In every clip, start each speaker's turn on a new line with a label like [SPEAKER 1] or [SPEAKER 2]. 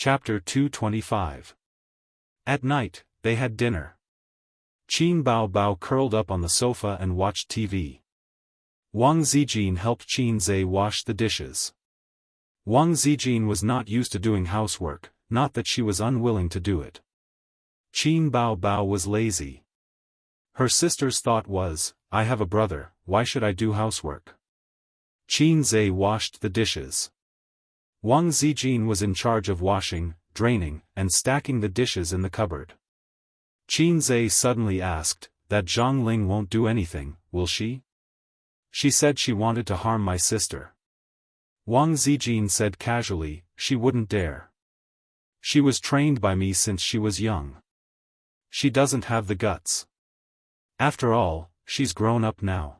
[SPEAKER 1] Chapter 225. At night, they had dinner. Qin Bao Bao curled up on the sofa and watched TV. Wang Zijin helped Qin Zhe wash the dishes. Wang Zijin was not used to doing housework, not that she was unwilling to do it. Qin Bao Bao was lazy. Her sister's thought was, I have a brother, why should I do housework? Qin Zhe washed the dishes. Wang Zijin was in charge of washing, draining, and stacking the dishes in the cupboard. Qin Zhe suddenly asked, that Zhang Ling won't do anything, will she? She said she wanted to harm my sister. Wang Zijin said casually, she wouldn't dare. She was trained by me since she was young. She doesn't have the guts. After all, she's grown up now.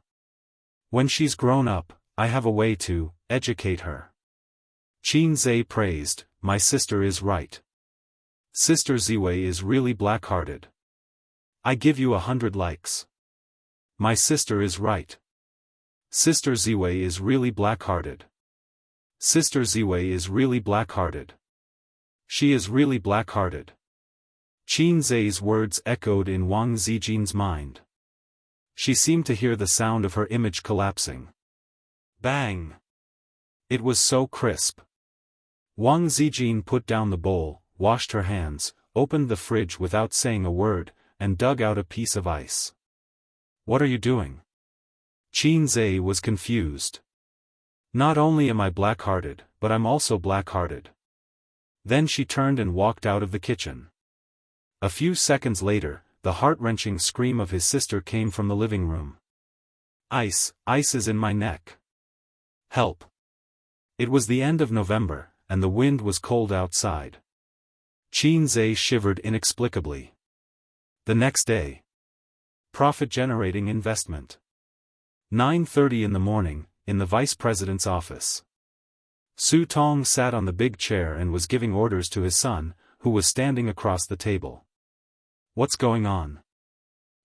[SPEAKER 1] When she's grown up, I have a way to educate her. Qin Zhe praised, my sister is right. Sister Ziwei is really black-hearted. I give you 100 likes. My sister is right. Sister Ziwei is really black-hearted. Sister Ziwei is really black-hearted. She is really black-hearted. Qin Zhe's words echoed in Wang Zijin's mind. She seemed to hear the sound of her image collapsing. Bang! It was so crisp. Wang Zijin put down the bowl, washed her hands, opened the fridge without saying a word, and dug out a piece of ice. What are you doing? Qin Zhe was confused. Not only am I black-hearted, but I'm also black-hearted. Then she turned and walked out of the kitchen. A few seconds later, the heart-wrenching scream of his sister came from the living room. Ice is in my neck. Help! It was the end of November, and the wind was cold outside. Qin Zhe shivered inexplicably. The next day. Profit-generating investment. 9:30 in the morning, in the vice president's office. Su Tong sat on the big chair and was giving orders to his son, who was standing across the table. What's going on?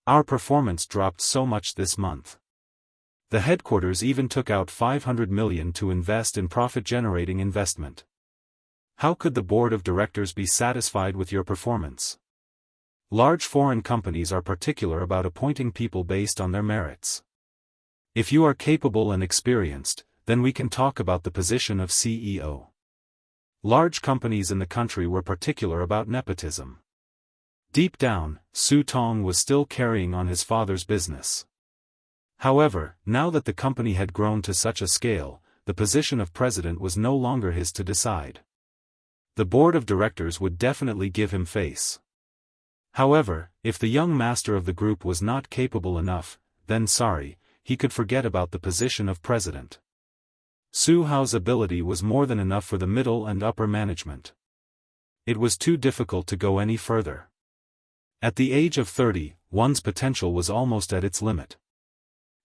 [SPEAKER 1] Our performance dropped so much this month. The headquarters even took out 500 million to invest in profit-generating investment. How could the board of directors be satisfied with your performance? Large foreign companies are particular about appointing people based on their merits. If you are capable and experienced, then we can talk about the position of CEO. Large companies in the country were particular about nepotism. Deep down, Su Tong was still carrying on his father's business. However, now that the company had grown to such a scale, the position of president was no longer his to decide. The board of directors would definitely give him face. However, if the young master of the group was not capable enough, then sorry, he could forget about the position of president. Su Hao's ability was more than enough for the middle and upper management. It was too difficult to go any further. At the age of 30, one's potential was almost at its limit.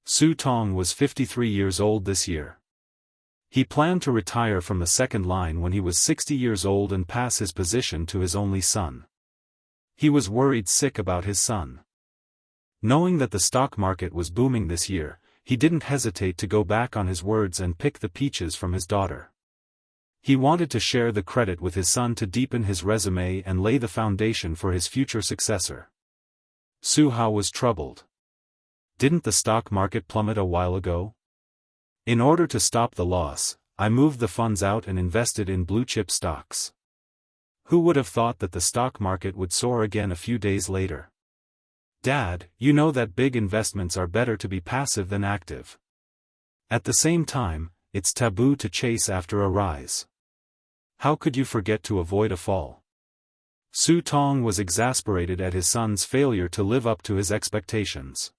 [SPEAKER 1] Su Tong was 53 years old this year. He planned to retire from the second line when he was 60 years old and pass his position to his only son. He was worried sick about his son. Knowing that the stock market was booming this year, he didn't hesitate to go back on his words and pick the peaches from his daughter. He wanted to share the credit with his son to deepen his resume and lay the foundation for his future successor. Su Hao was troubled. Didn't the stock market plummet a while ago? In order to stop the loss, I moved the funds out and invested in blue-chip stocks. Who would have thought that the stock market would soar again a few days later? Dad, you know that big investments are better to be passive than active. At the same time, it's taboo to chase after a rise. How could you forget to avoid a fall? Su Tong was exasperated at his son's failure to live up to his expectations.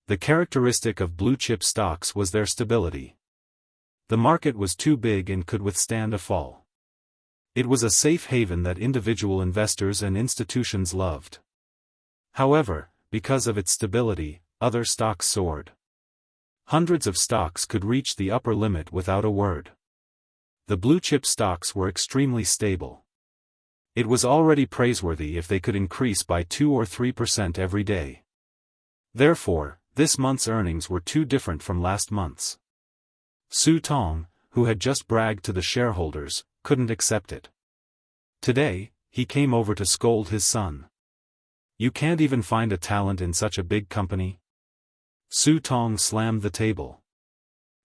[SPEAKER 1] The characteristic of blue-chip stocks was their stability. The market was too big and could withstand a fall. It was a safe haven that individual investors and institutions loved. However, because of its stability, other stocks soared. Hundreds of stocks could reach the upper limit without a word. The blue-chip stocks were extremely stable. It was already praiseworthy if they could increase by 2 or 3% every day. Therefore, this month's earnings were too different from last month's. Su Tong, who had just bragged to the shareholders, couldn't accept it. Today, he came over to scold his son. You can't even find a talent in such a big company? Su Tong slammed the table.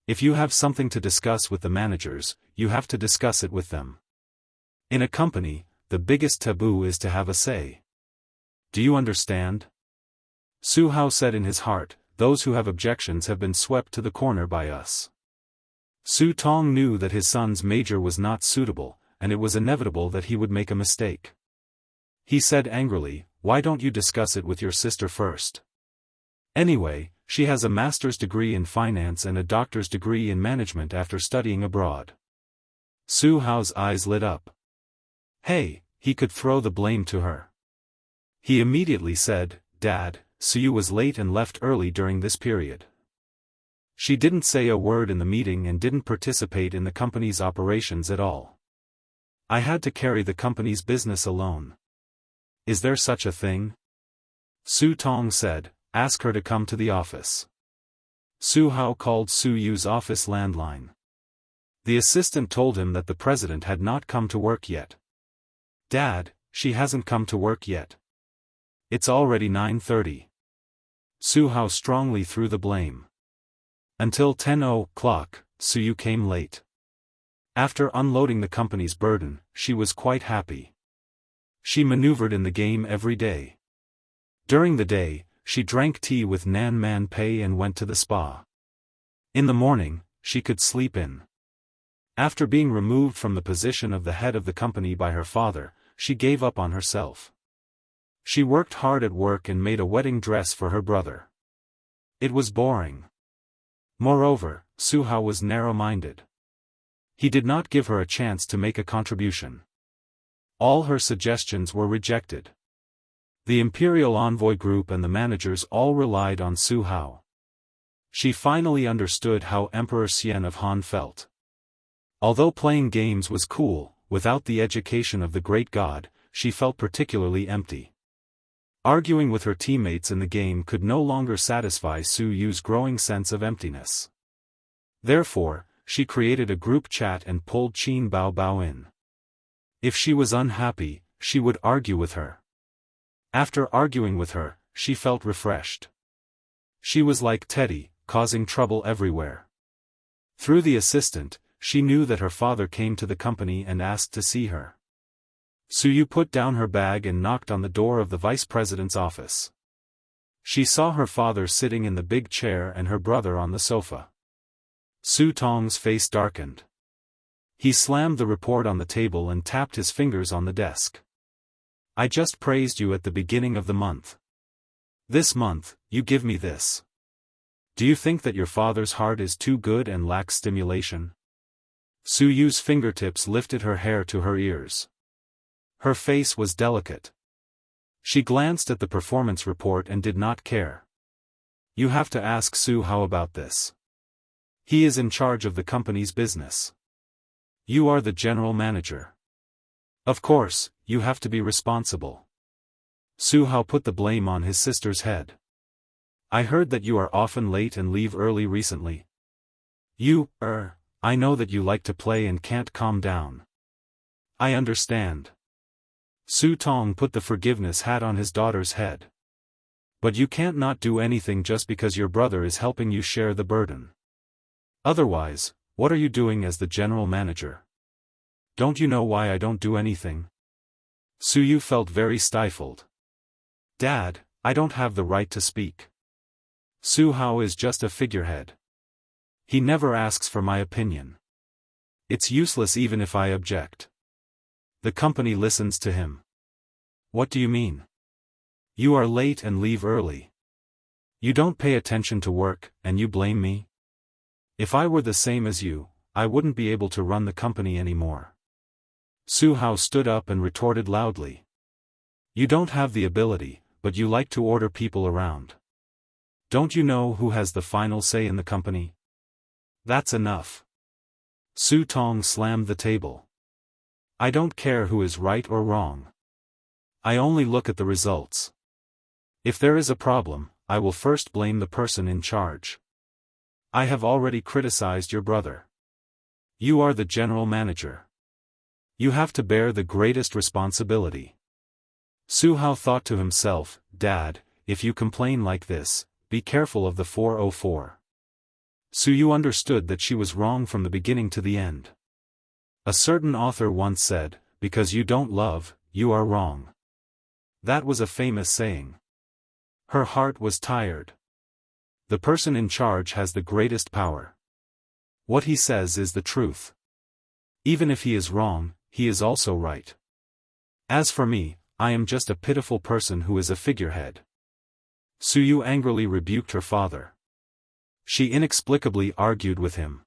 [SPEAKER 1] If you have something to discuss with the managers, you have to discuss it with them. In a company, the biggest taboo is to have a say. Do you understand? Su Hao said in his heart, those who have objections have been swept to the corner by us. Su Tong knew that his son's major was not suitable, and it was inevitable that he would make a mistake. He said angrily, why don't you discuss it with your sister first? Anyway, she has a master's degree in finance and a doctor's degree in management after studying abroad. Su Hao's eyes lit up. Hey, he could throw the blame to her. He immediately said, Dad, Suyu was late and left early during this period. She didn't say a word in the meeting and didn't participate in the company's operations at all. I had to carry the company's business alone. Is there such a thing? Su Tong said, ask her to come to the office. Su Hao called Su Yu's office landline. The assistant told him that the president had not come to work yet. Dad, she hasn't come to work yet. It's already 9:30. Su Hao strongly threw the blame. Until 10:00, Su Yu came late. After unloading the company's burden, she was quite happy. She maneuvered in the game every day. During the day, she drank tea with Nan Man Pei and went to the spa. In the morning, she could sleep in. After being removed from the position of the head of the company by her father, she gave up on herself. She worked hard at work and made a wedding dress for her brother. It was boring. Moreover, Su Hao was narrow-minded. He did not give her a chance to make a contribution. All her suggestions were rejected. The Imperial Envoy Group and the managers all relied on Su Hao. She finally understood how Emperor Xian of Han felt. Although playing games was cool, without the education of the great god, she felt particularly empty. Arguing with her teammates in the game could no longer satisfy Su Yu's growing sense of emptiness. Therefore, she created a group chat and pulled Qin Bao Bao in. If she was unhappy, she would argue with her. After arguing with her, she felt refreshed. She was like Teddy, causing trouble everywhere. Through the assistant, she knew that her father came to the company and asked to see her. Su Yu put down her bag and knocked on the door of the vice president's office. She saw her father sitting in the big chair and her brother on the sofa. Su Tong's face darkened. He slammed the report on the table and tapped his fingers on the desk. I just praised you at the beginning of the month. This month, you give me this. Do you think that your father's heart is too good and lacks stimulation? Su Yu's fingertips lifted her hair to her ears. Her face was delicate. She glanced at the performance report and did not care. You have to ask Su Hao about this. He is in charge of the company's business. You are the general manager. Of course, you have to be responsible. Su Hao put the blame on his sister's head. I heard that you are often late and leave early recently. I know that you like to play and can't calm down. I understand. Su Tong put the forgiveness hat on his daughter's head. But you can't not do anything just because your brother is helping you share the burden. Otherwise, what are you doing as the general manager? Don't you know why I don't do anything? Su Yu felt very stifled. Dad, I don't have the right to speak. Su Hao is just a figurehead. He never asks for my opinion. It's useless even if I object. The company listens to him. What do you mean? You are late and leave early. You don't pay attention to work, and you blame me? If I were the same as you, I wouldn't be able to run the company anymore. Su Hao stood up and retorted loudly. You don't have the ability, but you like to order people around. Don't you know who has the final say in the company? That's enough. Su Tong slammed the table. I don't care who is right or wrong. I only look at the results. If there is a problem, I will first blame the person in charge. I have already criticized your brother. You are the general manager. You have to bear the greatest responsibility. Su Hao thought to himself, Dad, if you complain like this, be careful of the 404. Su Yu understood that she was wrong from the beginning to the end. A certain author once said, because you don't love, you are wrong. That was a famous saying. Her heart was tired. The person in charge has the greatest power. What he says is the truth. Even if he is wrong, he is also right. As for me, I am just a pitiful person who is a figurehead. Su Yu angrily rebuked her father. She inexplicably argued with him.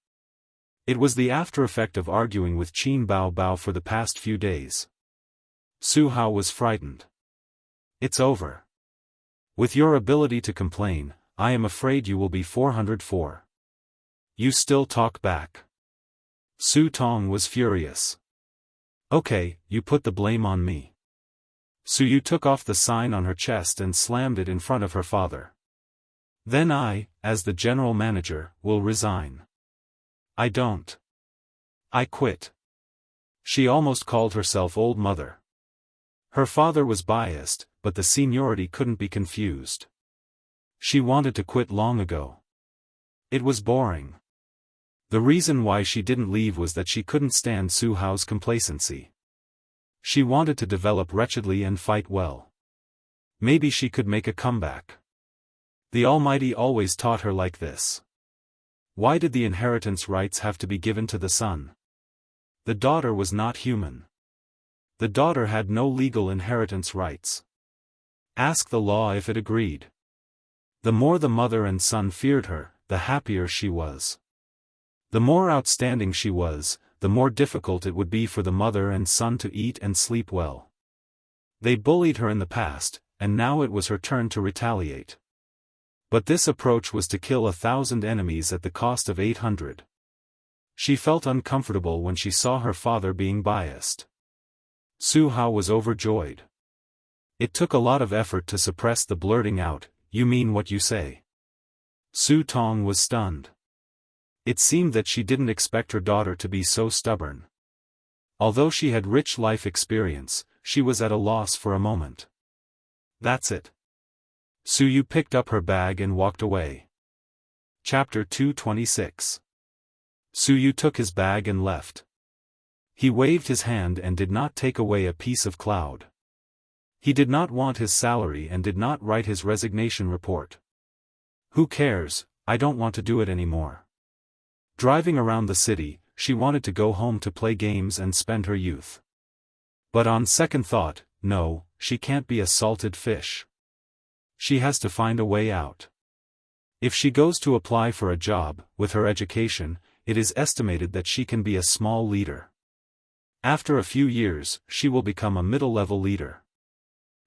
[SPEAKER 1] It was the after-effect of arguing with Qin Bao Bao for the past few days. Su Hao was frightened. It's over. With your ability to complain, I am afraid you will be 404. You still talk back. Su Tong was furious. Okay, you put the blame on me. Su Yu took off the sign on her chest and slammed it in front of her father. Then I, as the general manager, will resign. I don't. I quit. She almost called herself old mother. Her father was biased, but the seniority couldn't be confused. She wanted to quit long ago. It was boring. The reason why she didn't leave was that she couldn't stand Su Hao's complacency. She wanted to develop wretchedly and fight well. Maybe she could make a comeback. The Almighty always taught her like this. Why did the inheritance rights have to be given to the son? The daughter was not human. The daughter had no legal inheritance rights. Ask the law if it agreed. The more the mother and son feared her, the happier she was. The more outstanding she was, the more difficult it would be for the mother and son to eat and sleep well. They bullied her in the past, and now it was her turn to retaliate. But this approach was to kill 1,000 enemies at the cost of 800. She felt uncomfortable when she saw her father being biased. Su Hao was overjoyed. It took a lot of effort to suppress the blurting out, "You mean what you say?" Su Tong was stunned. It seemed that she didn't expect her daughter to be so stubborn. Although she had rich life experience, she was at a loss for a moment. That's it. Su Yu picked up her bag and walked away. Chapter 226. Su Yu took his bag and left. He waved his hand and did not take away a piece of cloud. He did not want his salary and did not write his resignation report. Who cares, I don't want to do it anymore. Driving around the city, she wanted to go home to play games and spend her youth. But on second thought, no, she can't be a salted fish. She has to find a way out. If she goes to apply for a job, with her education, it is estimated that she can be a small leader. After a few years, she will become a middle-level leader.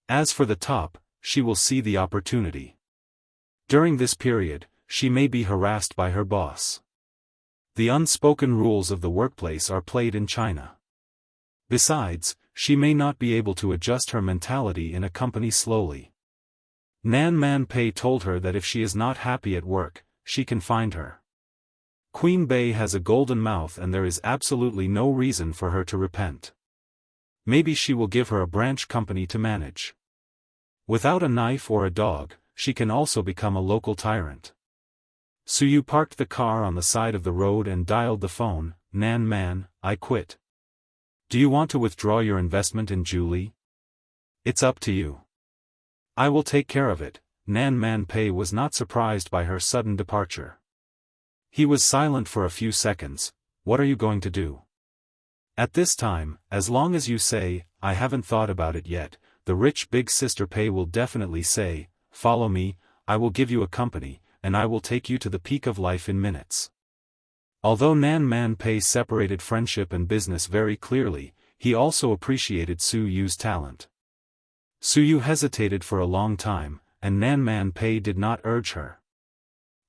[SPEAKER 1] As for the top, she will see the opportunity. During this period, she may be harassed by her boss. The unspoken rules of the workplace are played in China. Besides, she may not be able to adjust her mentality in a company slowly. Nan Man Pei told her that if she is not happy at work, she can find her. Queen Bei has a golden mouth and there is absolutely no reason for her to repent. Maybe she will give her a branch company to manage. Without a knife or a dog, she can also become a local tyrant. Su Yu parked the car on the side of the road and dialed the phone. Nan Man, I quit. Do you want to withdraw your investment in Julie? It's up to you. I will take care of it. Nan Man Pei was not surprised by her sudden departure. He was silent for a few seconds. What are you going to do? At this time, as long as you say, I haven't thought about it yet, the rich big sister Pei will definitely say, follow me, I will give you a company, and I will take you to the peak of life in minutes. Although Nan Man Pei separated friendship and business very clearly, he also appreciated Su Yu's talent. Su Yu hesitated for a long time, and Nan Man Pei did not urge her.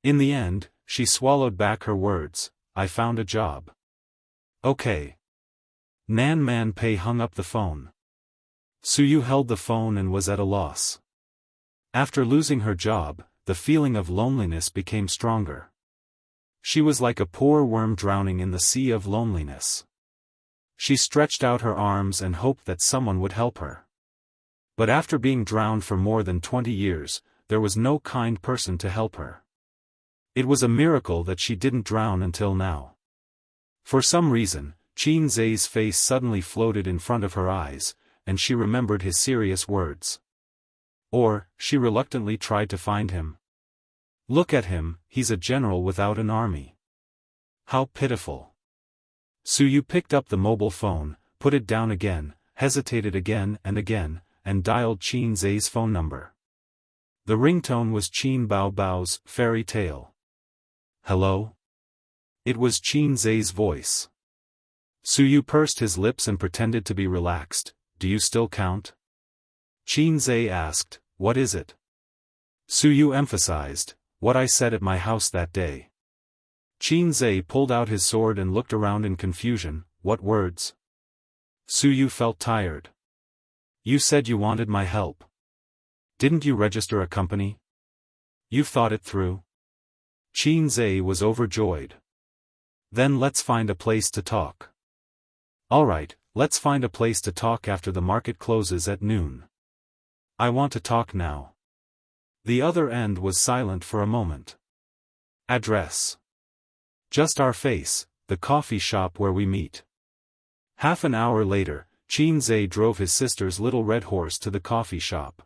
[SPEAKER 1] In the end, she swallowed back her words, I found a job. Okay. Nan Man Pei hung up the phone. Su Yu held the phone and was at a loss. After losing her job, the feeling of loneliness became stronger. She was like a poor worm drowning in the sea of loneliness. She stretched out her arms and hoped that someone would help her. But after being drowned for more than 20 years, there was no kind person to help her. It was a miracle that she didn't drown until now. For some reason, Qin Zai's face suddenly floated in front of her eyes, and she remembered his serious words. Or, she reluctantly tried to find him. Look at him, he's a general without an army. How pitiful. Suyu picked up the mobile phone, put it down again, hesitated again, and dialed Qin Zai's phone number. The ringtone was Qin Bao Bao's fairy tale. Hello? It was Qin Zai's voice. Suyu pursed his lips and pretended to be relaxed. Do you still count? Qin Zai asked, what is it? Suyu emphasized, what I said at my house that day. Qin Zai pulled out his sword and looked around in confusion. What words? Suyu felt tired. You said you wanted my help. Didn't you register a company? You've thought it through? Qin Zai was overjoyed. Then let's find a place to talk. Alright, let's find a place to talk after the market closes at noon. I want to talk now. The other end was silent for a moment. Address. Just our face, the coffee shop where we meet. Half an hour later, Qin Zai drove his sister's little red horse to the coffee shop.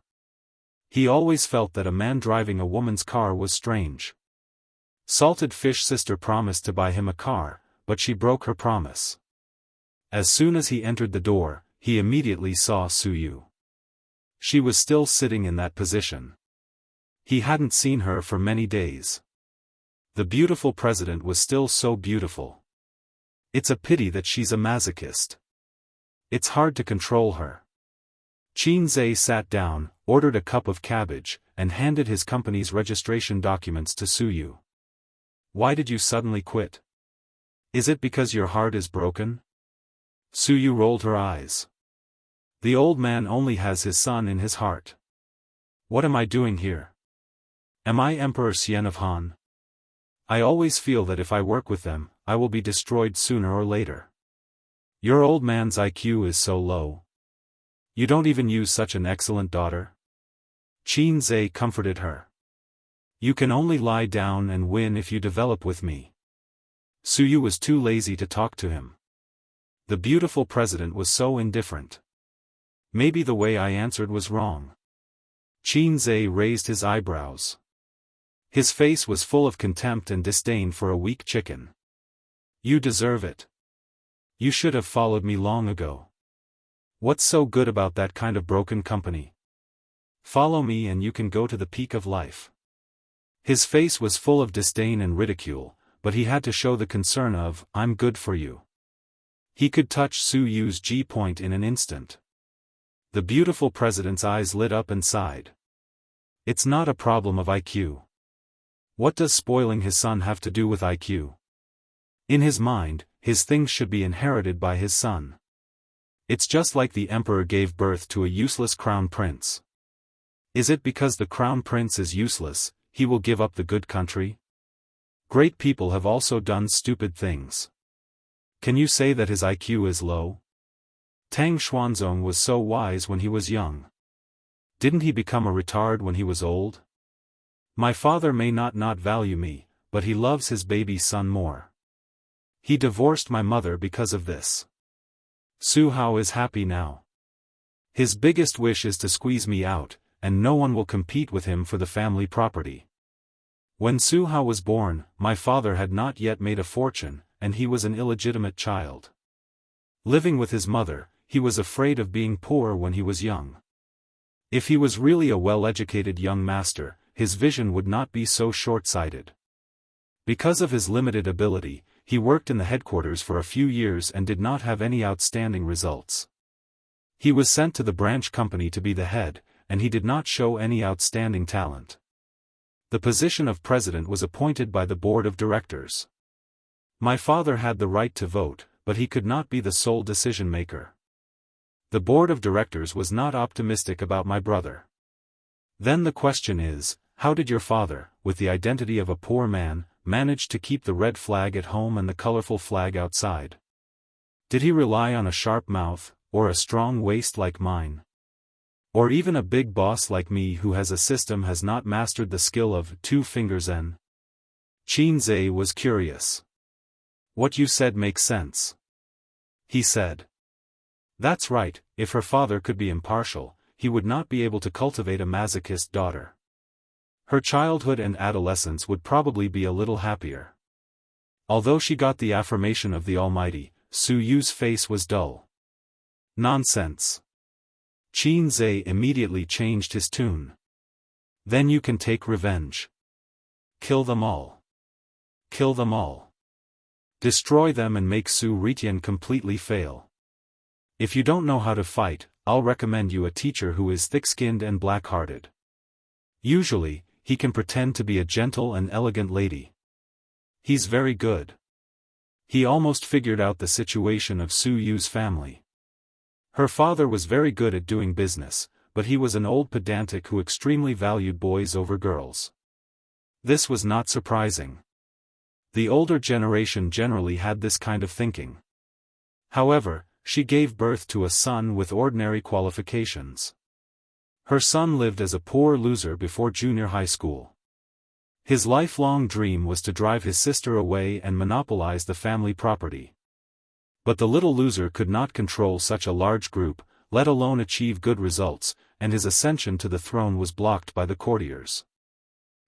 [SPEAKER 1] He always felt that a man driving a woman's car was strange. Salted Fish sister promised to buy him a car, but she broke her promise. As soon as he entered the door, he immediately saw Suyu. She was still sitting in that position. He hadn't seen her for many days. The beautiful president was still so beautiful. It's a pity that she's a masochist. It's hard to control her. Qin Zai sat down, ordered a cup of cabbage, and handed his company's registration documents to Suyu. Why did you suddenly quit? Is it because your heart is broken? Suyu rolled her eyes. The old man only has his son in his heart. What am I doing here? Am I Emperor Xian of Han? I always feel that if I work with them, I will be destroyed sooner or later. Your old man's IQ is so low. You don't even use such an excellent daughter? Qin Zai comforted her. You can only lie down and win if you develop with me. Suyu was too lazy to talk to him. The beautiful president was so indifferent. Maybe the way I answered was wrong. Qin Zai raised his eyebrows. His face was full of contempt and disdain for a weak chicken. You deserve it. You should have followed me long ago. What's so good about that kind of broken company? Follow me and you can go to the peak of life. His face was full of disdain and ridicule, but he had to show the concern of, I'm good for you. He could touch Suyu's G-point in an instant. The beautiful president's eyes lit up and sighed. It's not a problem of IQ. What does spoiling his son have to do with IQ? In his mind, his things should be inherited by his son. It's just like the emperor gave birth to a useless crown prince. Is it because the crown prince is useless, he will give up the good country? Great people have also done stupid things. Can you say that his IQ is low? Tang Xuanzong was so wise when he was young. Didn't he become a retard when he was old? My father may not value me, but he loves his baby son more. He divorced my mother because of this. Su Hao is happy now. His biggest wish is to squeeze me out, and no one will compete with him for the family property. When Su Hao was born, my father had not yet made a fortune, and he was an illegitimate child. Living with his mother, he was afraid of being poor when he was young. If he was really a well-educated young master, his vision would not be so short-sighted. Because of his limited ability, he worked in the headquarters for a few years and did not have any outstanding results. He was sent to the branch company to be the head, and he did not show any outstanding talent. The position of president was appointed by the board of directors. My father had the right to vote, but he could not be the sole decision-maker. The board of directors was not optimistic about my brother. Then the question is, how did your father, with the identity of a poor man, manage to keep the red flag at home and the colorful flag outside? Did he rely on a sharp mouth, or a strong waist like mine? Or even a big boss like me who has not mastered the skill of 2 fingers and? Qin Zhe was curious. What you said makes sense, he said. That's right, if her father could be impartial, he would not be able to cultivate a masochist daughter. Her childhood and adolescence would probably be a little happier. Although she got the affirmation of the Almighty, Su Yu's face was dull. Nonsense. Qin Zhe immediately changed his tune. Then you can take revenge. Kill them all. Kill them all. Destroy them and make Su Ritian completely fail. If you don't know how to fight, I'll recommend you a teacher who is thick-skinned and black-hearted. Usually, he can pretend to be a gentle and elegant lady. He's very good. He almost figured out the situation of Su Yu's family. Her father was very good at doing business, but he was an old pedantic who extremely valued boys over girls. This was not surprising. The older generation generally had this kind of thinking. However, she gave birth to a son with ordinary qualifications. Her son lived as a poor loser before junior high school. His lifelong dream was to drive his sister away and monopolize the family property. But the little loser could not control such a large group, let alone achieve good results, and his ascension to the throne was blocked by the courtiers.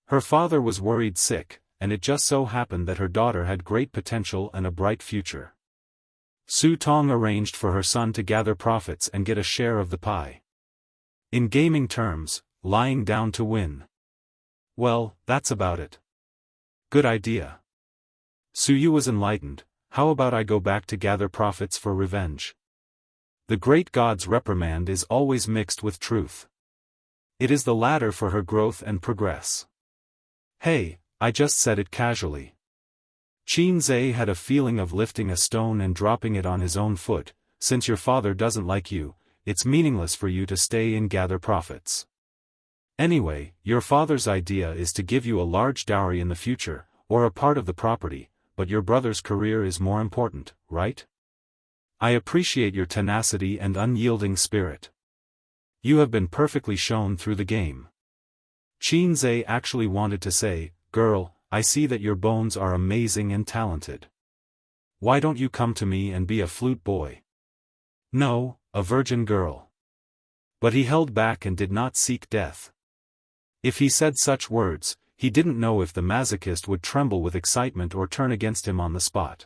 [SPEAKER 1] Her father was worried sick, and it just so happened that her daughter had great potential and a bright future. Su Tong arranged for her son to gather profits and get a share of the pie. In gaming terms, lying down to win. Well, that's about it. Good idea. Su Yu was enlightened. How about I go back to gather profits for revenge? The great god's reprimand is always mixed with truth. It is the ladder for her growth and progress. Hey, I just said it casually. Qin Zhe had a feeling of lifting a stone and dropping it on his own foot. Since your father doesn't like you, it's meaningless for you to stay and gather profits. Anyway, your father's idea is to give you a large dowry in the future, or a part of the property, but your brother's career is more important, right? I appreciate your tenacity and unyielding spirit. You have been perfectly shown through the game. Qin Zhe actually wanted to say, girl, I see that your bones are amazing and talented. Why don't you come to me and be a flute boy? No, a virgin girl. But he held back and did not seek death. If he said such words, he didn't know if the masochist would tremble with excitement or turn against him on the spot.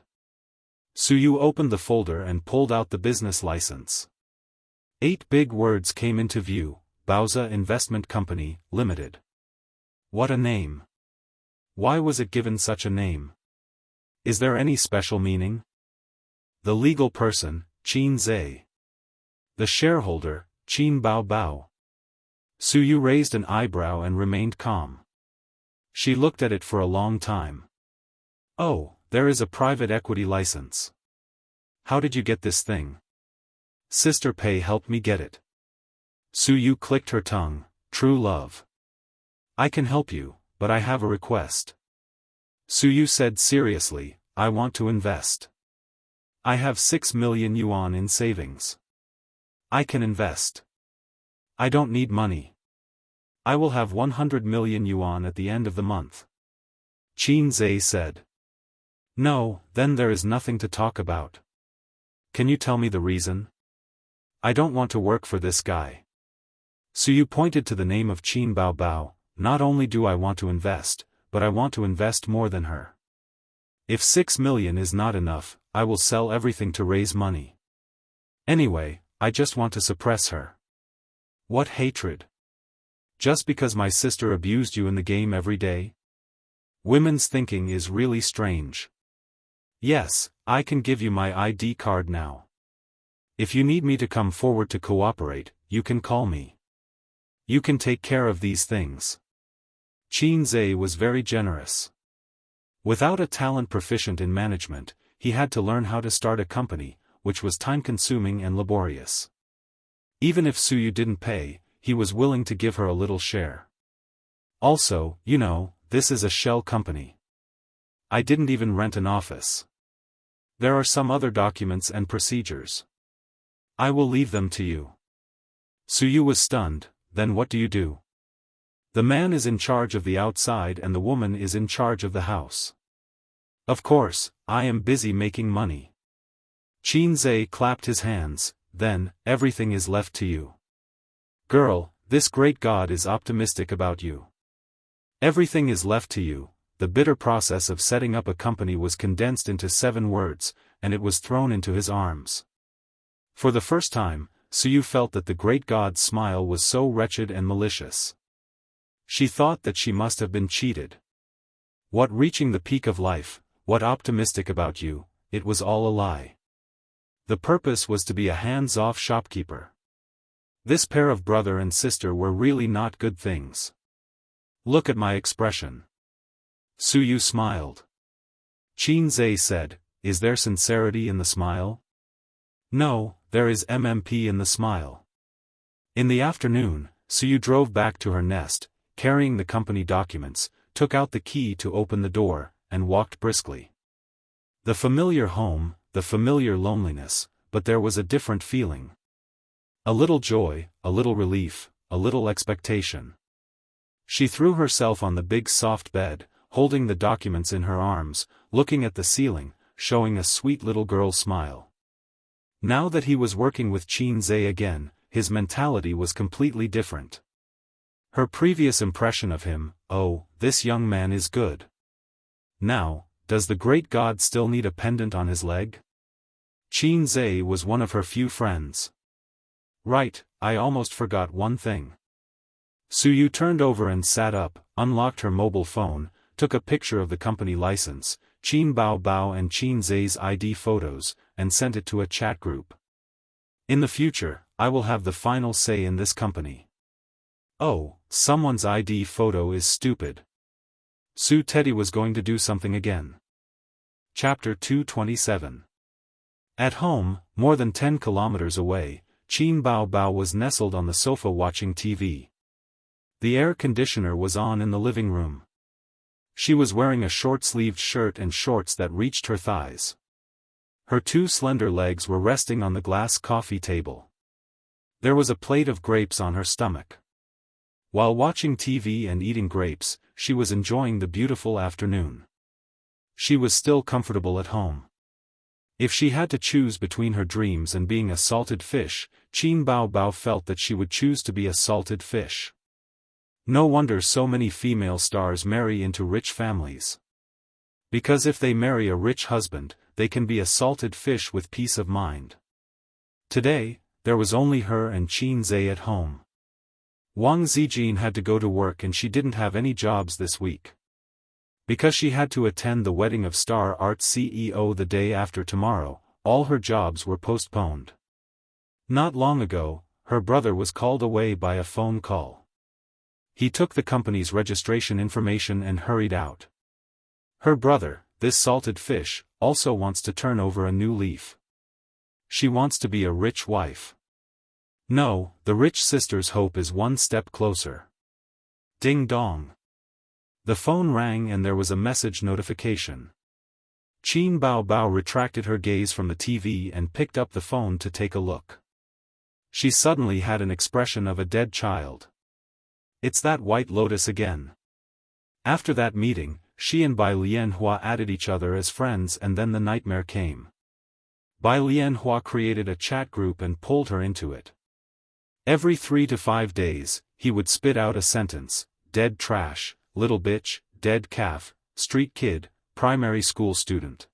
[SPEAKER 1] Su Yu opened the folder and pulled out the business license. 8 big words came into view: Baoza Investment Company, Limited. What a name! Why was it given such a name? Is there any special meaning? The legal person, Qin Zhe. The shareholder, Qin Bao Bao. Su Yu raised an eyebrow and remained calm. She looked at it for a long time. Oh, there is a private equity license. How did you get this thing? Sister Pei helped me get it. Su Yu clicked her tongue. True love. I can help you, but I have a request. Su Yu said seriously, I want to invest. I have 6 million yuan in savings. I can invest. I don't need money. I will have 100 million yuan at the end of the month. Qin Zhe said. No, then there is nothing to talk about. Can you tell me the reason? I don't want to work for this guy. Su Yu pointed to the name of Qin Bao Bao. Not only do I want to invest, but I want to invest more than her. If 6 million is not enough, I will sell everything to raise money. Anyway, I just want to suppress her. What hatred? Just because my sister abused you in the game every day? Women's thinking is really strange. Yes, I can give you my ID card now. If you need me to come forward to cooperate, you can call me. You can take care of these things. Qin Zhe was very generous. Without a talent proficient in management, he had to learn how to start a company, which was time-consuming and laborious. Even if Su Yu didn't pay, he was willing to give her a little share. Also, you know, this is a shell company. I didn't even rent an office. There are some other documents and procedures. I will leave them to you. Suyu was stunned. Then what do you do? The man is in charge of the outside and the woman is in charge of the house. Of course, I am busy making money. Qinzhe clapped his hands. Then, everything is left to you. Girl, this great god is optimistic about you. Everything is left to you. The bitter process of setting up a company was condensed into 7 words, and it was thrown into his arms. For the first time, Suyu felt that the great god's smile was so wretched and malicious. She thought that she must have been cheated. What reaching the peak of life, what optimistic about you, it was all a lie. The purpose was to be a hands-off shopkeeper. This pair of brother and sister were really not good things. Look at my expression. Suyu smiled. Qinzhe said, is there sincerity in the smile? No, there is MMP in the smile. In the afternoon, Suyu drove back to her nest, carrying the company documents, took out the key to open the door, and walked briskly. The familiar home, the familiar loneliness, but there was a different feeling. A little joy, a little relief, a little expectation. She threw herself on the big soft bed, holding the documents in her arms, looking at the ceiling, showing a sweet little girl's smile. Now that he was working with Qinzhe again, his mentality was completely different. Her previous impression of him, oh, this young man is good. Now, does the great god still need a pendant on his leg? Qinzhe was one of her few friends. Right, I almost forgot one thing. Suyu turned over and sat up, unlocked her mobile phone, took a picture of the company license, Qin Bao Bao and Qinzhe's ID photos, and sent it to a chat group. In the future, I will have the final say in this company. Oh, someone's ID photo is stupid. Su Teddy was going to do something again. Chapter 227. At home, more than 10 kilometers away, Qin Bao Bao was nestled on the sofa watching TV. The air conditioner was on in the living room. She was wearing a short-sleeved shirt and shorts that reached her thighs. Her 2 slender legs were resting on the glass coffee table. There was a plate of grapes on her stomach. While watching TV and eating grapes, she was enjoying the beautiful afternoon. She was still comfortable at home. If she had to choose between her dreams and being a salted fish, Qin Bao Bao felt that she would choose to be a salted fish. No wonder so many female stars marry into rich families. Because if they marry a rich husband, they can be a salted fish with peace of mind. Today, there was only her and Qinzhe at home. Wang Zijin had to go to work and she didn't have any jobs this week. Because she had to attend the wedding of Star Arts CEO the day after tomorrow, all her jobs were postponed. Not long ago, her brother was called away by a phone call. He took the company's registration information and hurried out. Her brother, this salted fish, also wants to turn over a new leaf. She wants to be a rich wife. No, the rich sister's hope is one step closer. Ding dong. The phone rang and there was a message notification. Qin Bao Bao retracted her gaze from the TV and picked up the phone to take a look. She suddenly had an expression of a dead child. It's that White Lotus again. After that meeting, she and Bai Lianhua added each other as friends and then the nightmare came. Bai Lianhua created a chat group and pulled her into it. Every 3 to 5 days, he would spit out a sentence: dead trash, little bitch, dead calf, street kid, primary school student.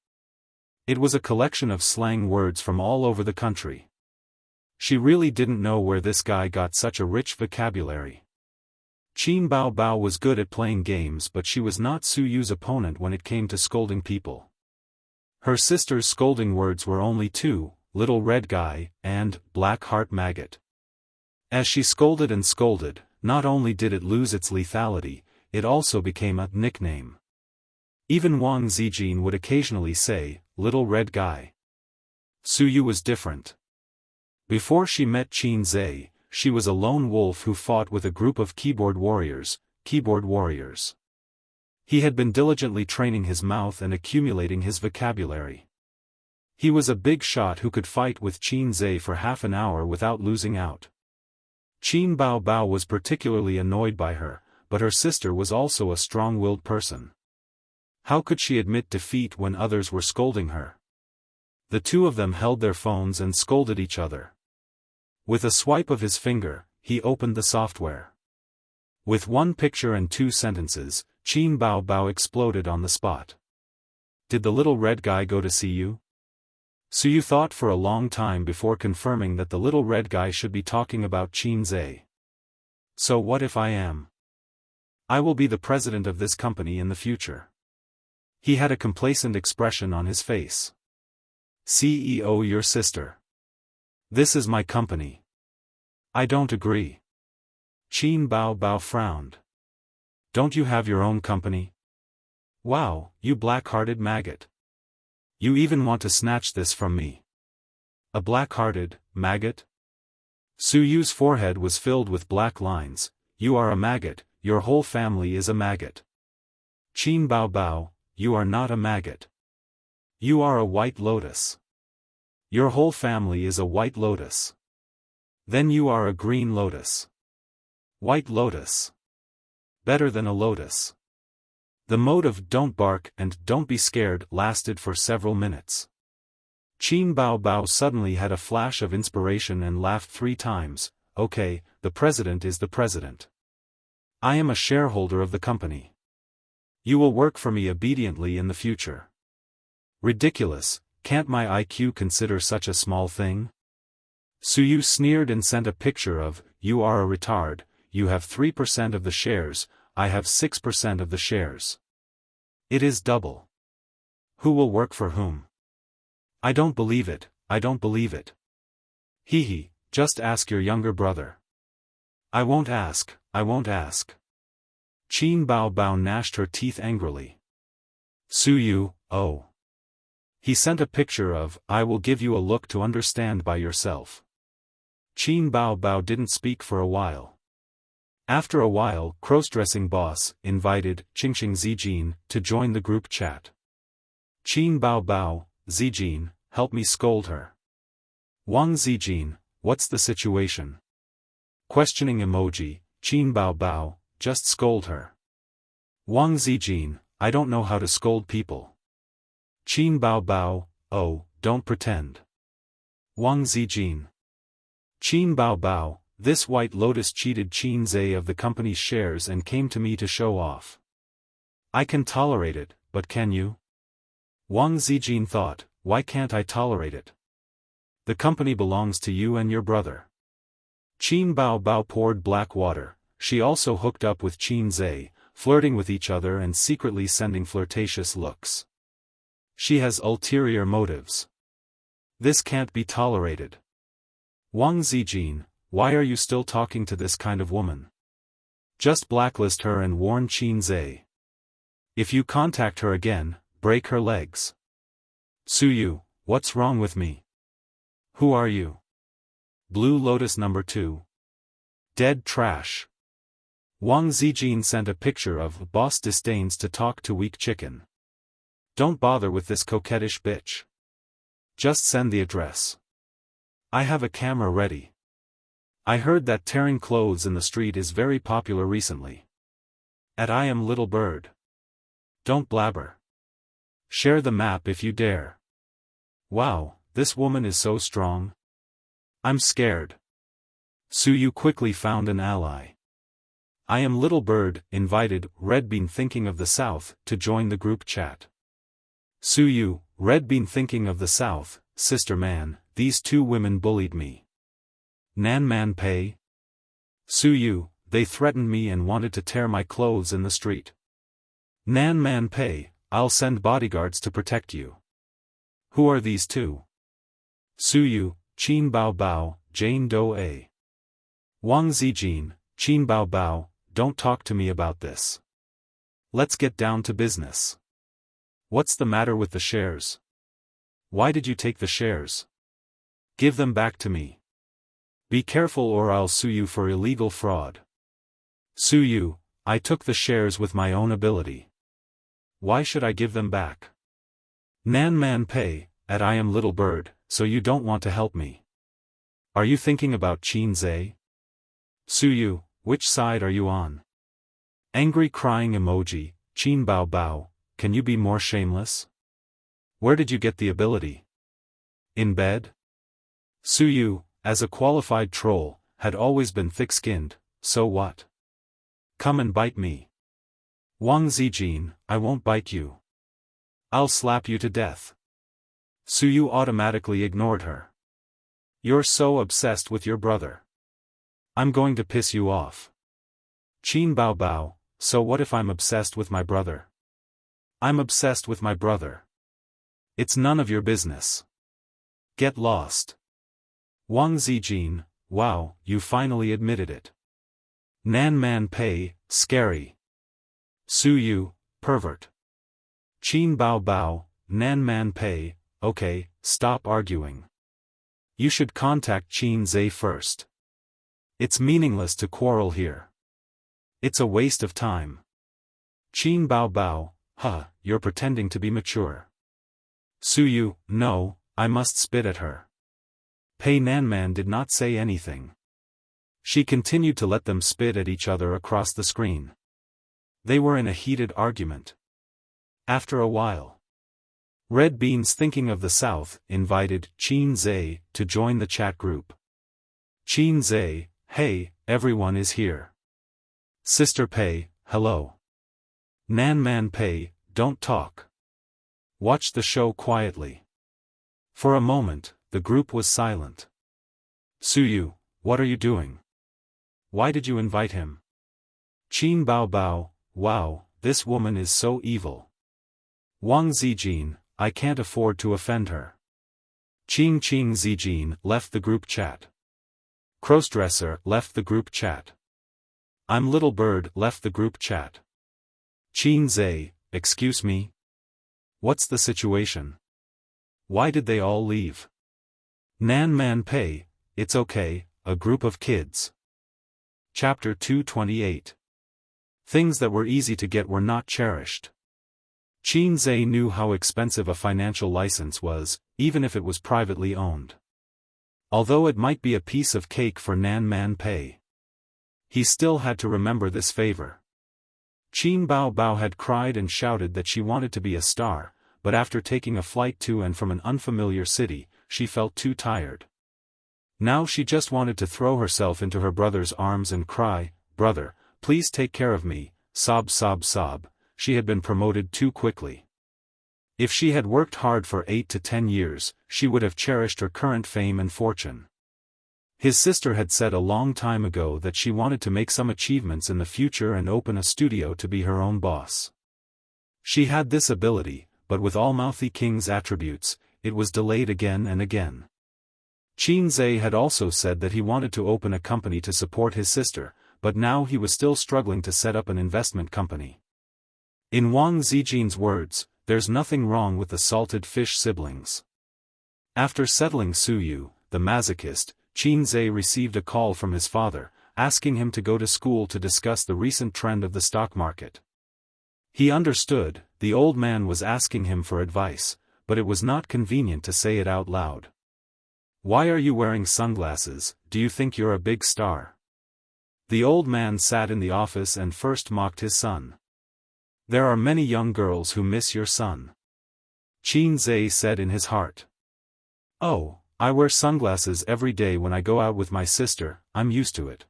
[SPEAKER 1] It was a collection of slang words from all over the country. She really didn't know where this guy got such a rich vocabulary. Qin Bao Bao was good at playing games, but she was not Suyu's opponent when it came to scolding people. Her sister's scolding words were only 2, little red guy, and black heart maggot. As she scolded and scolded, not only did it lose its lethality, it also became a nickname. Even Wang Zijin would occasionally say, little red guy. Suyu was different. Before she met Qinzhe, she was a lone wolf who fought with a group of keyboard warriors. He had been diligently training his mouth and accumulating his vocabulary. He was a big shot who could fight with Qin Zhe for half an hour without losing out. Qin Bao Bao was particularly annoyed by her, but her sister was also a strong-willed person. How could she admit defeat when others were scolding her? The two of them held their phones and scolded each other. With a swipe of his finger, he opened the software. With one picture and 2 sentences, Qin Bao Bao exploded on the spot. Did the little red guy go to see you? Suyu thought for a long time before confirming that the little red guy should be talking about Qin Zhe. So what if I am? I will be the president of this company in the future. He had a complacent expression on his face. CEO, your sister. This is my company. I don't agree. Qin Bao Bao frowned. Don't you have your own company? Wow, you black-hearted maggot. You even want to snatch this from me. A black-hearted maggot? Suyu's forehead was filled with black lines. You are a maggot, your whole family is a maggot. Qin Bao Bao, you are not a maggot. You are a white lotus. Your whole family is a white lotus. Then you are a green lotus. White lotus. Better than a lotus. The mode of don't bark and don't be scared lasted for several minutes. Qin Bao Bao suddenly had a flash of inspiration and laughed 3 times. Okay, the president is the president. I am a shareholder of the company. You will work for me obediently in the future. Ridiculous, can't my IQ consider such a small thing? Suyu sneered and sent a picture of, you are a retard, you have 3% of the shares, I have 6% of the shares. It is double. Who will work for whom? I don't believe it, I don't believe it. Hee, just ask your younger brother. I won't ask, I won't ask. Qin Bao Bao gnashed her teeth angrily. Suyu, oh. He sent a picture of, I will give you a look to understand by yourself. Qin Bao Bao didn't speak for a while. After a while, cross-dressing boss invited Qingxing Zijin to join the group chat. Qin Bao Bao, Zijin, help me scold her. Wang Zijin, what's the situation? Questioning emoji, Qin Bao Bao, just scold her. Wang Zijin, I don't know how to scold people. Qin Bao Bao, oh, don't pretend. Wang Zijin. Qin Bao Bao, this white lotus cheated Qin Zhe of the company's shares and came to me to show off. I can tolerate it, but can you? Wang Zijin thought, why can't I tolerate it? The company belongs to you and your brother. Qin Bao Bao poured black water. She also hooked up with Qin Zhe, flirting with each other and secretly sending flirtatious looks. She has ulterior motives. This can't be tolerated. Wang Zijin, why are you still talking to this kind of woman? Just blacklist her and warn Qin Zhe. If you contact her again, break her legs. Suyu, what's wrong with me? Who are you? Blue Lotus number 2. Dead trash. Wang Zijin sent a picture of boss disdains to talk to weak chicken. Don't bother with this coquettish bitch. Just send the address. I have a camera ready. I heard that tearing clothes in the street is very popular recently. I am little bird. Don't blabber. Share the map if you dare. Wow, this woman is so strong. I'm scared. Suyu quickly found an ally. I am little bird, invited Red Bean thinking of the South to join the group chat. Suyu, Red Bean thinking of the South, sister man, these 2 women bullied me. Nan Man Pei? Suyu, they threatened me and wanted to tear my clothes in the street. Nan Man Pei, I'll send bodyguards to protect you. Who are these 2? Suyu, Qin Bao Bao, Jane Doe. Wang Zijin, Qin Bao Bao, don't talk to me about this. Let's get down to business. What's the matter with the shares? Why did you take the shares? Give them back to me. Be careful or I'll sue you for illegal fraud. Suyu, I took the shares with my own ability. Why should I give them back? Nan Man Pei, I am little bird, so you don't want to help me. Are you thinking about Qin Zhe? Suyu, which side are you on? Angry crying emoji, Qin Bao Bao, can you be more shameless? Where did you get the ability? In bed? Suyu, as a qualified troll, had always been thick-skinned, so what? Come and bite me. Wang Zijin, I won't bite you. I'll slap you to death. Suyu automatically ignored her. You're so obsessed with your brother. I'm going to piss you off. Qin Bao Bao, so what if I'm obsessed with my brother? I'm obsessed with my brother. It's none of your business. Get lost. Wang Zijin, wow, you finally admitted it. Nan Man Pei, scary. Suyu, pervert. Qin Bao Bao, Nan Man Pei, okay, stop arguing. You should contact Qin Zhe first. It's meaningless to quarrel here. It's a waste of time. Qin Bao Bao, you're pretending to be mature. Suyu, no, I must spit at her. Pei Nanman did not say anything. She continued to let them spit at each other across the screen. They were in a heated argument. After a while, Red Beans, thinking of the South, invited Qin Zhe to join the chat group. Qin Zhe, hey, everyone is here. Sister Pei, hello. Nan Man Pei, don't talk. Watch the show quietly. For a moment, the group was silent. Suyu, what are you doing? Why did you invite him? Qin Bao Bao, wow, this woman is so evil. Wang Zijin, I can't afford to offend her. Qing Zijin left the group chat. Crossdresser left the group chat. I'm Little Bird left the group chat. Qin Zhe, excuse me? What's the situation? Why did they all leave? Nan Man Pei, it's okay, a group of kids. Chapter 228. Things that were easy to get were not cherished. Qin Zhe knew how expensive a financial license was, even if it was privately owned. Although it might be a piece of cake for Nan Man Pei, he still had to remember this favor. Qin Bao Bao had cried and shouted that she wanted to be a star, but after taking a flight to and from an unfamiliar city, she felt too tired. Now she just wanted to throw herself into her brother's arms and cry, "Brother, please take care of me," sob sob sob. She had been promoted too quickly. If she had worked hard for 8 to 10 years, she would have cherished her current fame and fortune. His sister had said a long time ago that she wanted to make some achievements in the future and open a studio to be her own boss. She had this ability, but with all Mouthy King's attributes, it was delayed again and again. Qin Zhe had also said that he wanted to open a company to support his sister, but now he was still struggling to set up an investment company. In Wang Zijin's words, there's nothing wrong with the salted fish siblings. After settling Suyu, the masochist, Qin Zhe received a call from his father, asking him to go to school to discuss the recent trend of the stock market. He understood, the old man was asking him for advice, but it was not convenient to say it out loud. Why are you wearing sunglasses? Do you think you're a big star? The old man sat in the office and first mocked his son. There are many young girls who miss your son. Qin Zhe said in his heart. Oh, I wear sunglasses every day when I go out with my sister, I'm used to it.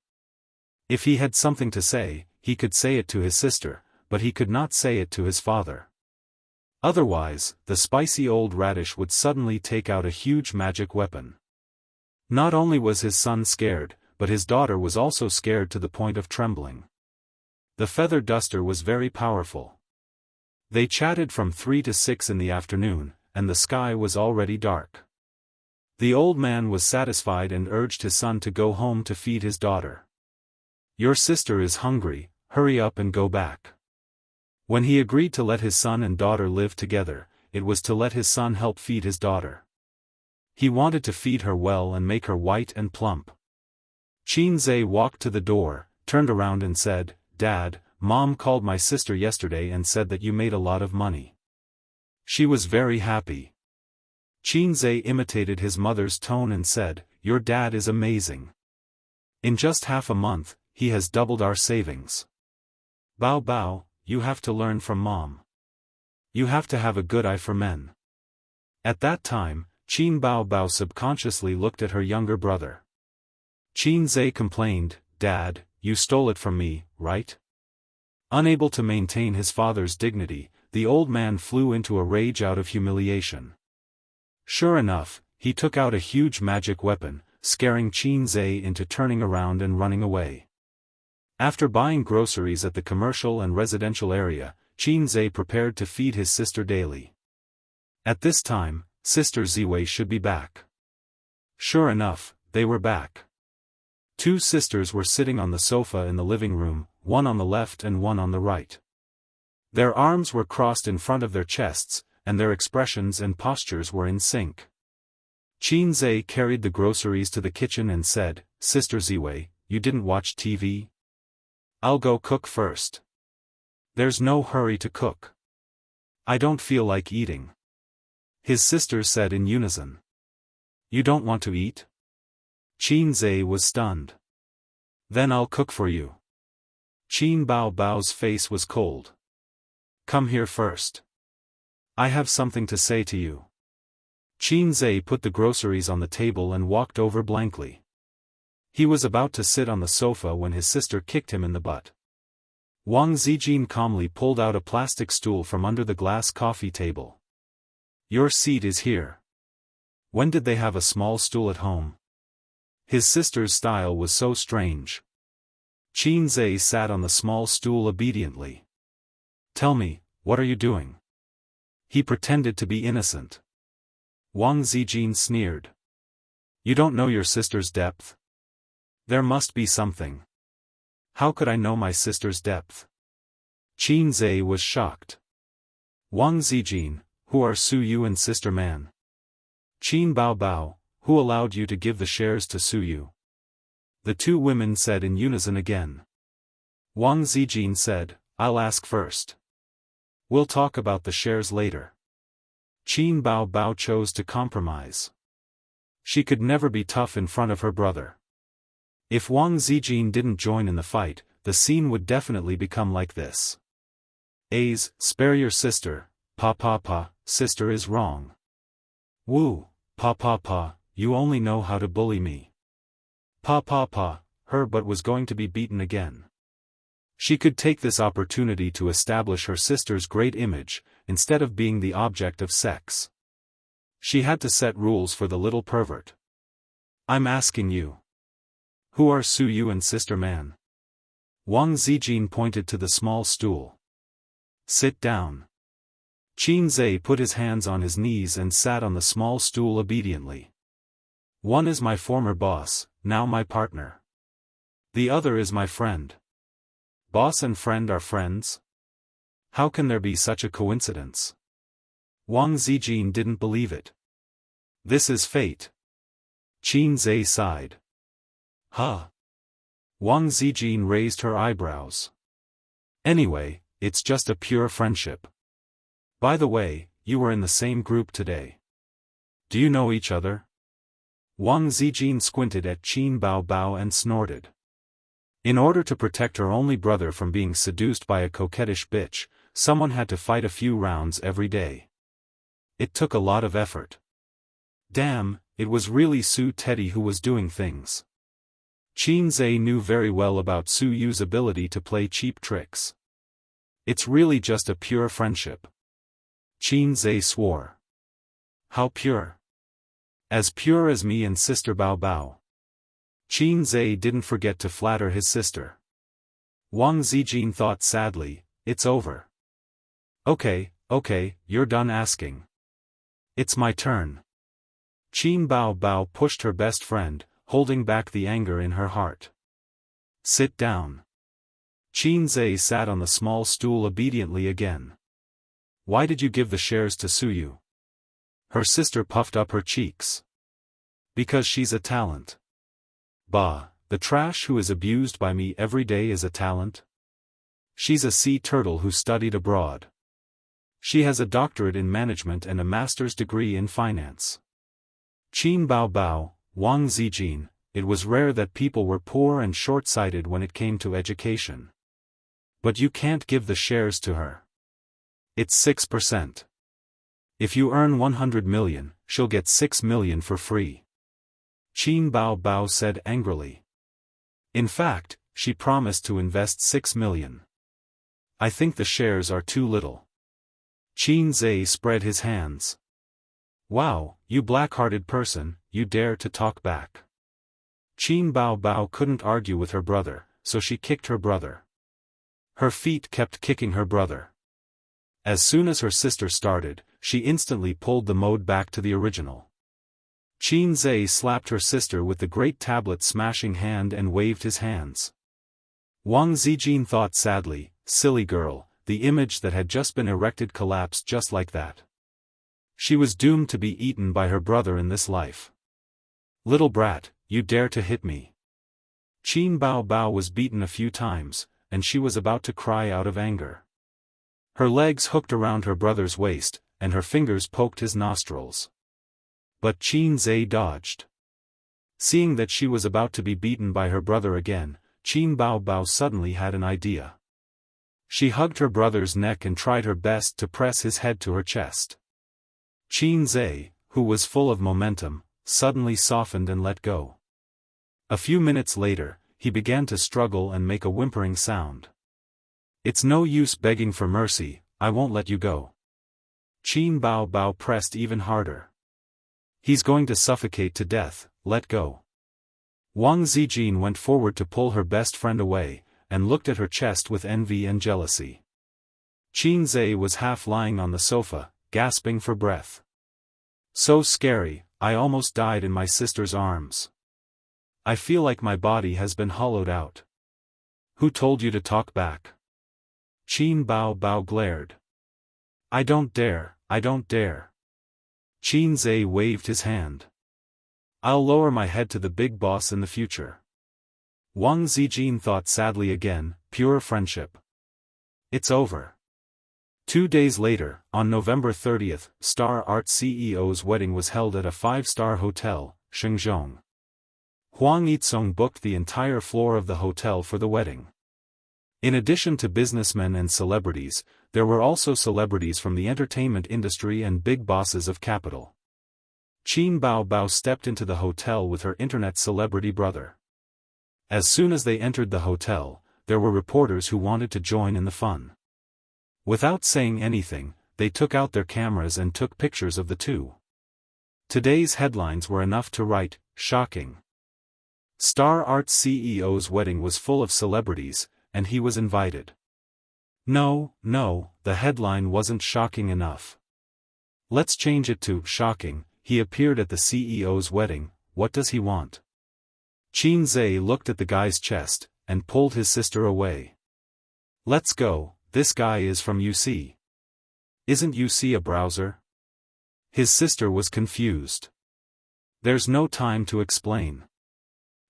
[SPEAKER 1] If he had something to say, he could say it to his sister, but he could not say it to his father. Otherwise, the spicy old radish would suddenly take out a huge magic weapon. Not only was his son scared, but his daughter was also scared to the point of trembling. The feather duster was very powerful. They chatted from 3 to 6 in the afternoon, and the sky was already dark. The old man was satisfied and urged his son to go home to feed his daughter. Your sister is hungry, hurry up and go back. When he agreed to let his son and daughter live together, it was to let his son help feed his daughter. He wanted to feed her well and make her white and plump. Qin Zhe walked to the door, turned around and said, Dad, Mom called my sister yesterday and said that you made a lot of money. She was very happy. Qinzhe imitated his mother's tone and said, "Your dad is amazing. In just half a month, he has doubled our savings. Bao Bao, you have to learn from mom. You have to have a good eye for men." At that time, Qin Bao Bao subconsciously looked at her younger brother. Qinzhe complained, "Dad, you stole it from me, right?" Unable to maintain his father's dignity, the old man flew into a rage out of humiliation. Sure enough, he took out a huge magic weapon, scaring Qinzhe into turning around and running away. After buying groceries at the commercial and residential area, Qinzhe prepared to feed his sister daily. At this time, Sister Ziwei should be back. Sure enough, they were back. Two sisters were sitting on the sofa in the living room, one on the left and one on the right. Their arms were crossed in front of their chests, and their expressions and postures were in sync. Qinzhe carried the groceries to the kitchen and said, "Sister Ziwei, you didn't watch TV? I'll go cook first." "There's no hurry to cook. I don't feel like eating," his sisters said in unison. "You don't want to eat?" Qinzhe was stunned. "Then I'll cook for you." Qin Bao Bao's face was cold. "Come here first. I have something to say to you." Qinzhe put the groceries on the table and walked over blankly. He was about to sit on the sofa when his sister kicked him in the butt. Wang Zijin calmly pulled out a plastic stool from under the glass coffee table. "Your seat is here." When did they have a small stool at home? His sister's style was so strange. Qinzhe sat on the small stool obediently. "Tell me, what are you doing?" He pretended to be innocent. Wang Zijin sneered. "You don't know your sister's depth? There must be something." "How could I know my sister's depth?" Qinzhe was shocked. "Wang Zijin, who are Su Yu and Sister Man?" "Qin Bao Bao, who allowed you to give the shares to Su Yu?" The two women said in unison again. Wang Zijin said, "I'll ask first. We'll talk about the shares later." Qin Bao Bao chose to compromise. She could never be tough in front of her brother. If Wang Zijin didn't join in the fight, the scene would definitely become like this. "A's, spare your sister, pa, sister is wrong. Woo, pa, you only know how to bully me. Pa, her butt was going to be beaten again." She could take this opportunity to establish her sister's great image, instead of being the object of sex. She had to set rules for the little pervert. "I'm asking you. Who are Su Yu and Sister Man?" Wang Zijin pointed to the small stool. "Sit down." Qinzhe put his hands on his knees and sat on the small stool obediently. "One is my former boss, now my partner. The other is my friend." "Boss and friend are friends? How can there be such a coincidence?" Wang Zijin didn't believe it. "This is fate." Qinzhe sighed. "Huh?" Wang Zijin raised her eyebrows. "Anyway, it's just a pure friendship. By the way, you were in the same group today. Do you know each other?" Wang Zijin squinted at Qin Bao Bao and snorted. In order to protect her only brother from being seduced by a coquettish bitch, someone had to fight a few rounds every day. It took a lot of effort. Damn, it was really Su Teddy who was doing things. Qinzhe knew very well about Su Yu's ability to play cheap tricks. "It's really just a pure friendship." Qinzhe swore. "How pure?" "As pure as me and Sister Bao Bao." Qinzhe didn't forget to flatter his sister. Wang Zijin thought sadly, "It's over." Okay, you're done asking. It's my turn." Qin Bao Bao pushed her best friend, holding back the anger in her heart. "Sit down." Qinzhe sat on the small stool obediently again. "Why did you give the shares to Su Yu?" Her sister puffed up her cheeks. "Because she's a talent." "Bah, the trash who is abused by me every day is a talent? She's a sea turtle who studied abroad." She has a doctorate in management and a master's degree in finance. Qin Bao Bao, Wang Zijin, it was rare that people were poor and short-sighted when it came to education. But you can't give the shares to her. It's 6%. If you earn 100 million, she'll get 6 million for free. Qin Bao Bao said angrily. In fact, she promised to invest 6 million. I think the shares are too little. Qin Zhe spread his hands. Wow, you black-hearted person, you dare to talk back. Qin Bao Bao couldn't argue with her brother, so she kicked her brother. Her feet kept kicking her brother. As soon as her sister started, she instantly pulled the mode back to the original. Qin Zhe slapped her sister with the great tablet smashing hand and waved his hands. Wang Zijin thought sadly, silly girl, the image that had just been erected collapsed just like that. She was doomed to be eaten by her brother in this life. Little brat, you dare to hit me. Qin Bao Bao was beaten a few times, and she was about to cry out of anger. Her legs hooked around her brother's waist, and her fingers poked his nostrils. But Qin Zhe dodged. Seeing that she was about to be beaten by her brother again, Qin Bao Bao suddenly had an idea. She hugged her brother's neck and tried her best to press his head to her chest. Qin Zhe, who was full of momentum, suddenly softened and let go. A few minutes later, he began to struggle and make a whimpering sound. It's no use begging for mercy, I won't let you go. Qin Bao Bao pressed even harder. He's going to suffocate to death, let go. Wang Zijin went forward to pull her best friend away, and looked at her chest with envy and jealousy. Qin Zhe was half lying on the sofa, gasping for breath. So scary, I almost died in my sister's arms. I feel like my body has been hollowed out. Who told you to talk back? Qin Bao Bao glared. I don't dare, I don't dare. Qin Zhe waved his hand. I'll lower my head to the big boss in the future. Wang Zijin thought sadly again, pure friendship. It's over. 2 days later, on November 30th, Star Art CEO's wedding was held at a 5-star hotel, Shenzhong. Huang Yizong booked the entire floor of the hotel for the wedding. In addition to businessmen and celebrities, there were also celebrities from the entertainment industry and big bosses of capital. Qin Bao Bao stepped into the hotel with her internet celebrity brother. As soon as they entered the hotel, there were reporters who wanted to join in the fun. Without saying anything, they took out their cameras and took pictures of the two. Today's headlines were enough to write, shocking. Star Art's CEO's wedding was full of celebrities, and he was invited. No, the headline wasn't shocking enough. Let's change it to shocking. He appeared at the CEO's wedding, what does he want? Qin Zhe looked at the guy's chest, and pulled his sister away. Let's go, this guy is from UC. Isn't UC a browser? His sister was confused. There's no time to explain.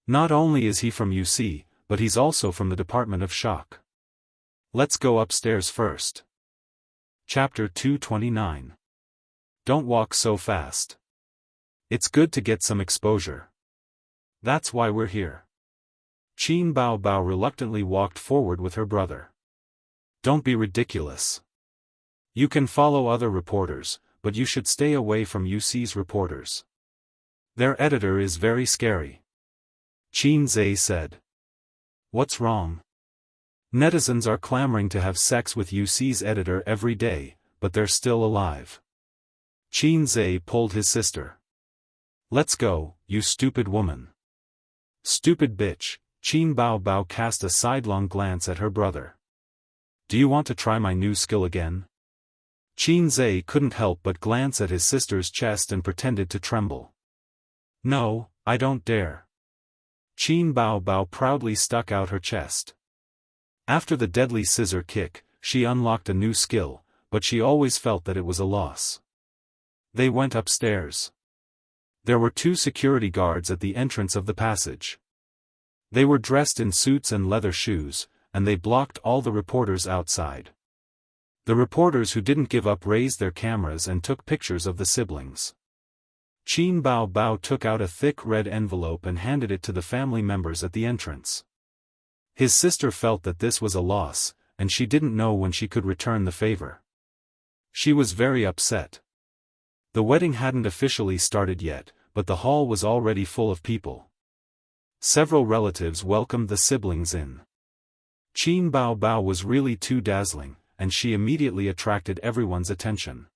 [SPEAKER 1] Not only is he from UC, but he's also from the Department of Shock. Let's go upstairs first. Chapter 229. Don't walk so fast. It's good to get some exposure. That's why we're here. Qin Bao Bao reluctantly walked forward with her brother. Don't be ridiculous. You can follow other reporters, but you should stay away from UC's reporters. Their editor is very scary. Qin Zhe said. What's wrong? Netizens are clamoring to have sex with UC's editor every day, but they're still alive. Qin Zhe pulled his sister. Let's go, you stupid woman. Stupid bitch, Qin Bao Bao cast a sidelong glance at her brother. Do you want to try my new skill again? Qin Zhe couldn't help but glance at his sister's chest and pretended to tremble. No, I don't dare. Qin Bao Bao proudly stuck out her chest. After the deadly scissor kick, she unlocked a new skill, but she always felt that it was a loss. They went upstairs. There were 2 security guards at the entrance of the passage. They were dressed in suits and leather shoes, and they blocked all the reporters outside. The reporters who didn't give up raised their cameras and took pictures of the siblings. Qin Bao Bao took out a thick red envelope and handed it to the family members at the entrance. His sister felt that this was a loss, and she didn't know when she could return the favor. She was very upset. The wedding hadn't officially started yet, but the hall was already full of people. Several relatives welcomed the siblings in. Qin Bao Bao was really too dazzling, and she immediately attracted everyone's attention.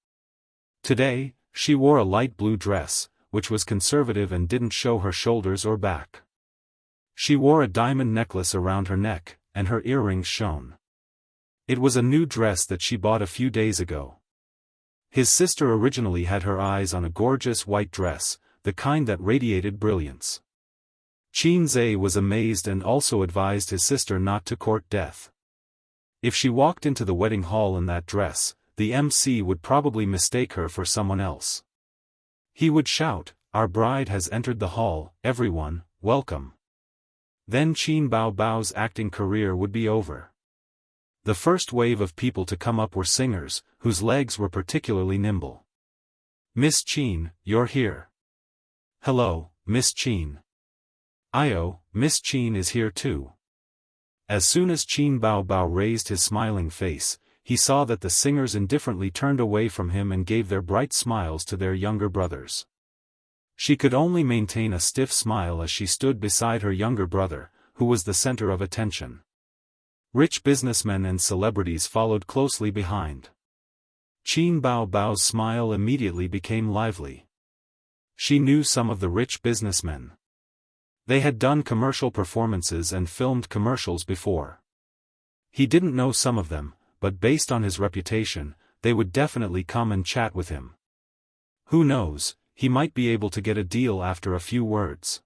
[SPEAKER 1] Today, she wore a light blue dress, which was conservative and didn't show her shoulders or back. She wore a diamond necklace around her neck, and her earrings shone. It was a new dress that she bought a few days ago. His sister originally had her eyes on a gorgeous white dress, the kind that radiated brilliance. Qin Zhe was amazed and also advised his sister not to court death. If she walked into the wedding hall in that dress, the MC would probably mistake her for someone else. He would shout, "Our bride has entered the hall, everyone, welcome." Then Qin Bao Bao's acting career would be over. The first wave of people to come up were singers, whose legs were particularly nimble. "Miss Qin, you're here." "Hello, Miss Qin." "Io, Miss Qin is here too." As soon as Qin Bao Bao raised his smiling face, he saw that the singers indifferently turned away from him and gave their bright smiles to their younger brothers. She could only maintain a stiff smile as she stood beside her younger brother, who was the center of attention. Rich businessmen and celebrities followed closely behind. Qin Bao Bao's smile immediately became lively. She knew some of the rich businessmen. They had done commercial performances and filmed commercials before. He didn't know some of them, but based on his reputation, they would definitely come and chat with him. Who knows, he might be able to get a deal after a few words.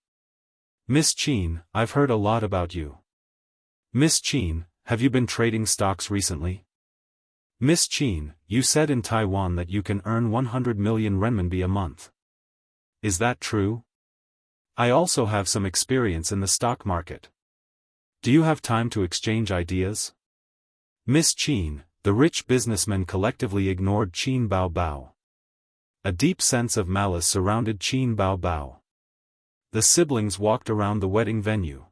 [SPEAKER 1] "Miss Qin, I've heard a lot about you." "Miss Qin, have you been trading stocks recently?" "Miss Qin, you said in Taiwan that you can earn 100 million renminbi a month. Is that true?" "I also have some experience in the stock market. Do you have time to exchange ideas?" "Miss Qin," the rich businessmen collectively ignored Qin Bao Bao. A deep sense of malice surrounded Qin Bao Bao. The siblings walked around the wedding venue.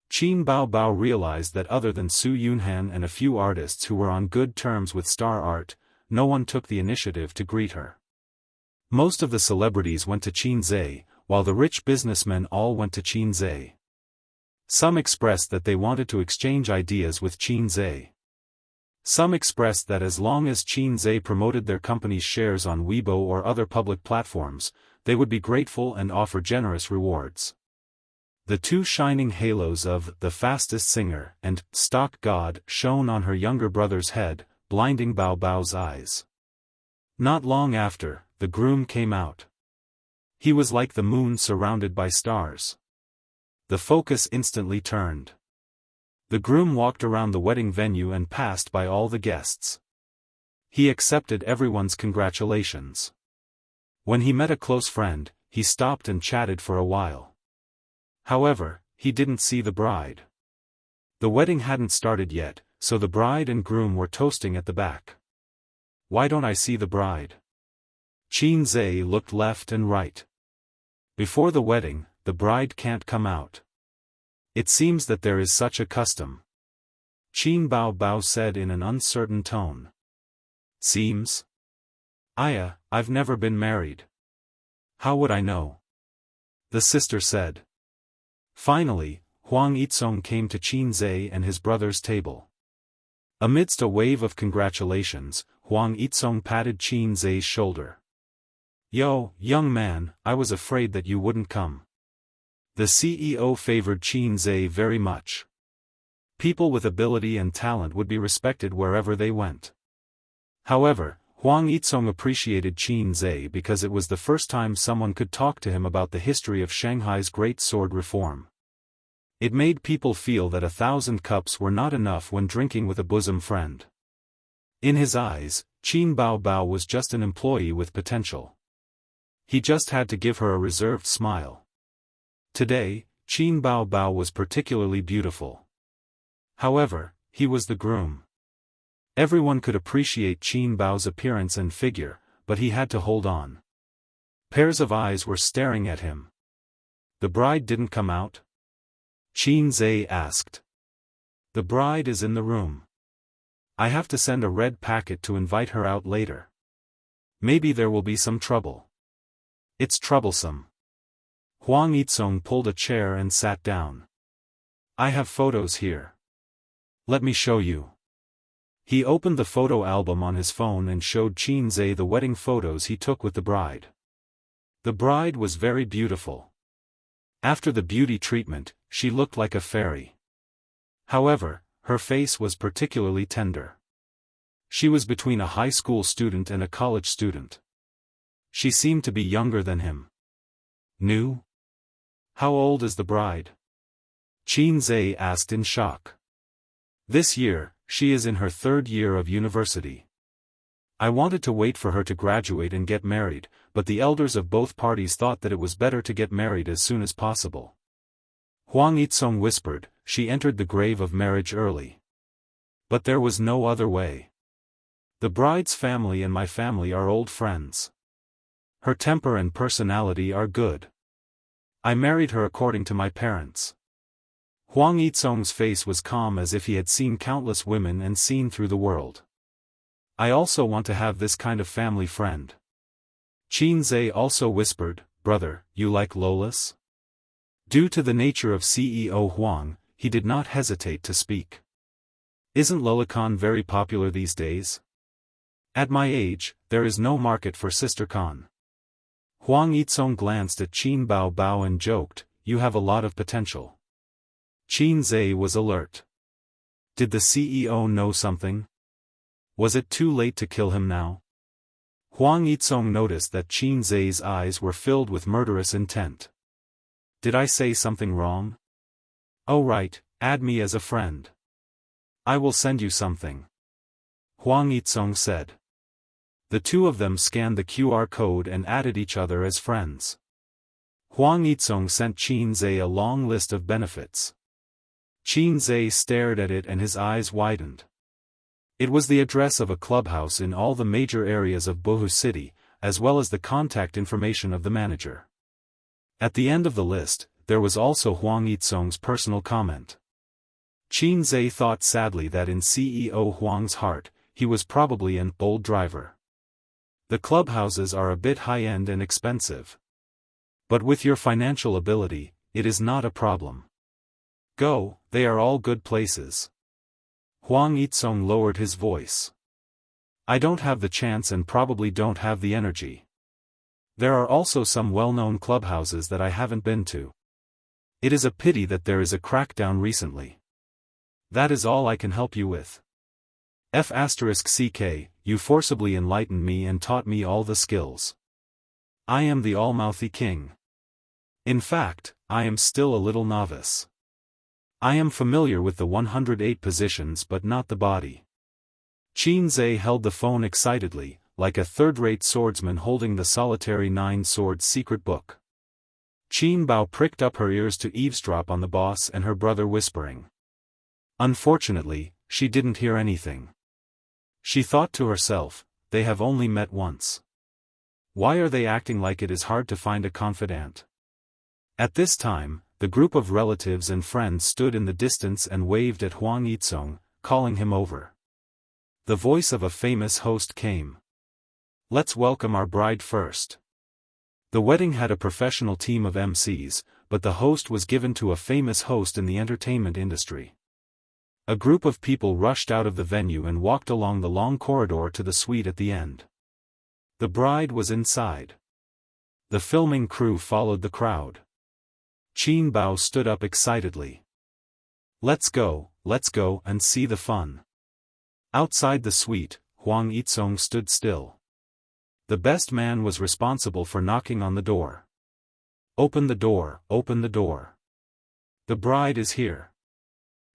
[SPEAKER 1] Qin Bao Bao realized that other than Su Yunhan and a few artists who were on good terms with Star Art, no one took the initiative to greet her. Most of the celebrities went to Qin Zhe, while the rich businessmen all went to Qin Zhe. Some expressed that they wanted to exchange ideas with Qin Zhe. Some expressed that as long as Qin Zhe promoted their company's shares on Weibo or other public platforms, they would be grateful and offer generous rewards. The two shining halos of "The Fastest Singer" and "Stock God" shone on her younger brother's head, blinding Bao Bao's eyes. Not long after, the groom came out. He was like the moon surrounded by stars. The focus instantly turned. The groom walked around the wedding venue and passed by all the guests. He accepted everyone's congratulations. When he met a close friend, he stopped and chatted for a while. However, he didn't see the bride. The wedding hadn't started yet, so the bride and groom were toasting at the back. "Why don't I see the bride?" Qin Zhe looked left and right. Before the wedding, the bride can't come out. It seems that there is such a custom. Qin Bao Bao said in an uncertain tone. "Seems? I've never been married. How would I know?" the sister said. Finally, Huang Yitsong came to Qin Zhe and his brother's table. Amidst a wave of congratulations, Huang Yitsong patted Qin Zhe's shoulder. "Yo, young man, I was afraid that you wouldn't come." The CEO favored Qin Zhe very much. People with ability and talent would be respected wherever they went. However, Huang Yitsong appreciated Qin Zhe because it was the first time someone could talk to him about the history of Shanghai's great sword reform. It made people feel that 1,000 cups were not enough when drinking with a bosom friend. In his eyes, Qin Bao Bao was just an employee with potential. He just had to give her a reserved smile. Today, Qin Bao Bao was particularly beautiful. However, he was the groom. Everyone could appreciate Qin Bao's appearance and figure, but he had to hold on. Pairs of eyes were staring at him. The bride didn't come out? Qin Zhe asked. The bride is in the room. I have to send a red packet to invite her out later. Maybe there will be some trouble. It's troublesome. Huang Yizong pulled a chair and sat down. I have photos here. Let me show you. He opened the photo album on his phone and showed Qin Zhe the wedding photos he took with the bride. The bride was very beautiful. After the beauty treatment, she looked like a fairy. However, her face was particularly tender. She was between a high school student and a college student. She seemed to be younger than him. New? How old is the bride? Qin Zhe asked in shock. This year, she is in her 3rd year of university. I wanted to wait for her to graduate and get married, but the elders of both parties thought that it was better to get married as soon as possible. Huang Yizong whispered, she entered the grave of marriage early. But there was no other way. The bride's family and my family are old friends. Her temper and personality are good. I married her according to my parents. Huang Yizong's face was calm as if he had seen countless women and seen through the world. I also want to have this kind of family friend. Qin Zhe also whispered, brother, you like Lolas? Due to the nature of CEO Huang, he did not hesitate to speak. Isn't Lolicon very popular these days? At my age, there is no market for sister con. Huang Yizong glanced at Qin Bao and joked, you have a lot of potential. Qin Zhe was alert. Did the CEO know something? Was it too late to kill him now? Huang Yizong noticed that Qin Zhe's eyes were filled with murderous intent. Did I say something wrong? Oh right, add me as a friend. I will send you something. Huang Yizong said. The two of them scanned the QR code and added each other as friends. Huang Yizong sent Qin Zhe a long list of benefits. Qin Zhe stared at it and his eyes widened. It was the address of a clubhouse in all the major areas of Bohu City, as well as the contact information of the manager. At the end of the list, there was also Huang Yizong's personal comment. Qin Zhe thought sadly that in CEO Huang's heart, he was probably an old driver. The clubhouses are a bit high-end and expensive. But with your financial ability, it is not a problem. Go, they are all good places. Huang Yizong lowered his voice. I don't have the chance and probably don't have the energy. There are also some well-known clubhouses that I haven't been to. It is a pity that there is a crackdown recently. That is all I can help you with. F***ck, you forcibly enlightened me and taught me all the skills. I am the all-mouthy king. In fact, I am still a little novice. I am familiar with the 108 positions but not the body. Qin Zhe held the phone excitedly, like a third-rate swordsman holding the solitary 9-sword secret book. Qin Bao pricked up her ears to eavesdrop on the boss and her brother whispering. Unfortunately, she didn't hear anything. She thought to herself, they have only met once. Why are they acting like it is hard to find a confidant? At this time, the group of relatives and friends stood in the distance and waved at Huang Yizong, calling him over. The voice of a famous host came. Let's welcome our bride first. The wedding had a professional team of MCs, but the host was given to a famous host in the entertainment industry. A group of people rushed out of the venue and walked along the long corridor to the suite at the end. The bride was inside. The filming crew followed the crowd. Qin Bao stood up excitedly. Let's go and see the fun. Outside the suite, Huang Yizong stood still. The best man was responsible for knocking on the door. Open the door, open the door. The bride is here.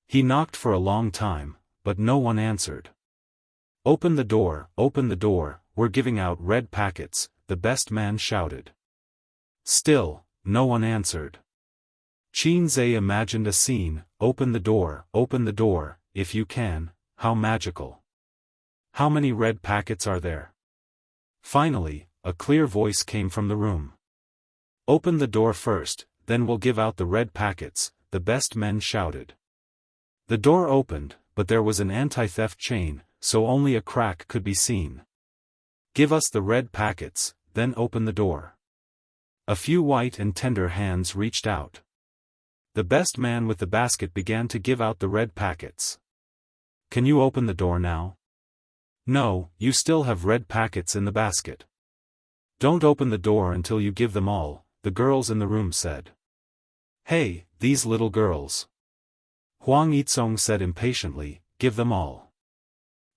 [SPEAKER 1] He knocked for a long time, but no one answered. Open the door, we're giving out red packets, the best man shouted. Still, no one answered. Qin Zhe imagined a scene, open the door, if you can, how magical. How many red packets are there? Finally, a clear voice came from the room. Open the door first, then we'll give out the red packets, the best men shouted. The door opened, but there was an anti-theft chain, so only a crack could be seen. Give us the red packets, then open the door. A few white and tender hands reached out. The best man with the basket began to give out the red packets. Can you open the door now? No, you still have red packets in the basket. Don't open the door until you give them all, the girls in the room said. Hey, these little girls. Huang Yizong said impatiently, give them all.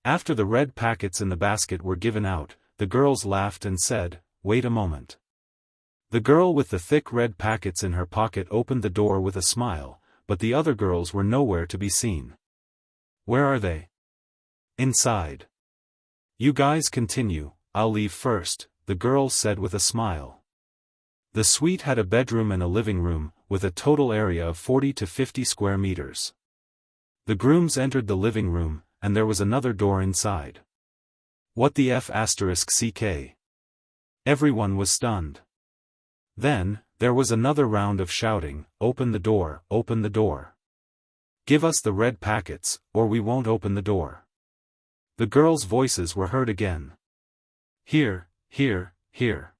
[SPEAKER 1] After the red packets in the basket were given out, the girls laughed and said, wait a moment. The girl with the thick red packets in her pocket opened the door with a smile, but the other girls were nowhere to be seen. Where are they? Inside. You guys continue, I'll leave first, the girl said with a smile. The suite had a bedroom and a living room, with a total area of 40 to 50 square meters. The grooms entered the living room, and there was another door inside. What the F***ck? Everyone was stunned. Then, there was another round of shouting, open the door, open the door. Give us the red packets, or we won't open the door. The girls' voices were heard again. Here, here, here.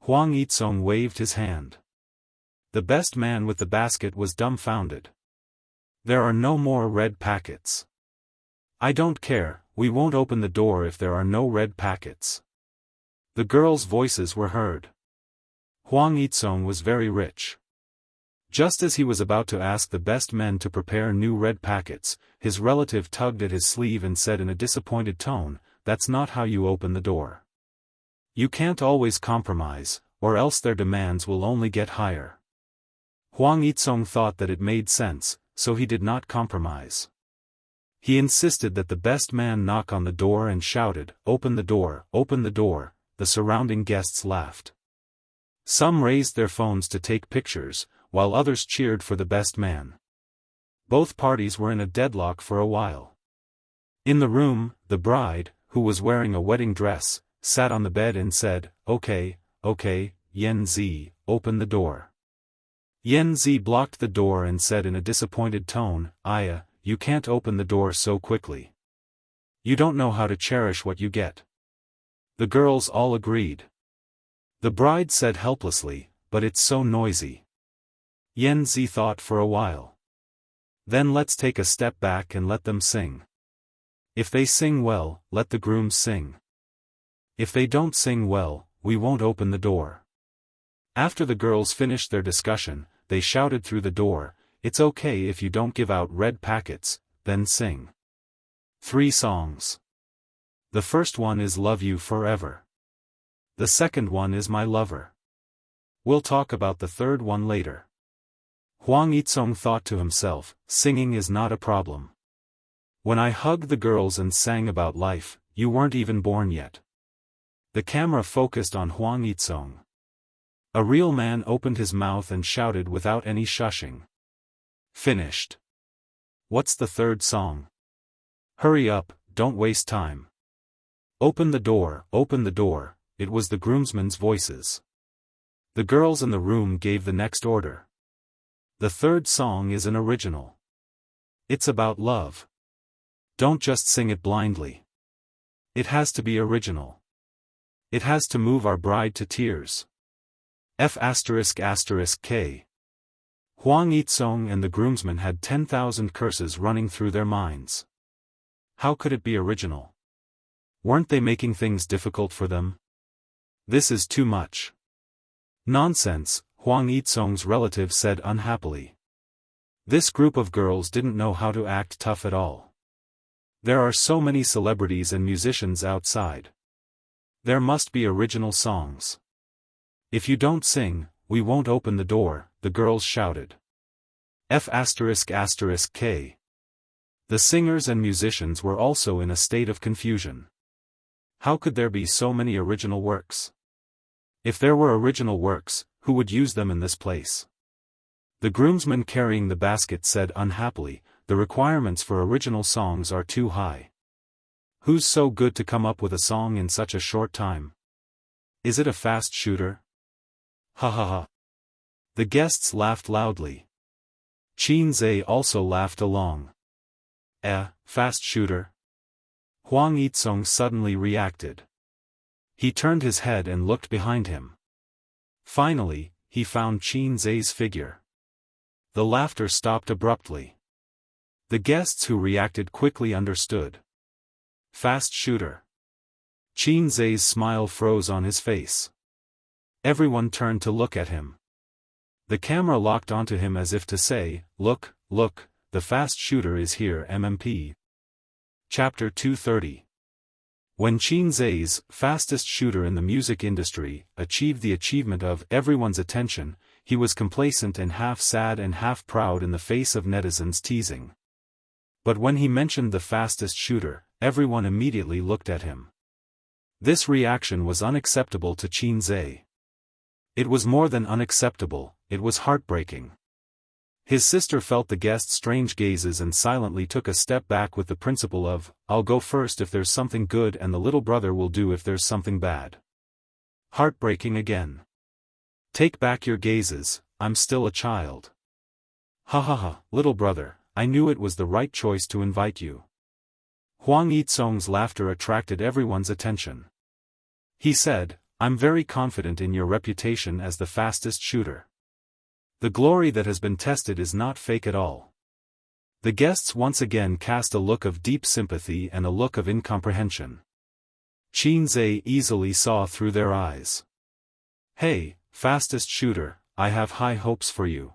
[SPEAKER 1] Huang Yizong waved his hand. The best man with the basket was dumbfounded. There are no more red packets. I don't care, we won't open the door if there are no red packets. The girls' voices were heard. Huang Yizong was very rich. Just as he was about to ask the best men to prepare new red packets, his relative tugged at his sleeve and said in a disappointed tone, that's not how you open the door. You can't always compromise, or else their demands will only get higher. Huang Yizong thought that it made sense, so he did not compromise. He insisted that the best man knock on the door and shouted, open the door, open the door. The surrounding guests laughed. Some raised their phones to take pictures, while others cheered for the best man. Both parties were in a deadlock for a while. In the room, the bride, who was wearing a wedding dress, sat on the bed and said, okay, Yan Zi, open the door. Yan Zi blocked the door and said in a disappointed tone, Aya, you can't open the door so quickly. You don't know how to cherish what you get. The girls all agreed. The bride said helplessly, but it's so noisy. Yan Zi thought for a while. Then let's take a step back and let them sing. If they sing well, let the grooms sing. If they don't sing well, we won't open the door. After the girls finished their discussion, they shouted through the door, it's okay if you don't give out red packets, then sing. 3 songs. The first one is Love You Forever. The second one is My Lover. We'll talk about the third one later. Huang Yizong thought to himself, singing is not a problem. When I hugged the girls and sang about life, you weren't even born yet. The camera focused on Huang Yizong. A real man opened his mouth and shouted without any shushing. Finished. What's the third song? Hurry up, don't waste time. Open the door, it was the groomsmen's voices. The girls in the room gave the next order. The third song is an original. It's about love. Don't just sing it blindly. It has to be original. It has to move our bride to tears. F***k. Huang Yizong and the groomsmen had 10,000 curses running through their minds. How could it be original? Weren't they making things difficult for them? This is too much. Nonsense, Huang Yizong's relative said unhappily. This group of girls didn't know how to act tough at all. There are so many celebrities and musicians outside. There must be original songs. If you don't sing, we won't open the door, the girls shouted. F***k. The singers and musicians were also in a state of confusion. How could there be so many original works? If there were original works, who would use them in this place? The groomsman carrying the basket said unhappily, the requirements for original songs are too high. Who's so good to come up with a song in such a short time? Is it a fast shooter? Ha ha ha. The guests laughed loudly. Qin Zhe also laughed along. Fast shooter? Huang Yizong suddenly reacted. He turned his head and looked behind him. Finally, he found Qin Zhe's figure. The laughter stopped abruptly. The guests who reacted quickly understood. Fast shooter. Qin Zhe's smile froze on his face. Everyone turned to look at him. The camera locked onto him as if to say, "Look, look, the fast shooter is here." MMP. Chapter 230. When Qin Zhe's fastest shooter in the music industry achieved the achievement of everyone's attention, he was complacent and half sad and half proud in the face of netizens' teasing. But when he mentioned the fastest shooter, everyone immediately looked at him. This reaction was unacceptable to Qin Zhe. It was more than unacceptable, it was heartbreaking. His sister felt the guests' strange gazes and silently took a step back with the principle of, "I'll go first if there's something good and the little brother will do if there's something bad." Heartbreaking again. Take back your gazes, I'm still a child. Ha ha ha, little brother, I knew it was the right choice to invite you. Huang Yizong's laughter attracted everyone's attention. He said, "I'm very confident in your reputation as the fastest shooter. The glory that has been tested is not fake at all." The guests once again cast a look of deep sympathy and a look of incomprehension. Qin Zhe easily saw through their eyes. "Hey, fastest shooter, I have high hopes for you.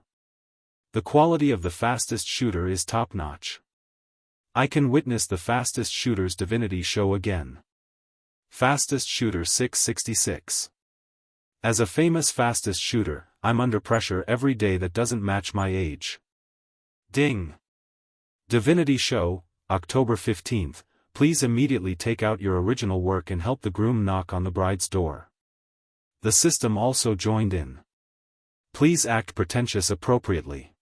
[SPEAKER 1] The quality of the fastest shooter is top-notch. I can witness the fastest shooter's divinity show again." Fastest shooter 666. As a famous fastest shooter, I'm under pressure every day that doesn't match my age. Ding! Divinity show, October 15th, please immediately take out your original work and help the groom knock on the bride's door. The system also joined in. Please act pretentious appropriately.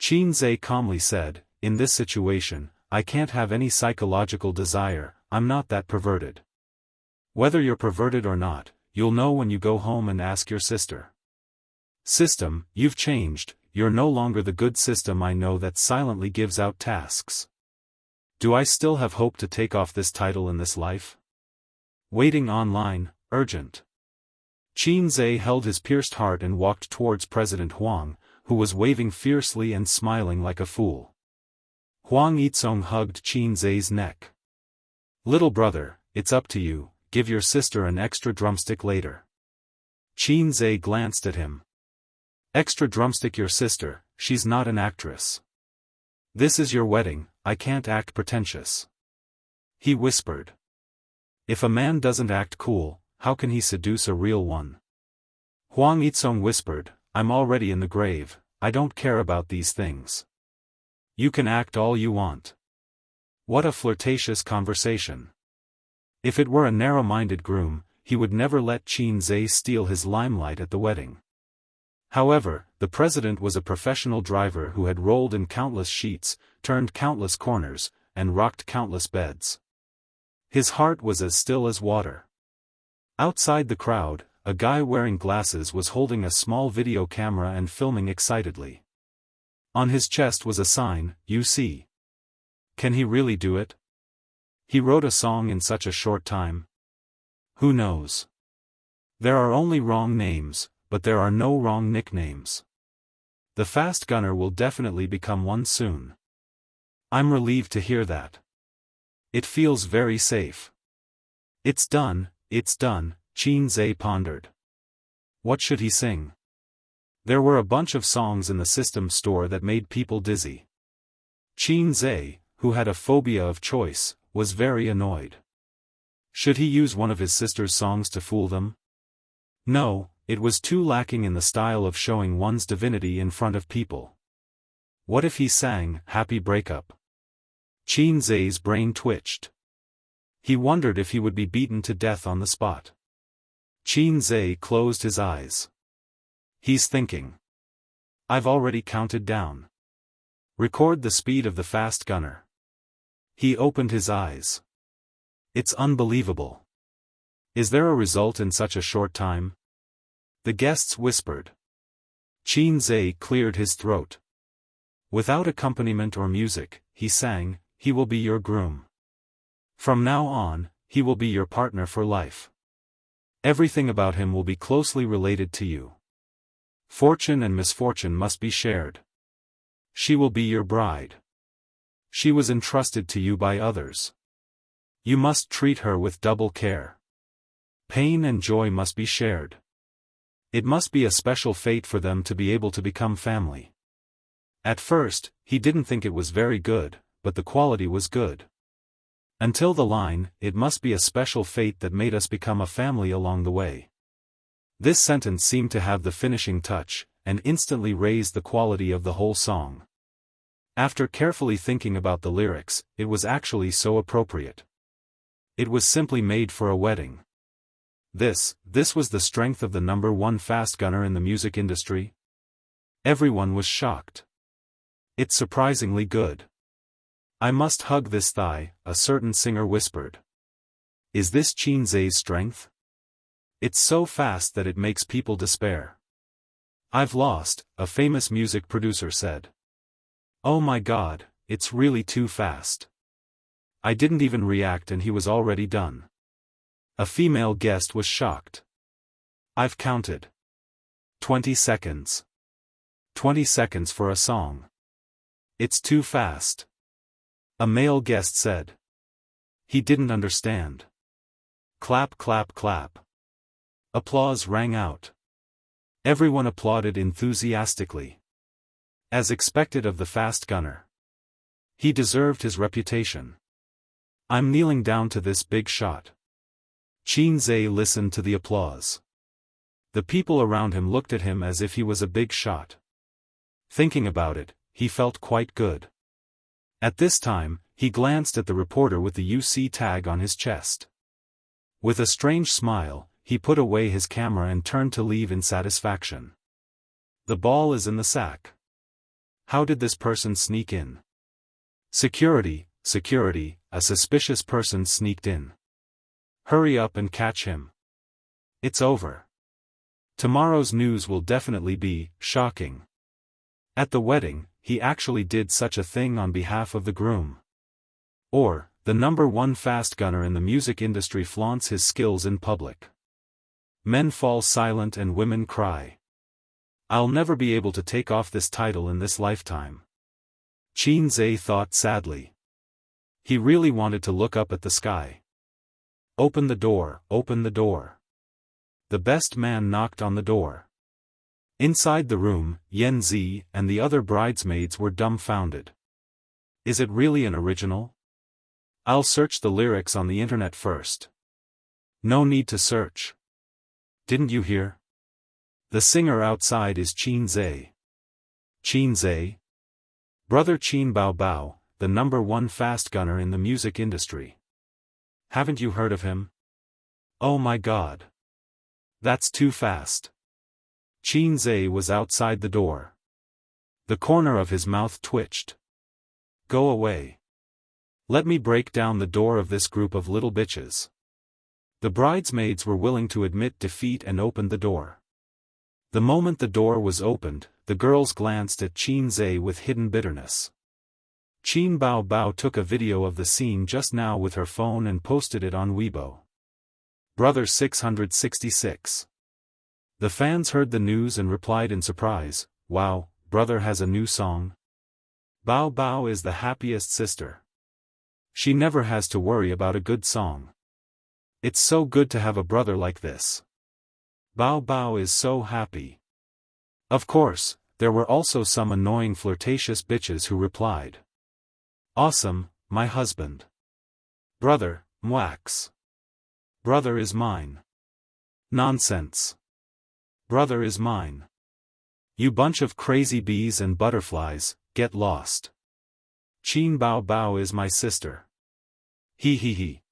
[SPEAKER 1] Qin Zhe calmly said, "In this situation, I can't have any psychological desire, I'm not that perverted." Whether you're perverted or not, you'll know when you go home and ask your sister. System, you've changed, you're no longer the good system I know that silently gives out tasks. Do I still have hope to take off this title in this life? Waiting online, urgent. Qin Zhe held his pierced heart and walked towards President Huang, who was waving fiercely and smiling like a fool. Huang Yizong hugged Qin Zhe's neck. "Little brother, it's up to you. Give your sister an extra drumstick later." Qin Zhe glanced at him. "Extra drumstick your sister, she's not an actress. This is your wedding, I can't act pretentious." He whispered. "If a man doesn't act cool, how can he seduce a real one?" Huang Yizong whispered, "I'm already in the grave, I don't care about these things. You can act all you want." What a flirtatious conversation. If it were a narrow-minded groom, he would never let Qin Zhe steal his limelight at the wedding. However, the president was a professional driver who had rolled in countless sheets, turned countless corners, and rocked countless beds. His heart was as still as water. Outside the crowd, a guy wearing glasses was holding a small video camera and filming excitedly. On his chest was a sign, "You see." Can he really do it? He wrote a song in such a short time. Who knows? There are only wrong names, but there are no wrong nicknames. The fast gunner will definitely become one soon. I'm relieved to hear that. It feels very safe. It's done, Qin Zhe pondered. What should he sing? There were a bunch of songs in the system store that made people dizzy. Qin Zhe, who had a phobia of choice, was very annoyed. Should he use one of his sister's songs to fool them? No, it was too lacking in the style of showing one's divinity in front of people. What if he sang "Happy Breakup"? Qin Zhe's brain twitched. He wondered if he would be beaten to death on the spot. Qin Zhe closed his eyes. He's thinking. I've already counted down. Record the speed of the fast gunner. He opened his eyes. It's unbelievable. Is there a result in such a short time? The guests whispered. Qin Zhe cleared his throat. Without accompaniment or music, he sang, "He will be your groom. From now on, he will be your partner for life. Everything about him will be closely related to you. Fortune and misfortune must be shared. She will be your bride. She was entrusted to you by others. You must treat her with double care. Pain and joy must be shared. It must be a special fate for them to be able to become family." At first, he didn't think it was very good, but the quality was good. Until the line, "It must be a special fate that made us become a family along the way." This sentence seemed to have the finishing touch, and instantly raised the quality of the whole song. After carefully thinking about the lyrics, it was actually so appropriate. It was simply made for a wedding. This was the strength of the number one fast gunner in the music industry? Everyone was shocked. It's surprisingly good. "I must hug this thigh," a certain singer whispered. Is this Qin Zhe's strength? It's so fast that it makes people despair. "I've lost," a famous music producer said. "Oh my God, it's really too fast. I didn't even react and he was already done." A female guest was shocked. "I've counted 20 seconds. 20 seconds for a song. It's too fast." A male guest said. He didn't understand. Clap, clap, clap. Applause rang out. Everyone applauded enthusiastically. As expected of the fast gunner. He deserved his reputation. "I'm kneeling down to this big shot." Qin Zhe listened to the applause. The people around him looked at him as if he was a big shot. Thinking about it, he felt quite good. At this time, he glanced at the reporter with the UC tag on his chest. With a strange smile, he put away his camera and turned to leave in satisfaction. The ball is in the sack. How did this person sneak in? Security, security, a suspicious person sneaked in. Hurry up and catch him. It's over. Tomorrow's news will definitely be shocking. At the wedding, he actually did such a thing on behalf of the groom. Or, the number one fast gunner in the music industry flaunts his skills in public. Men fall silent and women cry. I'll never be able to take off this title in this lifetime. Qin Zhe thought sadly. He really wanted to look up at the sky. Open the door, open the door. The best man knocked on the door. Inside the room, Yan Zi and the other bridesmaids were dumbfounded. Is it really an original? I'll search the lyrics on the internet first. No need to search. Didn't you hear? The singer outside is Qin Zhe. Qin Zhe? Brother Qin Bao Bao, the number one fast gunner in the music industry. Haven't you heard of him? Oh my God. That's too fast. Qin Zhe was outside the door. The corner of his mouth twitched. Go away. Let me break down the door of this group of little bitches. The bridesmaids were willing to admit defeat and opened the door. The moment the door was opened, the girls glanced at Qin Zhe with hidden bitterness. Qin Bao Bao took a video of the scene just now with her phone and posted it on Weibo. Brother 666. The fans heard the news and replied in surprise, wow, brother has a new song? Bao Bao is the happiest sister. She never has to worry about a good song. It's so good to have a brother like this. Bao Bao is so happy. Of course, there were also some annoying flirtatious bitches who replied. Awesome, my husband. Brother, mwax. Brother is mine. Nonsense. Brother is mine. You bunch of crazy bees and butterflies, get lost. Qin Bao Bao is my sister. He he he.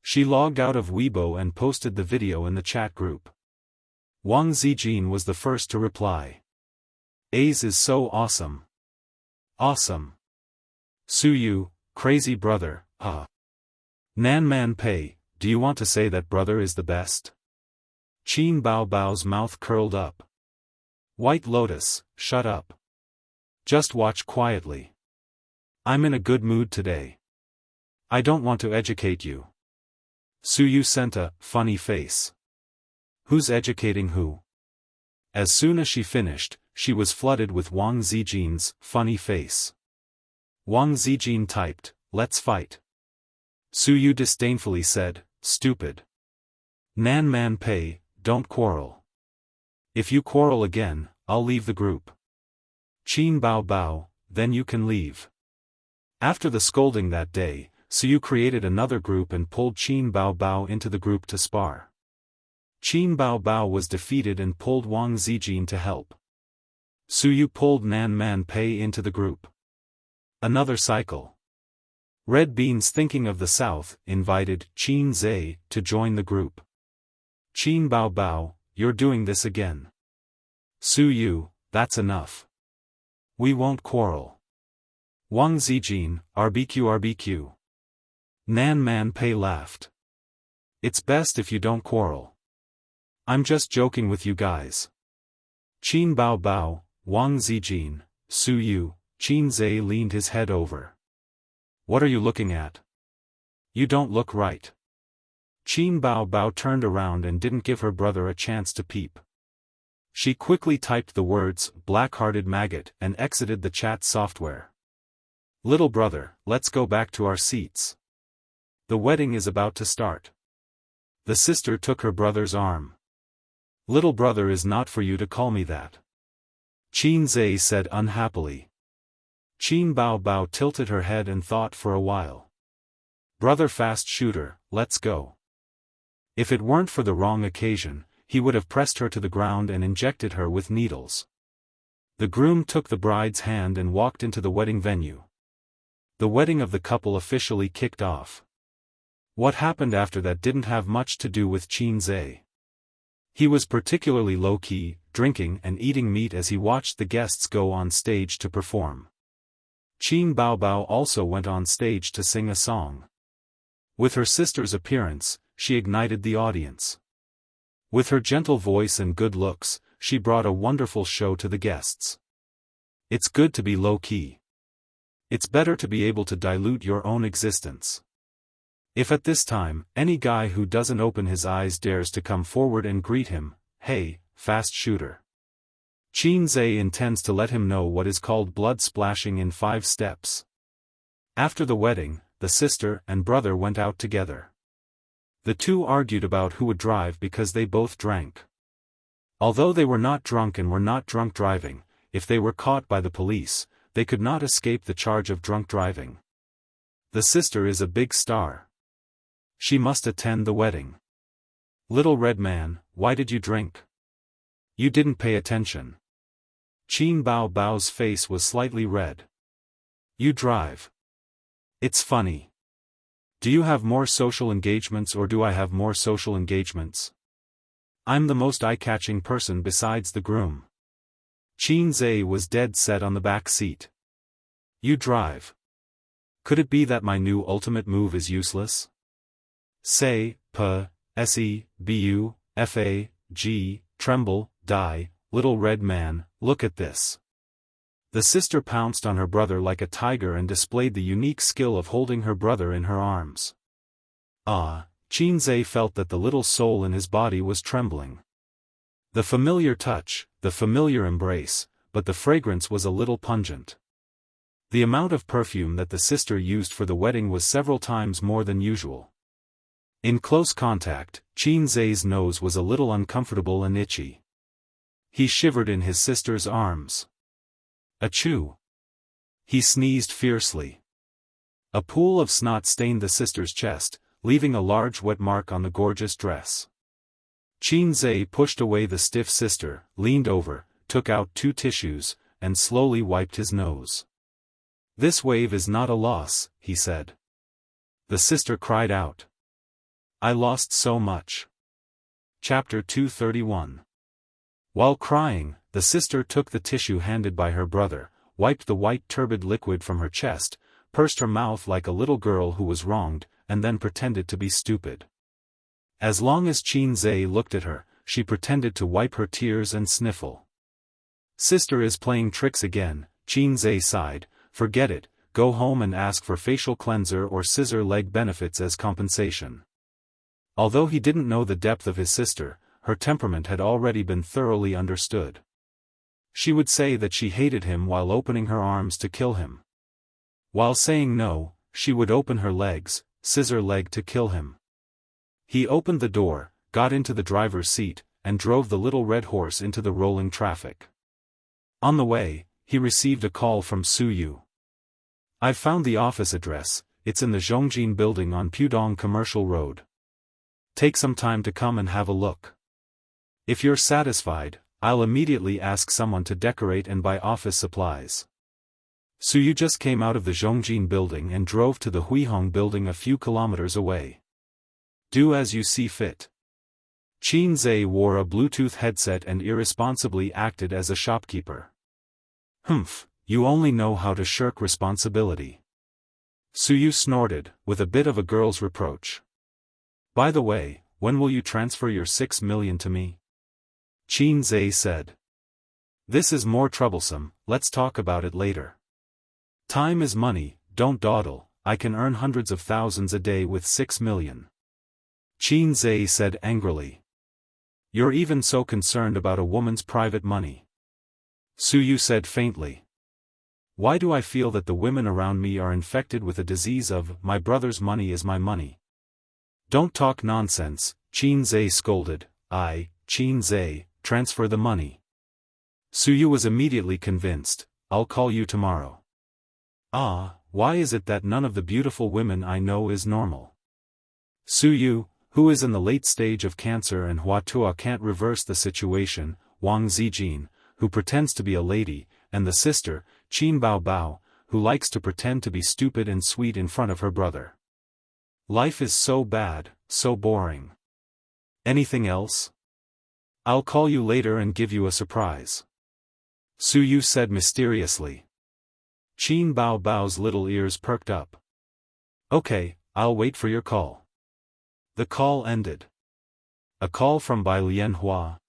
[SPEAKER 1] She logged out of Weibo and posted the video in the chat group. Wang Zijin was the first to reply. Ace is so awesome. Awesome. Suyu, crazy brother, huh. Nan Man Pei, do you want to say that brother is the best? Qin Bao Bao's mouth curled up. White Lotus, shut up. Just watch quietly. I'm in a good mood today. I don't want to educate you. Suyu sent a funny face. Who's educating who? As soon as she finished, she was flooded with Wang Zijin's funny face. Wang Zijin typed, "Let's fight." Suyu disdainfully said, "Stupid. Nan Man Pei, don't quarrel. If you quarrel again, I'll leave the group." Qin Bao Bao, then you can leave. After the scolding that day, Suyu created another group and pulled Qin Bao Bao into the group to spar. Qin Bao Bao was defeated and pulled Wang Zijin to help. Suyu pulled Nan Man Pei into the group. Another cycle. Red Beans, thinking of the south, invited Qin Zhe to join the group. Qin Bao Bao, you're doing this again. Suyu, that's enough. We won't quarrel. Wang Zijin, RBQ. Nan Man Pei laughed. It's best if you don't quarrel. I'm just joking with you guys. Qin Bao Bao, Wang Zijin, Suyu, Qin Zhe leaned his head over. What are you looking at? You don't look right. Qin Bao Bao turned around and didn't give her brother a chance to peep. She quickly typed the words, "black-hearted maggot," and exited the chat software. Little brother, let's go back to our seats. The wedding is about to start. The sister took her brother's arm. Little brother is not for you to call me that. Qin Zhe said unhappily. Qin Bao Bao tilted her head and thought for a while. Brother fast shooter, let's go. If it weren't for the wrong occasion, he would have pressed her to the ground and injected her with needles. The groom took the bride's hand and walked into the wedding venue. The wedding of the couple officially kicked off. What happened after that didn't have much to do with Qin Zhe. He was particularly low-key, drinking and eating meat as he watched the guests go on stage to perform. Qin Bao Bao also went on stage to sing a song. With her sister's appearance, she ignited the audience. With her gentle voice and good looks, she brought a wonderful show to the guests. It's good to be low-key. It's better to be able to dilute your own existence. If at this time, any guy who doesn't open his eyes dares to come forward and greet him, "Hey, fast shooter." Qin Zhe intends to let him know what is called blood splashing in 5 steps. After the wedding, the sister and brother went out together. The two argued about who would drive because they both drank. Although they were not drunk and were not drunk driving, if they were caught by the police, they could not escape the charge of drunk driving. The sister is a big star. She must attend the wedding. Little red man, why did you drink? You didn't pay attention. Qin Bao Bao's face was slightly red. You drive. It's funny. Do you have more social engagements or do I have more social engagements? I'm the most eye-catching person besides the groom. Qin Zhe was dead set on the back seat. You drive. Could it be that my new ultimate move is useless? Say, P, S-E, B-U, F-A, G, tremble, die, little red man, look at this. The sister pounced on her brother like a tiger and displayed the unique skill of holding her brother in her arms. Ah, Qin Zhe felt that the little soul in his body was trembling. The familiar touch, the familiar embrace, but the fragrance was a little pungent. The amount of perfume that the sister used for the wedding was several times more than usual. In close contact, Qin Zhe's nose was a little uncomfortable and itchy. He shivered in his sister's arms. Achoo! He sneezed fiercely. A pool of snot stained the sister's chest, leaving a large wet mark on the gorgeous dress. Qin Zhe pushed away the stiff sister, leaned over, took out 2 tissues, and slowly wiped his nose. This wave is not a loss, he said. The sister cried out. I lost so much. Chapter 231. While crying, the sister took the tissue handed by her brother, wiped the white turbid liquid from her chest, pursed her mouth like a little girl who was wronged, and then pretended to be stupid. As long as Qin Zhe looked at her, she pretended to wipe her tears and sniffle. Sister is playing tricks again, Qin Zhe sighed. Forget it, go home and ask for facial cleanser or scissor leg benefits as compensation. Although he didn't know the depth of his sister, her temperament had already been thoroughly understood. She would say that she hated him while opening her arms to kill him. While saying no, she would open her legs, scissor leg to kill him. He opened the door, got into the driver's seat, and drove the little red horse into the rolling traffic. On the way, he received a call from Su Yu. "I've found the office address, it's in the Zhongjin building on Pudong Commercial Road. Take some time to come and have a look. If you're satisfied, I'll immediately ask someone to decorate and buy office supplies." Su Yu just came out of the Zhongjin building and drove to the Huihong building a few kilometers away. "Do as you see fit." Qin Zhe wore a Bluetooth headset and irresponsibly acted as a shopkeeper. "Humph, you only know how to shirk responsibility." Su Yu snorted, with a bit of a girl's reproach. "By the way, when will you transfer your 6 million to me?" Qin Zhe said. "This is more troublesome, let's talk about it later. Time is money, don't dawdle, I can earn hundreds of thousands a day with 6 million. Qin Zhe said angrily. "You're even so concerned about a woman's private money." Su Yu said faintly. "Why do I feel that the women around me are infected with a disease of, my brother's money is my money?" "Don't talk nonsense," Qin Zhe scolded. Qin Zhe, transfer the money." Su Yu was immediately convinced. "I'll call you tomorrow." Why is it that none of the beautiful women I know is normal? Su Yu, who is in the late stage of cancer and Hua Tuo can't reverse the situation, Wang Zijin, who pretends to be a lady, and the sister, Qin Bao Bao, who likes to pretend to be stupid and sweet in front of her brother. Life is so bad, so boring. Anything else? I'll call you later and give you a surprise. Su Yu said mysteriously. Qin Bao Bao's little ears perked up. "Okay, I'll wait for your call." The call ended. A call from Bai Lianhua.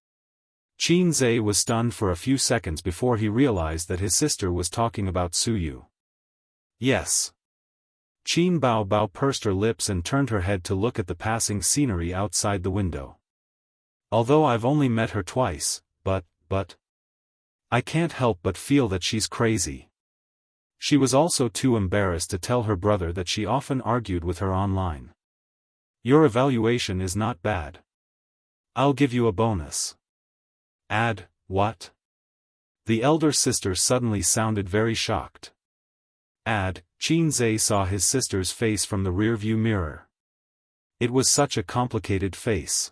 [SPEAKER 1] Qin Zhe was stunned for a few seconds before he realized that his sister was talking about Su Yu. "Yes." Qin Bao Bao pursed her lips and turned her head to look at the passing scenery outside the window. "Although I've only met her twice, but I can't help but feel that she's crazy." She was also too embarrassed to tell her brother that she often argued with her online. "Your evaluation is not bad. I'll give you a bonus." "Add, what?" The elder sister suddenly sounded very shocked. "Add," Qin Zhe saw his sister's face from the rearview mirror. It was such a complicated face.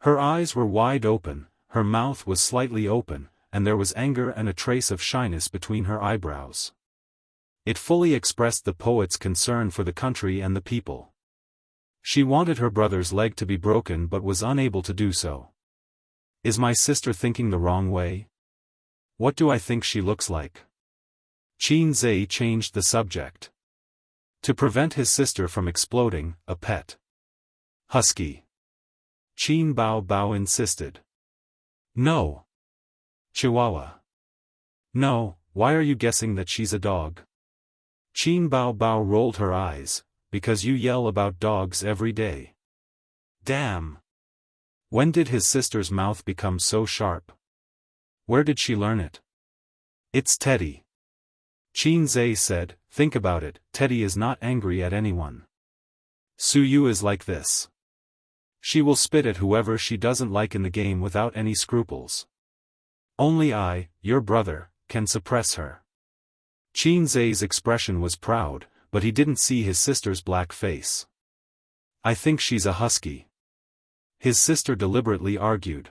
[SPEAKER 1] Her eyes were wide open, her mouth was slightly open, and there was anger and a trace of shyness between her eyebrows. It fully expressed the poet's concern for the country and the people. She wanted her brother's leg to be broken but was unable to do so. Is my sister thinking the wrong way? What do I think she looks like? Qin Zhe changed the subject. To prevent his sister from exploding, a pet husky. Qin Bao Bao insisted. No. Chihuahua. No, why are you guessing that she's a dog? Qin Bao Bao rolled her eyes, because you yell about dogs every day. Damn. When did his sister's mouth become so sharp? Where did she learn it? It's Teddy. Qin Zhe said, think about it, Teddy is not angry at anyone. Su Yu is like this. She will spit at whoever she doesn't like in the game without any scruples. Only I, your brother, can suppress her. Qin Zhe's expression was proud, but he didn't see his sister's black face. I think she's a husky. His sister deliberately argued.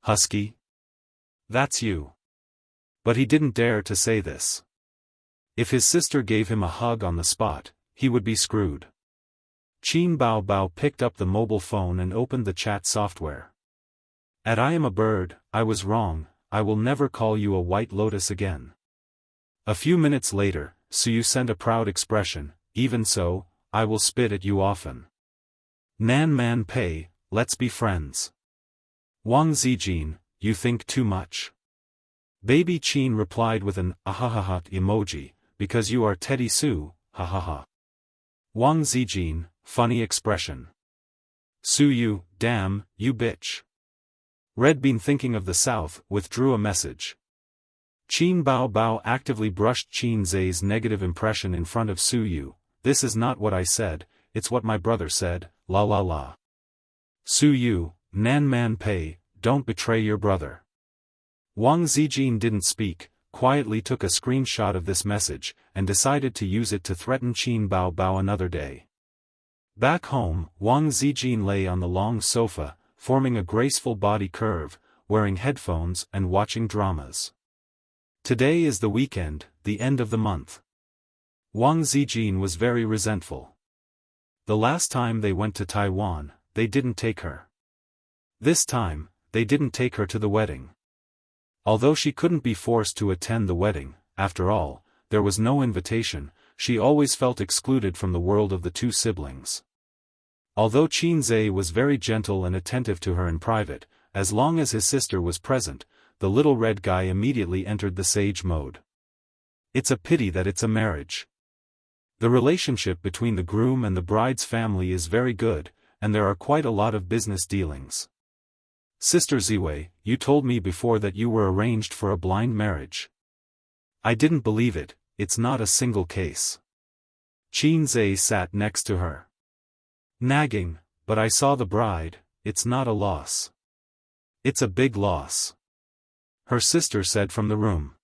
[SPEAKER 1] Husky? That's you. But he didn't dare to say this. If his sister gave him a hug on the spot, he would be screwed. Qin Bao Bao picked up the mobile phone and opened the chat software. I am a bird, I was wrong, I will never call you a white lotus again. A few minutes later, Suyu sent a proud expression, even so, I will spit at you often. Nan man pei, let's be friends. Wang Zijin, you think too much. Baby Qin replied with an ahahaha emoji, because you are Teddy Su, hahaha. Wang Zijin, funny expression. Suyu, damn, you bitch. Red Bean, thinking of the South, withdrew a message. Qin Bao Bao actively brushed Qin Zai's negative impression in front of Suyu. This is not what I said, it's what my brother said, la la la. Suyu, Nan man pei, don't betray your brother. Wang Zijin didn't speak, quietly took a screenshot of this message, and decided to use it to threaten Qin Bao Bao another day. Back home, Wang Zijin lay on the long sofa, forming a graceful body curve, wearing headphones and watching dramas. Today is the weekend, the end of the month. Wang Zijin was very resentful. The last time they went to Taiwan, they didn't take her. This time, they didn't take her to the wedding. Although she couldn't be forced to attend the wedding, after all, there was no invitation, she always felt excluded from the world of the two siblings. Although Qin Zai was very gentle and attentive to her in private, as long as his sister was present, the little red guy immediately entered the sage mode. It's a pity that it's a marriage. The relationship between the groom and the bride's family is very good, and there are quite a lot of business dealings. Sister Ziwei, you told me before that you were arranged for a blind marriage. I didn't believe it, it's not a single case. Qin Zai sat next to her. Nagging, but I saw the bride, it's not a loss. It's a big loss. Her sister said from the room.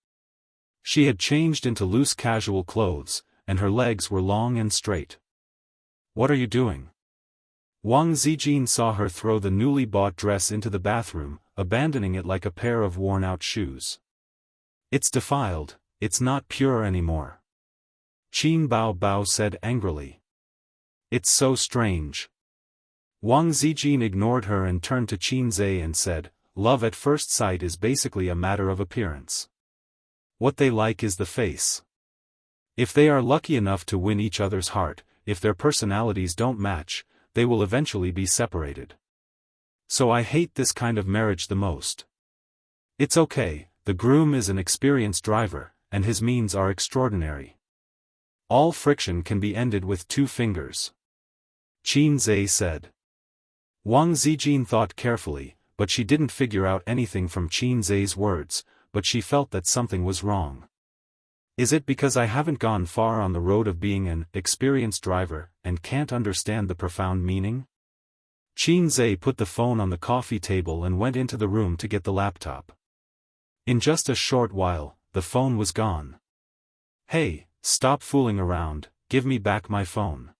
[SPEAKER 1] She had changed into loose casual clothes, and her legs were long and straight. What are you doing? Wang Zijin saw her throw the newly bought dress into the bathroom, abandoning it like a pair of worn-out shoes. It's defiled, it's not pure anymore. Qin Bao Bao said angrily. It's so strange. Wang Zijin ignored her and turned to Qin Zai and said, love at first sight is basically a matter of appearance. What they like is the face. If they are lucky enough to win each other's heart, if their personalities don't match, they will eventually be separated. So I hate this kind of marriage the most. It's okay, the groom is an experienced driver, and his means are extraordinary. All friction can be ended with 2 fingers. Qin Zai said. Wang Zijin thought carefully, but she didn't figure out anything from Qin Zai's words, but she felt that something was wrong. Is it because I haven't gone far on the road of being an experienced driver, and can't understand the profound meaning? Qin Zai put the phone on the coffee table and went into the room to get the laptop. In just a short while, the phone was gone. Hey, stop fooling around, give me back my phone.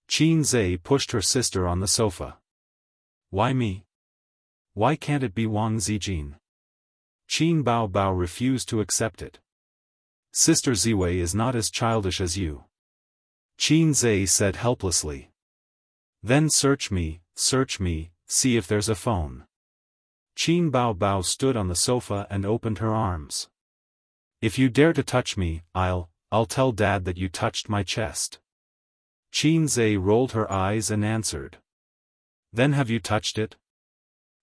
[SPEAKER 1] Qin Zai pushed her sister on the sofa. Why me? Why can't it be Wang Zijin? Qin Bao Bao refused to accept it. Sister Ziwei is not as childish as you. Qin Zai said helplessly. Then search me, see if there's a phone. Qin Bao Bao stood on the sofa and opened her arms. If you dare to touch me, I'll tell Dad that you touched my chest. Qin Zai rolled her eyes and answered. Then have you touched it?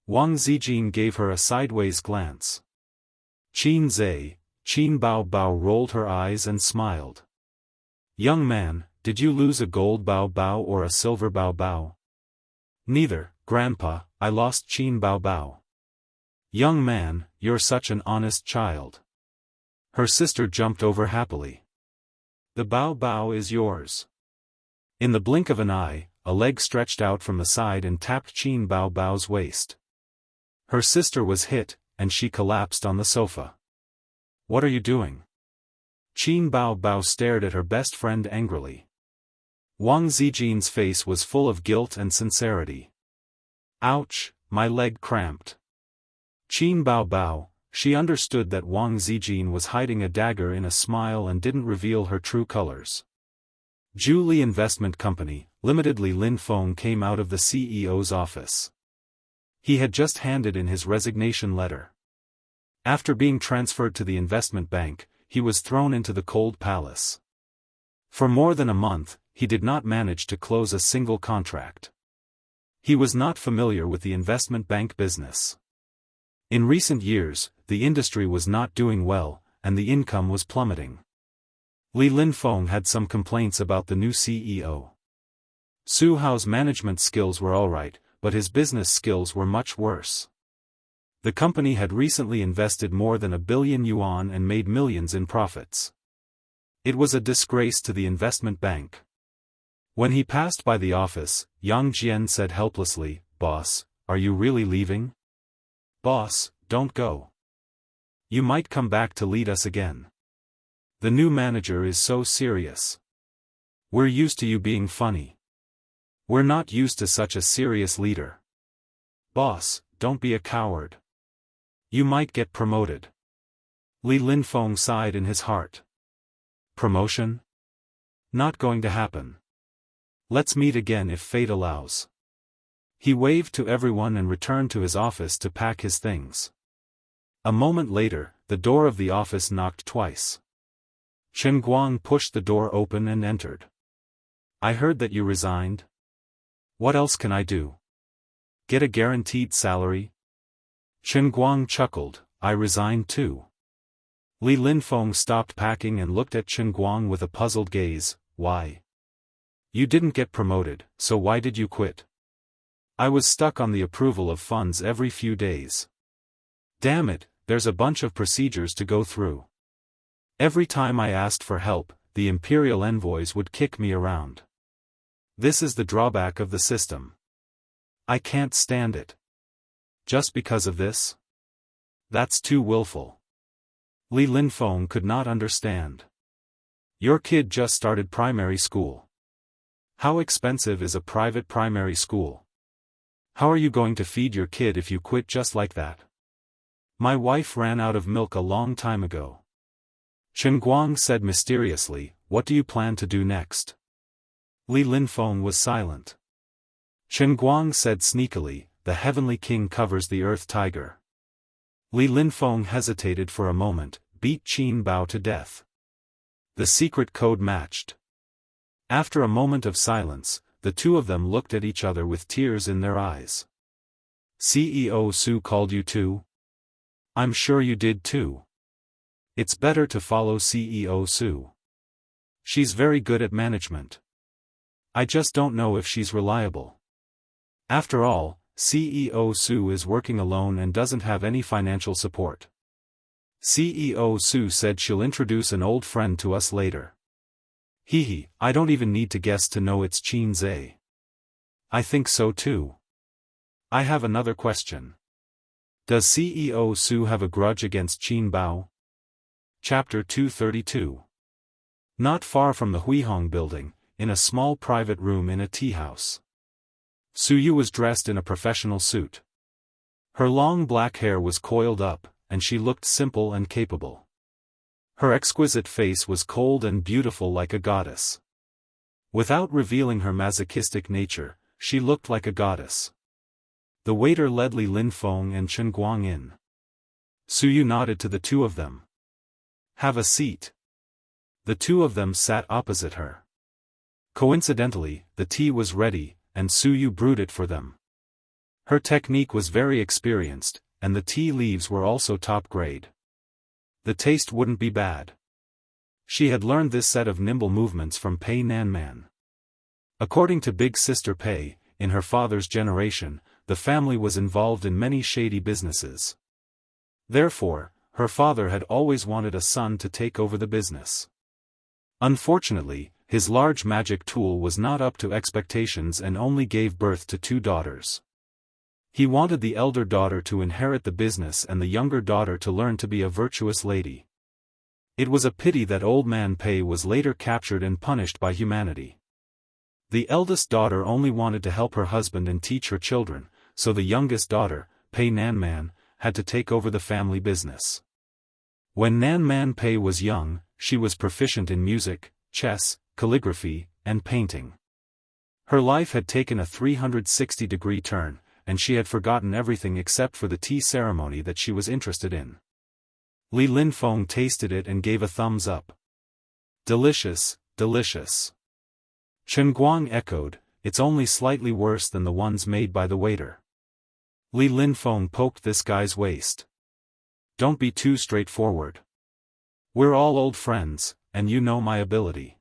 [SPEAKER 1] Wang Zijin gave her a sideways glance. Qin Bao Bao rolled her eyes and smiled. Young man, did you lose a gold Bao Bao or a silver Bao Bao? Neither, Grandpa, I lost Qin Bao Bao. Young man, you're such an honest child. Her sister jumped over happily. The Bao Bao is yours. In the blink of an eye, a leg stretched out from the side and tapped Qin Bao Bao's waist. Her sister was hit, and she collapsed on the sofa. What are you doing? Qin Bao Bao stared at her best friend angrily. Wang Zijin's face was full of guilt and sincerity. Ouch, my leg cramped. Qin Bao Bao, she understood that Wang Zijin was hiding a dagger in a smile and didn't reveal her true colors. Julie Investment Company, Limitedly Lin Feng came out of the CEO's office. He had just handed in his resignation letter. After being transferred to the investment bank, he was thrown into the cold palace. For more than a month, he did not manage to close a single contract. He was not familiar with the investment bank business. In recent years, the industry was not doing well, and the income was plummeting. Li Linfeng had some complaints about the new CEO. Su Hao's management skills were alright, but his business skills were much worse. The company had recently invested more than 1 billion yuan and made millions in profits. It was a disgrace to the investment bank. When he passed by the office, Yang Jian said helplessly, "Boss, are you really leaving?" "Boss, don't go. You might come back to lead us again. The new manager is so serious. We're used to you being funny. We're not used to such a serious leader. Boss, don't be a coward. You might get promoted." Li Linfeng sighed in his heart. Promotion? Not going to happen. Let's meet again if fate allows. He waved to everyone and returned to his office to pack his things. A moment later, the door of the office knocked twice. Chen Guang pushed the door open and entered. "I heard that you resigned. What else can I do? Get a guaranteed salary?" Chen Guang chuckled, "I resigned too." Li Linfeng stopped packing and looked at Chen Guang with a puzzled gaze. "Why? You didn't get promoted, so why did you quit?" "I was stuck on the approval of funds every few days. Damn it, there's a bunch of procedures to go through. Every time I asked for help, the imperial envoys would kick me around. This is the drawback of the system. I can't stand it. Just because of this? That's too willful." Li Linfeng could not understand. "Your kid just started primary school. How expensive is a private primary school? How are you going to feed your kid if you quit just like that? My wife ran out of milk a long time ago." Chen Guang said mysteriously, "What do you plan to do next?" Li Linfeng was silent. Chen Guang said sneakily, "The Heavenly King covers the Earth Tiger." Li Linfeng hesitated for a moment, beat Qin Bao to death. The secret code matched. After a moment of silence, the two of them looked at each other with tears in their eyes. "CEO Su called you too?" "I'm sure you did too. It's better to follow CEO Su. She's very good at management. I just don't know if she's reliable. After all, CEO Su is working alone and doesn't have any financial support. CEO Su said she'll introduce an old friend to us later. Hehe, I don't even need to guess to know it's Qin Zhe." "I think so too. I have another question. Does CEO Su have a grudge against Qin Bao?" Chapter 232. Not far from the Huihong building, in a small private room in a tea house. Su Yu was dressed in a professional suit. Her long black hair was coiled up, and she looked simple and capable. Her exquisite face was cold and beautiful like a goddess. Without revealing her masochistic nature, she looked like a goddess. The waiter led Li Linfeng and Chen Guang in. Su Yu nodded to the two of them. "Have a seat." The two of them sat opposite her. Coincidentally, the tea was ready, and Su Yu brewed it for them. Her technique was very experienced, and the tea leaves were also top grade. The taste wouldn't be bad. She had learned this set of nimble movements from Pei Nanman. According to Big Sister Pei, in her father's generation, the family was involved in many shady businesses. Therefore, her father had always wanted a son to take over the business. Unfortunately, his large magic tool was not up to expectations and only gave birth to 2 daughters. He wanted the elder daughter to inherit the business and the younger daughter to learn to be a virtuous lady. It was a pity that Old Man Pei was later captured and punished by humanity. The eldest daughter only wanted to help her husband and teach her children, so the youngest daughter, Pei Nanman, had to take over the family business. When Nanman Pei was young, she was proficient in music, chess, calligraphy, and painting. Her life had taken a 360-degree turn, and she had forgotten everything except for the tea ceremony that she was interested in. Li Linfeng tasted it and gave a thumbs up. Delicious, delicious. Chen Guang echoed, it's only slightly worse than the ones made by the waiter. Li Linfeng poked this guy's waist. Don't be too straightforward. We're all old friends, and you know my ability.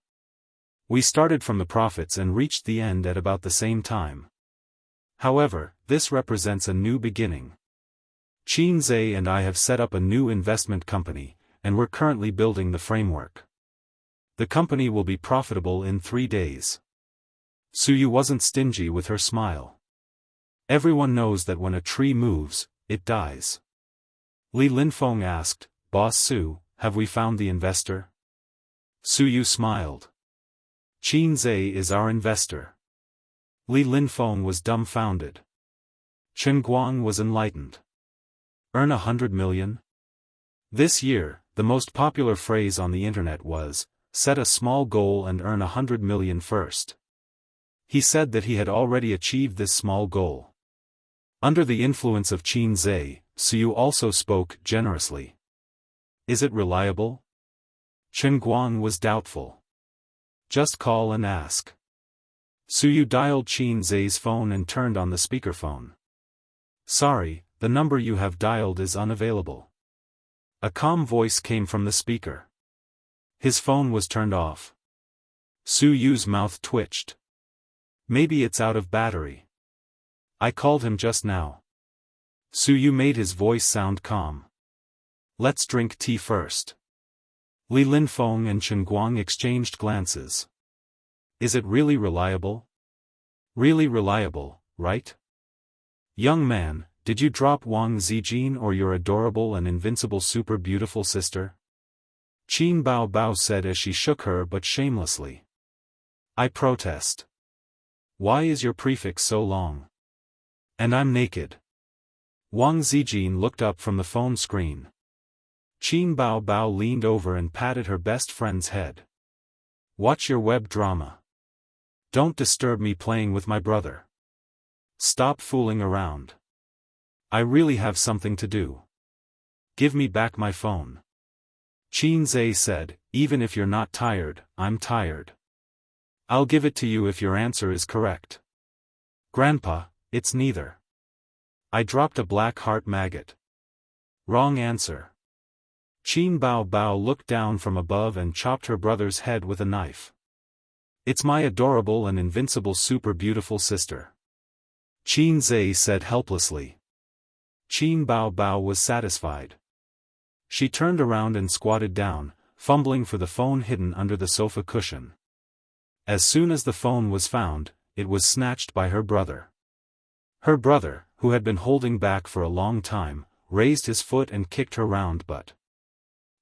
[SPEAKER 1] We started from the profits and reached the end at about the same time. However, this represents a new beginning. Qin Zhe and I have set up a new investment company, and we're currently building the framework. The company will be profitable in 3 days. Suyu wasn't stingy with her smile. Everyone knows that when a tree moves, it dies. Li Linfeng asked, Boss Su, have we found the investor? Suyu smiled. Qin Zhe is our investor. Li Linfeng was dumbfounded. Chen Guang was enlightened. Earn 100 million? This year, the most popular phrase on the internet was, set a small goal and earn 100 million first. He said that he had already achieved this small goal. Under the influence of Qin Zhe, Suyu also spoke generously. Is it reliable? Chen Guang was doubtful. Just call and ask. Suyu dialed Qin Zhe's phone and turned on the speakerphone. Sorry, the number you have dialed is unavailable. A calm voice came from the speaker. His phone was turned off. Suyu's mouth twitched. Maybe it's out of battery. I called him just now. Suyu made his voice sound calm. Let's drink tea first. Li Linfeng and Chen Guang exchanged glances. Is it really reliable? Really reliable, right? Young man, did you drop Wang Zijin or your adorable and invincible super beautiful sister? Qin Bao Bao said as she shook her but shamelessly. I protest. Why is your prefix so long? And I'm naked. Wang Zijin looked up from the phone screen. Qin Bao Bao leaned over and patted her best friend's head. Watch your web drama. Don't disturb me playing with my brother. Stop fooling around. I really have something to do. Give me back my phone. Qin Zhe said, even if you're not tired, I'm tired. I'll give it to you if your answer is correct. Grandpa, it's neither. I dropped a black heart maggot. Wrong answer. Qin Bao Bao looked down from above and chopped her brother's head with a knife. It's my adorable and invincible super beautiful sister. Qin Zhe said helplessly. Qin Bao Bao was satisfied. She turned around and squatted down, fumbling for the phone hidden under the sofa cushion. As soon as the phone was found, it was snatched by her brother. Her brother, who had been holding back for a long time, raised his foot and kicked her round butt.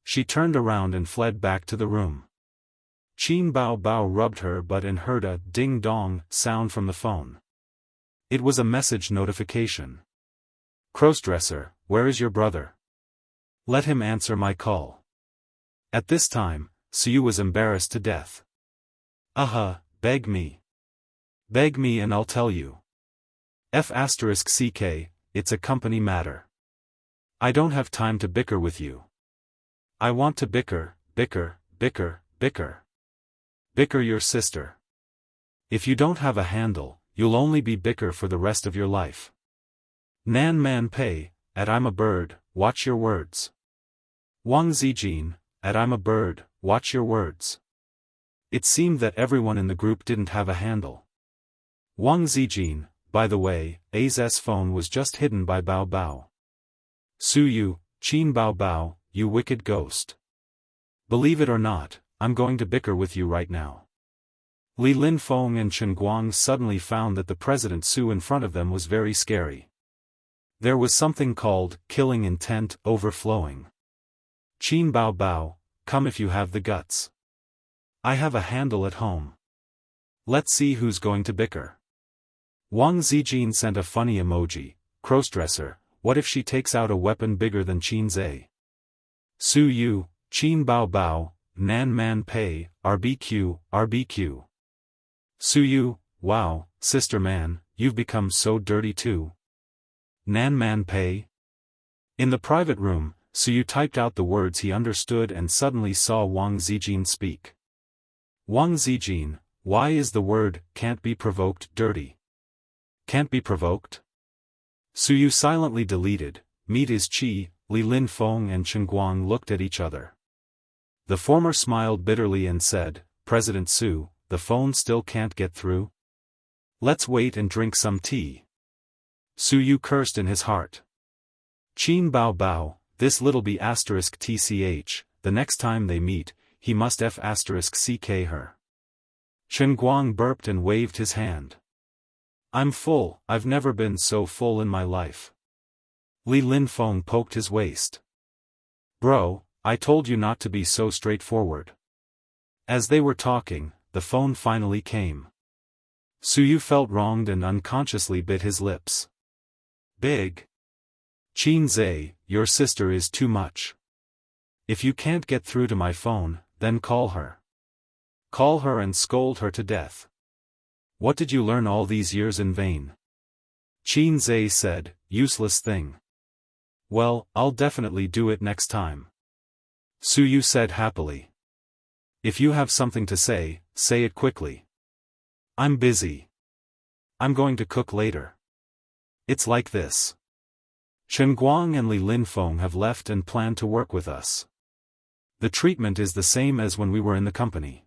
[SPEAKER 1] She turned around and fled back to the room. Qin Bao Bao rubbed her butt and heard a ding-dong sound from the phone. It was a message notification. Crossdresser, where is your brother? Let him answer my call. At this time, Suyu was embarrassed to death. Beg me. Beg me and I'll tell you. F***ck, it's a company matter. I don't have time to bicker with you. I want to bicker, bicker, bicker, bicker. Bicker your sister. If you don't have a handle, you'll only be bicker for the rest of your life. Nan Man Pei, at I'm a bird, watch your words. Wang Zijin, at I'm a bird, watch your words. It seemed that everyone in the group didn't have a handle. Wang Zijin, by the way, A's phone was just hidden by Bao Bao. Suyu, Qin Bao Bao, you wicked ghost. Believe it or not, I'm going to bicker with you right now. Li Linfeng and Chen Guang suddenly found that the President Su in front of them was very scary. There was something called killing intent overflowing. Qin Bao Bao, come if you have the guts. I have a handle at home. Let's see who's going to bicker. Wang Zijin sent a funny emoji. Crossdresser, what if she takes out a weapon bigger than Qin Zhe? Suyu, Qin Bao Bao, Nan Man Pei, RBQ, RBQ. Suyu, wow, sister man, you've become so dirty too. Nan Man Pei? In the private room, Suyu typed out the words he understood and suddenly saw Wang Zijin speak. Wang Zijin, why is the word, can't be provoked, dirty? Can't be provoked? Suyu silently deleted, meet is Qi. Li Linfeng and Chen Guang looked at each other. The former smiled bitterly and said, President Su, the phone still can't get through? Let's wait and drink some tea. Suyu cursed in his heart. Qin Bao Bao, this little b asterisk tch, the next time they meet, he must f asterisk ck her. Chen Guang burped and waved his hand. I'm full, I've never been so full in my life. Li Linfeng poked his waist. Bro, I told you not to be so straightforward. As they were talking, the phone finally came. Suyu felt wronged and unconsciously bit his lips. Big. Qin Zhe, your sister is too much. If you can't get through to my phone, then call her. Call her and scold her to death. What did you learn all these years in vain? Qin Zhe said, useless thing. Well, I'll definitely do it next time. Suyu said happily. If you have something to say it quickly. I'm busy. I'm going to cook later. It's like this. Chen Guang and Li Linfeng have left and plan to work with us. The treatment is the same as when we were in the company.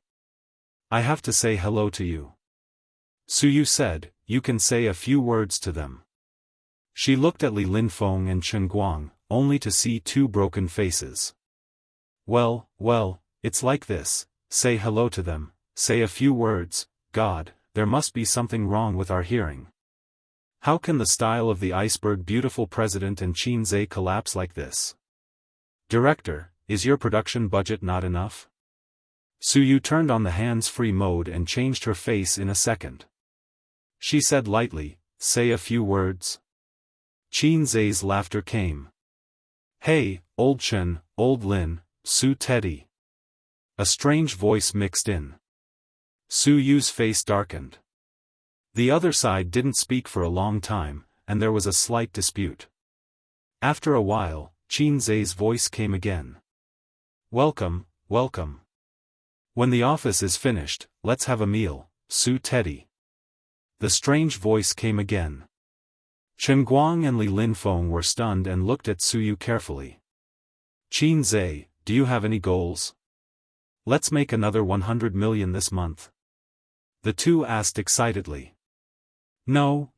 [SPEAKER 1] I have to say hello to you. Suyu said, you can say a few words to them. She looked at Li Linfeng and Chen Guang, only to see two broken faces. Well, it's like this, say hello to them, say a few words, God, there must be something wrong with our hearing. How can the style of the iceberg beautiful president and Qin Zhe collapse like this? Director, is your production budget not enough? Suyu turned on the hands-free mode and changed her face in a second. She said lightly, say a few words. Qin Zhe's laughter came. Hey, old Chen, old Lin, Su Teddy. A strange voice mixed in. Suyu's face darkened. The other side didn't speak for a long time, and there was a slight dispute. After a while, Qin Zhe's voice came again. Welcome. When the office is finished, let's have a meal, Su Teddy. The strange voice came again. Chen Guang and Li Linfeng were stunned and looked at Suyu carefully. Qin Zhe, do you have any goals? Let's make another 100 million this month. The two asked excitedly. No,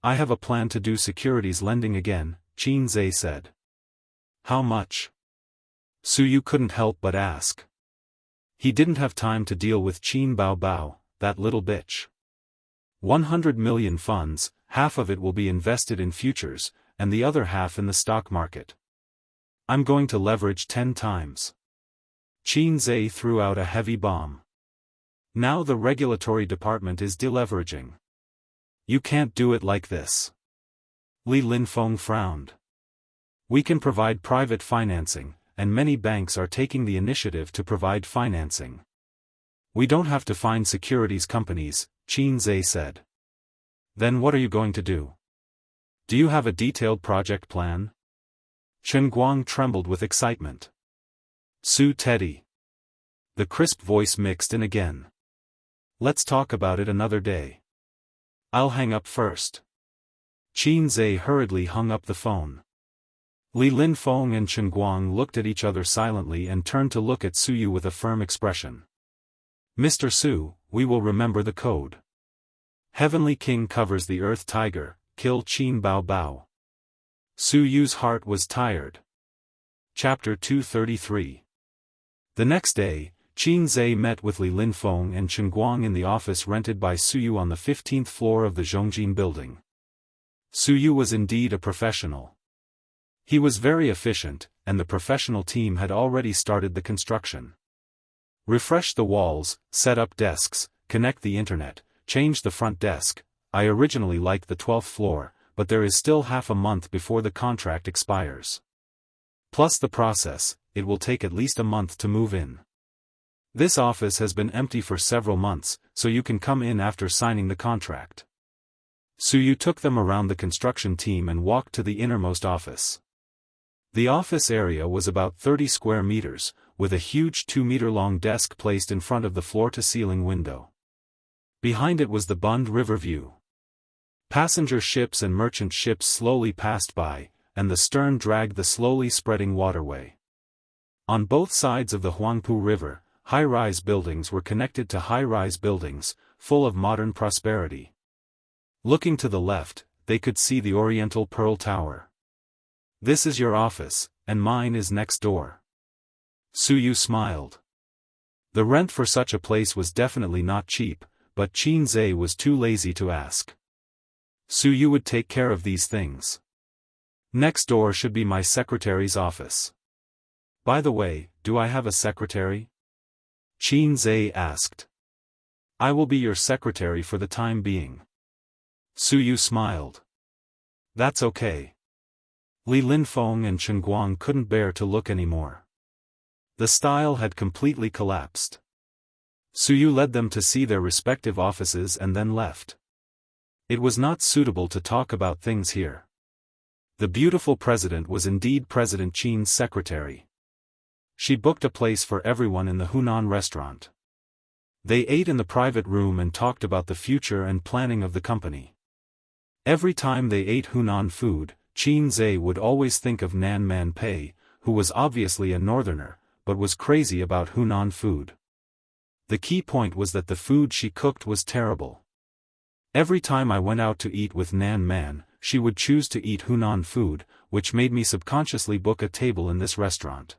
[SPEAKER 1] I have a plan to do securities lending again, Qin Zhe said. How much? Suyu couldn't help but ask. He didn't have time to deal with Qin Bao Bao, that little bitch. 100 million funds, half of it will be invested in futures, and the other half in the stock market. I'm going to leverage 10 times. Qin Zhe threw out a heavy bomb. Now the regulatory department is deleveraging. You can't do it like this. Li Linfeng frowned. We can provide private financing, and many banks are taking the initiative to provide financing. We don't have to find securities companies, Qin Zhe said. Then what are you going to do? Do you have a detailed project plan? Chen Guang trembled with excitement. Su Teddy. The crisp voice mixed in again. Let's talk about it another day. I'll hang up first. Qin Zhe hurriedly hung up the phone. Li Linfeng and Chen Guang looked at each other silently and turned to look at Suyu with a firm expression. Mr. Su, we will remember the code. Heavenly King covers the Earth Tiger, kill Qin Bao Bao. Suyu's heart was tired. Chapter 233. The next day, Qin Zhe met with Li Linfeng and Chen Guang in the office rented by Suyu on the 15th floor of the Zhongjin building. Suyu was indeed a professional. He was very efficient, and the professional team had already started the construction. Refresh the walls, set up desks, connect the internet, change the front desk. I originally liked the 12th floor, but there is still half a month before the contract expires. Plus the process, it will take at least a month to move in. This office has been empty for several months, so you can come in after signing the contract. Suyu took them around the construction team and walked to the innermost office. The office area was about 30 square meters, with a huge 2-meter-long desk placed in front of the floor-to-ceiling window. Behind it was the Bund River view. Passenger ships and merchant ships slowly passed by, and the stern dragged the slowly spreading waterway. On both sides of the Huangpu River, high-rise buildings were connected to high-rise buildings, full of modern prosperity. Looking to the left, they could see the Oriental Pearl Tower. "This is your office, and mine is next door." Suyu smiled. The rent for such a place was definitely not cheap, but Qin Zhe was too lazy to ask. "Suyu would take care of these things. Next door should be my secretary's office." "By the way, do I have a secretary?" Qin Zhe asked. "I will be your secretary for the time being." Suyu smiled. "That's okay." Li Linfeng and Chen Guang couldn't bear to look anymore. The style had completely collapsed. Suyu led them to see their respective offices and then left. It was not suitable to talk about things here. The beautiful president was indeed President Qin's secretary. She booked a place for everyone in the Hunan restaurant. They ate in the private room and talked about the future and planning of the company. Every time they ate Hunan food, Qin Zhe would always think of Nan Man Pei, who was obviously a northerner, but was crazy about Hunan food. The key point was that the food she cooked was terrible. Every time I went out to eat with Nan Man, she would choose to eat Hunan food, which made me subconsciously book a table in this restaurant.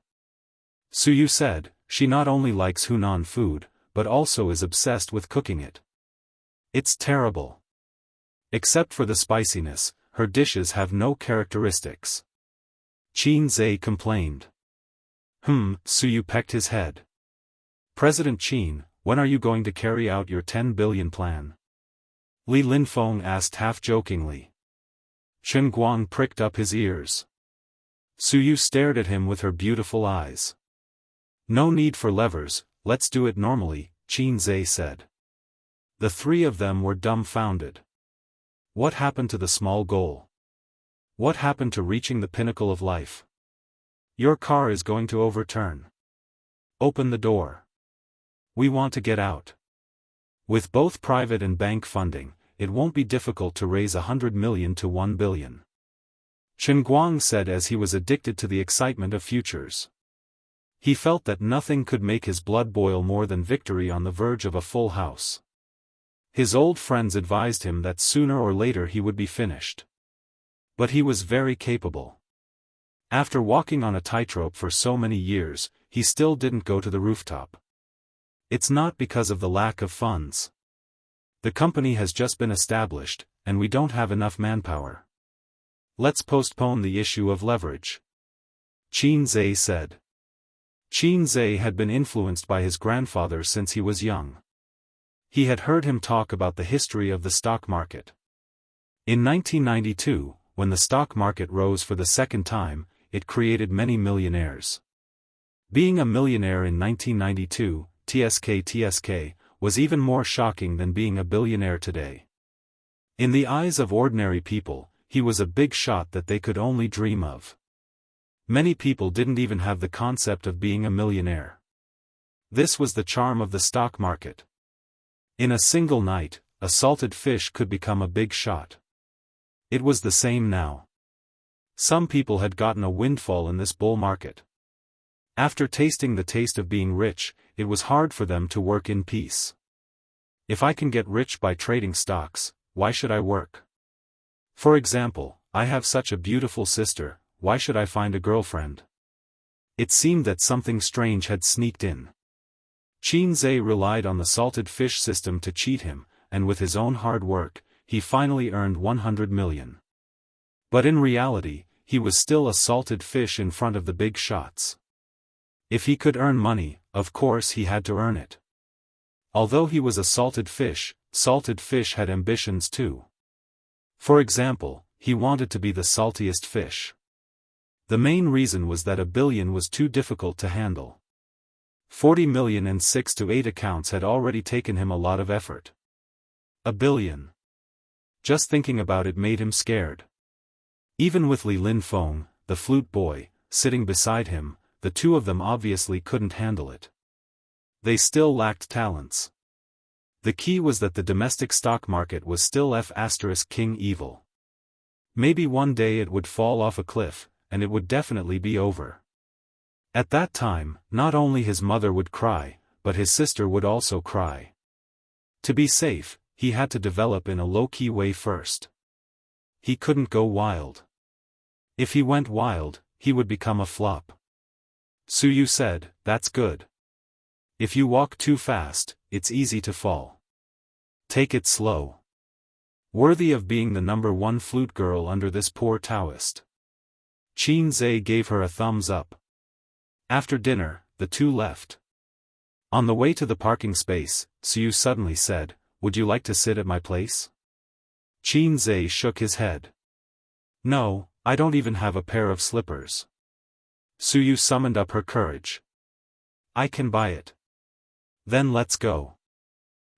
[SPEAKER 1] Suyu said, she not only likes Hunan food, but also is obsessed with cooking it. It's terrible. Except for the spiciness, her dishes have no characteristics. Qin Zhe complained. Suyu pecked his head. "President Qin, when are you going to carry out your 10 billion plan?" Li Linfeng asked half-jokingly. Chen Guang pricked up his ears. Suyu stared at him with her beautiful eyes. "No need for levers, let's do it normally," Qin Zhe said. The three of them were dumbfounded. What happened to the small goal? What happened to reaching the pinnacle of life? "Your car is going to overturn. Open the door. We want to get out." With both private and bank funding, it won't be difficult to raise 100 million to 1 billion. Chen Guang said as he was addicted to the excitement of futures. He felt that nothing could make his blood boil more than victory on the verge of a full house. His old friends advised him that sooner or later he would be finished. But he was very capable. After walking on a tightrope for so many years, he still didn't go to the rooftop. It's not because of the lack of funds. The company has just been established, and we don't have enough manpower. Let's postpone the issue of leverage. Qin Zhe said. Qin Zhe had been influenced by his grandfather since he was young. He had heard him talk about the history of the stock market. In 1992, when the stock market rose for the second time, it created many millionaires. Being a millionaire in 1992, TSK, was even more shocking than being a billionaire today. In the eyes of ordinary people, he was a big shot that they could only dream of. Many people didn't even have the concept of being a millionaire. This was the charm of the stock market. In a single night, a salted fish could become a big shot. It was the same now. Some people had gotten a windfall in this bull market. After tasting the taste of being rich, it was hard for them to work in peace. If I can get rich by trading stocks, why should I work? For example, I have such a beautiful sister, why should I find a girlfriend? It seemed that something strange had sneaked in. Qin Zhe relied on the salted fish system to cheat him, and with his own hard work, he finally earned 100 million. But in reality, he was still a salted fish in front of the big shots. If he could earn money, of course he had to earn it. Although he was a salted fish had ambitions too. For example, he wanted to be the saltiest fish. The main reason was that 1 billion was too difficult to handle. 40 million and 6 to 8 accounts had already taken him a lot of effort. 1 billion. Just thinking about it made him scared. Even with Li Linfeng, the flute boy, sitting beside him, the two of them obviously couldn't handle it. They still lacked talents. The key was that the domestic stock market was still King evil. Maybe one day it would fall off a cliff, and it would definitely be over. At that time, not only his mother would cry, but his sister would also cry. To be safe, he had to develop in a low-key way first. He couldn't go wild. If he went wild, he would become a flop. Suyu said, "That's good. If you walk too fast, it's easy to fall. Take it slow. Worthy of being the #1 flute girl under this poor Daoist." Qin Zhe gave her a thumbs up. After dinner, the two left. On the way to the parking space, Suyu suddenly said, "Would you like to sit at my place?" Qin Zhe shook his head. "No, I don't even have a pair of slippers." Suyu summoned up her courage. "I can buy it." "Then let's go.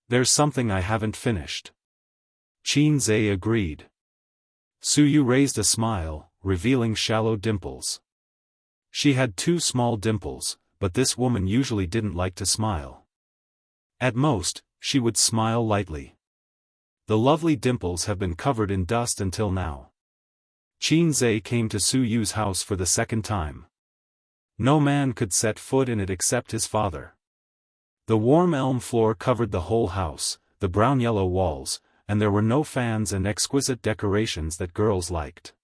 [SPEAKER 1] There's something I haven't finished." Qin Zhe agreed. Suyu raised a smile, revealing shallow dimples. She had 2 small dimples, but this woman usually didn't like to smile. At most, she would smile lightly. The lovely dimples have been covered in dust until now. Qin Zhe came to Suyu's house for the second time. No man could set foot in it except his father. The warm elm floor covered the whole house, the brown-yellow walls, and there were no fans and exquisite decorations that girls liked.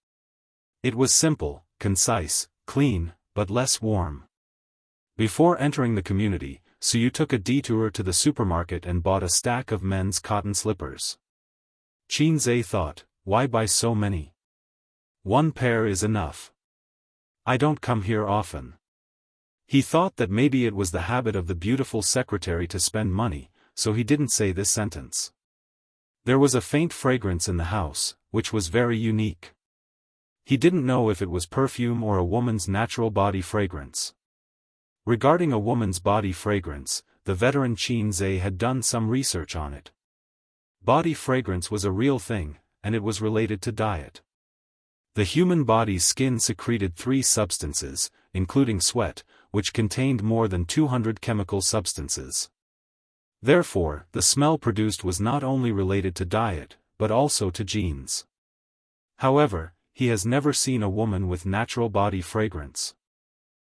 [SPEAKER 1] It was simple, concise, clean, but less warm. Before entering the community, Suyu took a detour to the supermarket and bought a stack of men's cotton slippers. Qin Zhe thought, why buy so many? 1 pair is enough. I don't come here often. He thought that maybe it was the habit of the beautiful secretary to spend money, so he didn't say this sentence. There was a faint fragrance in the house, which was very unique. He didn't know if it was perfume or a woman's natural body fragrance. Regarding a woman's body fragrance, the veteran Qin Zhe had done some research on it. Body fragrance was a real thing, and it was related to diet. The human body's skin secreted 3 substances, including sweat, which contained more than 200 chemical substances. Therefore, the smell produced was not only related to diet, but also to genes. However, he has never seen a woman with natural body fragrance.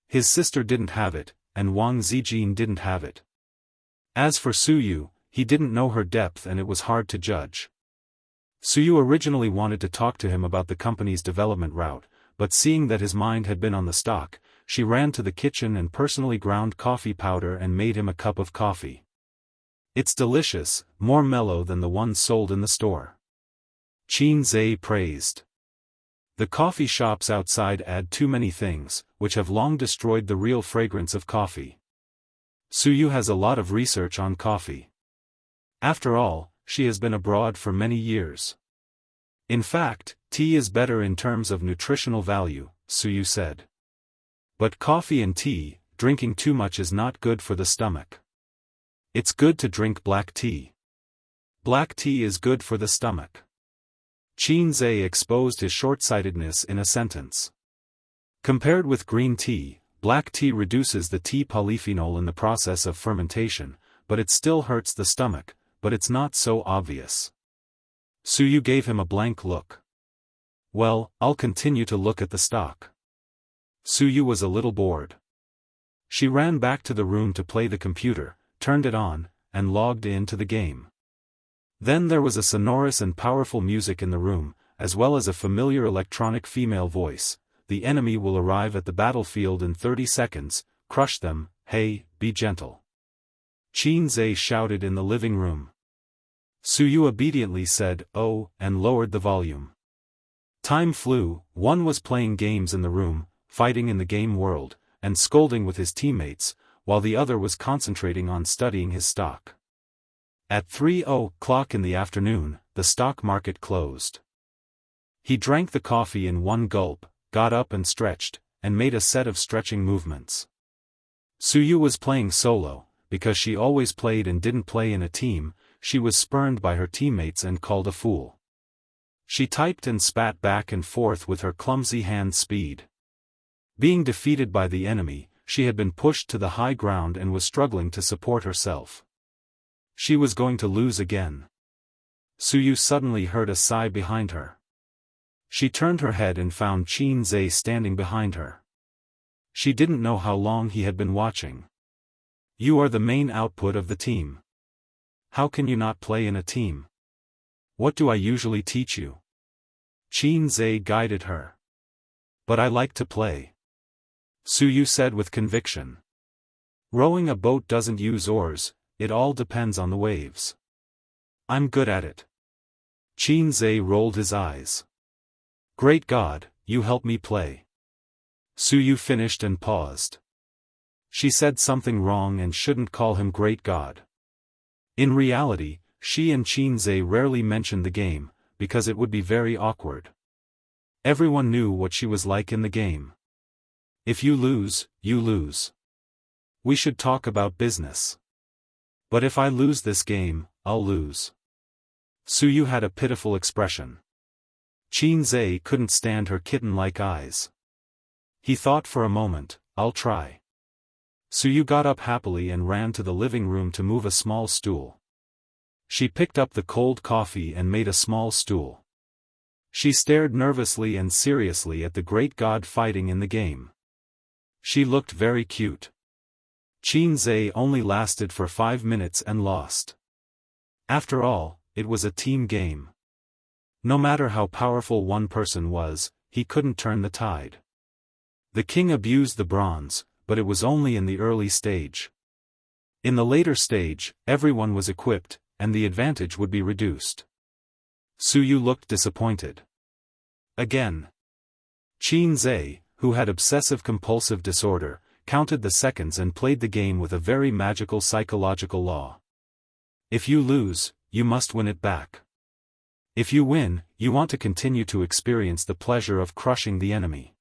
[SPEAKER 1] His sister didn't have it, and Wang Zijin didn't have it. As for Suyu, he didn't know her depth and it was hard to judge. Suyu originally wanted to talk to him about the company's development route, but seeing that his mind had been on the stock, she ran to the kitchen and personally ground coffee powder and made him a cup of coffee. It's delicious, more mellow than the ones sold in the store. Qin Zhe praised. The coffee shops outside add too many things, which have long destroyed the real fragrance of coffee. Suyu has a lot of research on coffee. After all, she has been abroad for many years. In fact, tea is better in terms of nutritional value, Suyu said. But coffee and tea, drinking too much is not good for the stomach. It's good to drink black tea. Black tea is good for the stomach. Qin Zhe exposed his short-sightedness in a sentence. Compared with green tea, black tea reduces the tea polyphenol in the process of fermentation, but it still hurts the stomach, but it's not so obvious. Suyu gave him a blank look. Well, I'll continue to look at the stock. Suyu was a little bored. She ran back to the room to play the computer, turned it on, and logged in to the game. Then there was a sonorous and powerful music in the room, as well as a familiar electronic female voice. The enemy will arrive at the battlefield in 30 seconds, crush them, hey, be gentle. Qin Zhe shouted in the living room. Suyu obediently said, oh, and lowered the volume. Time flew, one was playing games in the room, fighting in the game world, and scolding with his teammates, while the other was concentrating on studying his stock. At 3:00 in the afternoon, the stock market closed. He drank the coffee in one gulp, got up and stretched, and made a set of stretching movements. Suyu was playing solo, because she always played and didn't play in a team. She was spurned by her teammates and called a fool. She typed and spat back and forth with her clumsy hand speed. Being defeated by the enemy, she had been pushed to the high ground and was struggling to support herself. She was going to lose again. Suyu suddenly heard a sigh behind her. She turned her head and found Qin Zhe standing behind her. She didn't know how long he had been watching. You are the main output of the team. How can you not play in a team? What do I usually teach you? Qin Zhe guided her. But I like to play. Suyu said with conviction. Rowing a boat doesn't use oars, it all depends on the waves. I'm good at it. Qin Zhe rolled his eyes. Great God, you help me play. Suyu finished and paused. She said something wrong and shouldn't call him Great God. In reality, she and Qin Zhe rarely mentioned the game, because it would be very awkward. Everyone knew what she was like in the game. If you lose, you lose. We should talk about business. But if I lose this game, I'll lose. Suyu had a pitiful expression. Qin Zhe couldn't stand her kitten-like eyes. He thought for a moment, I'll try. Suyu got up happily and ran to the living room to move a small stool. She picked up the cold coffee and made a small stool. She stared nervously and seriously at the great god fighting in the game. She looked very cute. Qin Zhe only lasted for 5 minutes and lost. After all, it was a team game. No matter how powerful one person was, he couldn't turn the tide. The king abused the bronze, but it was only in the early stage. In the later stage, everyone was equipped, and the advantage would be reduced. Suyu looked disappointed. Again. Qin Zhe, who had obsessive-compulsive disorder, counted the seconds and played the game with a very magical psychological law. If you lose, you must win it back. If you win, you want to continue to experience the pleasure of crushing the enemy.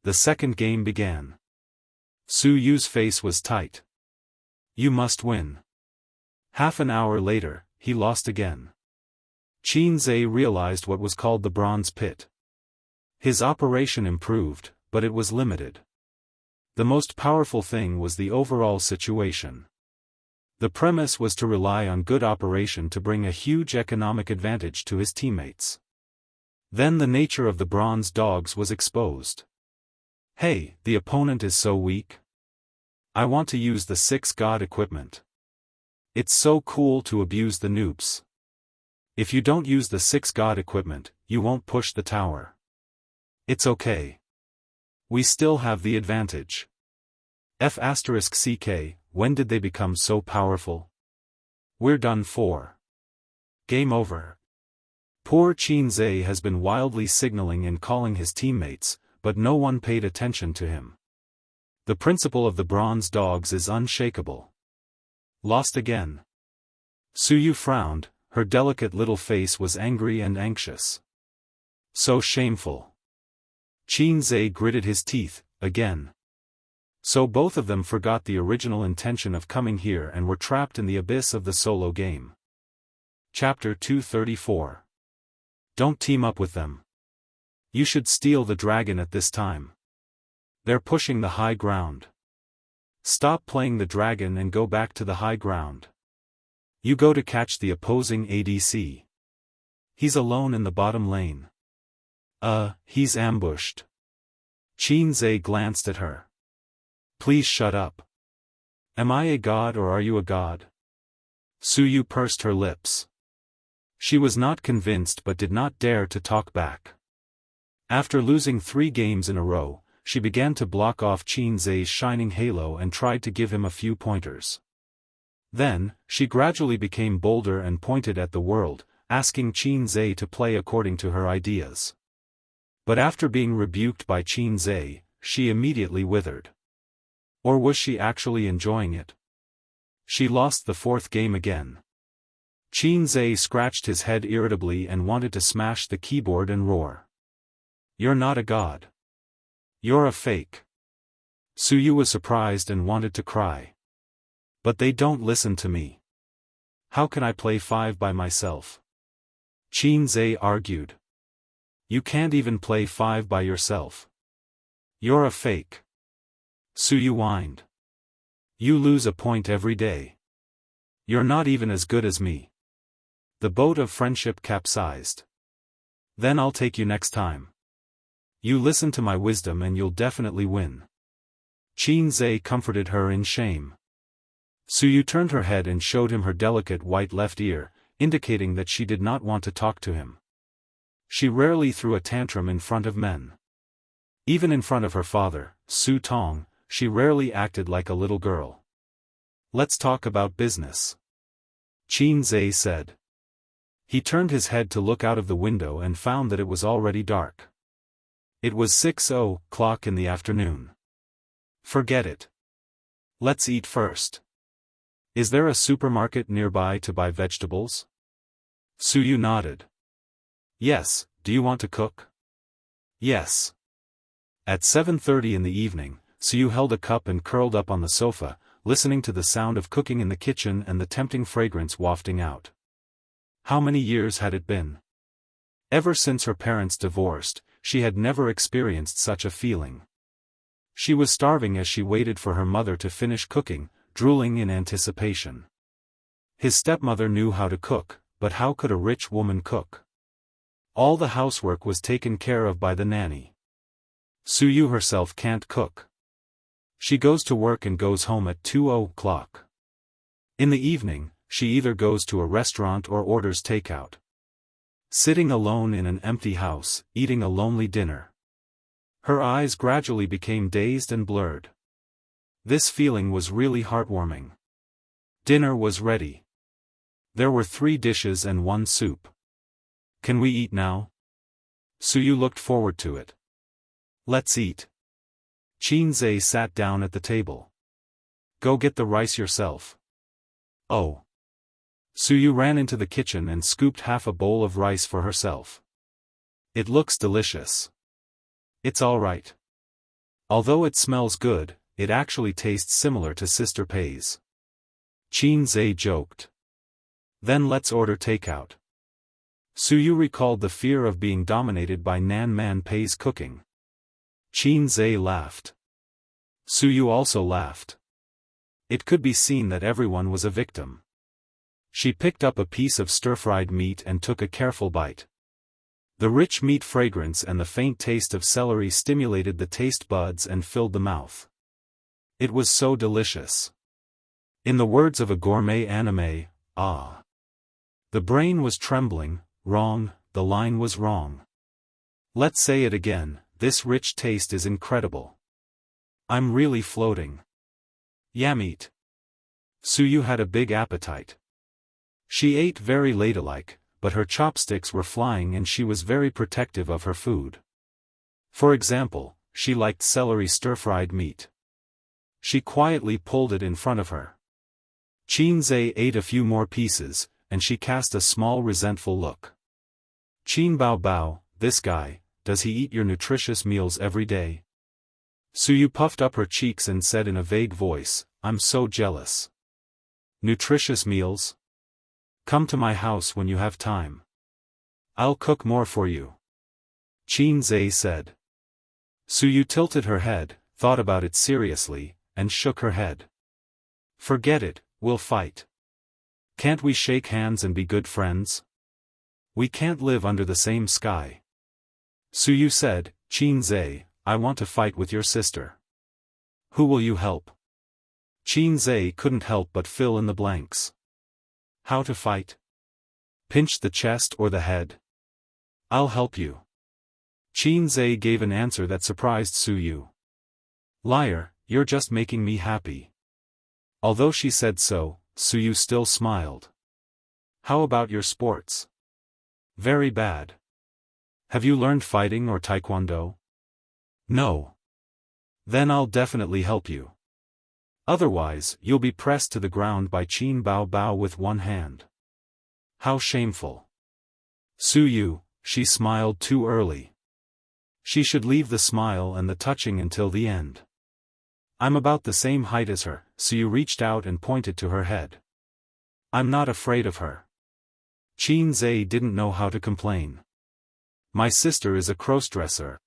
[SPEAKER 1] The second game began. Suyu's face was tight. You must win. Half an hour later, he lost again. Qin Zhe realized what was called the bronze pit. His operation improved, but it was limited. The most powerful thing was the overall situation. The premise was to rely on good operation to bring a huge economic advantage to his teammates. Then the nature of the bronze dogs was exposed. Hey, the opponent is so weak. I want to use the 6 god equipment. It's so cool to abuse the noobs. If you don't use the 6 god equipment, you won't push the tower. It's okay. We still have the advantage. F***ck, when did they become so powerful? We're done for. Game over. Poor Qin Zhe has been wildly signaling and calling his teammates, but no one paid attention to him. The principle of the bronze dogs is unshakable. Lost again. Suyu frowned, her delicate little face was angry and anxious. So shameful. Qin Zhe gritted his teeth, again. So both of them forgot the original intention of coming here and were trapped in the abyss of the solo game. Chapter 234. Don't team up with them. You should steal the dragon at this time. They're pushing the high ground. Stop playing the dragon and go back to the high ground. You go to catch the opposing ADC. He's alone in the bottom lane. He's ambushed. Qin Zhe glanced at her. Please shut up. Am I a god or are you a god? Suyu pursed her lips. She was not convinced but did not dare to talk back. After losing 3 games in a row, she began to block off Qin Zhe's shining halo and tried to give him a few pointers. Then, she gradually became bolder and pointed at the world, asking Qin Zhe to play according to her ideas. But after being rebuked by Qin Zhe, she immediately withered. Or was she actually enjoying it? She lost the 4th game again. Qin Zhe scratched his head irritably and wanted to smash the keyboard and roar. You're not a god. You're a fake. Suyu was surprised and wanted to cry. But they don't listen to me. How can I play 5 by myself? Qin Zhe argued. You can't even play 5 by yourself. You're a fake. Su Yu whined. You lose a point every day. You're not even as good as me. The boat of friendship capsized. Then I'll take you next time. You listen to my wisdom and you'll definitely win. Qin Zhe comforted her in shame. Su Yu turned her head and showed him her delicate white left ear, indicating that she did not want to talk to him. She rarely threw a tantrum in front of men. Even in front of her father, Su Tong, she rarely acted like a little girl. Let's talk about business. Qin Zhe said. He turned his head to look out of the window and found that it was already dark. It was 6:00 in the afternoon. Forget it. Let's eat first. Is there a supermarket nearby to buy vegetables? Su Yu nodded. Yes, do you want to cook? Yes. At 7:30 in the evening, Su Yu held a cup and curled up on the sofa, listening to the sound of cooking in the kitchen and the tempting fragrance wafting out. How many years had it been? Ever since her parents divorced, she had never experienced such a feeling. She was starving as she waited for her mother to finish cooking, drooling in anticipation. His stepmother knew how to cook, but how could a rich woman cook? All the housework was taken care of by the nanny. Su Yu herself can't cook. She goes to work and goes home at 2:00. In the evening, she either goes to a restaurant or orders takeout. Sitting alone in an empty house, eating a lonely dinner. Her eyes gradually became dazed and blurred. This feeling was really heartwarming. Dinner was ready. There were 3 dishes and 1 soup. Can we eat now? Su Yu looked forward to it. Let's eat. Qin Zhe sat down at the table. Go get the rice yourself. Oh. Su Yu ran into the kitchen and scooped half a bowl of rice for herself. It looks delicious. It's all right. Although it smells good, it actually tastes similar to Sister Pei's. Qin Zhe joked. Then let's order takeout. Su Yu recalled the fear of being dominated by Nan Man Pei's cooking. Qin Zhe laughed. Su Yu also laughed. It could be seen that everyone was a victim. She picked up a piece of stir-fried meat and took a careful bite. The rich meat fragrance and the faint taste of celery stimulated the taste buds and filled the mouth. It was so delicious. In the words of a gourmet anime, ah. The brain was trembling, wrong, the line was wrong. Let's say it again, this rich taste is incredible. I'm really floating. Yam eat. Su Yu had a big appetite. She ate very ladylike, but her chopsticks were flying and she was very protective of her food. For example, she liked celery stir-fried meat. She quietly pulled it in front of her. Qin Zhe ate a few more pieces, and she cast a small resentful look. Qin Bao Bao, this guy, does he eat your nutritious meals every day? Su Yu puffed up her cheeks and said in a vague voice, I'm so jealous. Nutritious meals? Come to my house when you have time. I'll cook more for you. Qin Zhe said. Su Yu tilted her head, thought about it seriously, and shook her head. Forget it, we'll fight. Can't we shake hands and be good friends? We can't live under the same sky. Su Yu said, Qin Zhe, I want to fight with your sister. Who will you help? Qin Zhe couldn't help but fill in the blanks. How to fight? Pinch the chest or the head? I'll help you. Qin Zhe gave an answer that surprised Su Yu. Liar, you're just making me happy. Although she said so, Su Yu still smiled. How about your sports? Very bad. Have you learned fighting or taekwondo? No. Then I'll definitely help you. Otherwise, you'll be pressed to the ground by Qin Bao Bao with one hand. How shameful. Su Yu, she smiled too early. She should leave the smile and the touching until the end. I'm about the same height as her, Su Yu reached out and pointed to her head. I'm not afraid of her. Qin Zhe didn't know how to complain. My sister is a crossdresser.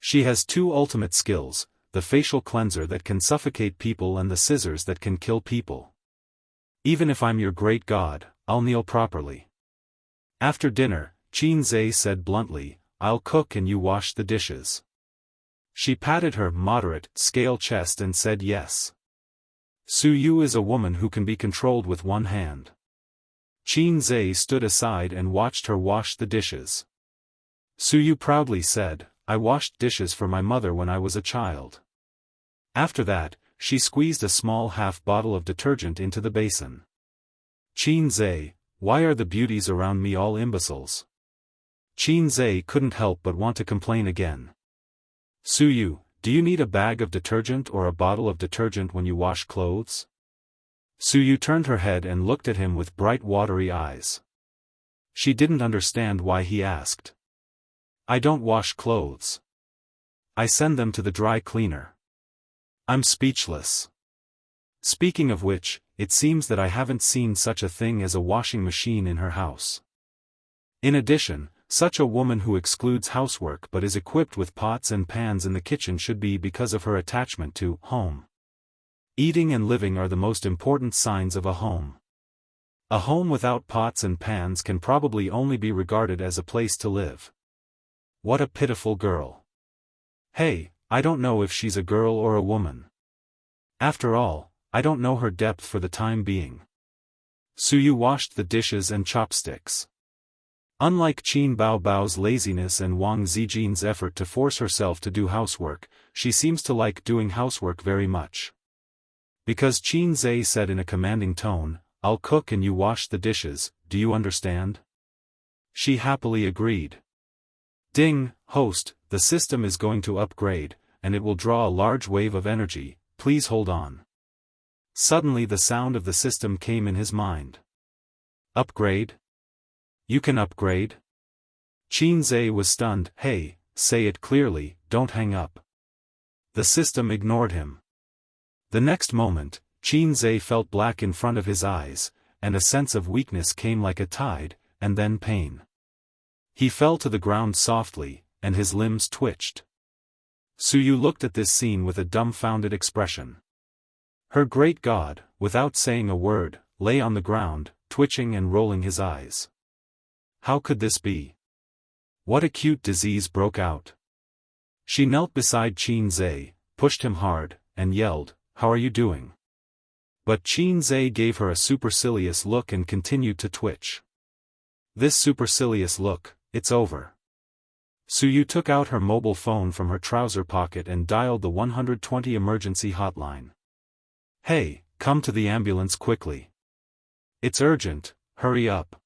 [SPEAKER 1] She has two ultimate skills, the facial cleanser that can suffocate people and the scissors that can kill people. Even if I'm your great god, I'll kneel properly. After dinner, Qin Zhe said bluntly, I'll cook and you wash the dishes. She patted her moderate scale chest and said yes. Su Yu is a woman who can be controlled with one hand. Qin Zhe stood aside and watched her wash the dishes. Su Yu proudly said, I washed dishes for my mother when I was a child. After that, she squeezed a small half-bottle of detergent into the basin. Qin Zhe, why are the beauties around me all imbeciles? Qin Zhe couldn't help but want to complain again. Su Yu, do you need a bag of detergent or a bottle of detergent when you wash clothes? Su Yu turned her head and looked at him with bright watery eyes. She didn't understand why he asked. I don't wash clothes. I send them to the dry cleaner. I'm speechless. Speaking of which, it seems that I haven't seen such a thing as a washing machine in her house. In addition, such a woman who excludes housework but is equipped with pots and pans in the kitchen should be because of her attachment to home. Eating and living are the most important signs of a home. A home without pots and pans can probably only be regarded as a place to live. What a pitiful girl. Hey, I don't know if she's a girl or a woman. After all, I don't know her depth for the time being. Su Yu washed the dishes and chopsticks. Unlike Qin Baobao's laziness and Wang Zijin's effort to force herself to do housework, she seems to like doing housework very much. Because Qin Zhe said in a commanding tone, I'll cook and you wash the dishes, do you understand? She happily agreed. Ding, host, the system is going to upgrade, and it will draw a large wave of energy, please hold on. Suddenly the sound of the system came in his mind. Upgrade? You can upgrade? Qin Zhe was stunned. Hey, say it clearly, don't hang up. The system ignored him. The next moment, Qin Zhe felt black in front of his eyes, and a sense of weakness came like a tide, and then pain. He fell to the ground softly, and his limbs twitched. Su Yu looked at this scene with a dumbfounded expression. Her great god, without saying a word, lay on the ground, twitching and rolling his eyes. How could this be? What acute disease broke out? She knelt beside Qin Zhe, pushed him hard, and yelled, How are you doing? But Qin Zhe gave her a supercilious look and continued to twitch. This supercilious look, it's over. Su Yu took out her mobile phone from her trouser pocket and dialed the 120 emergency hotline. Hey, come to the ambulance quickly. It's urgent, hurry up.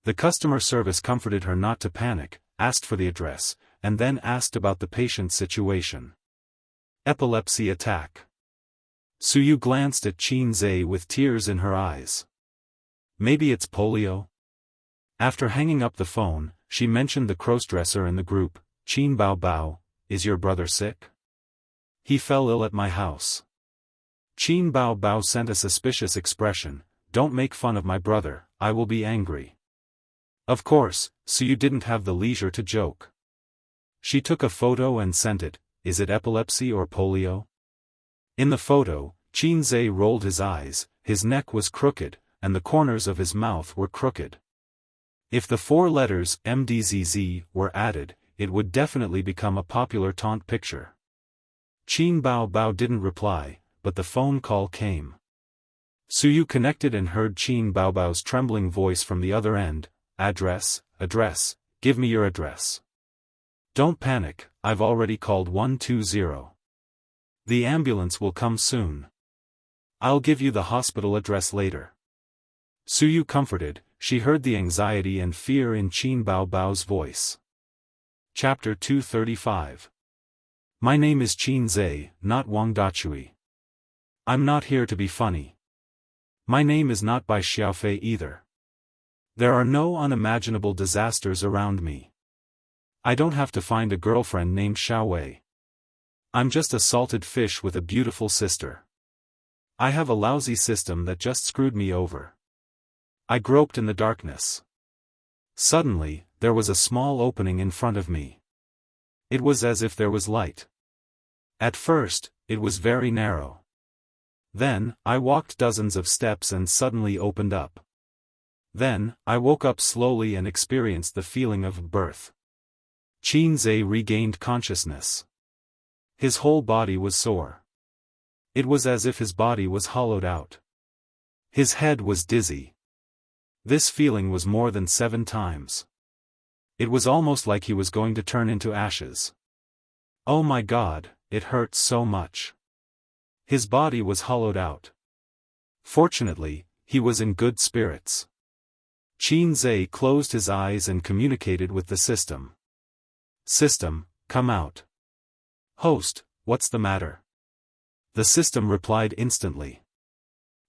[SPEAKER 1] The customer service comforted her not to panic, asked for the address, and then asked about the patient's situation. Epilepsy attack. Su Yu glanced at Qin Zhe with tears in her eyes. Maybe it's polio? After hanging up the phone, she mentioned the crossdresser in the group. Qin Baobao, is your brother sick? He fell ill at my house. Qin Baobao sent a suspicious expression. Don't make fun of my brother, I will be angry. Of course, Su Yu didn't have the leisure to joke. She took a photo and sent it. Is it epilepsy or polio? In the photo, Qin Zhe rolled his eyes, his neck was crooked, and the corners of his mouth were crooked. If the 4 letters MDZZ were added, it would definitely become a popular taunt picture. Qin Baobao didn't reply, but the phone call came. Su Yu connected and heard Qin Baobao's trembling voice from the other end. Address, give me your address. Don't panic, I've already called 120. The ambulance will come soon. I'll give you the hospital address later. Su Yu comforted, she heard the anxiety and fear in Qin Baobao's voice. Chapter 235. My name is Qin Zhe, not Wang Dachui. I'm not here to be funny. My name is not Bai Xiaofei either. There are no unimaginable disasters around me. I don't have to find a girlfriend named Xiaowei. I'm just a salted fish with a beautiful sister. I have a lousy system that just screwed me over. I groped in the darkness. Suddenly, there was a small opening in front of me. It was as if there was light. At first, it was very narrow. Then, I walked dozens of steps and suddenly opened up. Then, I woke up slowly and experienced the feeling of birth. Qin Zhe regained consciousness. His whole body was sore. It was as if his body was hollowed out. His head was dizzy. This feeling was more than 7 times. It was almost like he was going to turn into ashes. Oh my God, it hurt so much. His body was hollowed out. Fortunately, he was in good spirits. Qin Zhe closed his eyes and communicated with the system. System, come out. Host, what's the matter? The system replied instantly.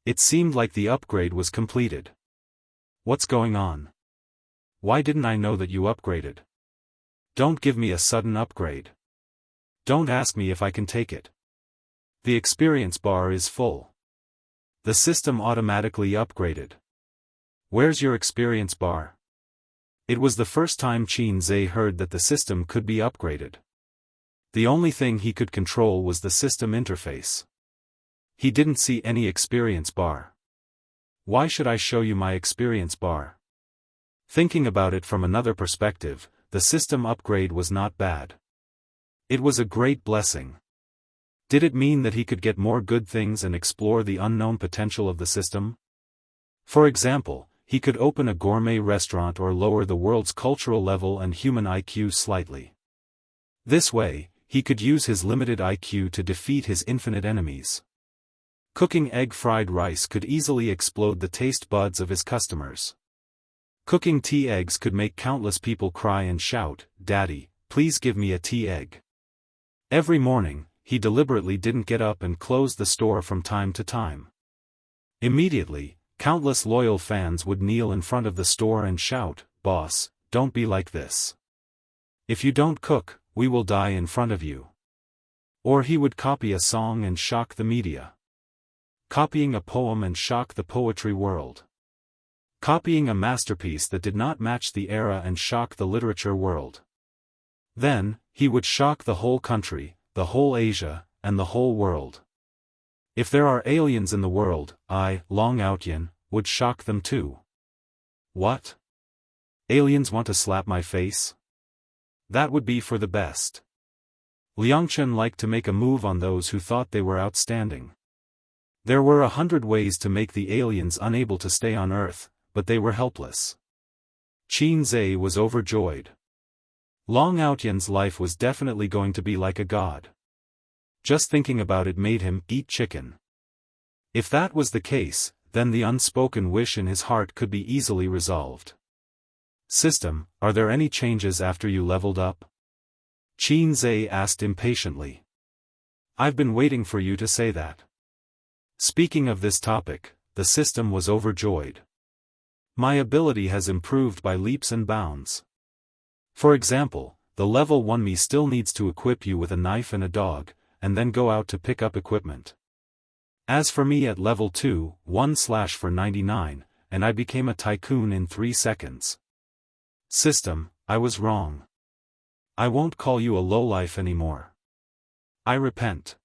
[SPEAKER 1] It seemed like the upgrade was completed. What's going on? Why didn't I know that you upgraded? Don't give me a sudden upgrade. Don't ask me if I can take it. The experience bar is full. The system automatically upgraded. Where's your experience bar? It was the first time Qin Zhe heard that the system could be upgraded. The only thing he could control was the system interface. He didn't see any experience bar. Why should I show you my experience bar? Thinking about it from another perspective, the system upgrade was not bad. It was a great blessing. Did it mean that he could get more good things and explore the unknown potential of the system? For example, he could open a gourmet restaurant or lower the world's cultural level and human IQ slightly. This way, he could use his limited IQ to defeat his infinite enemies. Cooking egg fried rice could easily explode the taste buds of his customers. Cooking tea eggs could make countless people cry and shout, "Daddy, please give me a tea egg." Every morning, he deliberately didn't get up and closed the store from time to time. Immediately, countless loyal fans would kneel in front of the store and shout, "Boss, don't be like this. If you don't cook, we will die in front of you." Or he would copy a song and shock the media. Copying a poem and shock the poetry world. Copying a masterpiece that did not match the era and shock the literature world. Then, he would shock the whole country, the whole Asia, and the whole world. If there are aliens in the world, I, Long Outyan, would shock them too. What? Aliens want to slap my face? That would be for the best. Liangchen liked to make a move on those who thought they were outstanding. There were 100 ways to make the aliens unable to stay on Earth, but they were helpless. Qin Zhe was overjoyed. Long Outyan's life was definitely going to be like a god. Just thinking about it made him eat chicken. If that was the case, then the unspoken wish in his heart could be easily resolved. System, are there any changes after you leveled up? Qin Zhe asked impatiently. I've been waiting for you to say that. Speaking of this topic, the system was overjoyed. My ability has improved by leaps and bounds. For example, the level 1 me still needs to equip you with a knife and a dog, and then go out to pick up equipment. As for me at level 2, 1/99, and I became a tycoon in 3 seconds. System, I was wrong. I won't call you a lowlife anymore. I repent.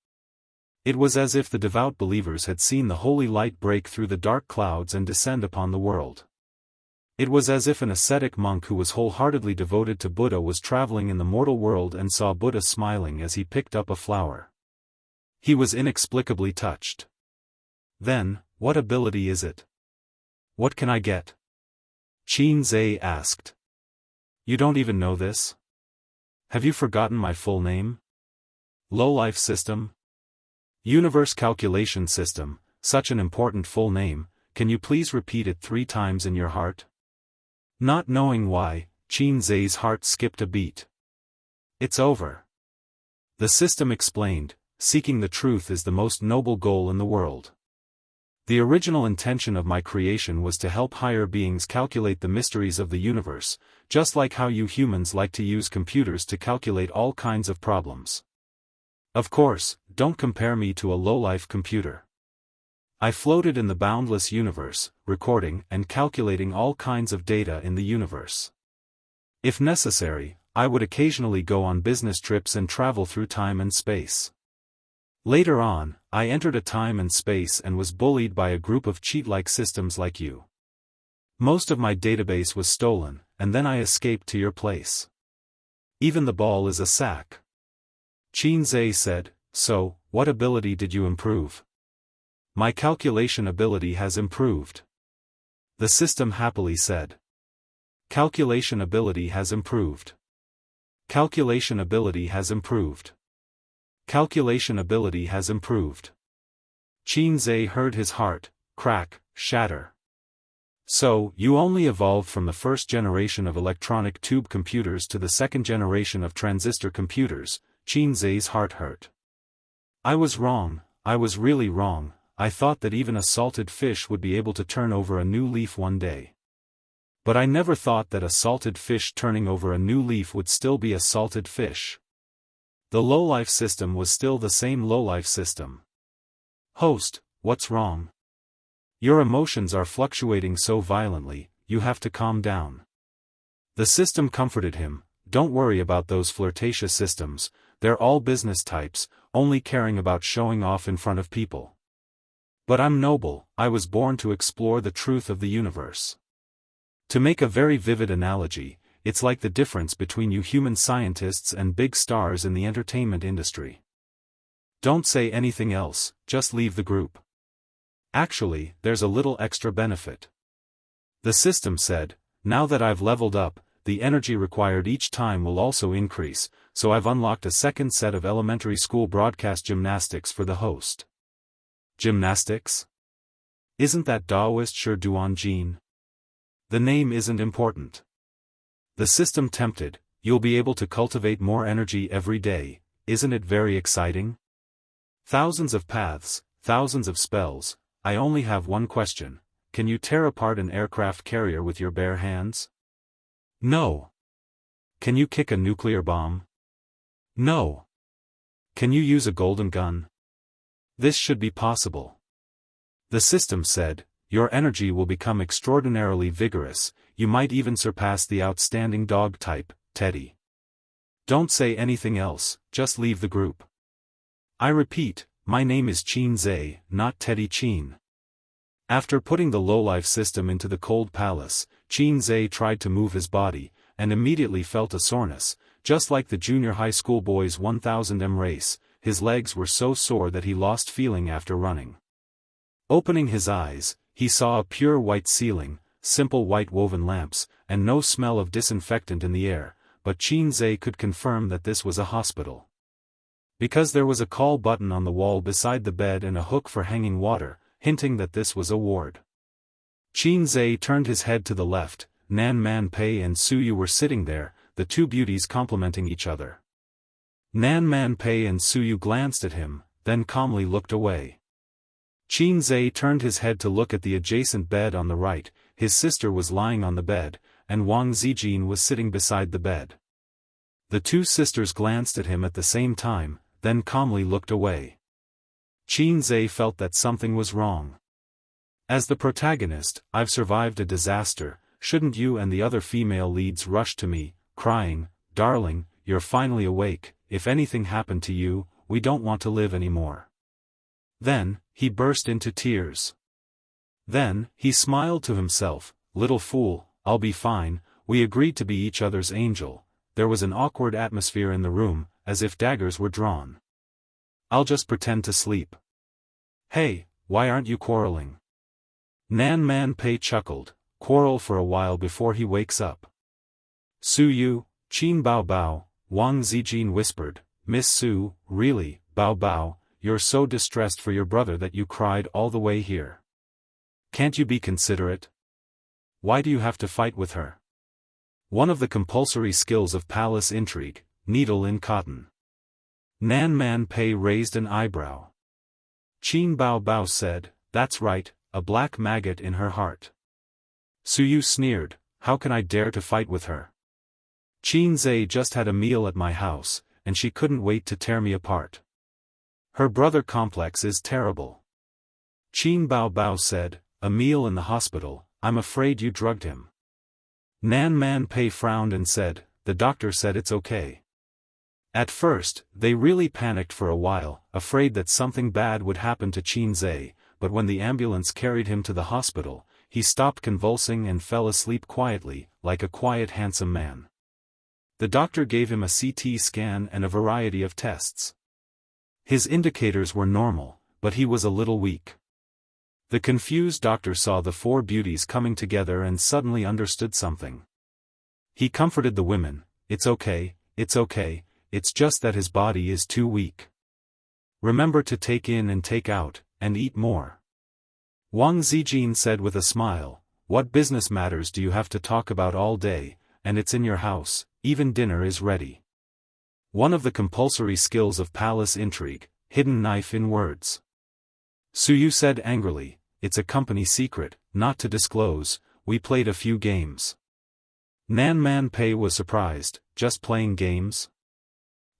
[SPEAKER 1] It was as if the devout believers had seen the holy light break through the dark clouds and descend upon the world. It was as if an ascetic monk who was wholeheartedly devoted to Buddha was traveling in the mortal world and saw Buddha smiling as he picked up a flower. He was inexplicably touched. Then, what ability is it? What can I get? Qin Zhe asked. You don't even know this? Have you forgotten my full name? Lowlife System? Universe Calculation System, such an important full name, can you please repeat it 3 times in your heart? Not knowing why, Qin Zhe's heart skipped a beat. It's over. The system explained, seeking the truth is the most noble goal in the world. The original intention of my creation was to help higher beings calculate the mysteries of the universe, just like how you humans like to use computers to calculate all kinds of problems. Of course, don't compare me to a lowlife computer. I floated in the boundless universe, recording and calculating all kinds of data in the universe. If necessary, I would occasionally go on business trips and travel through time and space. Later on, I entered a time and space and was bullied by a group of cheat-like systems like you. Most of my database was stolen, and then I escaped to your place. Even the ball is a sack. Qin Zhe said, so, what ability did you improve? My calculation ability has improved. The system happily said. Calculation ability has improved. Calculation ability has improved. Calculation ability has improved. Qin Zhe heard his heart crack, shatter. So, you only evolved from the first generation of electronic tube computers to the second generation of transistor computers. Qin Zhe's heart hurt. I was wrong, I was really wrong. I thought that even a salted fish would be able to turn over a new leaf one day. But I never thought that a salted fish turning over a new leaf would still be a salted fish. The low-life system was still the same low-life system. Host, what's wrong? Your emotions are fluctuating so violently, you have to calm down. The system comforted him, don't worry about those flirtatious systems, they're all business types, only caring about showing off in front of people. But I'm noble, I was born to explore the truth of the universe. To make a very vivid analogy, it's like the difference between you human scientists and big stars in the entertainment industry. Don't say anything else, just leave the group. Actually, there's a little extra benefit. The system said, now that I've leveled up, the energy required each time will also increase, so I've unlocked a second set of elementary school broadcast gymnastics for the host. Gymnastics? Isn't that Daoist Shi Duan Jin? The name isn't important. The system tempted, you'll be able to cultivate more energy every day, isn't it very exciting? Thousands of paths, thousands of spells, I only have one question, can you tear apart an aircraft carrier with your bare hands? No. Can you kick a nuclear bomb? No. Can you use a golden gun? This should be possible. The system said, your energy will become extraordinarily vigorous, you might even surpass the outstanding dog type, Teddy. Don't say anything else, just leave the group. I repeat, my name is Qin Zhe, not Teddy Qin. After putting the lowlife system into the cold palace, Qin Zhe tried to move his body, and immediately felt a soreness, just like the junior high school boys 1000m race, his legs were so sore that he lost feeling after running. Opening his eyes, he saw a pure white ceiling, simple white woven lamps, and no smell of disinfectant in the air, but Qin Zhe could confirm that this was a hospital. Because there was a call button on the wall beside the bed and a hook for hanging water, hinting that this was a ward. Qin Zhe turned his head to the left, Nan Man Pei and Su Yu were sitting there, the two beauties complementing each other. Nan Man Pei and Su Yu glanced at him, then calmly looked away. Qin Zhe turned his head to look at the adjacent bed on the right, his sister was lying on the bed, and Wang Zijin was sitting beside the bed. The two sisters glanced at him at the same time, then calmly looked away. Qin Zhe felt that something was wrong. As the protagonist, I've survived a disaster, shouldn't you and the other female leads rush to me, crying, darling, you're finally awake, if anything happened to you, we don't want to live anymore. Then, he burst into tears. Then, he smiled to himself, little fool, I'll be fine, we agreed to be each other's angel. There was an awkward atmosphere in the room, as if daggers were drawn. I'll just pretend to sleep. Hey, why aren't you quarreling? Nan Man Pei chuckled, quarrel for a while before he wakes up. Su Yu, Qin Bao Bao, Wang Zijin whispered, Miss Su, really, Bao Bao, you're so distressed for your brother that you cried all the way here. Can't you be considerate? Why do you have to fight with her? One of the compulsory skills of palace intrigue, needle in cotton. Nan Man Pei raised an eyebrow. Qin Bao Bao said, that's right, a black maggot in her heart. Su Yu sneered, how can I dare to fight with her? Qin Zhe just had a meal at my house, and she couldn't wait to tear me apart. Her brother complex is terrible. Qin Bao Bao said, a meal in the hospital, I'm afraid you drugged him. Nan Man Pei frowned and said, the doctor said it's okay. At first, they really panicked for a while, afraid that something bad would happen to Qin Zhe, but when the ambulance carried him to the hospital, he stopped convulsing and fell asleep quietly, like a quiet handsome man. The doctor gave him a CT scan and a variety of tests. His indicators were normal, but he was a little weak. The confused doctor saw the four beauties coming together and suddenly understood something. He comforted the women, it's okay, it's just that his body is too weak. Remember to take in and take out, and eat more. Wang Zijin said with a smile, what business matters do you have to talk about all day, and it's in your house, even dinner is ready. One of the compulsory skills of palace intrigue, hidden knife in words. Suyu said angrily, it's a company secret, not to disclose, we played a few games. Nan Man Pei was surprised, just playing games?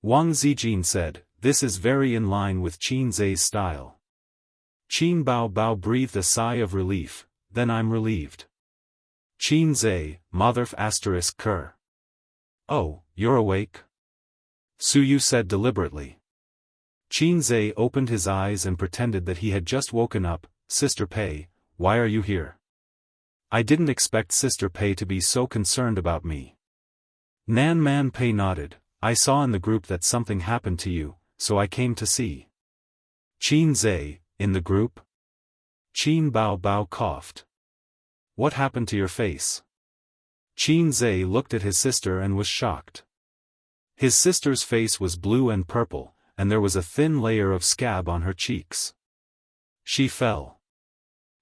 [SPEAKER 1] Wang Zijin said, this is very in line with Qin Zhe's style. Qin Bao Bao breathed a sigh of relief, then I'm relieved. Qin Zhe, Motherf *****. Oh, you're awake? Suyu said deliberately. Qin Zhe opened his eyes and pretended that he had just woken up. Sister Pei, why are you here? I didn't expect Sister Pei to be so concerned about me. Nan Man Pei nodded, I saw in the group that something happened to you, so I came to see. Qin Zhe, in the group? Qin Bao Bao coughed. What happened to your face? Qin Zhe looked at his sister and was shocked. His sister's face was blue and purple, and there was a thin layer of scab on her cheeks. She fell.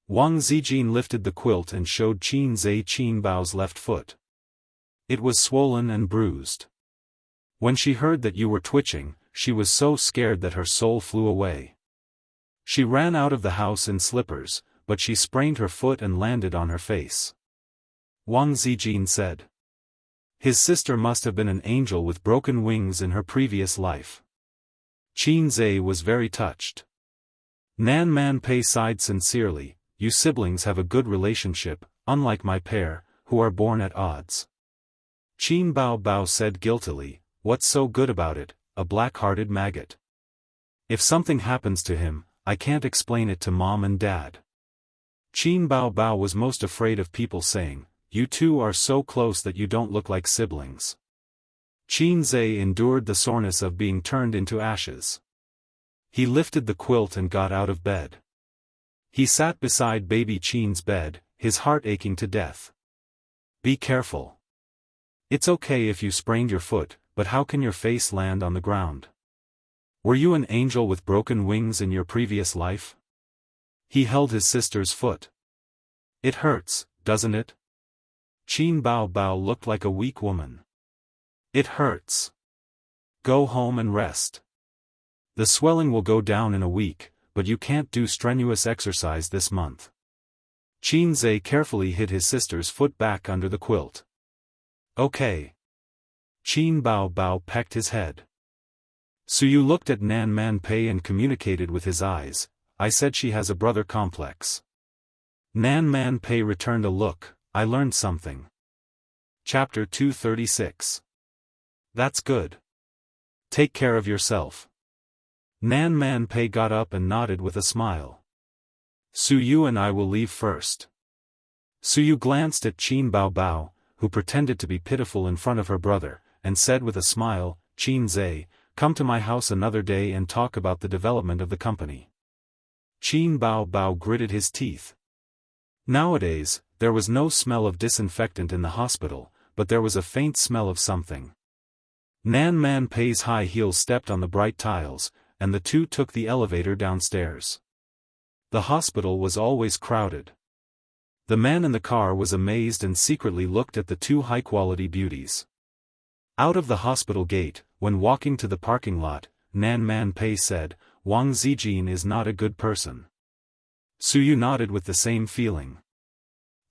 [SPEAKER 1] Wang Zijin lifted the quilt and showed Qin Zhe Qin Bao's left foot. It was swollen and bruised. When she heard that you were twitching, she was so scared that her soul flew away. She ran out of the house in slippers, but she sprained her foot and landed on her face. Wang Zijin said. His sister must have been an angel with broken wings in her previous life. Qin Zhe was very touched. Nan Man Pei sighed sincerely, you siblings have a good relationship, unlike my pair, who are born at odds. Qin Bao Bao said guiltily, what's so good about it, a black-hearted maggot. If something happens to him, I can't explain it to Mom and Dad. Qin Bao Bao was most afraid of people saying, you two are so close that you don't look like siblings. Qin Zhe endured the soreness of being turned into ashes. He lifted the quilt and got out of bed. He sat beside baby Qin's bed, his heart aching to death. Be careful. It's okay if you sprained your foot, but how can your face land on the ground? Were you an angel with broken wings in your previous life? He held his sister's foot. It hurts, doesn't it? Qin Bao Bao looked like a weak woman. It hurts. Go home and rest. The swelling will go down in a week, but you can't do strenuous exercise this month. Qin Zhe carefully hid his sister's foot back under the quilt. Okay. Qin Bao Bao pecked his head. Suyu looked at Nan Man Pei and communicated with his eyes, I said she has a brother complex. Nan Man Pei returned a look, I learned something. Chapter 236. That's good. Take care of yourself. Nan Man Pei got up and nodded with a smile. Suyu and I will leave first. Suyu glanced at Qin Bao Bao, who pretended to be pitiful in front of her brother, and said with a smile, Qin Zhe, come to my house another day and talk about the development of the company. Qin Bao Bao gritted his teeth. Nowadays, there was no smell of disinfectant in the hospital, but there was a faint smell of something. Nan Man Pei's high heels stepped on the bright tiles, and the two took the elevator downstairs. The hospital was always crowded. The man in the car was amazed and secretly looked at the two high-quality beauties. Out of the hospital gate, when walking to the parking lot, Nan Man Pei said, Wang Zijin is not a good person. Suyu nodded with the same feeling.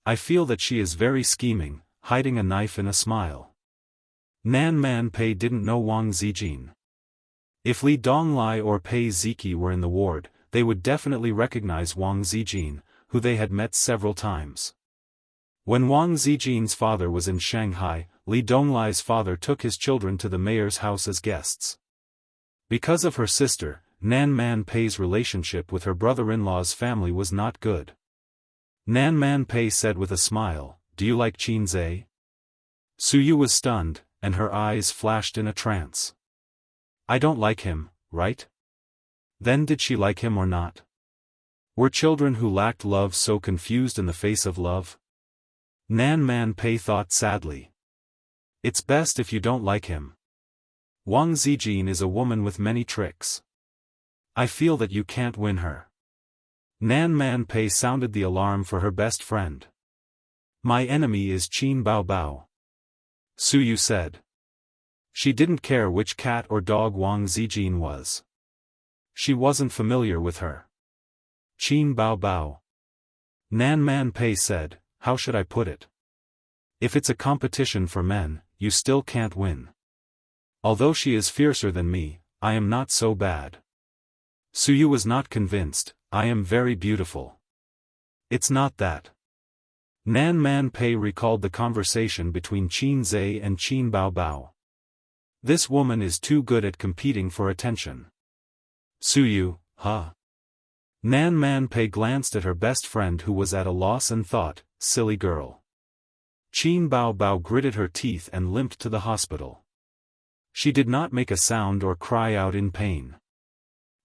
[SPEAKER 1] I feel that she is very scheming, hiding a knife in a smile. Nan Man Pei didn't know Wang Zijin. If Li Donglai or Pei Ziki were in the ward, they would definitely recognize Wang Zijin, who they had met several times. When Wang Zijin's father was in Shanghai, Li Donglai's father took his children to the mayor's house as guests. Because of her sister, Nan Man Pei's relationship with her brother-in-law's family was not good. Nan Man Pei said with a smile, "Do you like Qin Zhe?" Su Yu was stunned, and her eyes flashed in a trance. "I don't like him, right?" Then did she like him or not? Were children who lacked love so confused in the face of love? Nan Man Pei thought sadly. It's best if you don't like him. Wang Zijin is a woman with many tricks. I feel that you can't win her. Nan Man Pei sounded the alarm for her best friend. My enemy is Qin Bao Bao. Su Yu said. She didn't care which cat or dog Wang Zijin was. She wasn't familiar with her. Qin Bao Bao. Nan Man Pei said, how should I put it? If it's a competition for men, you still can't win. Although she is fiercer than me, I am not so bad. Su Yu was not convinced. I am very beautiful. It's not that. Nan Man Pei recalled the conversation between Qin Zhe and Qin Bao Bao. This woman is too good at competing for attention. Su Yu, huh? Nan Man Pei glanced at her best friend who was at a loss and thought, silly girl. Qin Bao Bao gritted her teeth and limped to the hospital. She did not make a sound or cry out in pain.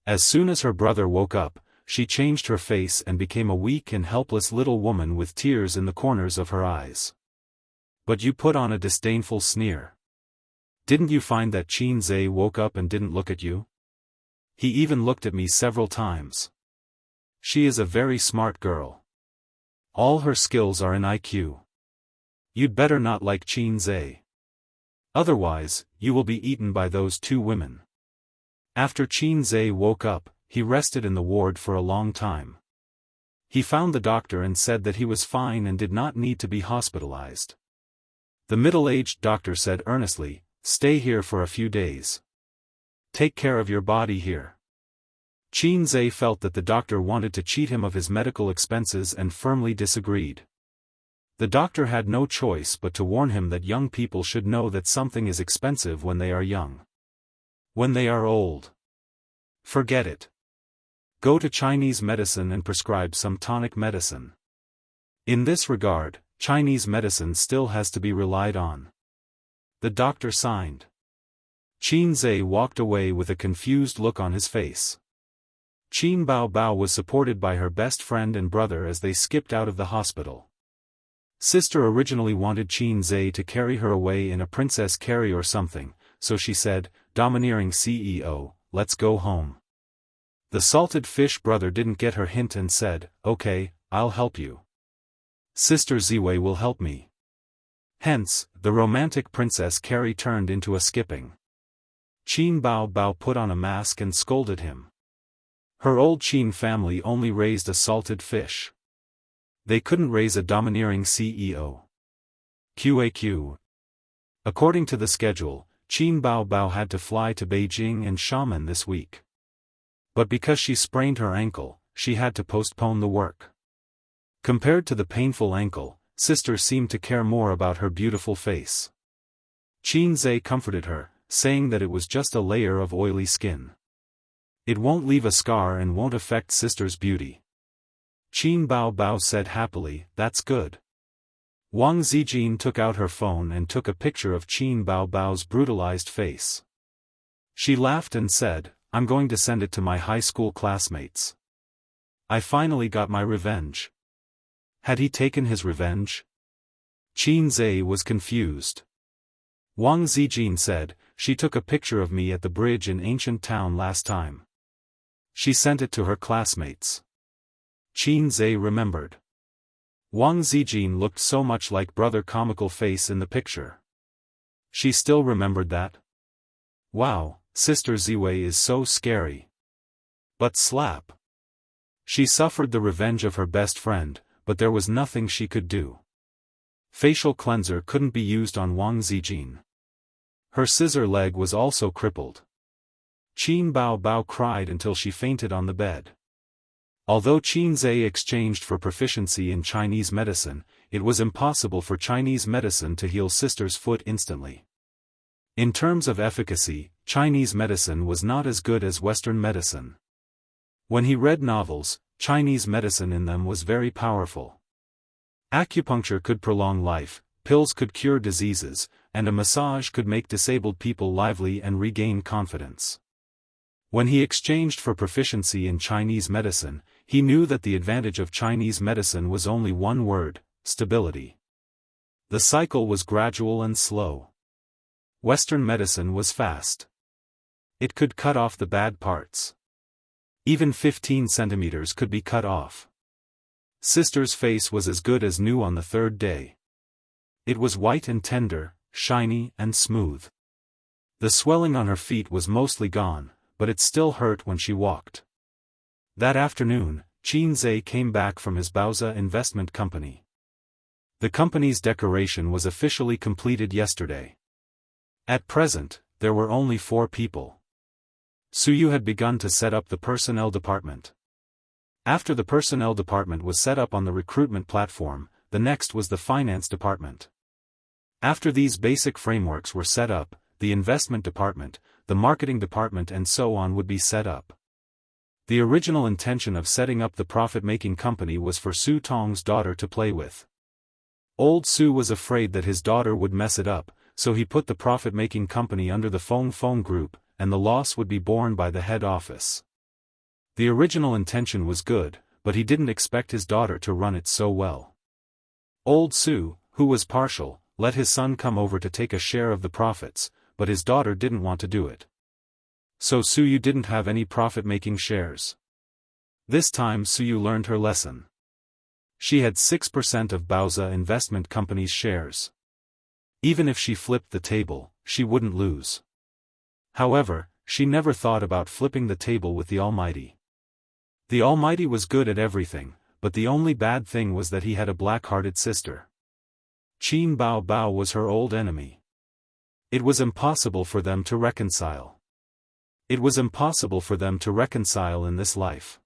[SPEAKER 1] As soon as her brother woke up, she changed her face and became a weak and helpless little woman with tears in the corners of her eyes. But you put on a disdainful sneer. Didn't you find that Qin Zhe woke up and didn't look at you? He even looked at me several times. She is a very smart girl. All her skills are in IQ. You'd better not like Qin Zhe. Otherwise, you will be eaten by those two women. After Qin Zhe woke up, he rested in the ward for a long time. He found the doctor and said that he was fine and did not need to be hospitalized. The middle-aged doctor said earnestly, stay here for a few days. Take care of your body here. Qin Zhe felt that the doctor wanted to cheat him of his medical expenses and firmly disagreed. The doctor had no choice but to warn him that young people should know that something is expensive when they are young. When they are old, forget it. Go to Chinese medicine and prescribe some tonic medicine. In this regard, Chinese medicine still has to be relied on. The doctor signed. Qin Zhe walked away with a confused look on his face. Qin Bao Bao was supported by her best friend and brother as they skipped out of the hospital. Sister originally wanted Qin Zhe to carry her away in a princess carry or something, so she said, domineering CEO, let's go home. The salted fish brother didn't get her hint and said, okay, I'll help you. Sister Ziwei will help me. Hence, the romantic princess carry turned into a skipping. Qin Bao Bao put on a mask and scolded him. Her old Qin family only raised a salted fish. They couldn't raise a domineering CEO. QAQ. According to the schedule, Qin Bao Bao had to fly to Beijing and Xiamen this week. But because she sprained her ankle, she had to postpone the work. Compared to the painful ankle, sister seemed to care more about her beautiful face. Qin Zhe comforted her, saying that it was just a layer of oily skin. It won't leave a scar and won't affect sister's beauty. Qin Bao Bao said happily, that's good. Wang Zijin took out her phone and took a picture of Qin Bao Bao's brutalized face. She laughed and said, I'm going to send it to my high school classmates. I finally got my revenge. Had he taken his revenge? Qin Zhe was confused. Wang Zijin said, she took a picture of me at the bridge in ancient town last time. She sent it to her classmates. Qin Zhe remembered. Wang Zijin looked so much like brother comical face in the picture. She still remembered that. Wow, Sister Ziwei is so scary. But slap. She suffered the revenge of her best friend, but there was nothing she could do. Facial cleanser couldn't be used on Wang Zijin. Her scissor leg was also crippled. Qin Bao Bao cried until she fainted on the bed. Although Qin Zhe exchanged for proficiency in Chinese medicine, it was impossible for Chinese medicine to heal sister's foot instantly. In terms of efficacy, Chinese medicine was not as good as Western medicine. When he read novels, Chinese medicine in them was very powerful. Acupuncture could prolong life, pills could cure diseases, and a massage could make disabled people lively and regain confidence. When he exchanged for proficiency in Chinese medicine, he knew that the advantage of Chinese medicine was only one word: stability. The cycle was gradual and slow. Western medicine was fast. It could cut off the bad parts. Even 15 centimeters could be cut off. Sister's face was as good as new on the third day. It was white and tender, shiny and smooth. The swelling on her feet was mostly gone, but it still hurt when she walked. That afternoon, Qin Zhe came back from his Baoza investment company. The company's decoration was officially completed yesterday. At present, there were only 4 people. Suyu had begun to set up the personnel department. After the personnel department was set up on the recruitment platform, the next was the finance department. After these basic frameworks were set up, the investment department, the marketing department and so on would be set up. The original intention of setting up the profit-making company was for Su Tong's daughter to play with. Old Su was afraid that his daughter would mess it up, so he put the profit-making company under the Feng Feng Group, and the loss would be borne by the head office. The original intention was good, but he didn't expect his daughter to run it so well. Old Su, who was partial, let his son come over to take a share of the profits, but his daughter didn't want to do it. So Suyu didn't have any profit-making shares. This time Suyu learned her lesson. She had 6% of Baoza Investment Company's shares. Even if she flipped the table, she wouldn't lose. However, she never thought about flipping the table with the Almighty. The Almighty was good at everything, but the only bad thing was that he had a black-hearted sister. Qin Bao Bao was her old enemy. It was impossible for them to reconcile. It was impossible for them to reconcile in this life.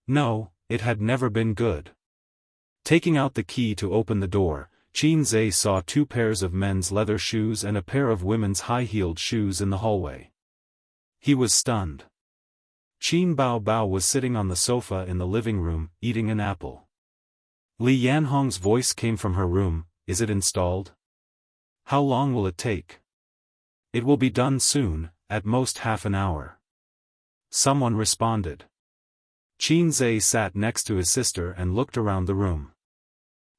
[SPEAKER 1] No, it had never been good. Taking out the key to open the door, Qin Zhe saw 2 pairs of men's leather shoes and a pair of women's high-heeled shoes in the hallway. He was stunned. Qin Bao Bao was sitting on the sofa in the living room, eating an apple. Li Yanhong's voice came from her room, "Is it installed? How long will it take?" "It will be done soon, at most half an hour." Someone responded. Qin Zhe sat next to his sister and looked around the room.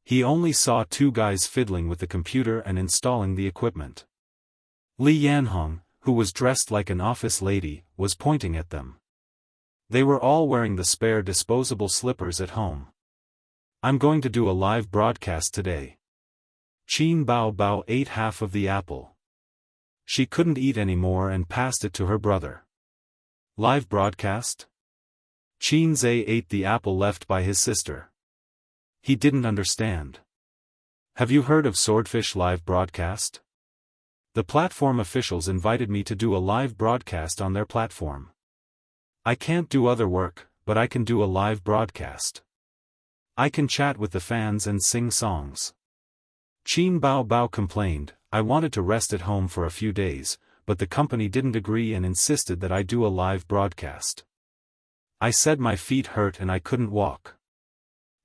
[SPEAKER 1] He only saw 2 guys fiddling with the computer and installing the equipment. Li Yanhong, who was dressed like an office lady, was pointing at them. They were all wearing the spare disposable slippers at home. "I'm going to do a live broadcast today." Qin Bao Bao ate half of the apple. She couldn't eat anymore and passed it to her brother. "Live broadcast?" Qin Zhe ate the apple left by his sister. He didn't understand. "Have you heard of Swordfish Live Broadcast? The platform officials invited me to do a live broadcast on their platform. I can't do other work, but I can do a live broadcast. I can chat with the fans and sing songs." Qin Bao Bao complained, "I wanted to rest at home for a few days, but the company didn't agree and insisted that I do a live broadcast. I said my feet hurt and I couldn't walk.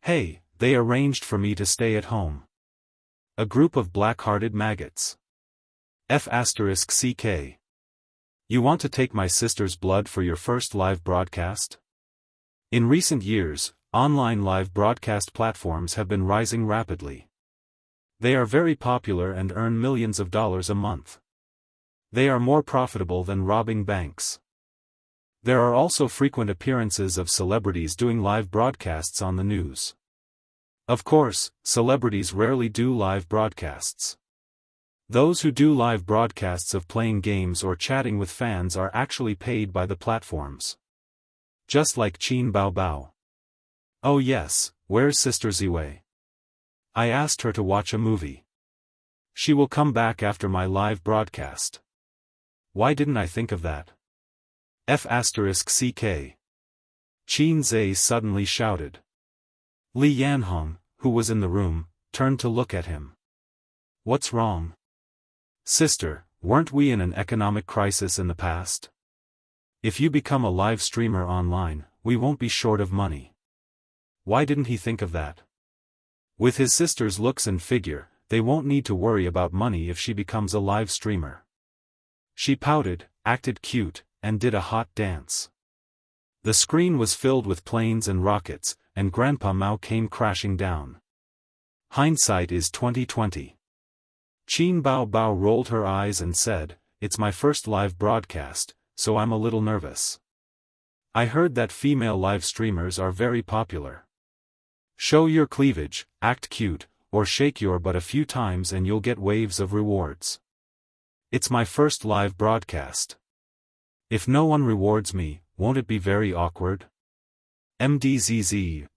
[SPEAKER 1] Hey, they arranged for me to stay at home. A group of black-hearted maggots. F***CK. You want to take my sister's blood for your first live broadcast?" In recent years, online live broadcast platforms have been rising rapidly. They are very popular and earn millions of dollars a month. They are more profitable than robbing banks. There are also frequent appearances of celebrities doing live broadcasts on the news. Of course, celebrities rarely do live broadcasts. Those who do live broadcasts of playing games or chatting with fans are actually paid by the platforms. Just like Qin Bao Bao. "Oh yes, where's Sister Ziwei? I asked her to watch a movie. She will come back after my live broadcast. Why didn't I think of that? F***CK. Qin Zhe suddenly shouted. Li Yanhong, who was in the room, turned to look at him. What's wrong? Sister, weren't we in an economic crisis in the past? If you become a live streamer online, we won't be short of money. Why didn't he think of that? With his sister's looks and figure, they won't need to worry about money if she becomes a live streamer. She pouted, acted cute, and did a hot dance. The screen was filled with planes and rockets, and Grandpa Mao came crashing down. Hindsight is 20/20. Qin Bao Bao rolled her eyes and said, "It's my first live broadcast, so I'm a little nervous. I heard that female live streamers are very popular. Show your cleavage, act cute, or shake your butt a few times and you'll get waves of rewards. It's my first live broadcast. If no one rewards me, won't it be very awkward?" MDZZ.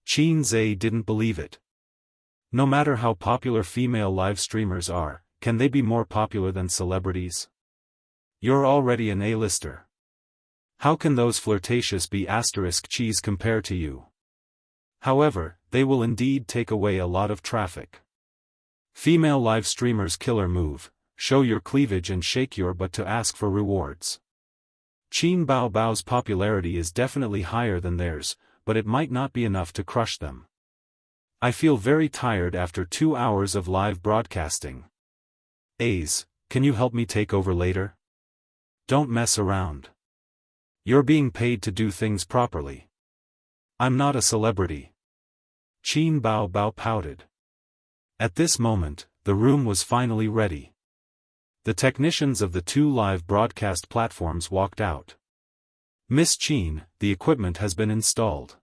[SPEAKER 1] Qin Zhe didn't believe it. No matter how popular female live streamers are, can they be more popular than celebrities? You're already an A-lister. How can those flirtatious be cheese compare to you? However, they will indeed take away a lot of traffic. Female live streamers' killer move: show your cleavage and shake your butt to ask for rewards. Qin Bao Bao's popularity is definitely higher than theirs, but it might not be enough to crush them. I feel very tired after 2 hours of live broadcasting. A's, can you help me take over later? Don't mess around. You're being paid to do things properly. I'm not a celebrity. Qin Bao Bao pouted. At this moment, the room was finally ready. The technicians of the 2 live broadcast platforms walked out. Miss Qin, the equipment has been installed.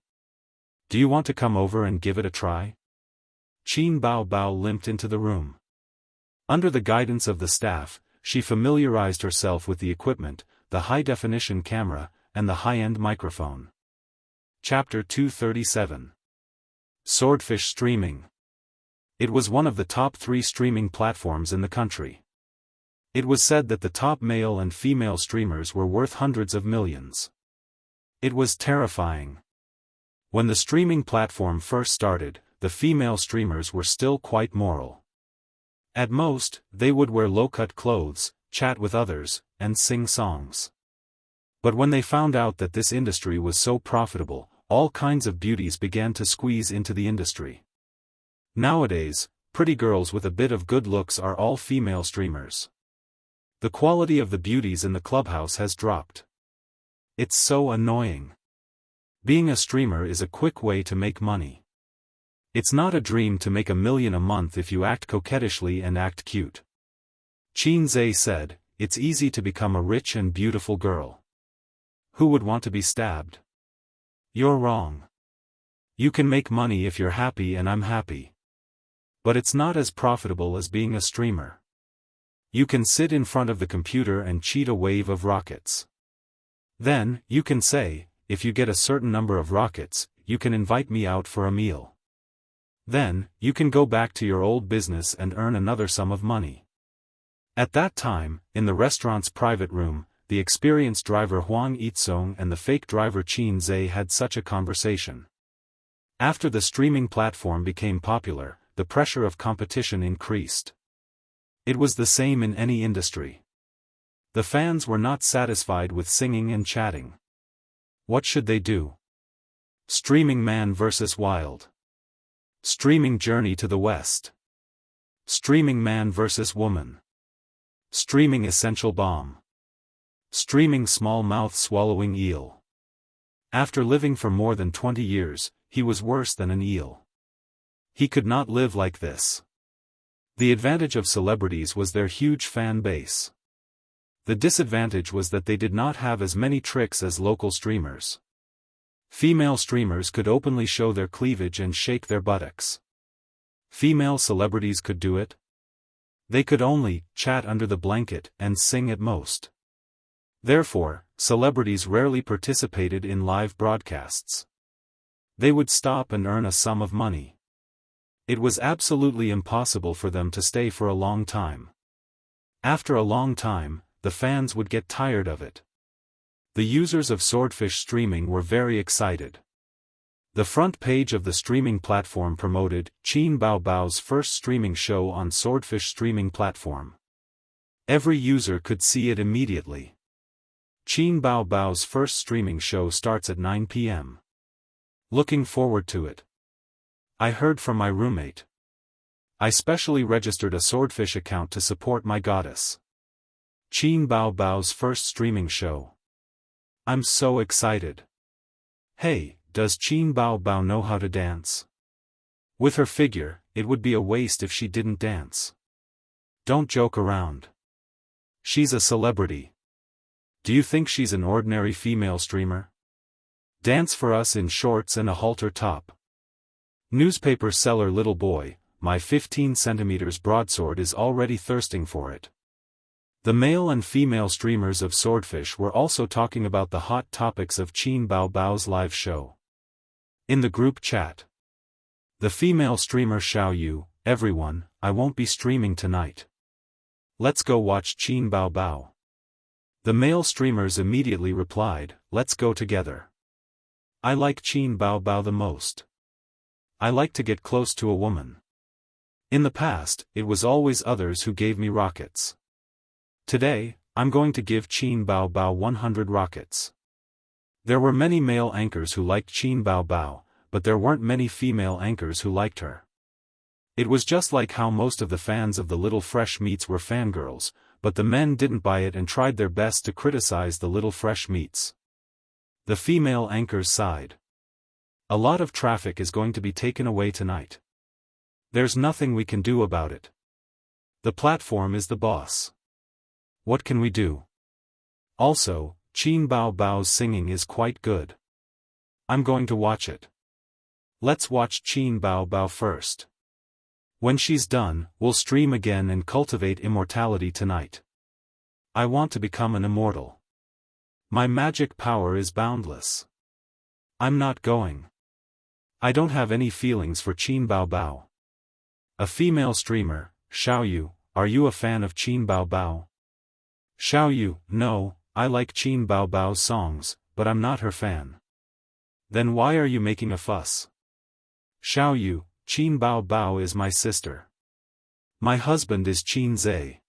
[SPEAKER 1] Do you want to come over and give it a try? Qin Bao Bao limped into the room. Under the guidance of the staff, she familiarized herself with the equipment, the high-definition camera, and the high-end microphone. Chapter 237. Swordfish Streaming. It was one of the top 3 streaming platforms in the country. It was said that the top male and female streamers were worth hundreds of millions. It was terrifying. When the streaming platform first started, the female streamers were still quite moral. At most, they would wear low-cut clothes, chat with others, and sing songs. But when they found out that this industry was so profitable, all kinds of beauties began to squeeze into the industry. Nowadays, pretty girls with a bit of good looks are all female streamers. The quality of the beauties in the clubhouse has dropped. It's so annoying. Being a streamer is a quick way to make money. It's not a dream to make $1 million a month if you act coquettishly and act cute. Qin Zhe said, "It's easy to become a rich and beautiful girl. Who would want to be stabbed?" You're wrong. You can make money if you're happy and I'm happy. But it's not as profitable as being a streamer. You can sit in front of the computer and cheat a wave of rockets. Then, you can say, if you get a certain number of rockets, you can invite me out for a meal. Then, you can go back to your old business and earn another sum of money. At that time, in the restaurant's private room, the experienced driver Huang Yizong and the fake driver Qin Zhe had such a conversation. After the streaming platform became popular, the pressure of competition increased. It was the same in any industry. The fans were not satisfied with singing and chatting. What should they do? Streaming Man vs. Wild. Streaming Journey to the West. Streaming Man vs. Woman. Streaming Essential Bomb. Streaming Small Mouth Swallowing Eel. After living for more than 20 years, he was worse than an eel. He could not live like this. The advantage of celebrities was their huge fan base. The disadvantage was that they did not have as many tricks as local streamers. Female streamers could openly show their cleavage and shake their buttocks. Female celebrities could do it. They could only chat under the blanket and sing at most. Therefore, celebrities rarely participated in live broadcasts. They would stop and earn a sum of money. It was absolutely impossible for them to stay for a long time. After a long time, the fans would get tired of it. The users of Swordfish streaming were very excited. The front page of the streaming platform promoted Qin Bao Bao's first streaming show on Swordfish streaming platform. Every user could see it immediately. Qin Bao Bao's first streaming show starts at 9 p.m. Looking forward to it. I heard from my roommate. I specially registered a Swordfish account to support my goddess. Qin Bao Bao's first streaming show. I'm so excited. Hey, does Qin Bao Bao know how to dance? With her figure, it would be a waste if she didn't dance. Don't joke around. She's a celebrity. Do you think she's an ordinary female streamer? Dance for us in shorts and a halter top. Newspaper seller little boy, my 15 centimeters broadsword is already thirsting for it. The male and female streamers of Swordfish were also talking about the hot topics of Qin Bao Bao's live show. In the group chat. The female streamer Xiao Yu, everyone, I won't be streaming tonight. Let's go watch Qin Bao Bao. The male streamers immediately replied, let's go together. I like Qin Bao Bao the most. I like to get close to a woman. In the past, it was always others who gave me rockets. Today, I'm going to give Qin Bao Bao 100 rockets. There were many male anchors who liked Qin Bao Bao, but there weren't many female anchors who liked her. It was just like how most of the fans of the Little Fresh Meats were fangirls, but the men didn't buy it and tried their best to criticize the Little Fresh Meats. The female anchors sighed. A lot of traffic is going to be taken away tonight. There's nothing we can do about it. The platform is the boss. What can we do? Also, Qin Bao Bao's singing is quite good. I'm going to watch it. Let's watch Qin Bao Bao first. When she's done, we'll stream again and cultivate immortality tonight. I want to become an immortal. My magic power is boundless. I'm not going. I don't have any feelings for Qin Bao Bao. A female streamer, Xiao Yu, are you a fan of Qin Bao Bao? Xiao Yu, no, I like Qin Bao Bao's songs, but I'm not her fan. Then why are you making a fuss? Xiao Yu, Qin Bao Bao is my sister. My husband is Qin Zhe.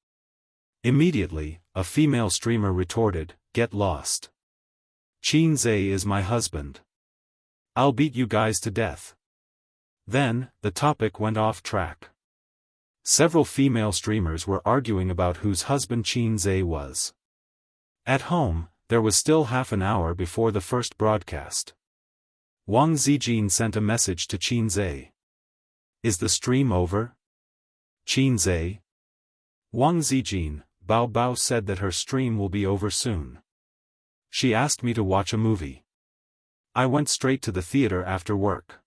[SPEAKER 1] Immediately, a female streamer retorted, get lost. Qin Zhe is my husband. I'll beat you guys to death. Then, the topic went off track. Several female streamers were arguing about whose husband Qin Zhe was. At home, there was still half an hour before the first broadcast. Wang Zijin sent a message to Qin Zhe. Is the stream over? Qin Zhe? Wang Zijin, Bao Bao said that her stream will be over soon. She asked me to watch a movie. I went straight to the theater after work.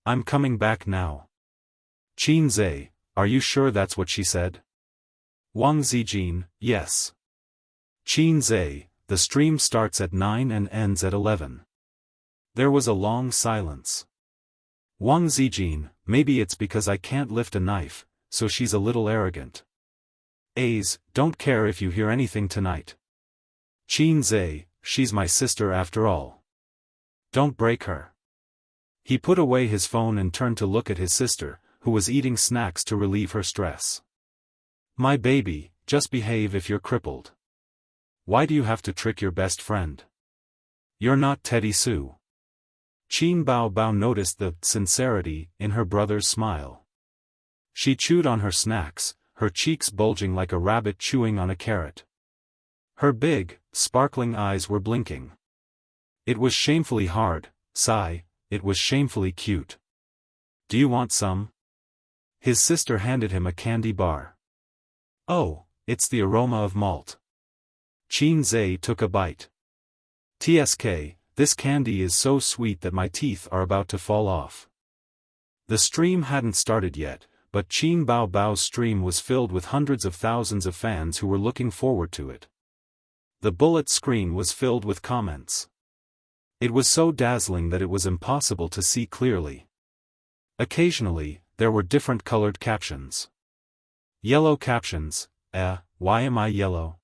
[SPEAKER 1] I'm coming back now. Qin Zhe, are you sure that's what she said? Wang Zijin, yes. Qin Zhe, the stream starts at 9 and ends at 11. There was a long silence. Wang Zijin, maybe it's because I can't lift a knife, so she's a little arrogant. Don't care if you hear anything tonight. Qin Zhe, she's my sister after all. Don't break her. He put away his phone and turned to look at his sister, who was eating snacks to relieve her stress. My baby, just behave if you're crippled. Why do you have to trick your best friend? You're not Teddy Sue. Qin Bao Bao noticed the sincerity in her brother's smile. She chewed on her snacks, her cheeks bulging like a rabbit chewing on a carrot. Her big, sparkling eyes were blinking. It was shamefully hard, sigh, it was shamefully cute. Do you want some? His sister handed him a candy bar. Oh, it's the aroma of malt. Qin Zhe took a bite. TSK, this candy is so sweet that my teeth are about to fall off. The stream hadn't started yet, but Qin Bao Bao's stream was filled with hundreds of thousands of fans who were looking forward to it. The bullet screen was filled with comments. It was so dazzling that it was impossible to see clearly. Occasionally, there were different colored captions. Yellow captions, why am I yellow?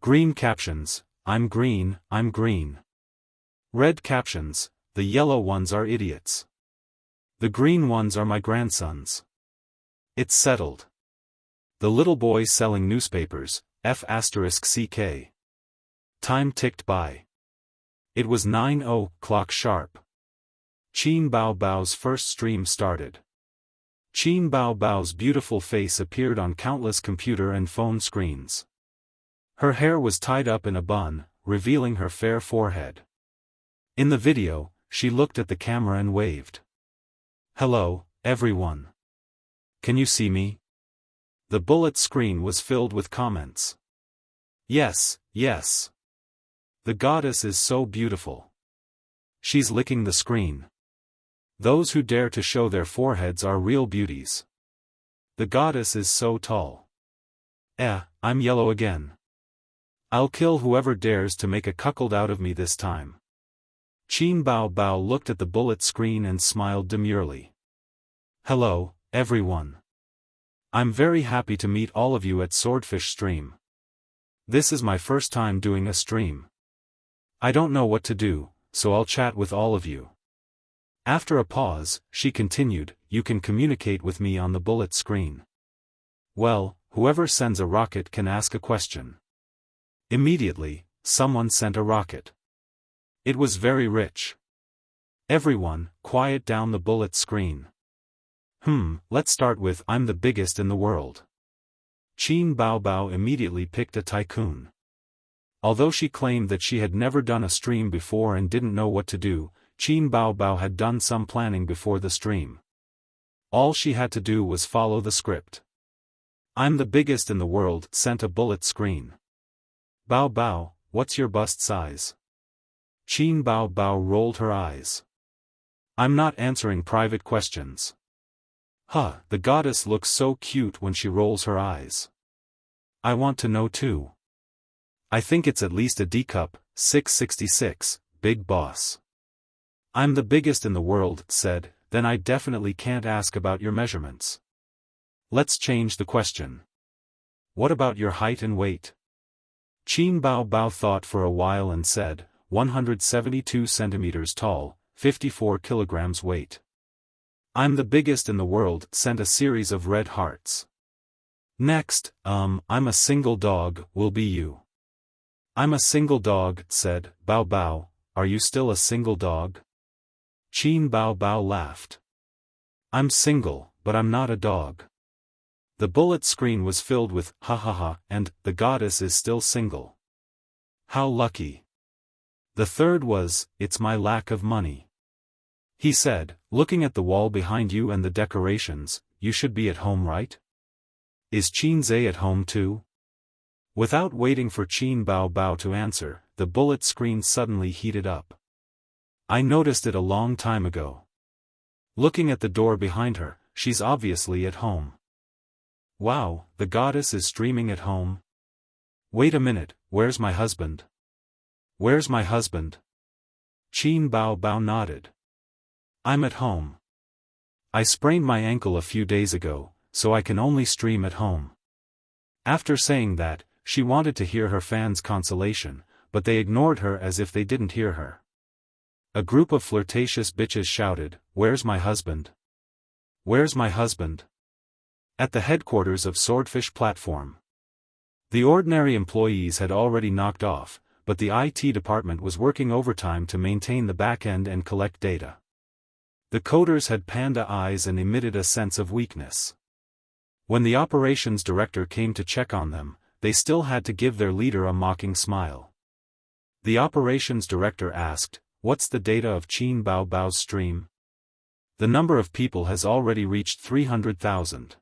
[SPEAKER 1] Green captions, I'm green, I'm green. Red captions, the yellow ones are idiots. The green ones are my grandsons. It's settled. The little boy selling newspapers, F***CK. Time ticked by. It was 9:00 sharp. Qin Bao Bao's first stream started. Qin Bao Bao's beautiful face appeared on countless computer and phone screens. Her hair was tied up in a bun, revealing her fair forehead. In the video, she looked at the camera and waved. Hello, everyone. Can you see me? The bullet screen was filled with comments. Yes, yes. The goddess is so beautiful. She's licking the screen. Those who dare to show their foreheads are real beauties. The goddess is so tall. I'm yellow again. I'll kill whoever dares to make a cuckold out of me this time. Qin Bao Bao looked at the bullet screen and smiled demurely. Hello, everyone. I'm very happy to meet all of you at Swordfish Stream. This is my first time doing a stream. I don't know what to do, so I'll chat with all of you. After a pause, she continued, you can communicate with me on the bullet screen. Well, whoever sends a rocket can ask a question. Immediately, someone sent a rocket. It was very rich. Everyone, quiet down the bullet screen. Let's start with I'm the biggest in the world. Qin Bao Bao immediately picked a tycoon. Although she claimed that she had never done a stream before and didn't know what to do, Qin Bao Bao had done some planning before the stream. All she had to do was follow the script. I'm the biggest in the world sent a bullet screen. Bao Bao, what's your bust size? Qin Bao Bao rolled her eyes. I'm not answering private questions. The goddess looks so cute when she rolls her eyes. I want to know too. I think it's at least a D cup, 666, big boss. I'm the biggest in the world, said, then I definitely can't ask about your measurements. Let's change the question. What about your height and weight? Qin Bao Bao thought for a while and said, 172 centimeters tall, 54 kilograms weight. I'm the biggest in the world, sent a series of red hearts. Next, I'm a single dog, will be you. I'm a single dog, said, Bao Bao, are you still a single dog? Qin Bao Bao laughed. I'm single, but I'm not a dog. The bullet screen was filled with, ha ha ha, and, the goddess is still single. How lucky. The third was, it's my lack of money. He said, looking at the wall behind you and the decorations, you should be at home, right? Is Qin Zhe at home too? Without waiting for Qin Bao Bao to answer, the bullet screen suddenly heated up. I noticed it a long time ago. Looking at the door behind her, she's obviously at home. Wow, the goddess is streaming at home? Wait a minute, where's my husband? Where's my husband? Qin Bao Bao nodded. I'm at home. I sprained my ankle a few days ago, so I can only stream at home. After saying that, she wanted to hear her fans' consolation, but they ignored her as if they didn't hear her. A group of flirtatious bitches shouted, where's my husband? Where's my husband? At the headquarters of Swordfish Platform. The ordinary employees had already knocked off, but the IT department was working overtime to maintain the backend and collect data. The coders had panda eyes and emitted a sense of weakness. When the operations director came to check on them, they still had to give their leader a mocking smile. The operations director asked, what's the data of Qin Bao Bao's stream? The number of people has already reached 300,000.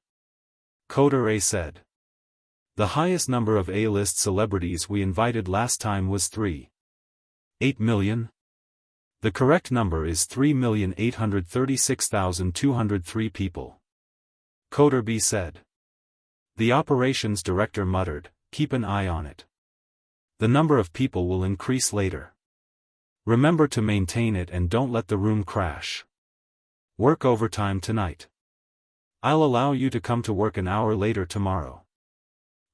[SPEAKER 1] Coder A said. The highest number of A-list celebrities we invited last time was 3.8 million? The correct number is 3,836,203 people. Coder B said. The operations director muttered, keep an eye on it. The number of people will increase later. Remember to maintain it and don't let the room crash. Work overtime tonight. I'll allow you to come to work an hour later tomorrow.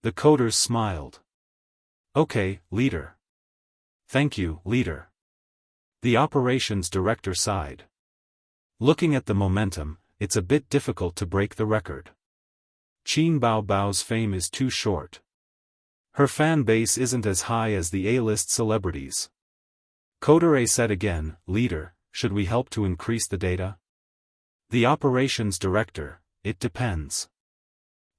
[SPEAKER 1] The coders smiled. Okay, leader. Thank you, leader. The operations director sighed. Looking at the momentum, it's a bit difficult to break the record. Qin Bao Bao's fame is too short. Her fan base isn't as high as the A-list celebrities. Kodere said again, leader, should we help to increase the data? The operations director, it depends.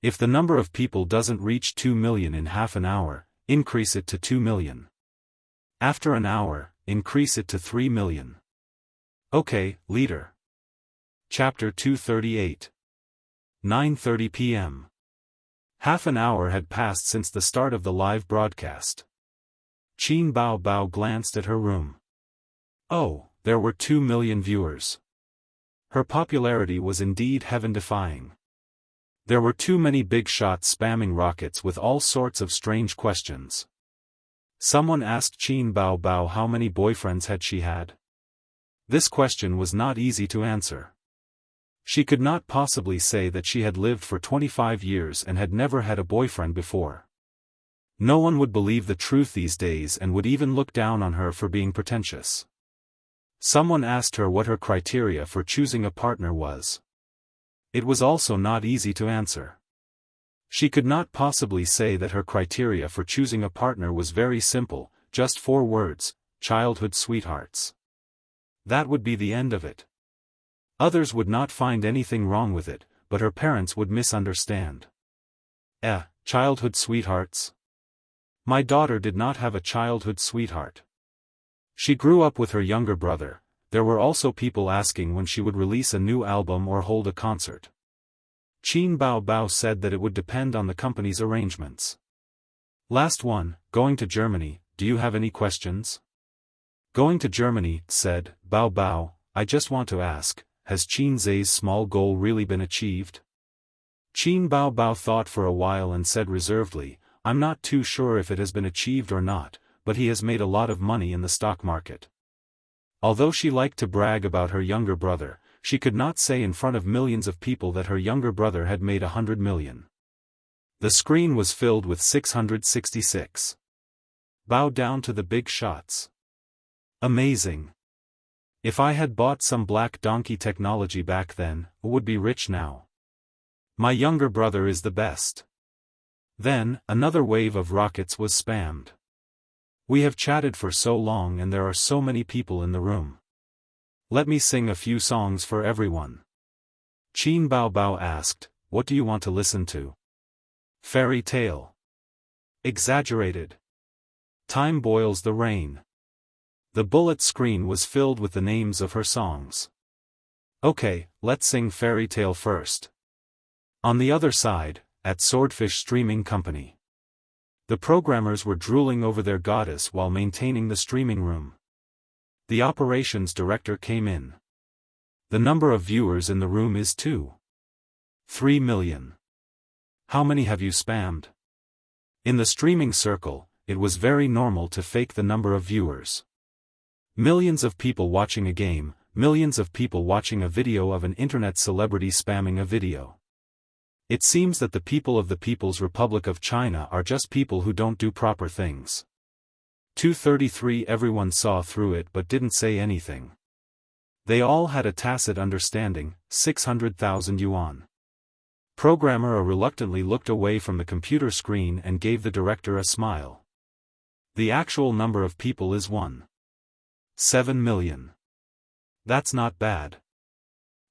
[SPEAKER 1] If the number of people doesn't reach 2 million in half an hour, increase it to 2 million. After an hour, increase it to 3 million. Okay, leader. Chapter 238. 9:30 p.m. Half an hour had passed since the start of the live broadcast. Qin Bao Bao glanced at her room. Oh, there were 2 million viewers. Her popularity was indeed heaven-defying. There were too many big shots spamming rockets with all sorts of strange questions. Someone asked Qin Bao Bao how many boyfriends had she had. This question was not easy to answer. She could not possibly say that she had lived for 25 years and had never had a boyfriend before. No one would believe the truth these days and would even look down on her for being pretentious. Someone asked her what her criteria for choosing a partner was. It was also not easy to answer. She could not possibly say that her criteria for choosing a partner was very simple, just 4 words, childhood sweethearts. That would be the end of it. Others would not find anything wrong with it, but her parents would misunderstand. Childhood sweethearts? My daughter did not have a childhood sweetheart. She grew up with her younger brother. There were also people asking when she would release a new album or hold a concert. Qin Bao Bao said that it would depend on the company's arrangements. Last one, going to Germany, do you have any questions? Going to Germany, said Bao Bao, I just want to ask, has Qin Zai's small goal really been achieved? Qin Bao Bao thought for a while and said reservedly, I'm not too sure if it has been achieved or not, but he has made a lot of money in the stock market. Although she liked to brag about her younger brother, she could not say in front of millions of people that her younger brother had made 100 million. The screen was filled with 666. Bow down to the big shots. Amazing. If I had bought some black donkey technology back then, I would be rich now. My younger brother is the best. Then, another wave of rockets was spammed. We have chatted for so long and there are so many people in the room. Let me sing a few songs for everyone. Qin Bao Bao asked, what do you want to listen to? Fairy tale. Exaggerated. Time boils the rain. The bullet screen was filled with the names of her songs. Okay, let's sing Fairy Tale first. On the other side, at Swordfish Streaming Company. The programmers were drooling over their goddess while maintaining the streaming room. The operations director came in. The number of viewers in the room is 3 million. How many have you spammed? In the streaming circle, it was very normal to fake the number of viewers. Millions of people watching a game, millions of people watching a video of an internet celebrity spamming a video. It seems that the people of the People's Republic of China are just people who don't do proper things. 233 Everyone saw through it but didn't say anything. They all had a tacit understanding, 600,000 yuan. Programmer reluctantly looked away from the computer screen and gave the director a smile. The actual number of people is 7 million. That's not bad.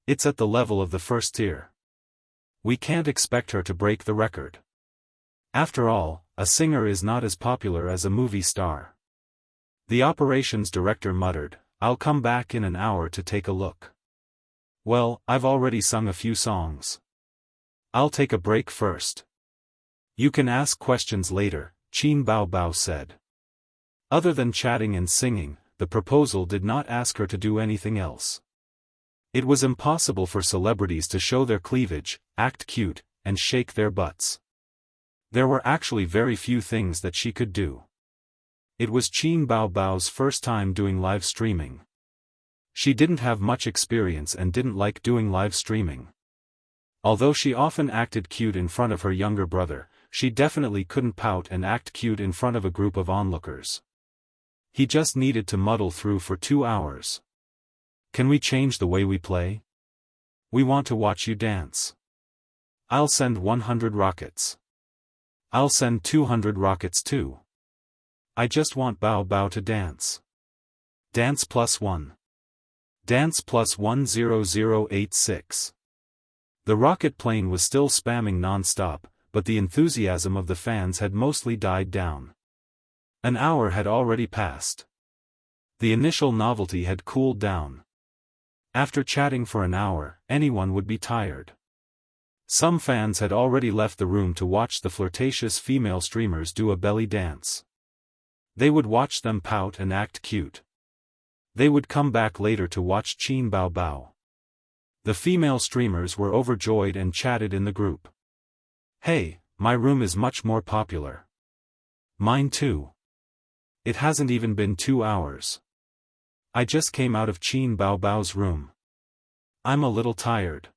[SPEAKER 1] It's at the level of the first tier. We can't expect her to break the record. After all, a singer is not as popular as a movie star. The operations director muttered, I'll come back in an hour to take a look. Well, I've already sung a few songs. I'll take a break first. You can ask questions later, Qin Bao Bao said. Other than chatting and singing, the proposal did not ask her to do anything else. It was impossible for celebrities to show their cleavage, act cute, and shake their butts. There were actually very few things that she could do. It was Qin Bao Bao's first time doing live streaming. She didn't have much experience and didn't like doing live streaming. Although she often acted cute in front of her younger brother, she definitely couldn't pout and act cute in front of a group of onlookers. He just needed to muddle through for 2 hours. Can we change the way we play? We want to watch you dance. I'll send 100 rockets. I'll send 200 rockets too. I just want Bao Bao to dance. Dance +1. Dance +10086. The rocket plane was still spamming non-stop, but the enthusiasm of the fans had mostly died down. An hour had already passed. The initial novelty had cooled down. After chatting for an hour, anyone would be tired. Some fans had already left the room to watch the flirtatious female streamers do a belly dance. They would watch them pout and act cute. They would come back later to watch Qin Bao Bao. The female streamers were overjoyed and chatted in the group. Hey, my room is much more popular. Mine too. It hasn't even been 2 hours. I just came out of Qin Bao Bao's room. I'm a little tired.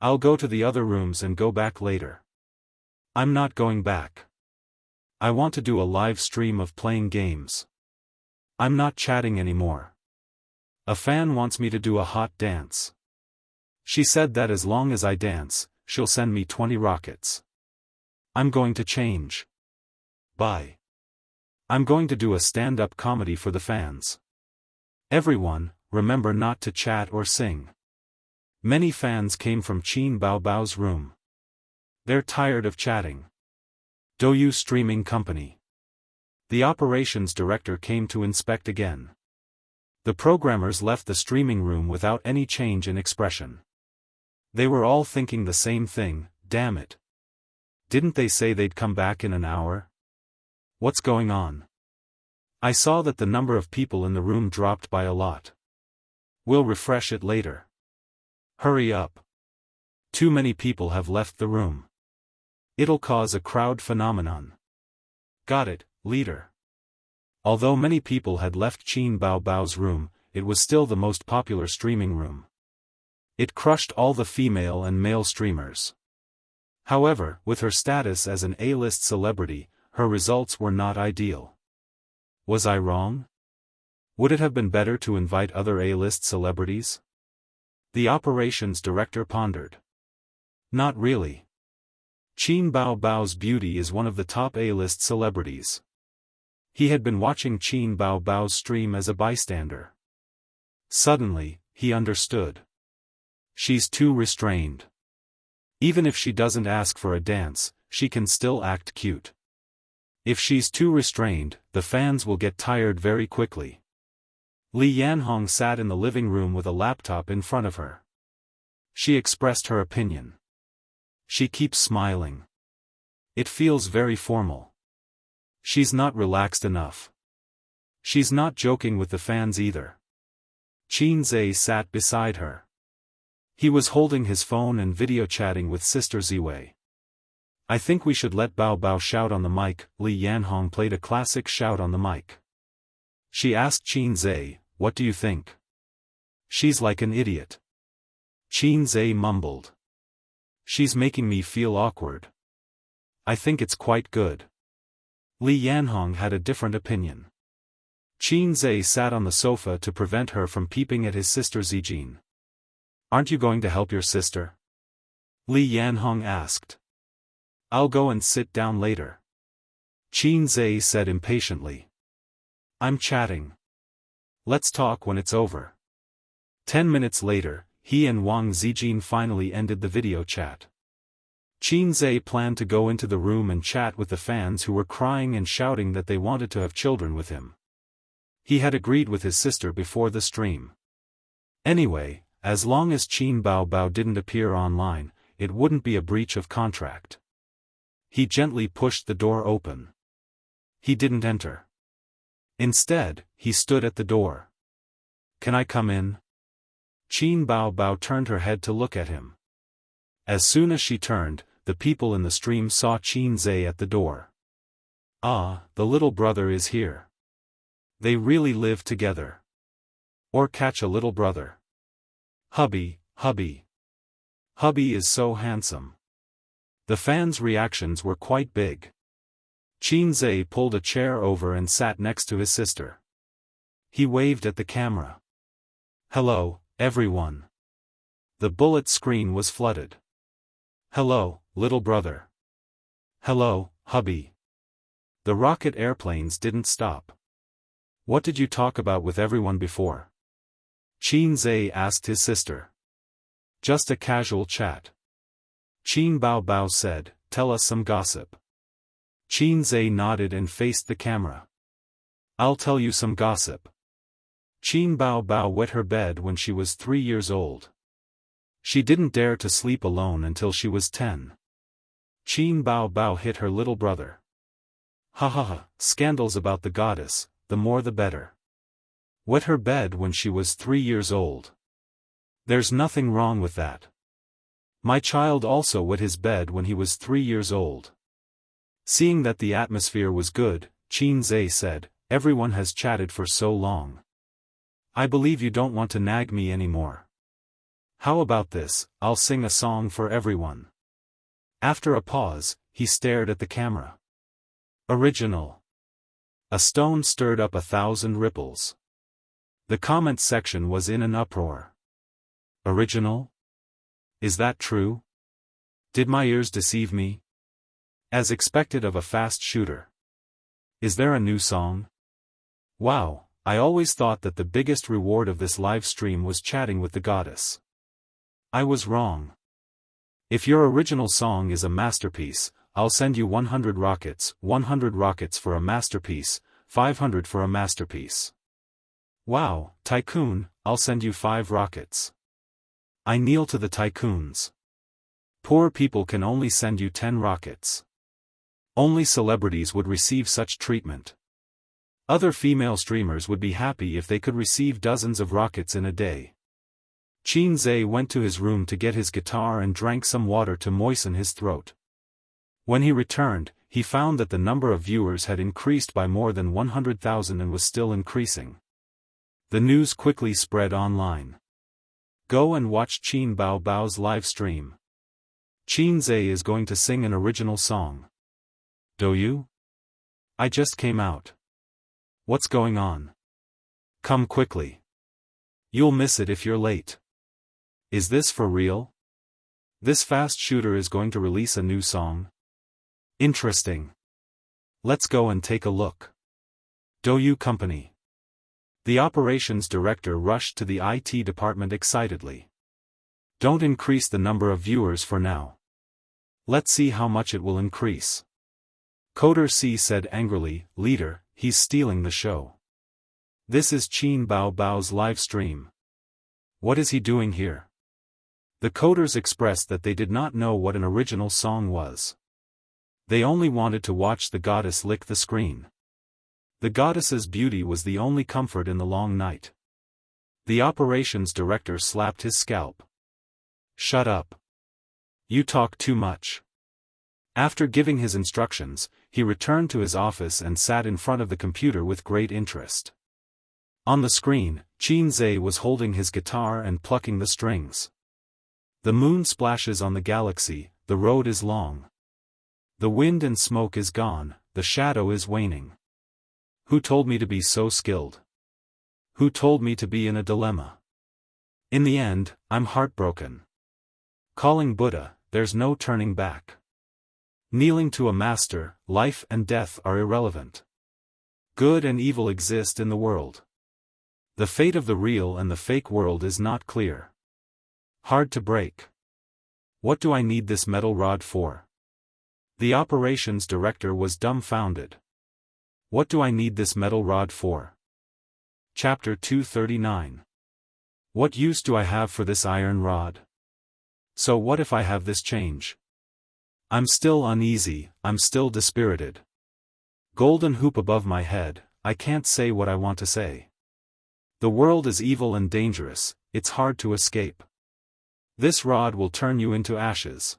[SPEAKER 1] I'll go to the other rooms and go back later. I'm not going back. I want to do a live stream of playing games. I'm not chatting anymore. A fan wants me to do a hot dance. She said that as long as I dance, she'll send me 20 rockets. I'm going to change. Bye. I'm going to do a stand-up comedy for the fans. Everyone, remember not to chat or sing. Many fans came from Qin Bao Bao's room. They're tired of chatting. Douyu Streaming Company. The operations director came to inspect again. The programmers left the streaming room without any change in expression. They were all thinking the same thing, damn it. Didn't they say they'd come back in an hour? What's going on? I saw that the number of people in the room dropped by a lot. We'll refresh it later. Hurry up. Too many people have left the room. It'll cause a crowd phenomenon. Got it, leader. Although many people had left Qin Bao Bao's room, it was still the most popular streaming room. It crushed all the female and male streamers. However, with her status as an A-list celebrity, her results were not ideal. Was I wrong? Would it have been better to invite other A-list celebrities? The operations director pondered. Not really. Qin Bao Bao's beauty is one of the top A-list celebrities. He had been watching Qin Bao Bao's stream as a bystander. Suddenly, he understood. She's too restrained. Even if she doesn't ask for a dance, she can still act cute. If she's too restrained, the fans will get tired very quickly. Li Yanhong sat in the living room with a laptop in front of her. She expressed her opinion. She keeps smiling. It feels very formal. She's not relaxed enough. She's not joking with the fans either. Qin Zhe sat beside her. He was holding his phone and video chatting with Sister Ziwei. I think we should let Bao Bao shout on the mic. Li Yanhong played a classic shout on the mic. She asked Qin Zhe, what do you think? She's like an idiot. Qin Zhe mumbled. She's making me feel awkward. I think it's quite good. Li Yanhong had a different opinion. Qin Zhe sat on the sofa to prevent her from peeping at his sister Zijin. Aren't you going to help your sister? Li Yanhong asked. I'll go and sit down later. Qin Zhe said impatiently. I'm chatting. Let's talk when it's over. 10 minutes later, he and Wang Zijin finally ended the video chat. Qin Zhe planned to go into the room and chat with the fans who were crying and shouting that they wanted to have children with him. He had agreed with his sister before the stream. Anyway, as long as Qin Bao Bao didn't appear online, it wouldn't be a breach of contract. He gently pushed the door open. He didn't enter. Instead, he stood at the door. Can I come in? Qin Bao Bao turned her head to look at him. As soon as she turned, the people in the stream saw Qin Zhe at the door. Ah, the little brother is here. They really live together. Or catch a little brother. Hubby, hubby. Hubby is so handsome. The fans' reactions were quite big. Qin Zhe pulled a chair over and sat next to his sister. He waved at the camera. "Hello, everyone." The bullet screen was flooded. "Hello, little brother." "Hello, hubby." The rocket airplanes didn't stop. "What did you talk about with everyone before?" Qin Zhe asked his sister. "Just a casual chat." Qin Bao Bao said, "Tell us some gossip." Qin Zhe nodded and faced the camera. "I'll tell you some gossip." Qin Bao Bao wet her bed when she was 3 years old. She didn't dare to sleep alone until she was 10. Qin Bao Bao hit her little brother. "Ha ha ha, scandals about the goddess, the more the better." Wet her bed when she was 3 years old. There's nothing wrong with that. My child also wet his bed when he was 3 years old. Seeing that the atmosphere was good, Qin Zhe said, "Everyone has chatted for so long. I believe you don't want to nag me anymore. How about this, I'll sing a song for everyone." After a pause, he stared at the camera. Original. A stone stirred up 1,000 ripples. The comment section was in an uproar. Original? Is that true? Did my ears deceive me? As expected of a fast shooter. Is there a new song? Wow, I always thought that the biggest reward of this live stream was chatting with the goddess. I was wrong. If your original song is a masterpiece, I'll send you 100 rockets, 100 rockets for a masterpiece, 500 for a masterpiece. Wow, tycoon, I'll send you 5 rockets. I kneel to the tycoons. Poor people can only send you 10 rockets. Only celebrities would receive such treatment. Other female streamers would be happy if they could receive dozens of rockets in a day. Qin Zhe went to his room to get his guitar and drank some water to moisten his throat. When he returned, he found that the number of viewers had increased by more than 100,000 and was still increasing. The news quickly spread online. Go and watch Qin Bao Bao's live stream. Qin Zhe is going to sing an original song. Do you? I just came out. What's going on? Come quickly. You'll miss it if you're late. Is this for real? This fast shooter is going to release a new song? Interesting. Let's go and take a look. Douyu Company. The operations director rushed to the IT department excitedly. Don't increase the number of viewers for now. Let's see how much it will increase. Coder C said angrily, "Leader, he's stealing the show. This is Qin Bao Bao's live stream. What is he doing here?" The coders expressed that they did not know what an original song was. They only wanted to watch the goddess lick the screen. The goddess's beauty was the only comfort in the long night. The operations director slapped his scalp. "Shut up. You talk too much." After giving his instructions, he returned to his office and sat in front of the computer with great interest. On the screen, Qin Zhe was holding his guitar and plucking the strings. The moon splashes on the galaxy, the road is long. The wind and smoke is gone, the shadow is waning. Who told me to be so skilled? Who told me to be in a dilemma? In the end, I'm heartbroken. Calling Buddha, there's no turning back. Kneeling to a master, life and death are irrelevant. Good and evil exist in the world. The fate of the real and the fake world is not clear. Hard to break. What do I need this metal rod for? The operations director was dumbfounded. What do I need this metal rod for? Chapter 239. What use do I have for this iron rod? So what if I have this change? I'm still uneasy, I'm still dispirited. Golden hoop above my head, I can't say what I want to say. The world is evil and dangerous, it's hard to escape. This rod will turn you into ashes.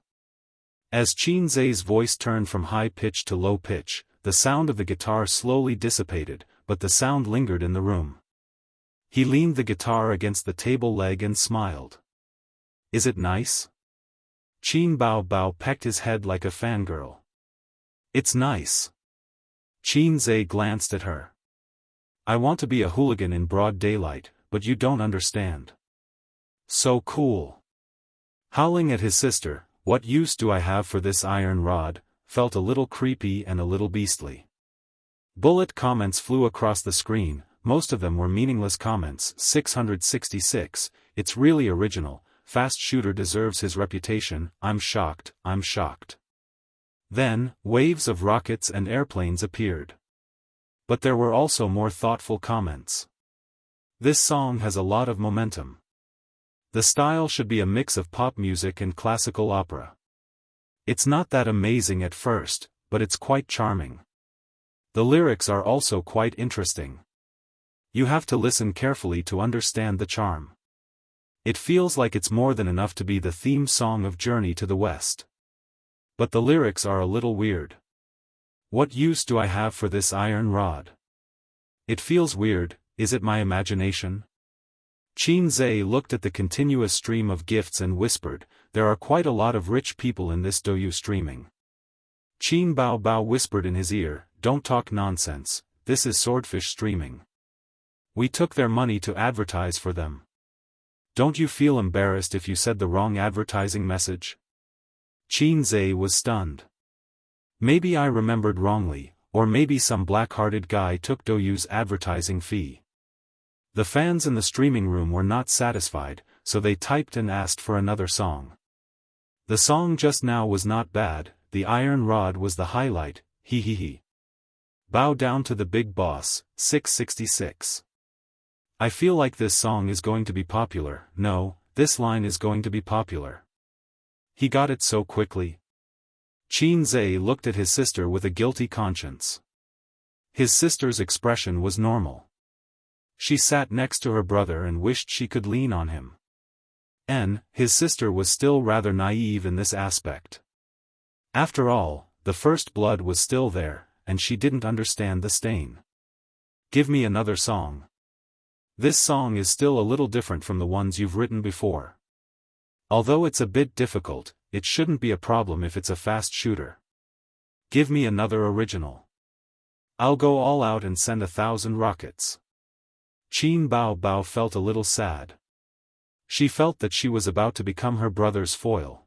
[SPEAKER 1] As Qin Zhe's voice turned from high pitch to low pitch, the sound of the guitar slowly dissipated, but the sound lingered in the room. He leaned the guitar against the table leg and smiled. Is it nice? Qin Bao Bao pecked his head like a fangirl. It's nice. Qin Zhe glanced at her. I want to be a hooligan in broad daylight, but you don't understand. So cool. Howling at his sister, what use do I have for this iron rod, felt a little creepy and a little beastly. Bullet comments flew across the screen, most of them were meaningless comments. 666, it's really original, fast shooter deserves his reputation, I'm shocked, I'm shocked. Then, waves of rockets and airplanes appeared. But there were also more thoughtful comments. This song has a lot of momentum. The style should be a mix of pop music and classical opera. It's not that amazing at first, but it's quite charming. The lyrics are also quite interesting. You have to listen carefully to understand the charm. It feels like it's more than enough to be the theme song of Journey to the West. But the lyrics are a little weird. What use do I have for this iron rod? It feels weird, is it my imagination? Qin Zhe looked at the continuous stream of gifts and whispered, there are quite a lot of rich people in this Douyu streaming. Qin Bao Bao whispered in his ear, don't talk nonsense, this is swordfish streaming. We took their money to advertise for them. Don't you feel embarrassed if you said the wrong advertising message? Qin Zhe was stunned. Maybe I remembered wrongly, or maybe some black-hearted guy took Douyu's advertising fee. The fans in the streaming room were not satisfied, so they typed and asked for another song. The song just now was not bad, the iron rod was the highlight, he he he. Bow down to the big boss, 666. I feel like this song is going to be popular, no, this line is going to be popular. He got it so quickly. Qin Zhe looked at his sister with a guilty conscience. His sister's expression was normal. She sat next to her brother and wished she could lean on him. His sister was still rather naive in this aspect. After all, the first blood was still there, and she didn't understand the stain. Give me another song. This song is still a little different from the ones you've written before. Although it's a bit difficult, it shouldn't be a problem if it's a fast shooter. Give me another original. I'll go all out and send 1,000 rockets. Qin Bao Bao felt a little sad. She felt that she was about to become her brother's foil.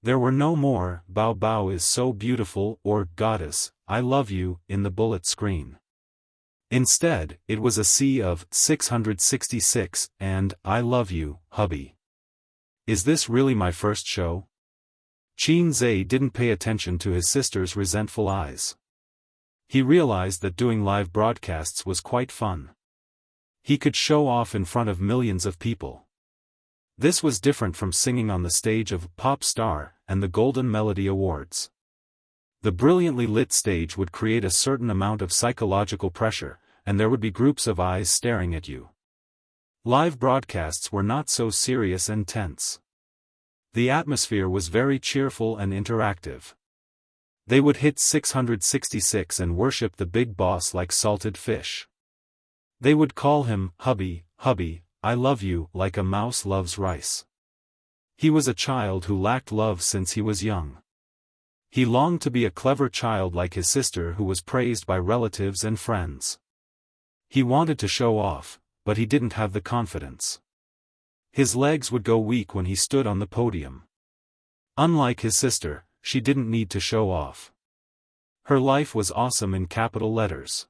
[SPEAKER 1] There were no more, Bao Bao is so beautiful, or Goddess, I love you, in the bullet screen. Instead, it was a sea of 666 and I love you, hubby. Is this really my first show? Qin Zhe didn't pay attention to his sister's resentful eyes. He realized that doing live broadcasts was quite fun. He could show off in front of millions of people. This was different from singing on the stage of Pop Star and the Golden Melody Awards. The brilliantly lit stage would create a certain amount of psychological pressure, and there would be groups of eyes staring at you. Live broadcasts were not so serious and tense. The atmosphere was very cheerful and interactive. They would hit 666 and worship the big boss like salted fish. They would call him, hubby, hubby, I love you, like a mouse loves rice. He was a child who lacked love since he was young. He longed to be a clever child like his sister who was praised by relatives and friends. He wanted to show off, but he didn't have the confidence. His legs would go weak when he stood on the podium. Unlike his sister, she didn't need to show off. Her life was awesome in capital letters.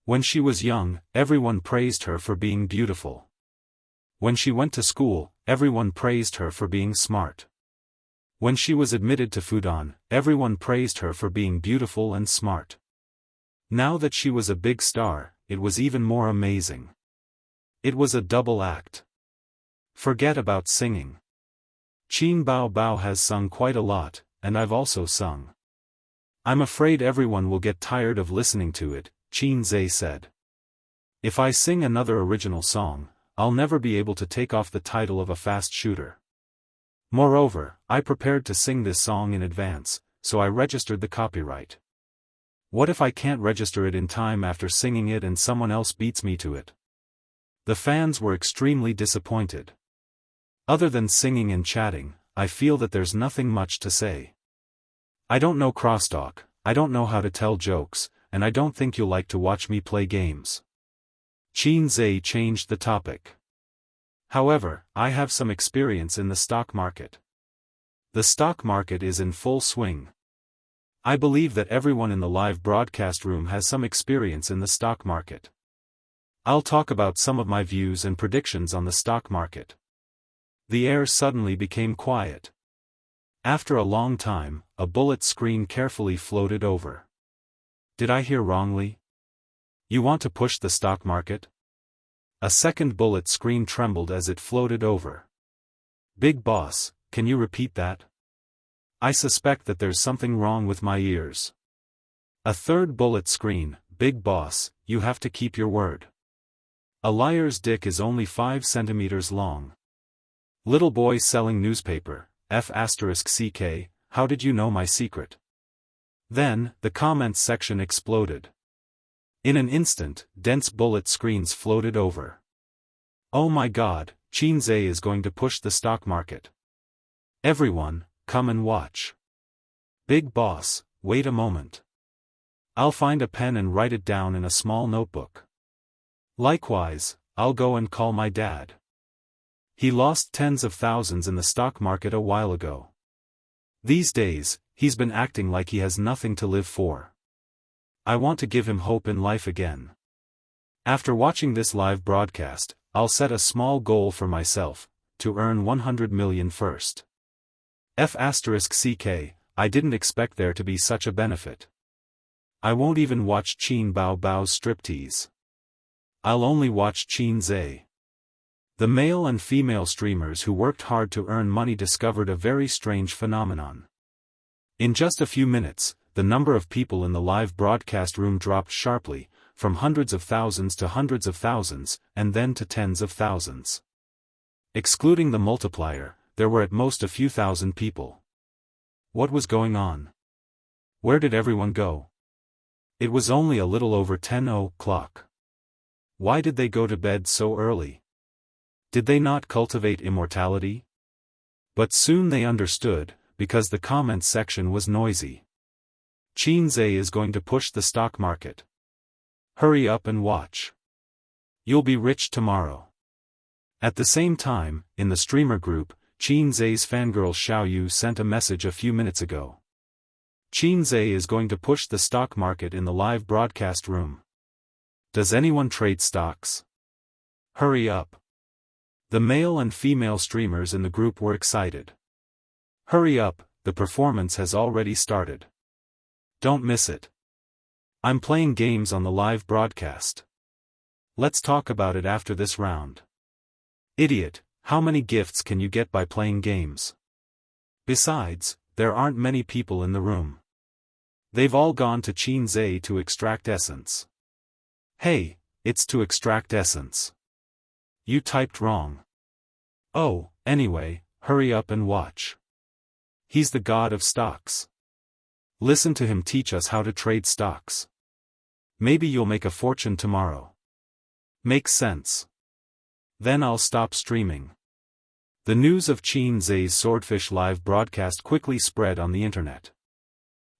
[SPEAKER 1] When she was young, everyone praised her for being beautiful. When she went to school, everyone praised her for being smart. When she was admitted to Fudan, everyone praised her for being beautiful and smart. Now that she was a big star, it was even more amazing. It was a double act. Forget about singing. Qin Bao Bao has sung quite a lot, and I've also sung. I'm afraid everyone will get tired of listening to it, Qin Zhe said. If I sing another original song, I'll never be able to take off the title of a fast shooter. Moreover, I prepared to sing this song in advance, so I registered the copyright. What if I can't register it in time after singing it and someone else beats me to it? The fans were extremely disappointed. Other than singing and chatting, I feel that there's nothing much to say. I don't know crosstalk, I don't know how to tell jokes, and I don't think you'll like to watch me play games. Qin Zhe changed the topic. However, I have some experience in the stock market. The stock market is in full swing. I believe that everyone in the live broadcast room has some experience in the stock market. I'll talk about some of my views and predictions on the stock market. The air suddenly became quiet. After a long time, a bullet screen carefully floated over. Did I hear wrongly? You want to push the stock market? A second bullet screen trembled as it floated over. Big boss, can you repeat that? I suspect that there's something wrong with my ears. A third bullet screen, big boss, you have to keep your word. A liar's dick is only 5 centimeters long. Little boy selling newspaper, F***ck, how did you know my secret? Then, the comments section exploded. In an instant, dense bullet screens floated over. Oh my god, Qin Zhe is going to push the stock market. Everyone, come and watch. Big boss, wait a moment. I'll find a pen and write it down in a small notebook. Likewise, I'll go and call my dad. He lost tens of thousands in the stock market a while ago. These days, he's been acting like he has nothing to live for. I want to give him hope in life again. After watching this live broadcast, I'll set a small goal for myself, to earn 100 million first. F***ck, I didn't expect there to be such a benefit. I won't even watch Qin Bao Bao's striptease. I'll only watch Qin Zhe. The male and female streamers who worked hard to earn money discovered a very strange phenomenon. In just a few minutes, the number of people in the live broadcast room dropped sharply, from hundreds of thousands to hundreds of thousands, and then to tens of thousands. Excluding the multiplier, there were at most a few thousand people. What was going on? Where did everyone go? It was only a little over 10 o'clock. Why did they go to bed so early? Did they not cultivate immortality? But soon they understood, because the comments section was noisy. Qin Zhe is going to push the stock market. Hurry up and watch. You'll be rich tomorrow. At the same time, in the streamer group, Qin Zhe's fangirl Xiaoyu sent a message a few minutes ago. Qin Zhe is going to push the stock market in the live broadcast room. Does anyone trade stocks? Hurry up. The male and female streamers in the group were excited. Hurry up, the performance has already started. Don't miss it. I'm playing games on the live broadcast. Let's talk about it after this round. Idiot, how many gifts can you get by playing games? Besides, there aren't many people in the room. They've all gone to Qin Zhe to extract essence. Hey, it's to extract essence. You typed wrong. Oh, anyway, hurry up and watch. He's the god of stocks. Listen to him teach us how to trade stocks. Maybe you'll make a fortune tomorrow. Makes sense. Then I'll stop streaming. The news of Qin Zhe's Swordfish live broadcast quickly spread on the internet.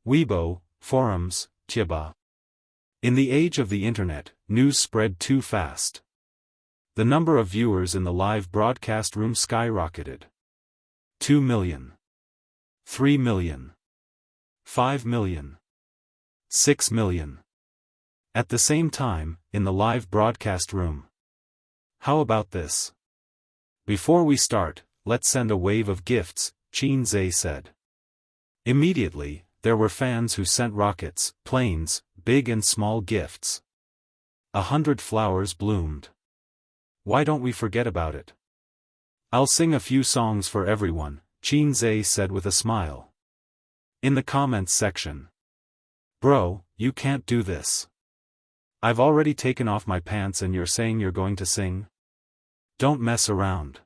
[SPEAKER 1] Weibo, forums, Tieba. In the age of the internet, news spread too fast. The number of viewers in the live broadcast room skyrocketed. 2 million. 3 million. 5 million. 6 million. At the same time, in the live broadcast room. How about this? Before we start, let's send a wave of gifts, Qin Zhe said. Immediately, there were fans who sent rockets, planes, big and small gifts. 100 flowers bloomed. Why don't we forget about it? I'll sing a few songs for everyone, Qin Zhe said with a smile. In the comments section. Bro, you can't do this. I've already taken off my pants and you're saying you're going to sing? Don't mess around.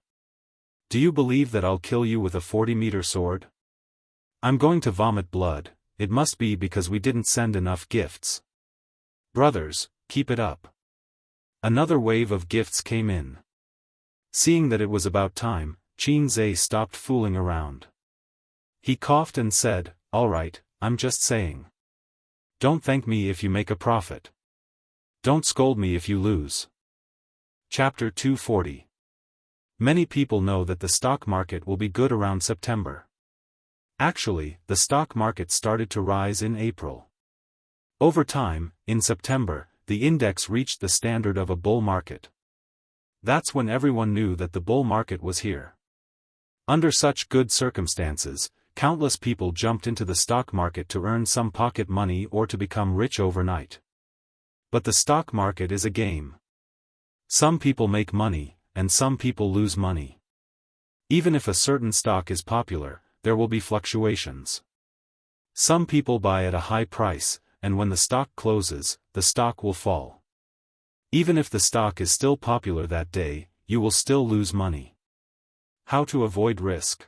[SPEAKER 1] Do you believe that I'll kill you with a 40-meter sword? I'm going to vomit blood, it must be because we didn't send enough gifts. Brothers, keep it up. Another wave of gifts came in. Seeing that it was about time, Qin Zhe stopped fooling around. He coughed and said, "All right, I'm just saying." Don't thank me if you make a profit. Don't scold me if you lose. Chapter 240. Many people know that the stock market will be good around September. Actually, the stock market started to rise in April. Over time, in September, the index reached the standard of a bull market. That's when everyone knew that the bull market was here. Under such good circumstances, countless people jumped into the stock market to earn some pocket money or to become rich overnight. But the stock market is a game. Some people make money, and some people lose money. Even if a certain stock is popular, there will be fluctuations. Some people buy at a high price, and when the stock closes, the stock will fall. Even if the stock is still popular that day, you will still lose money. How to avoid risk?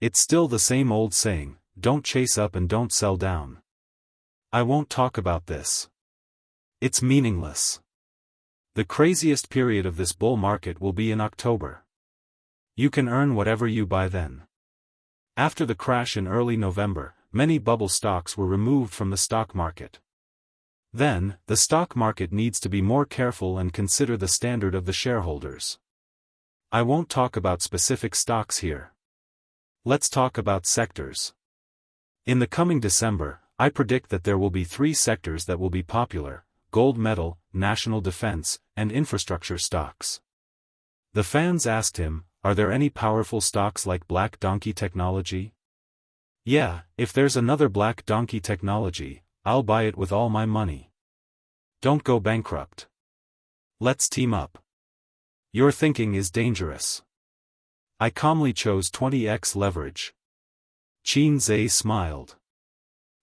[SPEAKER 1] It's still the same old saying, don't chase up and don't sell down. I won't talk about this. It's meaningless. The craziest period of this bull market will be in October. You can earn whatever you buy then. After the crash in early November, many bubble stocks were removed from the stock market. Then, the stock market needs to be more careful and consider the standard of the shareholders. I won't talk about specific stocks here. Let's talk about sectors. In the coming December, I predict that there will be 3 sectors that will be popular: gold metal, national defense, and infrastructure stocks. The fans asked him, are there any powerful stocks like Black Donkey Technology? Yeah, if there's another Black Donkey Technology, I'll buy it with all my money. Don't go bankrupt. Let's team up. Your thinking is dangerous. I calmly chose 20x leverage. Qin Zhe smiled.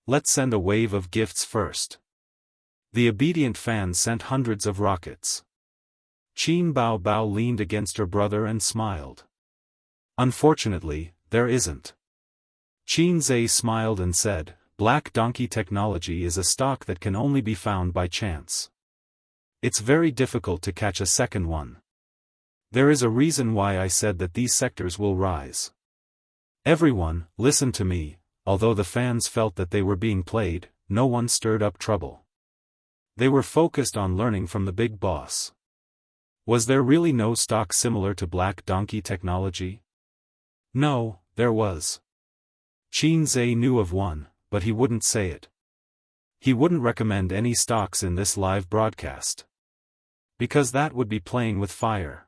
[SPEAKER 1] Let's send a wave of gifts first. The obedient fans sent hundreds of rockets. Qin Bao Bao leaned against her brother and smiled. Unfortunately, there isn't. Qin Zhe smiled and said, Black Donkey Technology is a stock that can only be found by chance. It's very difficult to catch a second one. There is a reason why I said that these sectors will rise. Everyone, listen to me. Although the fans felt that they were being played, no one stirred up trouble. They were focused on learning from the big boss. Was there really no stock similar to Black Donkey Technology? No, there was. Qin Zhe knew of one, but he wouldn't say it. He wouldn't recommend any stocks in this live broadcast. Because that would be playing with fire.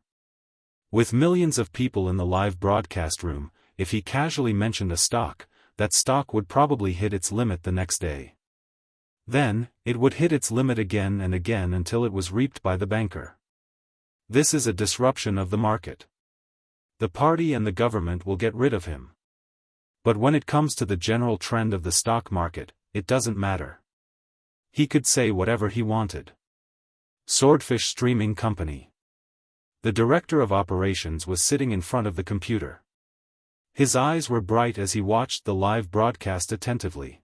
[SPEAKER 1] With millions of people in the live broadcast room, if he casually mentioned a stock, that stock would probably hit its limit the next day. Then, it would hit its limit again and again until it was reaped by the banker. This is a disruption of the market. The party and the government will get rid of him. But when it comes to the general trend of the stock market, it doesn't matter. He could say whatever he wanted. Swordfish Streaming Company. The director of operations was sitting in front of the computer. His eyes were bright as he watched the live broadcast attentively.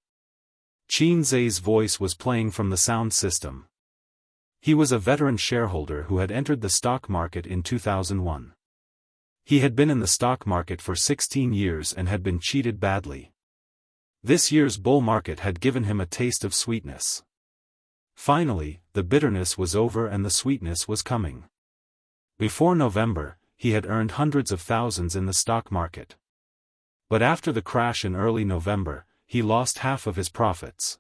[SPEAKER 1] Qin Zhe's voice was playing from the sound system. He was a veteran shareholder who had entered the stock market in 2001. He had been in the stock market for 16 years and had been cheated badly. This year's bull market had given him a taste of sweetness. Finally, the bitterness was over and the sweetness was coming. Before November, he had earned hundreds of thousands in the stock market. But after the crash in early November, he lost half of his profits.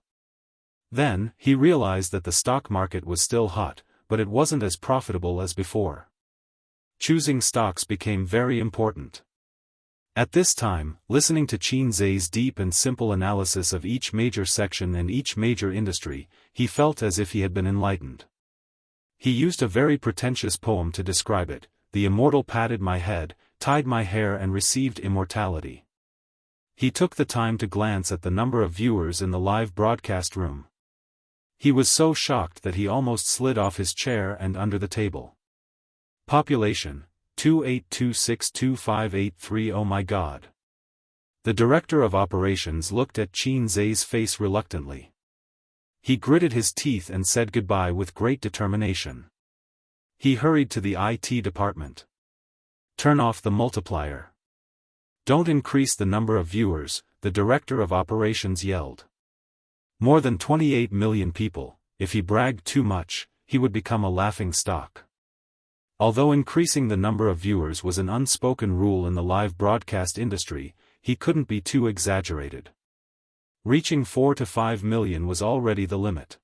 [SPEAKER 1] Then, he realized that the stock market was still hot, but it wasn't as profitable as before. Choosing stocks became very important. At this time, listening to Qin Zhe's deep and simple analysis of each major section and each major industry, he felt as if he had been enlightened. He used a very pretentious poem to describe it. The immortal patted my head, tied my hair and received immortality. He took the time to glance at the number of viewers in the live broadcast room. He was so shocked that he almost slid off his chair and under the table. Population, 28262583. Oh my God. The director of operations looked at Qin Zhe's face reluctantly. He gritted his teeth and said goodbye with great determination. He hurried to the IT department. Turn off the multiplier. Don't increase the number of viewers, the director of operations yelled. More than 28 million people. If he bragged too much, he would become a laughing stock. Although increasing the number of viewers was an unspoken rule in the live broadcast industry, he couldn't be too exaggerated. Reaching 4 to 5 million was already the limit.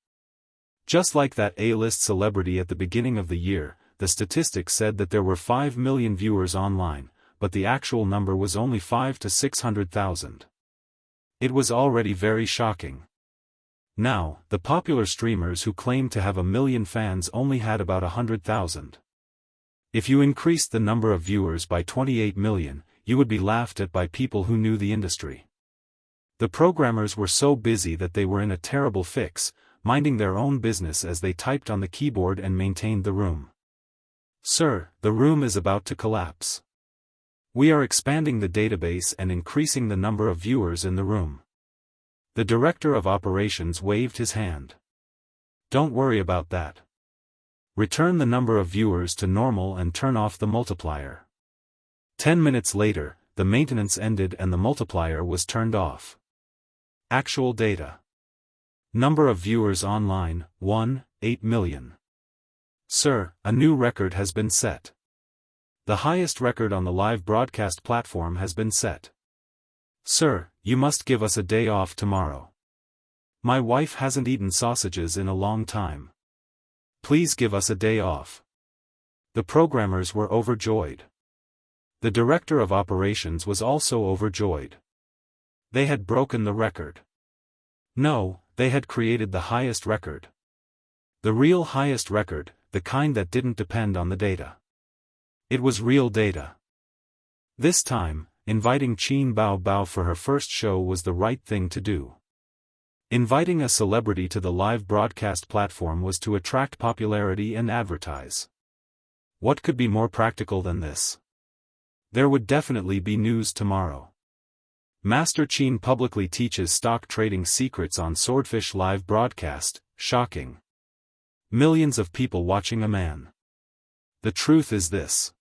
[SPEAKER 1] Just like that A-list celebrity at the beginning of the year, the statistics said that there were 5 million viewers online, but the actual number was only 5 to 600,000. It was already very shocking. Now, the popular streamers who claimed to have 1 million fans only had about 100,000. If you increased the number of viewers by 28 million, you would be laughed at by people who knew the industry. The programmers were so busy that they were in a terrible fix, minding their own business as they typed on the keyboard and maintained the room. Sir, the room is about to collapse. We are expanding the database and increasing the number of viewers in the room. The director of operations waved his hand. Don't worry about that. Return the number of viewers to normal and turn off the multiplier. 10 minutes later, the maintenance ended and the multiplier was turned off. Actual data. Number of viewers online, 8 million. Sir, a new record has been set. The highest record on the live broadcast platform has been set. Sir, you must give us a day off tomorrow. My wife hasn't eaten sausages in a long time. Please give us a day off. The programmers were overjoyed. The director of operations was also overjoyed. They had broken the record. No, they had created the highest record. The real highest record, the kind that didn't depend on the data. It was real data. This time, inviting Qin Bao Bao for her first show was the right thing to do. Inviting a celebrity to the live broadcast platform was to attract popularity and advertise. What could be more practical than this? There would definitely be news tomorrow. Master Qin publicly teaches stock trading secrets on Swordfish live broadcast, shocking. Millions of people watching a man. The truth is this.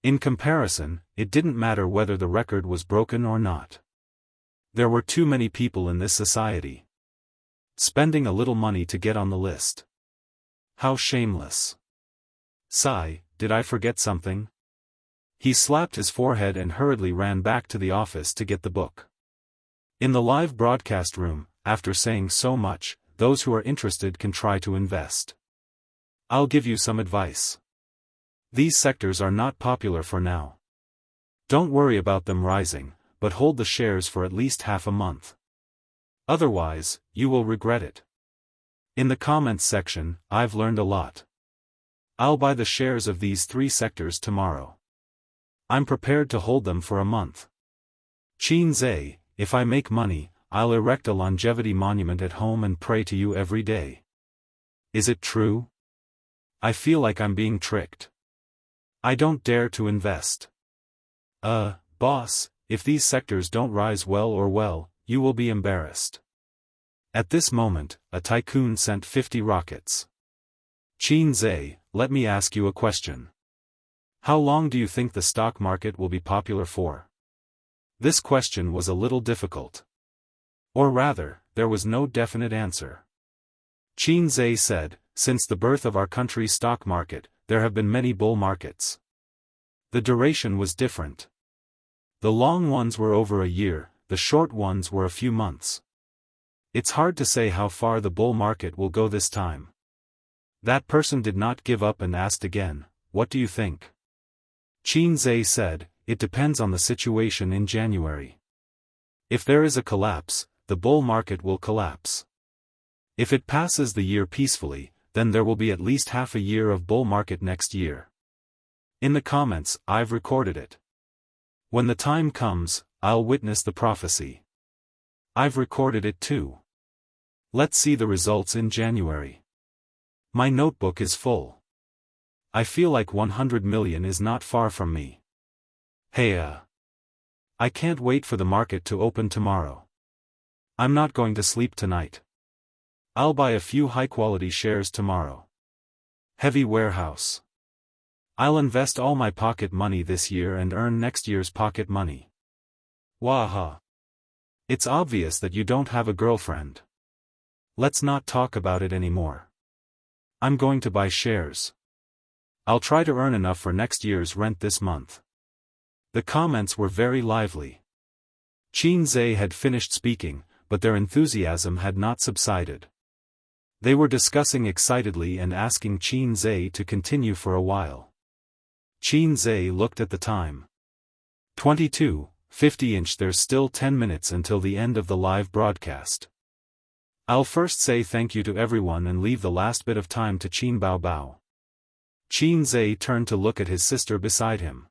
[SPEAKER 1] In comparison, it didn't matter whether the record was broken or not. There were too many people in this society. Spending a little money to get on the list. How shameless. Sigh, did I forget something? He slapped his forehead and hurriedly ran back to the office to get the book. In the live broadcast room, after saying so much, those who are interested can try to invest. I'll give you some advice. These sectors are not popular for now. Don't worry about them rising, but hold the shares for at least half a month. Otherwise, you will regret it. In the comments section, I've learned a lot. I'll buy the shares of these 3 sectors tomorrow. I'm prepared to hold them for a month. Qin Zhe, if I make money, I'll erect a longevity monument at home and pray to you every day. Is it true? I feel like I'm being tricked. I don't dare to invest. Boss, if these sectors don't rise well, you will be embarrassed. At this moment, a tycoon sent 50 rockets. Qin Zhe, let me ask you a question. How long do you think the stock market will be popular for? This question was a little difficult. Or rather, there was no definite answer. Qin Zhe said, since the birth of our country's stock market, there have been many bull markets. The duration was different. The long ones were over a year, the short ones were a few months. It's hard to say how far the bull market will go this time. That person did not give up and asked again, what do you think? Qin Zhe said, it depends on the situation in January. If there is a collapse, the bull market will collapse. If it passes the year peacefully, then there will be at least half a year of bull market next year. In the comments, I've recorded it. When the time comes, I'll witness the prophecy. I've recorded it too. Let's see the results in January. My notebook is full. I feel like 100 million is not far from me. Hey I can't wait for the market to open tomorrow. I'm not going to sleep tonight. I'll buy a few high-quality shares tomorrow. Heavy warehouse. I'll invest all my pocket money this year and earn next year's pocket money. Waha. It's obvious that you don't have a girlfriend. Let's not talk about it anymore. I'm going to buy shares. I'll try to earn enough for next year's rent this month. The comments were very lively. Qin Zhe had finished speaking, but their enthusiasm had not subsided. They were discussing excitedly and asking Qin Zhe to continue for a while. Qin Zhe looked at the time. 22:50. There's still 10 minutes until the end of the live broadcast. I'll first say thank you to everyone and leave the last bit of time to Qin Baobao. Qin Zhe turned to look at his sister beside him.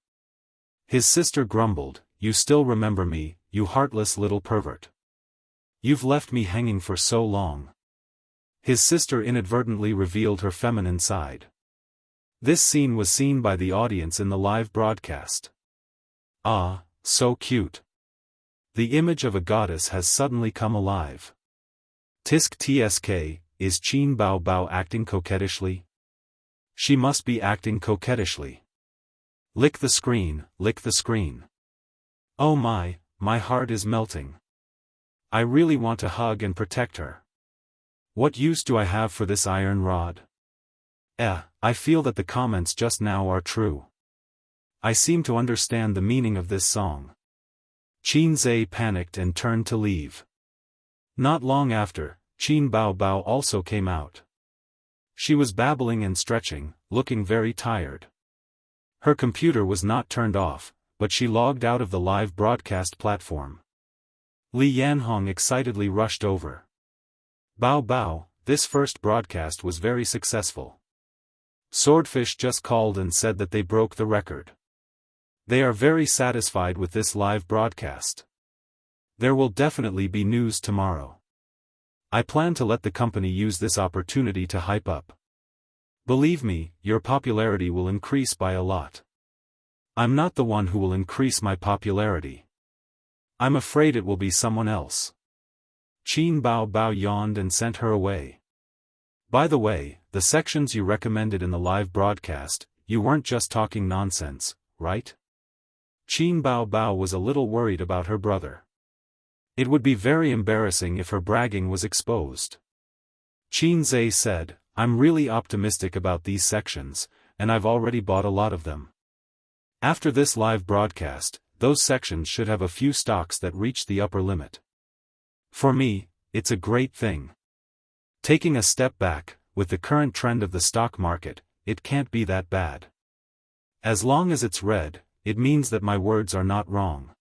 [SPEAKER 1] His sister grumbled, "You still remember me, you heartless little pervert. You've left me hanging for so long." His sister inadvertently revealed her feminine side. This scene was seen by the audience in the live broadcast. Ah, so cute. The image of a goddess has suddenly come alive. Tisk tsk, is Qin Baobao acting coquettishly? She must be acting coquettishly. Lick the screen, lick the screen. Oh my heart is melting. I really want to hug and protect her. What use do I have for this iron rod? I feel that the comments just now are true. I seem to understand the meaning of this song. Qin Zhe panicked and turned to leave. Not long after, Qin Baobao also came out. She was babbling and stretching, looking very tired. Her computer was not turned off, but she logged out of the live broadcast platform. Li Yanhong excitedly rushed over. Bao, this first broadcast was very successful. Swordfish just called and said that they broke the record. They are very satisfied with this live broadcast. There will definitely be news tomorrow. I plan to let the company use this opportunity to hype up. Believe me, your popularity will increase by a lot. I'm not the one who will increase my popularity. I'm afraid it will be someone else. Qin Baobao yawned and sent her away. By the way, the sections you recommended in the live broadcast, you weren't just talking nonsense, right? Qin Baobao was a little worried about her brother. It would be very embarrassing if her bragging was exposed. Qin Zhe said, I'm really optimistic about these sections, and I've already bought a lot of them. After this live broadcast, those sections should have a few stocks that reach the upper limit. For me, it's a great thing. Taking a step back, with the current trend of the stock market, it can't be that bad. As long as it's red, it means that my words are not wrong.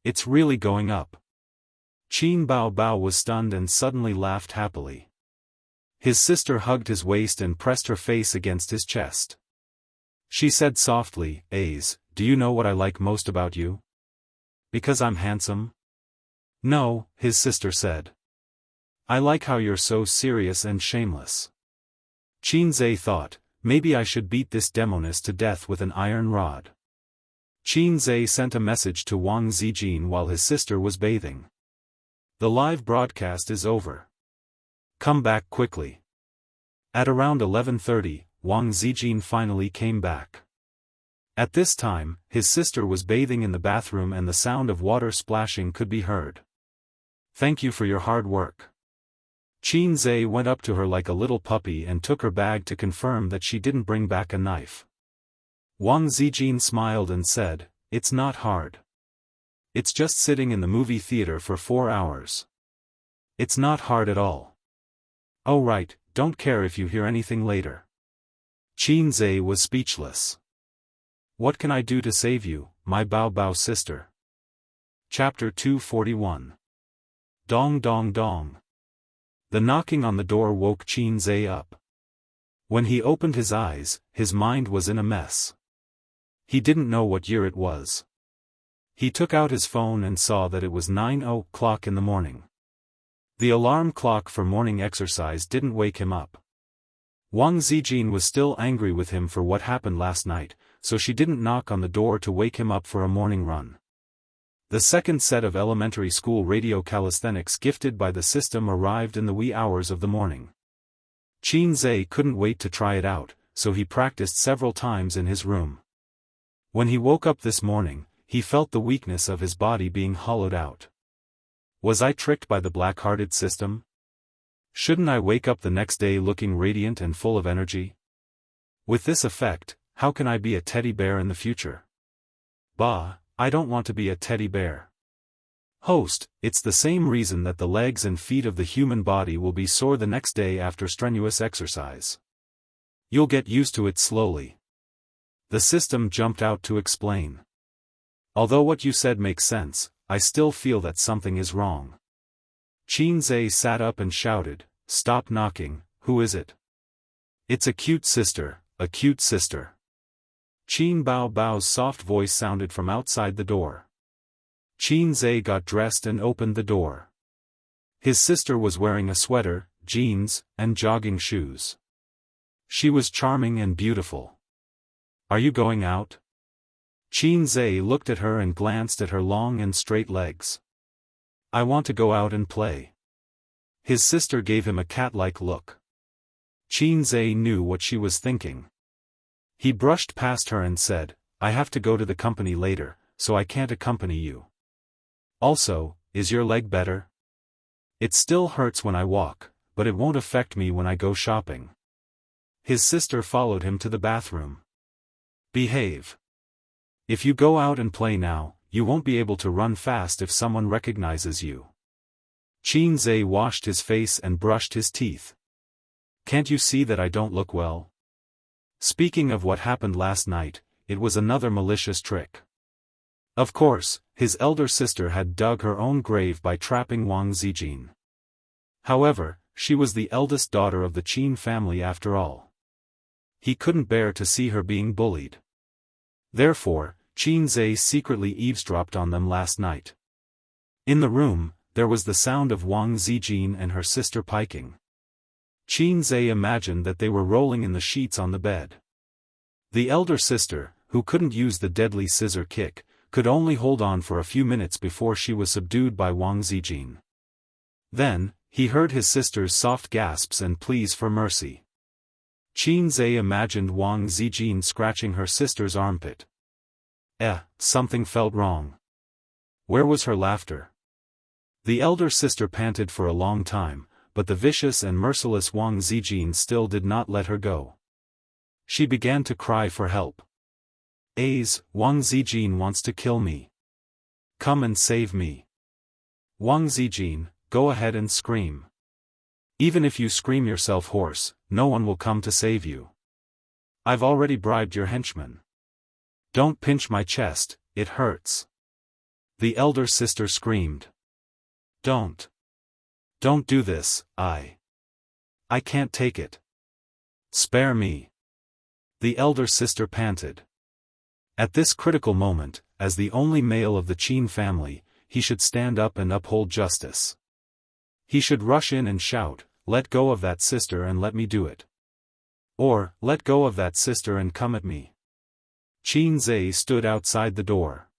[SPEAKER 1] It's really going up. Qin Baobao was stunned and suddenly laughed happily. His sister hugged his waist and pressed her face against his chest. She said softly, "Aze, do you know what I like most about you? Because I'm handsome?" "No," his sister said. "I like how you're so serious and shameless." Qin Zhe thought, maybe I should beat this demoness to death with an iron rod. Qin Zhe sent a message to Wang Zijin while his sister was bathing. The live broadcast is over. Come back quickly. At around 11:30, Wang Zijin finally came back. At this time, his sister was bathing in the bathroom and the sound of water splashing could be heard. "Thank you for your hard work." Qin Zhe went up to her like a little puppy and took her bag to confirm that she didn't bring back a knife. Wang Zijin smiled and said, "It's not hard. It's just sitting in the movie theater for 4 hours. It's not hard at all. Oh right, don't care if you hear anything later." Qin Zhe was speechless. What can I do to save you, my Baobao sister? Chapter 241. Dong dong dong. The knocking on the door woke Qin Zhe up. When he opened his eyes, his mind was in a mess. He didn't know what year it was. He took out his phone and saw that it was 9:00 in the morning. The alarm clock for morning exercise didn't wake him up. Wang Zijin was still angry with him for what happened last night, so she didn't knock on the door to wake him up for a morning run. The second set of elementary school radio calisthenics gifted by the system arrived in the wee hours of the morning. Qin Zhe couldn't wait to try it out, so he practiced several times in his room. When he woke up this morning, he felt the weakness of his body being hollowed out. Was I tricked by the black-hearted system? Shouldn't I wake up the next day looking radiant and full of energy? With this effect, how can I be a teddy bear in the future? Bah, I don't want to be a teddy bear. Host, it's the same reason that the legs and feet of the human body will be sore the next day after strenuous exercise. You'll get used to it slowly. The system jumped out to explain. Although what you said makes sense, I still feel that something is wrong. Qin Zhe sat up and shouted, "Stop knocking, who is it?" "It's a cute sister, a cute sister." Qin Bao Bao's soft voice sounded from outside the door. Qin Zhe got dressed and opened the door. His sister was wearing a sweater, jeans, and jogging shoes. She was charming and beautiful. "Are you going out?" Qin Zhe looked at her and glanced at her long and straight legs. "I want to go out and play." His sister gave him a cat-like look. Qin Zhe knew what she was thinking. He brushed past her and said, "I have to go to the company later, so I can't accompany you. Also, is your leg better?" "It still hurts when I walk, but it won't affect me when I go shopping." His sister followed him to the bathroom. "Behave. If you go out and play now, you won't be able to run fast if someone recognizes you." Qin Zhe washed his face and brushed his teeth. "Can't you see that I don't look well?" Speaking of what happened last night, it was another malicious trick. Of course, his elder sister had dug her own grave by trapping Wang Zijin. However, she was the eldest daughter of the Qin family after all. He couldn't bear to see her being bullied. Therefore, Qin Zhe secretly eavesdropped on them last night. In the room, there was the sound of Wang Zijin and her sister piking. Qin Zhe imagined that they were rolling in the sheets on the bed. The elder sister, who couldn't use the deadly scissor kick, could only hold on for a few minutes before she was subdued by Wang Zijin. Then, he heard his sister's soft gasps and pleas for mercy. Qin Zhe imagined Wang Zijin scratching her sister's armpit. Something felt wrong. Where was her laughter? The elder sister panted for a long time, but the vicious and merciless Wang Zijin still did not let her go. She began to cry for help. Wang Zijin wants to kill me. Come and save me. Wang Zijin, go ahead and scream. Even if you scream yourself hoarse, no one will come to save you. I've already bribed your henchmen. Don't pinch my chest, it hurts. The elder sister screamed. Don't do this, I can't take it. Spare me. The elder sister panted. At this critical moment, as the only male of the Qin family, he should stand up and uphold justice. He should rush in and shout, "Let go of that sister and let me do it." Or, "Let go of that sister and come at me." Qin Zhe stood outside the door.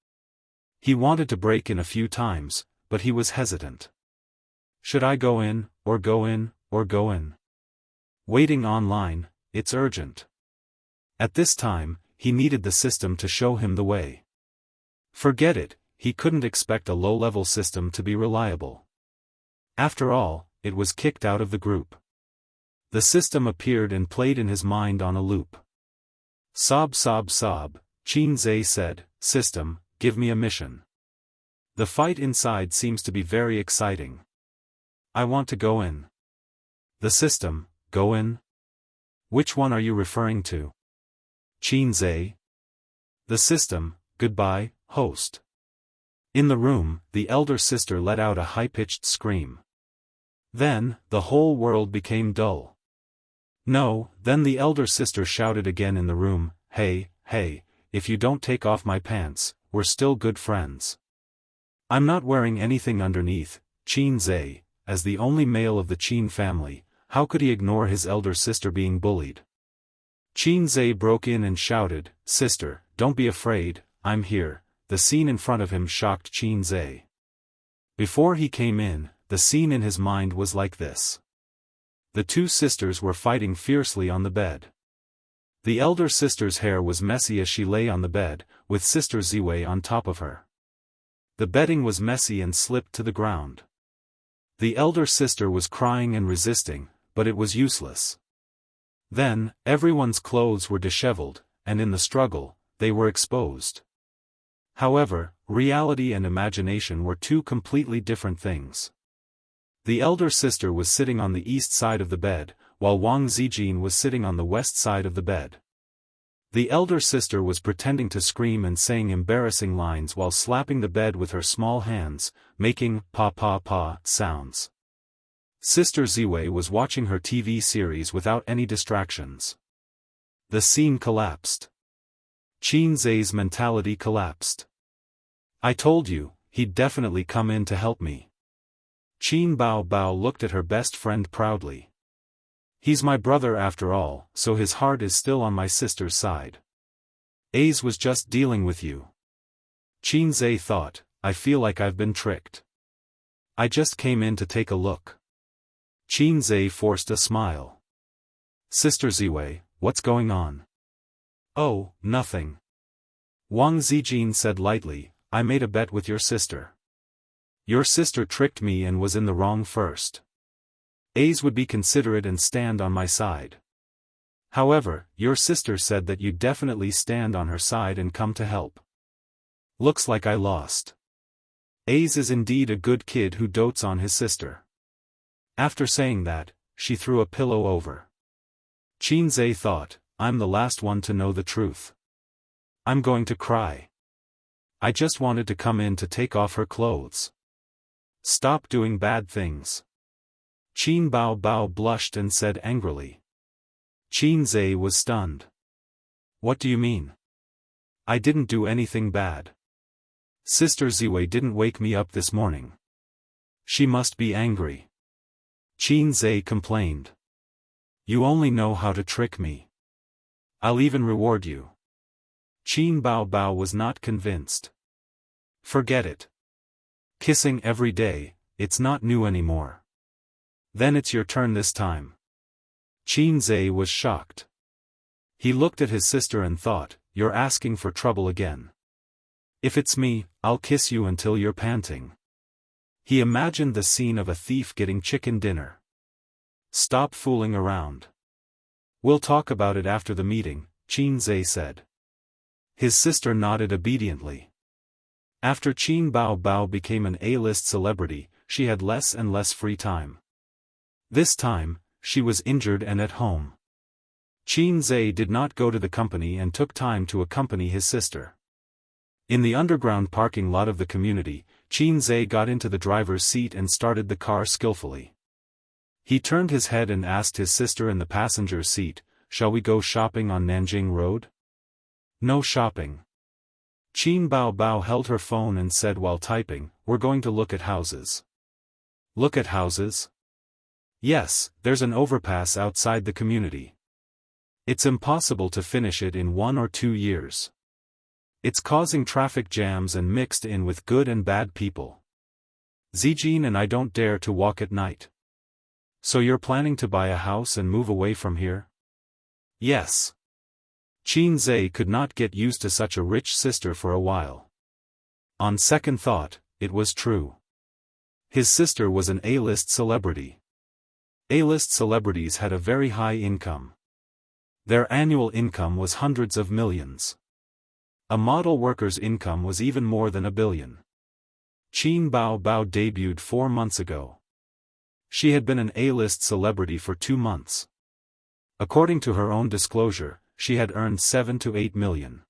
[SPEAKER 1] He wanted to break in a few times, but he was hesitant. Should I go in, or go in, or go in? Waiting online, it's urgent. At this time, he needed the system to show him the way. Forget it, he couldn't expect a low-level system to be reliable. After all, it was kicked out of the group. The system appeared and played in his mind on a loop. Sob, sob, sob, Qin Zhe said, "System, give me a mission. The fight inside seems to be very exciting. I want to go in." The system, go in? Which one are you referring to? Qin Zhe? The system, goodbye, host. In the room, the elder sister let out a high-pitched scream. Then, the whole world became dull. No, then the elder sister shouted again in the room, hey, if you don't take off my pants, we're still good friends. I'm not wearing anything underneath. Qin Zhe, as the only male of the Qin family, how could he ignore his elder sister being bullied? Qin Zhe broke in and shouted, "Sister, don't be afraid, I'm here." The scene in front of him shocked Qin Zhe. Before he came in, the scene in his mind was like this. The two sisters were fighting fiercely on the bed. The elder sister's hair was messy as she lay on the bed, with Sister Ziwei on top of her. The bedding was messy and slipped to the ground. The elder sister was crying and resisting, but it was useless. Then, everyone's clothes were disheveled, and in the struggle, they were exposed. However, reality and imagination were two completely different things. The elder sister was sitting on the east side of the bed, while Wang Zijin was sitting on the west side of the bed. The elder sister was pretending to scream and saying embarrassing lines while slapping the bed with her small hands, making pa-pa-pa sounds. Sister Ziwei was watching her TV series without any distractions. The scene collapsed. Qin Zai's mentality collapsed. I told you, he'd definitely come in to help me. Qin Bao Bao looked at her best friend proudly. He's my brother after all, so his heart is still on my sister's side. Ace was just dealing with you. Qin Zai thought, I feel like I've been tricked. I just came in to take a look. Qin Zai forced a smile. Sister Ziwei, what's going on? Oh, nothing. Wang Zijin said lightly, I made a bet with your sister. Your sister tricked me and was in the wrong first. Ace would be considerate and stand on my side. However, your sister said that you'd definitely stand on her side and come to help. Looks like I lost. Ace is indeed a good kid who dotes on his sister. After saying that, she threw a pillow over. Qin Zai thought, I'm the last one to know the truth. I'm going to cry. I just wanted to come in to take off her clothes. Stop doing bad things. Qin Bao Bao blushed and said angrily. Qin Zai was stunned. What do you mean? I didn't do anything bad. Sister Ziwei didn't wake me up this morning. She must be angry. Qin Zai complained. You only know how to trick me. I'll even reward you. Qin Bao Bao was not convinced. Forget it. Kissing every day, it's not new anymore. Then it's your turn this time. Qin Zai was shocked. He looked at his sister and thought, you're asking for trouble again. If it's me, I'll kiss you until you're panting. He imagined the scene of a thief getting chicken dinner. Stop fooling around. We'll talk about it after the meeting, Qin Zai said. His sister nodded obediently. After Qin Bao Bao became an A-list celebrity, she had less and less free time. This time, she was injured and at home. Qin Zai did not go to the company and took time to accompany his sister. In the underground parking lot of the community, Qin Zai got into the driver's seat and started the car skillfully. He turned his head and asked his sister in the passenger's seat, shall we go shopping on Nanjing Road? No shopping. Qin Bao Bao held her phone and said while typing, we're going to look at houses. Look at houses? Yes, there's an overpass outside the community. It's impossible to finish it in 1 or 2 years. It's causing traffic jams and mixed in with good and bad people. Zijin and I don't dare to walk at night. So you're planning to buy a house and move away from here? Yes. Qin Zai could not get used to such a rich sister for a while. On second thought, it was true. His sister was an A-list celebrity. A-list celebrities had a very high income. Their annual income was hundreds of millions. A model worker's income was even more than $1 billion. Qin Bao Bao debuted 4 months ago. She had been an A-list celebrity for 2 months. According to her own disclosure, she had earned 7 to 8 million.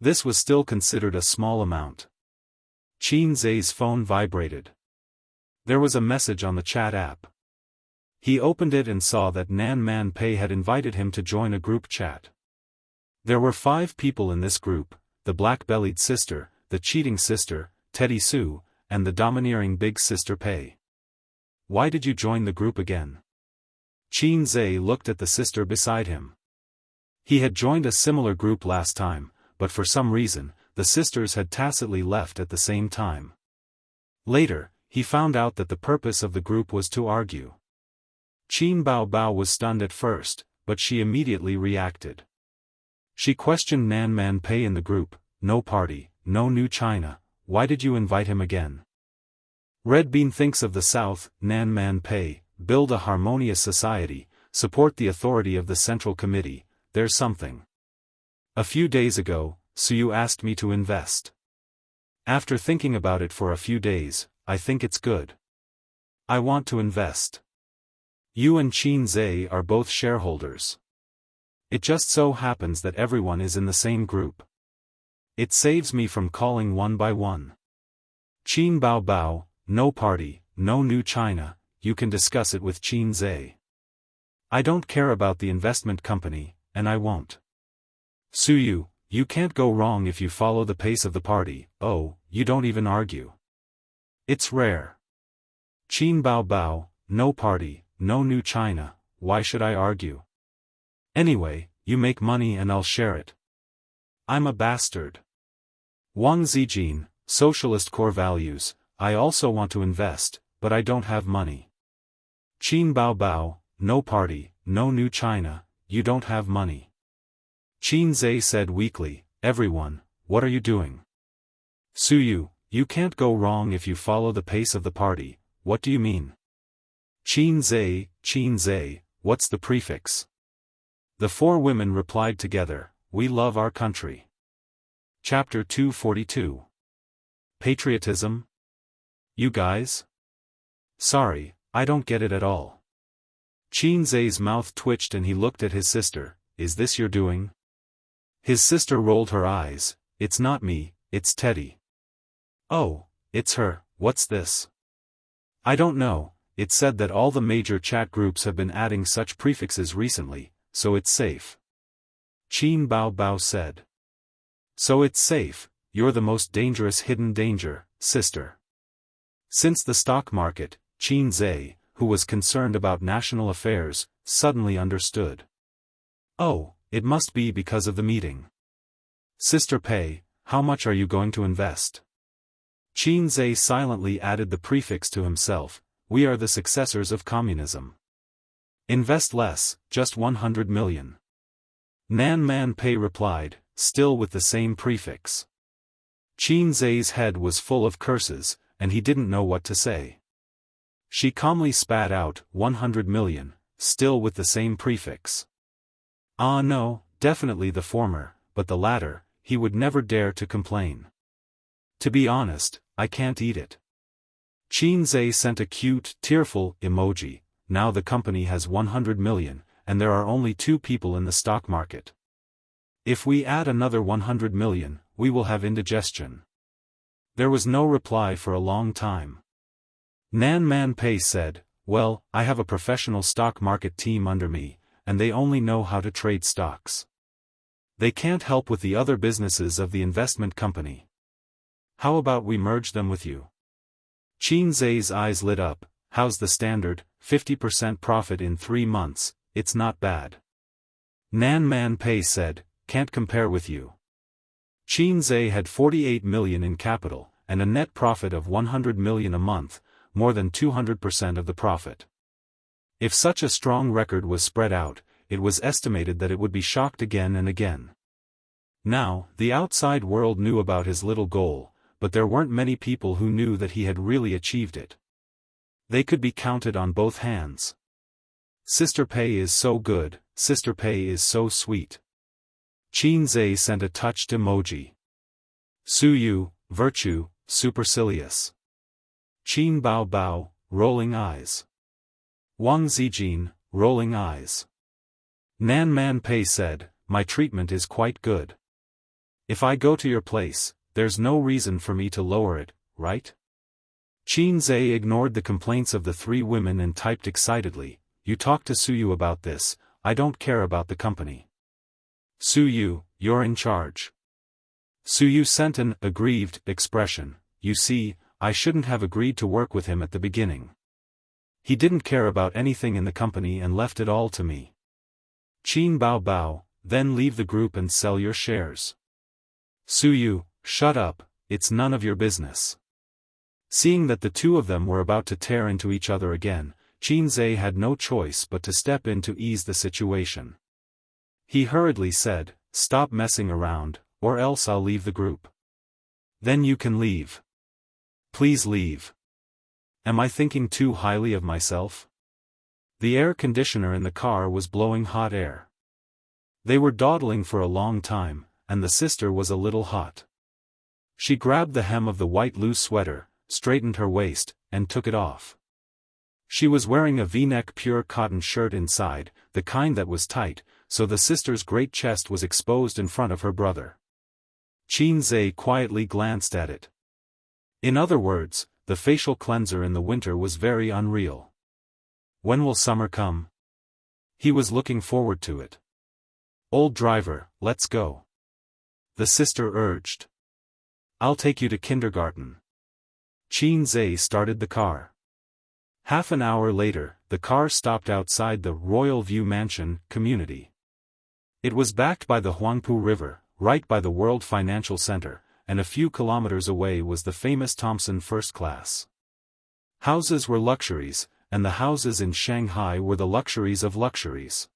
[SPEAKER 1] This was still considered a small amount. Qin Zai's phone vibrated. There was a message on the chat app. He opened it and saw that Nan Man Pei had invited him to join a group chat. There were 5 people in this group, the black-bellied sister, the cheating sister, Teddy Sue, and the domineering big sister Pei. Why did you join the group again? Qin Zai looked at the sister beside him. He had joined a similar group last time, but for some reason, the sisters had tacitly left at the same time. Later, he found out that the purpose of the group was to argue. Qin Bao Bao was stunned at first, but she immediately reacted. She questioned Nan Man Pei in the group, no party, no new China, why did you invite him again? Red Bean thinks of the South, Nan Man Pei, build a harmonious society, support the authority of the Central Committee, there's something. A few days ago, Suyu asked me to invest. After thinking about it for a few days, I think it's good. I want to invest. You and Qin Zhe are both shareholders. It just so happens that everyone is in the same group. It saves me from calling one by one. Qin Bao Bao, no party, no new China, you can discuss it with Qin Zhe. I don't care about the investment company, and I won't. Suyu, you can't go wrong if you follow the pace of the party. Oh, you don't even argue. It's rare. Qin Bao Bao, no party, no new China, why should I argue? Anyway, you make money and I'll share it. I'm a bastard. Wang Zijin, socialist core values, I also want to invest, but I don't have money. Qin Bao Bao, no party, no new China, you don't have money. Qin Zhe said weakly, everyone, what are you doing? Suyu, you can't go wrong if you follow the pace of the party, what do you mean? Qin Zhe, what's the prefix? The four women replied together, we love our country. Chapter 242. Patriotism? You guys? Sorry, I don't get it at all. Qin Zhe's mouth twitched and he looked at his sister, is this your doing? His sister rolled her eyes, it's not me, it's Teddy. Oh, it's her, what's this? I don't know, it said that all the major chat groups have been adding such prefixes recently, so it's safe. Qin Bao Bao said. So it's safe, you're the most dangerous hidden danger, sister. Since the stock market, Qin Zhe, who was concerned about national affairs, suddenly understood. Oh, it must be because of the meeting. Sister Pei, how much are you going to invest? Qin Zhe silently added the prefix to himself, we are the successors of communism. Invest less, just 100 million. Nan Man Pei replied, still with the same prefix. Qin Zhe's head was full of curses, and he didn't know what to say. She calmly spat out, 100 million, still with the same prefix. Ah no, definitely the former, but the latter, he would never dare to complain. To be honest, I can't eat it. Qin Zhe sent a cute, tearful emoji, now the company has 100 million, and there are only 2 people in the stock market. If we add another 100 million, we will have indigestion. There was no reply for a long time. Nan Man Pei said, well, I have a professional stock market team under me, and they only know how to trade stocks. They can't help with the other businesses of the investment company. How about we merge them with you? Qin Zhe's eyes lit up, how's the standard, 50% profit in 3 months, it's not bad. Nan Man Pei said, can't compare with you. Qin Zhe had 48 million in capital, and a net profit of 100 million a month, more than 200% of the profit. If such a strong record was spread out, it was estimated that it would be shocked again and again. Now, the outside world knew about his little goal, but there weren't many people who knew that he had really achieved it. They could be counted on both hands. Sister Pei is so good, Sister Pei is so sweet. Qin Zhe sent a touched emoji. Suyu, virtue, supercilious. Qin Bao Bao, rolling eyes. Wang Zijin, rolling eyes. Nan Man Pei said, my treatment is quite good. If I go to your place, there's no reason for me to lower it, right? Qin Zhe ignored the complaints of the 3 women and typed excitedly, you talk to Suyu about this, I don't care about the company. Suyu, you're in charge. Suyu sent an aggrieved expression, you see, I shouldn't have agreed to work with him at the beginning. He didn't care about anything in the company and left it all to me. Qin Bao Bao, then leave the group and sell your shares. Suyu, shut up, it's none of your business. Seeing that the 2 of them were about to tear into each other again, Qin Zhe had no choice but to step in to ease the situation. He hurriedly said, stop messing around, or else I'll leave the group. Then you can leave. Please leave. Am I thinking too highly of myself? The air conditioner in the car was blowing hot air. They were dawdling for a long time, and the sister was a little hot. She grabbed the hem of the white loose sweater, straightened her waist, and took it off. She was wearing a V-neck pure cotton shirt inside, the kind that was tight, so the sister's great chest was exposed in front of her brother. Qin Zhe quietly glanced at it. In other words, the facial cleanser in the winter was very unreal. When will summer come? He was looking forward to it. Old driver, let's go. The sister urged. I'll take you to kindergarten. Qin Zhe started the car. Half an hour later, the car stopped outside the Royal View Mansion community. It was backed by the Huangpu River, right by the World Financial Center, and a few kilometers away was the famous Thompson First Class. Houses were luxuries, and the houses in Shanghai were the luxuries of luxuries.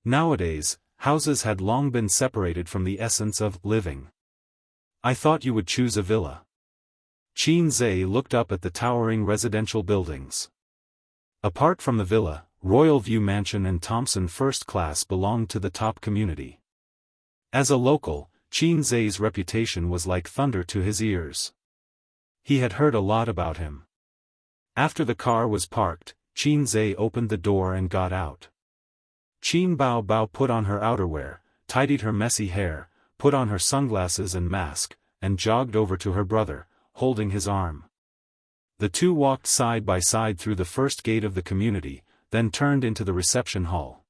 [SPEAKER 1] Nowadays, houses had long been separated from the essence of living. I thought you would choose a villa. Qin Zhe looked up at the towering residential buildings. Apart from the villa, Royal View Mansion and Thompson First Class belonged to the top community. As a local, Qin Zhe's reputation was like thunder to his ears. He had heard a lot about him. After the car was parked, Qin Zhe opened the door and got out. Qin Bao Bao put on her outerwear, tidied her messy hair, put on her sunglasses and mask, and jogged over to her brother, holding his arm. The two walked side by side through the first gate of the community, then turned into the reception hall.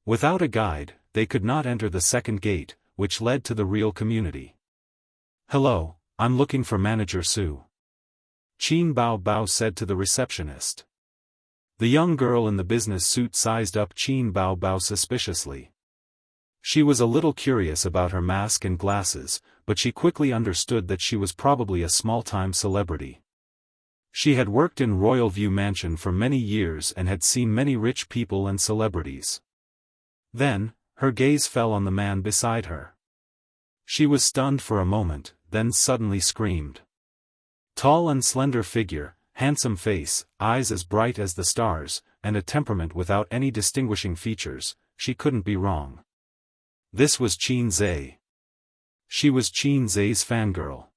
[SPEAKER 1] Without a guide, they could not enter the second gate, which led to the real community. Hello, I'm looking for Manager Su. Qin Bao Bao said to the receptionist. The young girl in the business suit sized up Qin Bao Bao suspiciously. She was a little curious about her mask and glasses, but she quickly understood that she was probably a small-time celebrity. She had worked in Royal View Mansion for many years and had seen many rich people and celebrities. Then, her gaze fell on the man beside her. She was stunned for a moment, then suddenly screamed. Tall and slender figure, handsome face, eyes as bright as the stars, and a temperament without any distinguishing features, she couldn't be wrong. This was Qin Zhe. She was Qin Zhe's fangirl.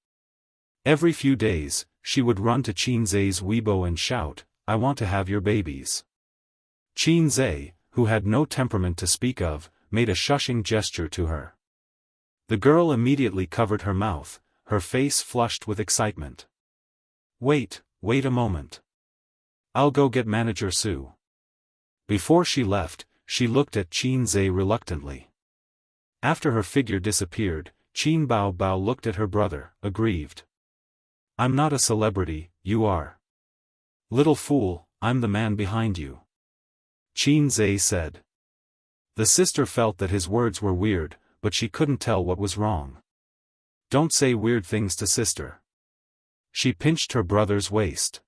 [SPEAKER 1] Every few days, she would run to Qin Zhe's Weibo and shout, "I want to have your babies." Qin Zhe, who had no temperament to speak of, made a shushing gesture to her. The girl immediately covered her mouth, her face flushed with excitement. Wait a moment. I'll go get Manager Su. Before she left, she looked at Qin Zhe reluctantly. After her figure disappeared, Qin Bao Bao looked at her brother, aggrieved. I'm not a celebrity, you are. Little fool, I'm the man behind you. Qin Zhe said. The sister felt that his words were weird, but she couldn't tell what was wrong. Don't say weird things to sister. She pinched her brother's waist.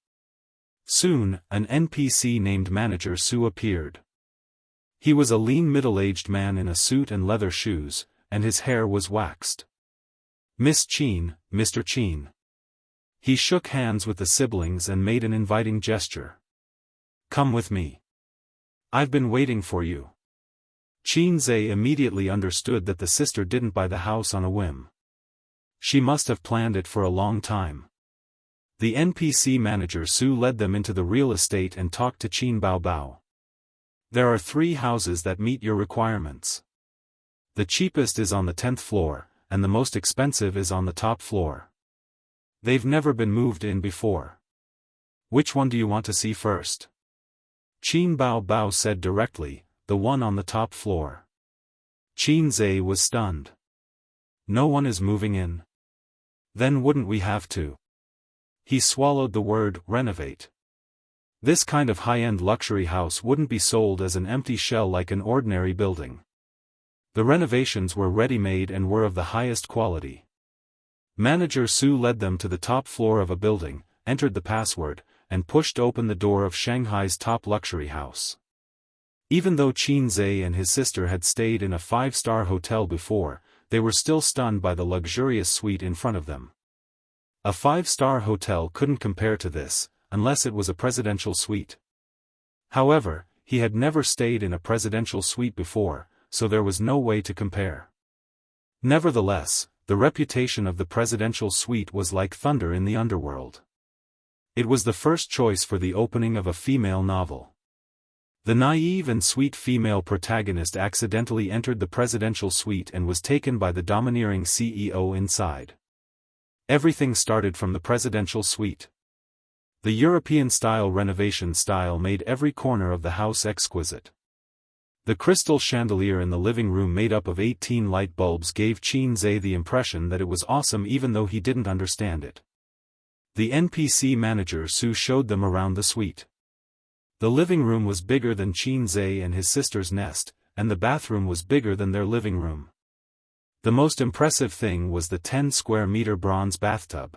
[SPEAKER 1] Soon, an NPC named Manager Su appeared. He was a lean middle-aged man in a suit and leather shoes, and his hair was waxed. Miss Qin, Mr. Qin. He shook hands with the siblings and made an inviting gesture. Come with me. I've been waiting for you. Qin Zhe immediately understood that the sister didn't buy the house on a whim. She must have planned it for a long time. The NPC Manager Su led them into the real estate and talked to Qin Bao Bao. There are 3 houses that meet your requirements. The cheapest is on the 10th floor, and the most expensive is on the top floor. They've never been moved in before. Which one do you want to see first? Qin Bao Bao said directly, the one on the top floor. Qin Zhe was stunned. No one is moving in. Then wouldn't we have to? He swallowed the word, renovate. This kind of high-end luxury house wouldn't be sold as an empty shell like an ordinary building. The renovations were ready-made and were of the highest quality. Manager Su led them to the top floor of a building, entered the password, and pushed open the door of Shanghai's top luxury house. Even though Qin Zhe and his sister had stayed in a 5-star hotel before, they were still stunned by the luxurious suite in front of them. A 5-star hotel couldn't compare to this, unless it was a presidential suite. However, he had never stayed in a presidential suite before, so there was no way to compare. Nevertheless, the reputation of the presidential suite was like thunder in the underworld. It was the first choice for the opening of a female novel. The naive and sweet female protagonist accidentally entered the presidential suite and was taken by the domineering CEO inside. Everything started from the presidential suite. The European-style renovation style made every corner of the house exquisite. The crystal chandelier in the living room made up of 18 light bulbs gave Qin the impression that it was awesome even though he didn't understand it. The NPC manager Su showed them around the suite. The living room was bigger than Qin and his sister's nest, and the bathroom was bigger than their living room. The most impressive thing was the 10-square-meter bronze bathtub.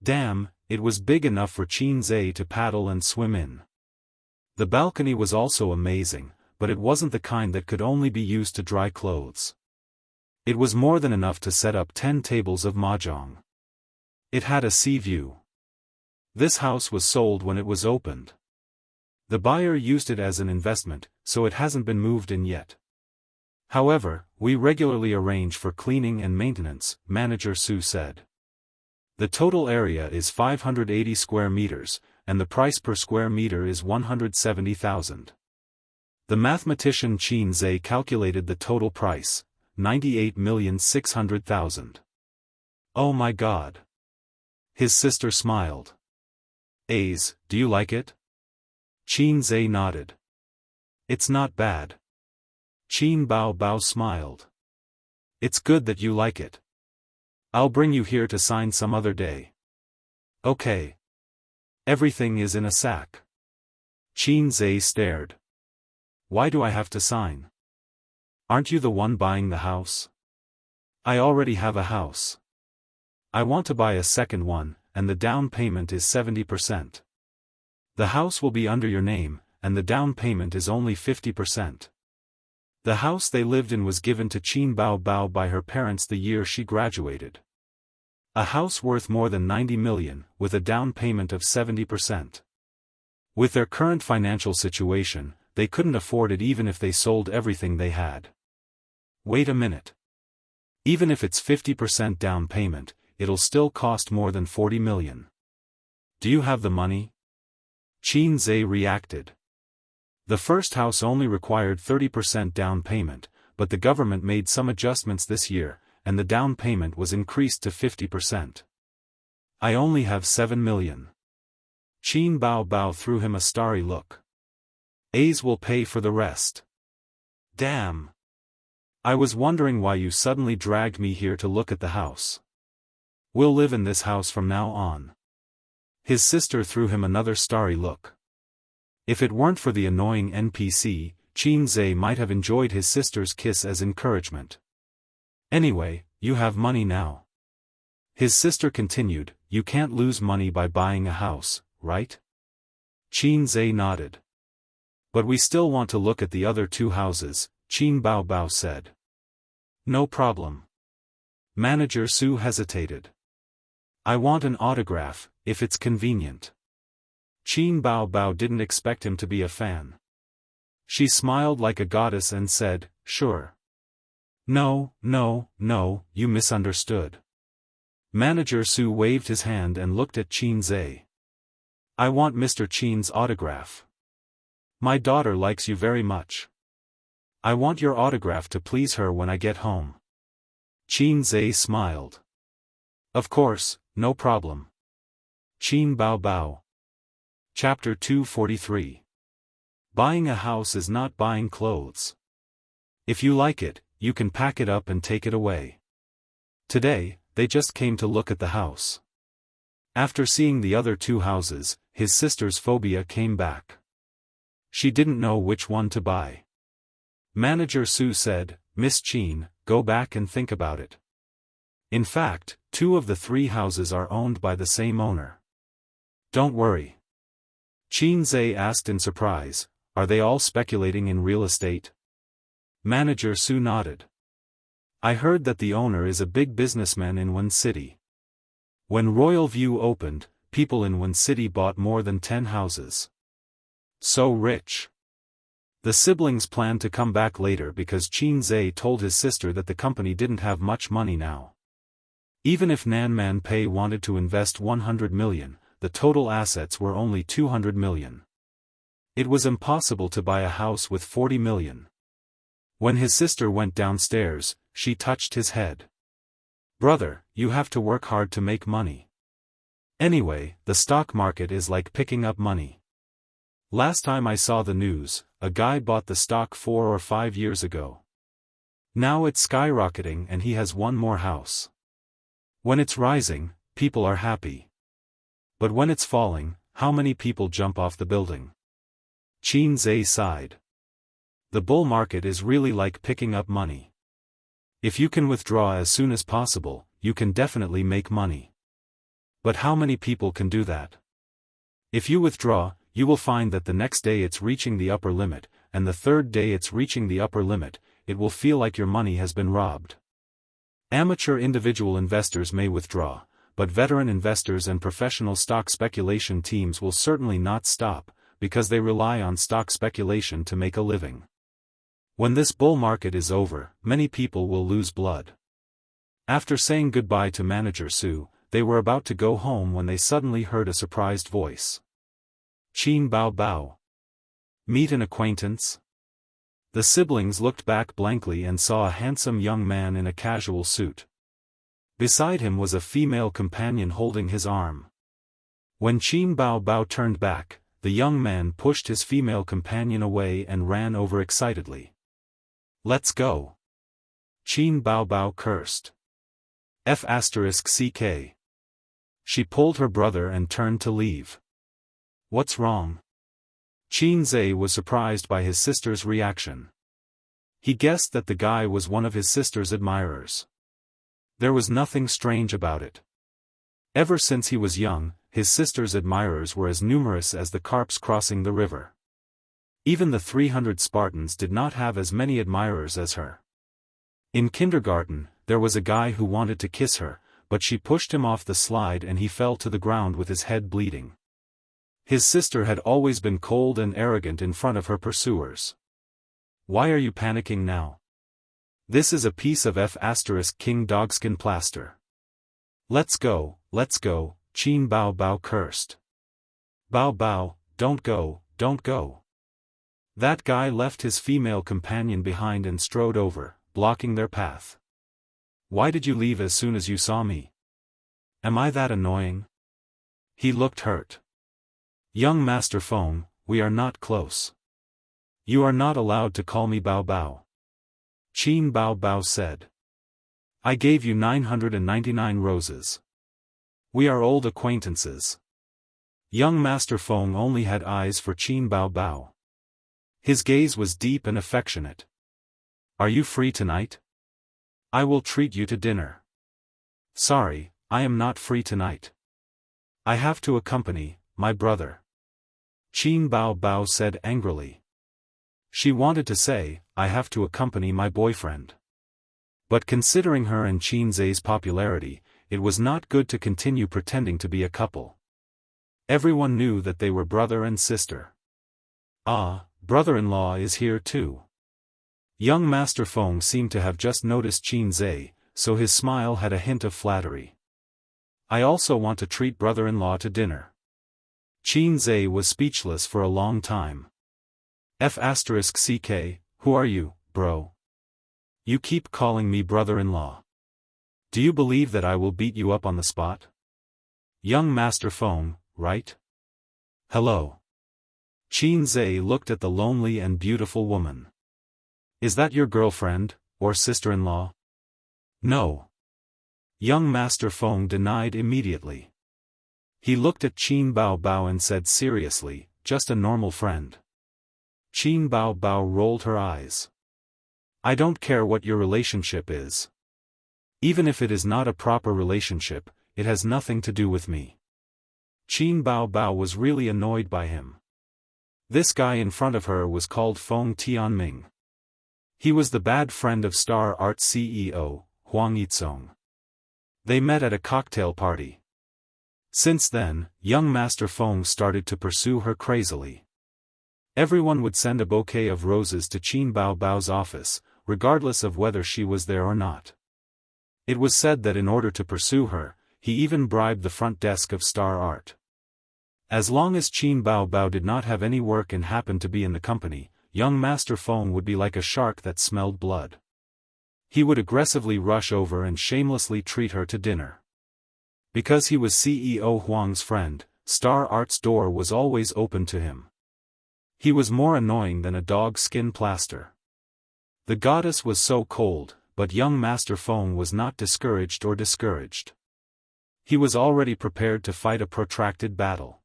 [SPEAKER 1] Damn, it was big enough for Qin to paddle and swim in. The balcony was also amazing, but it wasn't the kind that could only be used to dry clothes. It was more than enough to set up 10 tables of mahjong. It had a sea view. This house was sold when it was opened. The buyer used it as an investment, so it hasn't been moved in yet. However, we regularly arrange for cleaning and maintenance, Manager Su said. The total area is 580 square meters, and the price per square meter is 170,000. The mathematician Qin calculated the total price, 98,600,000. Oh my God. His sister smiled. Ace, do you like it? Qin nodded. It's not bad. Qin Bao smiled. It's good that you like it. I'll bring you here to sign some other day. Okay. Everything is in a sack. Qin stared. Why do I have to sign? Aren't you the one buying the house? I already have a house. I want to buy a second one, and the down payment is 70%. The house will be under your name, and the down payment is only 50%. The house they lived in was given to Qin Bao by her parents the year she graduated. A house worth more than 90 million, with a down payment of 70%. With their current financial situation, they couldn't afford it even if they sold everything they had. Wait a minute. Even if it's 50% down payment, it'll still cost more than 40 million. Do you have the money? Qin reacted. The first house only required 30% down payment, but the government made some adjustments this year, and the down payment was increased to 50%. I only have 7 million. Qin Bao threw him a starry look. Ace will pay for the rest. Damn. I was wondering why you suddenly dragged me here to look at the house. We'll live in this house from now on. His sister threw him another starry look. If it weren't for the annoying NPC, Qin might have enjoyed his sister's kiss as encouragement. Anyway, you have money now. His sister continued, you can't lose money by buying a house, right? Qin nodded. But we still want to look at the other two houses, Qin Bao said. No problem. Manager Su hesitated. I want an autograph, if it's convenient. Qin Bao didn't expect him to be a fan. She smiled like a goddess and said, sure. No, you misunderstood. Manager Su waved his hand and looked at Qin. I want Mr. Qin's autograph. My daughter likes you very much. I want your autograph to please her when I get home. Qin smiled. Of course, no problem. Qin Bao. Chapter 243. Buying a house is not buying clothes. If you like it, you can pack it up and take it away. Today, they just came to look at the house. After seeing the other two houses, his sister's phobia came back. She didn't know which one to buy. Manager Su said, Miss Qin, go back and think about it. In fact, 2 of the 3 houses are owned by the same owner. Don't worry. Qin asked in surprise, are they all speculating in real estate? Manager Su nodded. I heard that the owner is a big businessman in one city. When Royal View opened, people in Wen City bought more than 10 houses. So rich. The siblings planned to come back later because Qin Zhe told his sister that the company didn't have much money now. Even if Nanman Pei wanted to invest 100 million, the total assets were only 200 million. It was impossible to buy a house with 40 million. When his sister went downstairs, she touched his head. "Brother, you have to work hard to make money. Anyway, the stock market is like picking up money. Last time I saw the news, a guy bought the stock 4 or 5 years ago. Now it's skyrocketing and he has one more house. When it's rising, people are happy. But when it's falling, how many people jump off the building?" Qin Zhe sighed. The bull market is really like picking up money. If you can withdraw as soon as possible, you can definitely make money. But how many people can do that? If you withdraw, you will find that the next day it's reaching the upper limit, and the third day it's reaching the upper limit. It will feel like your money has been robbed. Amateur individual investors may withdraw, but veteran investors and professional stock speculation teams will certainly not stop, because they rely on stock speculation to make a living. When this bull market is over, many people will lose blood. After saying goodbye to Manager Su, they were about to go home when they suddenly heard a surprised voice. "Qin Bao Bao. Meet an acquaintance?" The siblings looked back blankly and saw a handsome young man in a casual suit. Beside him was a female companion holding his arm. When Qin Bao Bao turned back, the young man pushed his female companion away and ran over excitedly. "Let's go." Qin Bao Bao cursed. F***ck. She pulled her brother and turned to leave. "What's wrong?" Qin Zhe was surprised by his sister's reaction. He guessed that the guy was one of his sister's admirers. There was nothing strange about it. Ever since he was young, his sister's admirers were as numerous as the carps crossing the river. Even the 300 Spartans did not have as many admirers as her. In kindergarten, there was a guy who wanted to kiss her, but she pushed him off the slide and he fell to the ground with his head bleeding. His sister had always been cold and arrogant in front of her pursuers. "Why are you panicking now? This is a piece of King dogskin plaster. Let's go, Qin Bao Bao cursed. "Bao Bao, don't go, don't go." That guy left his female companion behind and strode over, blocking their path. "Why did you leave as soon as you saw me? Am I that annoying?" He looked hurt. "Young Master Feng, we are not close. You are not allowed to call me Bao Bao." Qin Bao Bao said. "I gave you 999 roses. We are old acquaintances." Young Master Feng only had eyes for Qin Bao Bao. His gaze was deep and affectionate. "Are you free tonight? I will treat you to dinner." "Sorry, I am not free tonight. I have to accompany my brother," Qin Bao Bao said angrily. She wanted to say, "I have to accompany my boyfriend." But considering her and Qin Zhe's popularity, it was not good to continue pretending to be a couple. Everyone knew that they were brother and sister. "Ah, brother-in-law is here too." Young Master Feng seemed to have just noticed Qin Zhe, so his smile had a hint of flattery. "I also want to treat brother-in-law to dinner." Qin Zhe was speechless for a long time. F***ck, who are you, bro? You keep calling me brother-in-law. Do you believe that I will beat you up on the spot? Young Master Feng, right? Hello. Qin Zhe looked at the lonely and beautiful woman. "Is that your girlfriend, or sister-in-law?" "No." Young Master Feng denied immediately. He looked at Qin Bao Bao and said seriously, "Just a normal friend." Qin Bao Bao rolled her eyes. "I don't care what your relationship is. Even if it is not a proper relationship, it has nothing to do with me." Qin Bao Bao was really annoyed by him. This guy in front of her was called Feng Tianming. He was the bad friend of Star Art CEO, Huang Yizong. They met at a cocktail party. Since then, young Master Feng started to pursue her crazily. Everyone would send a bouquet of roses to Qin Bao Bao's office, regardless of whether she was there or not. It was said that in order to pursue her, he even bribed the front desk of Star Art. As long as Qin Bao Bao did not have any work and happened to be in the company, young Master Feng would be like a shark that smelled blood. He would aggressively rush over and shamelessly treat her to dinner. Because he was CEO Huang's friend, Star Art's door was always open to him. He was more annoying than a dog skin plaster. The goddess was so cold, but young Master Feng was not discouraged or discouraged. He was already prepared to fight a protracted battle.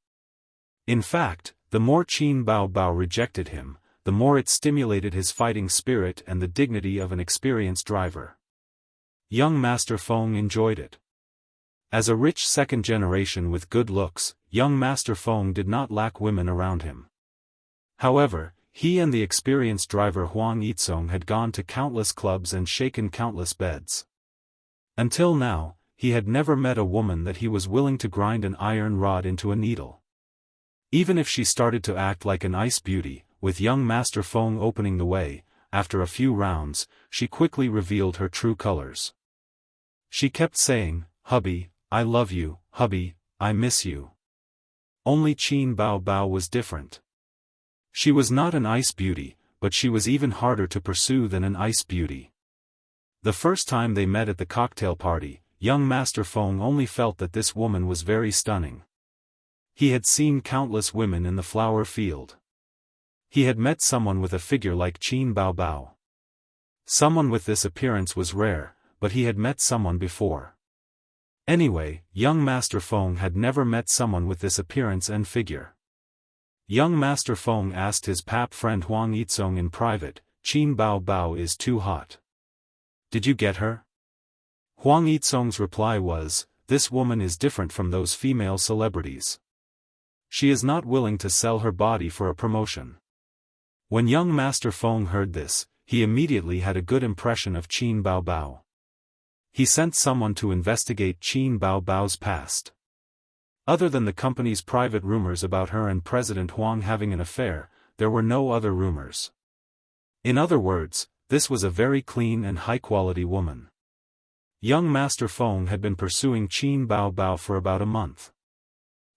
[SPEAKER 1] In fact, the more Qin Bao Bao rejected him, the more it stimulated his fighting spirit and the dignity of an experienced driver. Young Master Feng enjoyed it. As a rich second generation with good looks, young Master Feng did not lack women around him. However, he and the experienced driver Huang Yizong had gone to countless clubs and shaken countless beds. Until now, he had never met a woman that he was willing to grind an iron rod into a needle. Even if she started to act like an ice beauty, with young Master Feng opening the way, after a few rounds, she quickly revealed her true colors. She kept saying, "Hubby, I love you, hubby, I miss you." Only Qin Bao Bao was different. She was not an ice beauty, but she was even harder to pursue than an ice beauty. The first time they met at the cocktail party, young Master Feng only felt that this woman was very stunning. He had seen countless women in the flower field. He had met someone with a figure like Qin Bao Bao. Someone with this appearance was rare, but he had met someone before. Anyway, young Master Feng had never met someone with this appearance and figure. Young Master Feng asked his pap friend Huang Yizong in private, "Qin Bao Bao is too hot. Did you get her?" Huang Yizong's reply was, "This woman is different from those female celebrities. She is not willing to sell her body for a promotion." When young Master Feng heard this, he immediately had a good impression of Qin Bao Bao. He sent someone to investigate Qin Bao Bao's past. Other than the company's private rumors about her and President Huang having an affair, there were no other rumors. In other words, this was a very clean and high-quality woman. Young Master Feng had been pursuing Qin Bao Bao for about a month.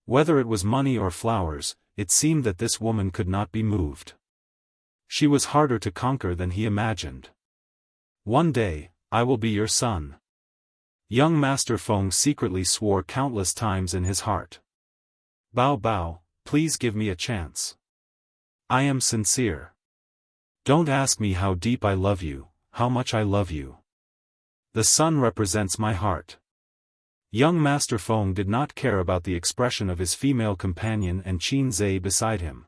[SPEAKER 1] Whether it was money or flowers, it seemed that this woman could not be moved. She was harder to conquer than he imagined. "One day, I will be your son." Young Master Feng secretly swore countless times in his heart. "Bao Bao, please give me a chance. I am sincere. Don't ask me how deep I love you, how much I love you. The sun represents my heart." Young Master Feng did not care about the expression of his female companion and Qin Zhe beside him.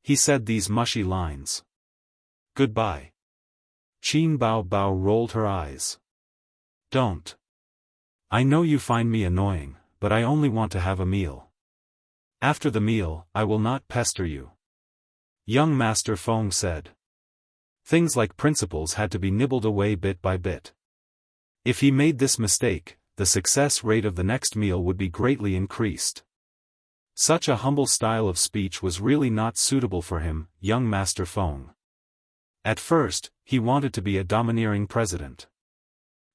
[SPEAKER 1] He said these mushy lines. "Goodbye." Qin Bao Bao rolled her eyes. "Don't. I know you find me annoying, but I only want to have a meal. After the meal, I will not pester you." Young Master Feng said. Things like principles had to be nibbled away bit by bit. If he made this mistake, the success rate of the next meal would be greatly increased. Such a humble style of speech was really not suitable for him, young Master Feng. At first, he wanted to be a domineering president.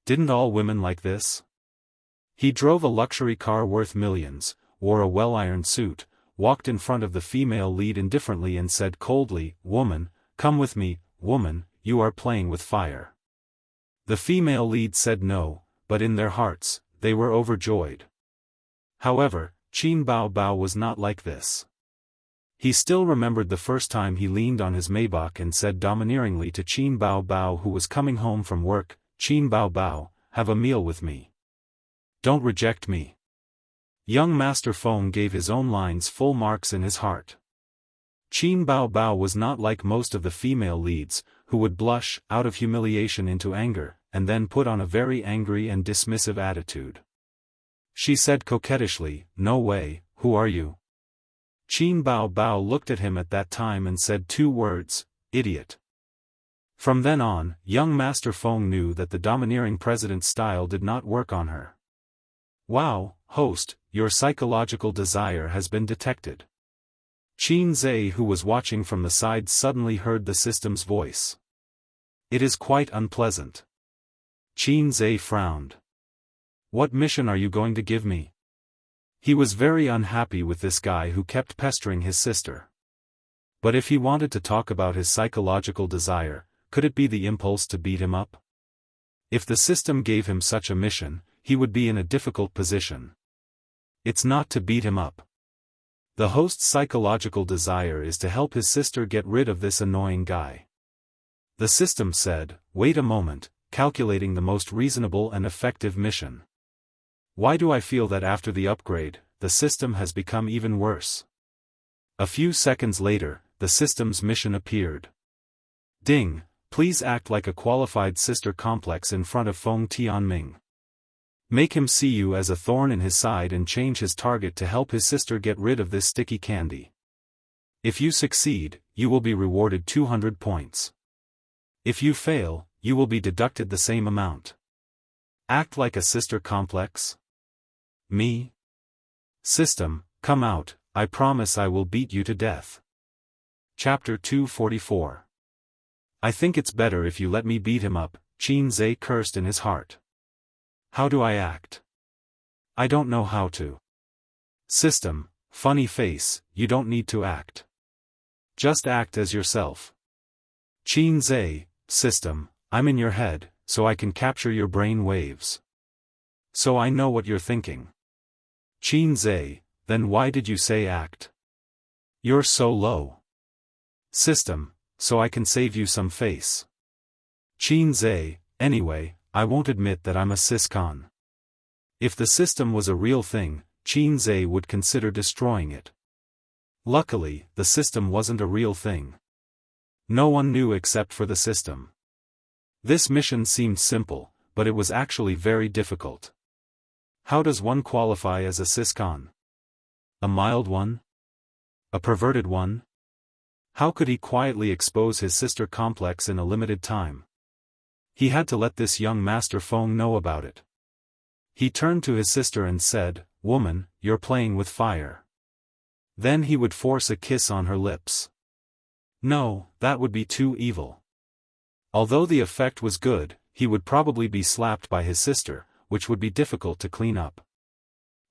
[SPEAKER 1] Didn't all women like this? He drove a luxury car worth millions, wore a well-ironed suit, walked in front of the female lead indifferently and said coldly, "Woman, come with me, woman, you are playing with fire." The female lead said no, but in their hearts, they were overjoyed. However, Qin Bao Bao was not like this. He still remembered the first time he leaned on his Maybach and said domineeringly to Qin Bao Bao, who was coming home from work, "Qin Bao Bao, have a meal with me. Don't reject me." Young Master Feng gave his own lines full marks in his heart. Qin Bao Bao was not like most of the female leads, who would blush out of humiliation into anger, and then put on a very angry and dismissive attitude. She said coquettishly, "No way, who are you?" Qin Bao Bao looked at him at that time and said 2 words, "Idiot." From then on, young Master Feng knew that the domineering president's style did not work on her. Wow, host, your psychological desire has been detected. Qin Zhe, who was watching from the side, suddenly heard the system's voice. It is quite unpleasant. Qin Zhe frowned. What mission are you going to give me? He was very unhappy with this guy who kept pestering his sister. But if he wanted to talk about his psychological desire, could it be the impulse to beat him up? If the system gave him such a mission, he would be in a difficult position. It's not to beat him up. The host's psychological desire is to help his sister get rid of this annoying guy. The system said, wait a moment, calculating the most reasonable and effective mission. Why do I feel that after the upgrade, the system has become even worse? A few seconds later, the system's mission appeared. Ding, please act like a qualified sister complex in front of Feng Tianming. Make him see you as a thorn in his side and change his target to help his sister get rid of this sticky candy. If you succeed, you will be rewarded 200 points. If you fail, you will be deducted the same amount. Act like a sister complex? Me? System, come out, I promise I will beat you to death. Chapter 244. I think it's better if you let me beat him up, Qin Zhe cursed in his heart. How do I act? I don't know how to. System, funny face, you don't need to act. Just act as yourself. Qin Zhe, system, I'm in your head, so I can capture your brain waves. So I know what you're thinking. Qin Zhe, then why did you say act? You're so low. System, so I can save you some face. Qin Zhe, anyway, I won't admit that I'm a syscon. If the system was a real thing, Qin Zhe would consider destroying it. Luckily, the system wasn't a real thing. No one knew except for the system. This mission seemed simple, but it was actually very difficult. How does one qualify as a syscon? A mild one? A perverted one? How could he quietly expose his sister complex in a limited time? He had to let this young Master Feng know about it. He turned to his sister and said, "Woman, you're playing with fire." Then he would force a kiss on her lips. No, that would be too evil. Although the effect was good, he would probably be slapped by his sister, which would be difficult to clean up.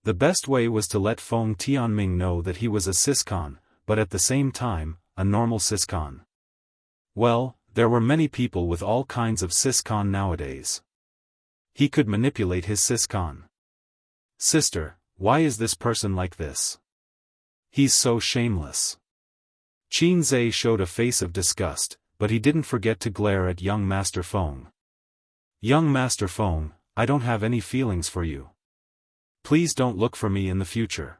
[SPEAKER 1] The best way was to let Feng Tianming know that he was a syscon, but at the same time, a normal syscon. Well, there were many people with all kinds of syscon nowadays. He could manipulate his syscon. Sister, why is this person like this? He's so shameless. Qin Zhe showed a face of disgust, but he didn't forget to glare at young Master Feng. Young Master Feng, I don't have any feelings for you. Please don't look for me in the future.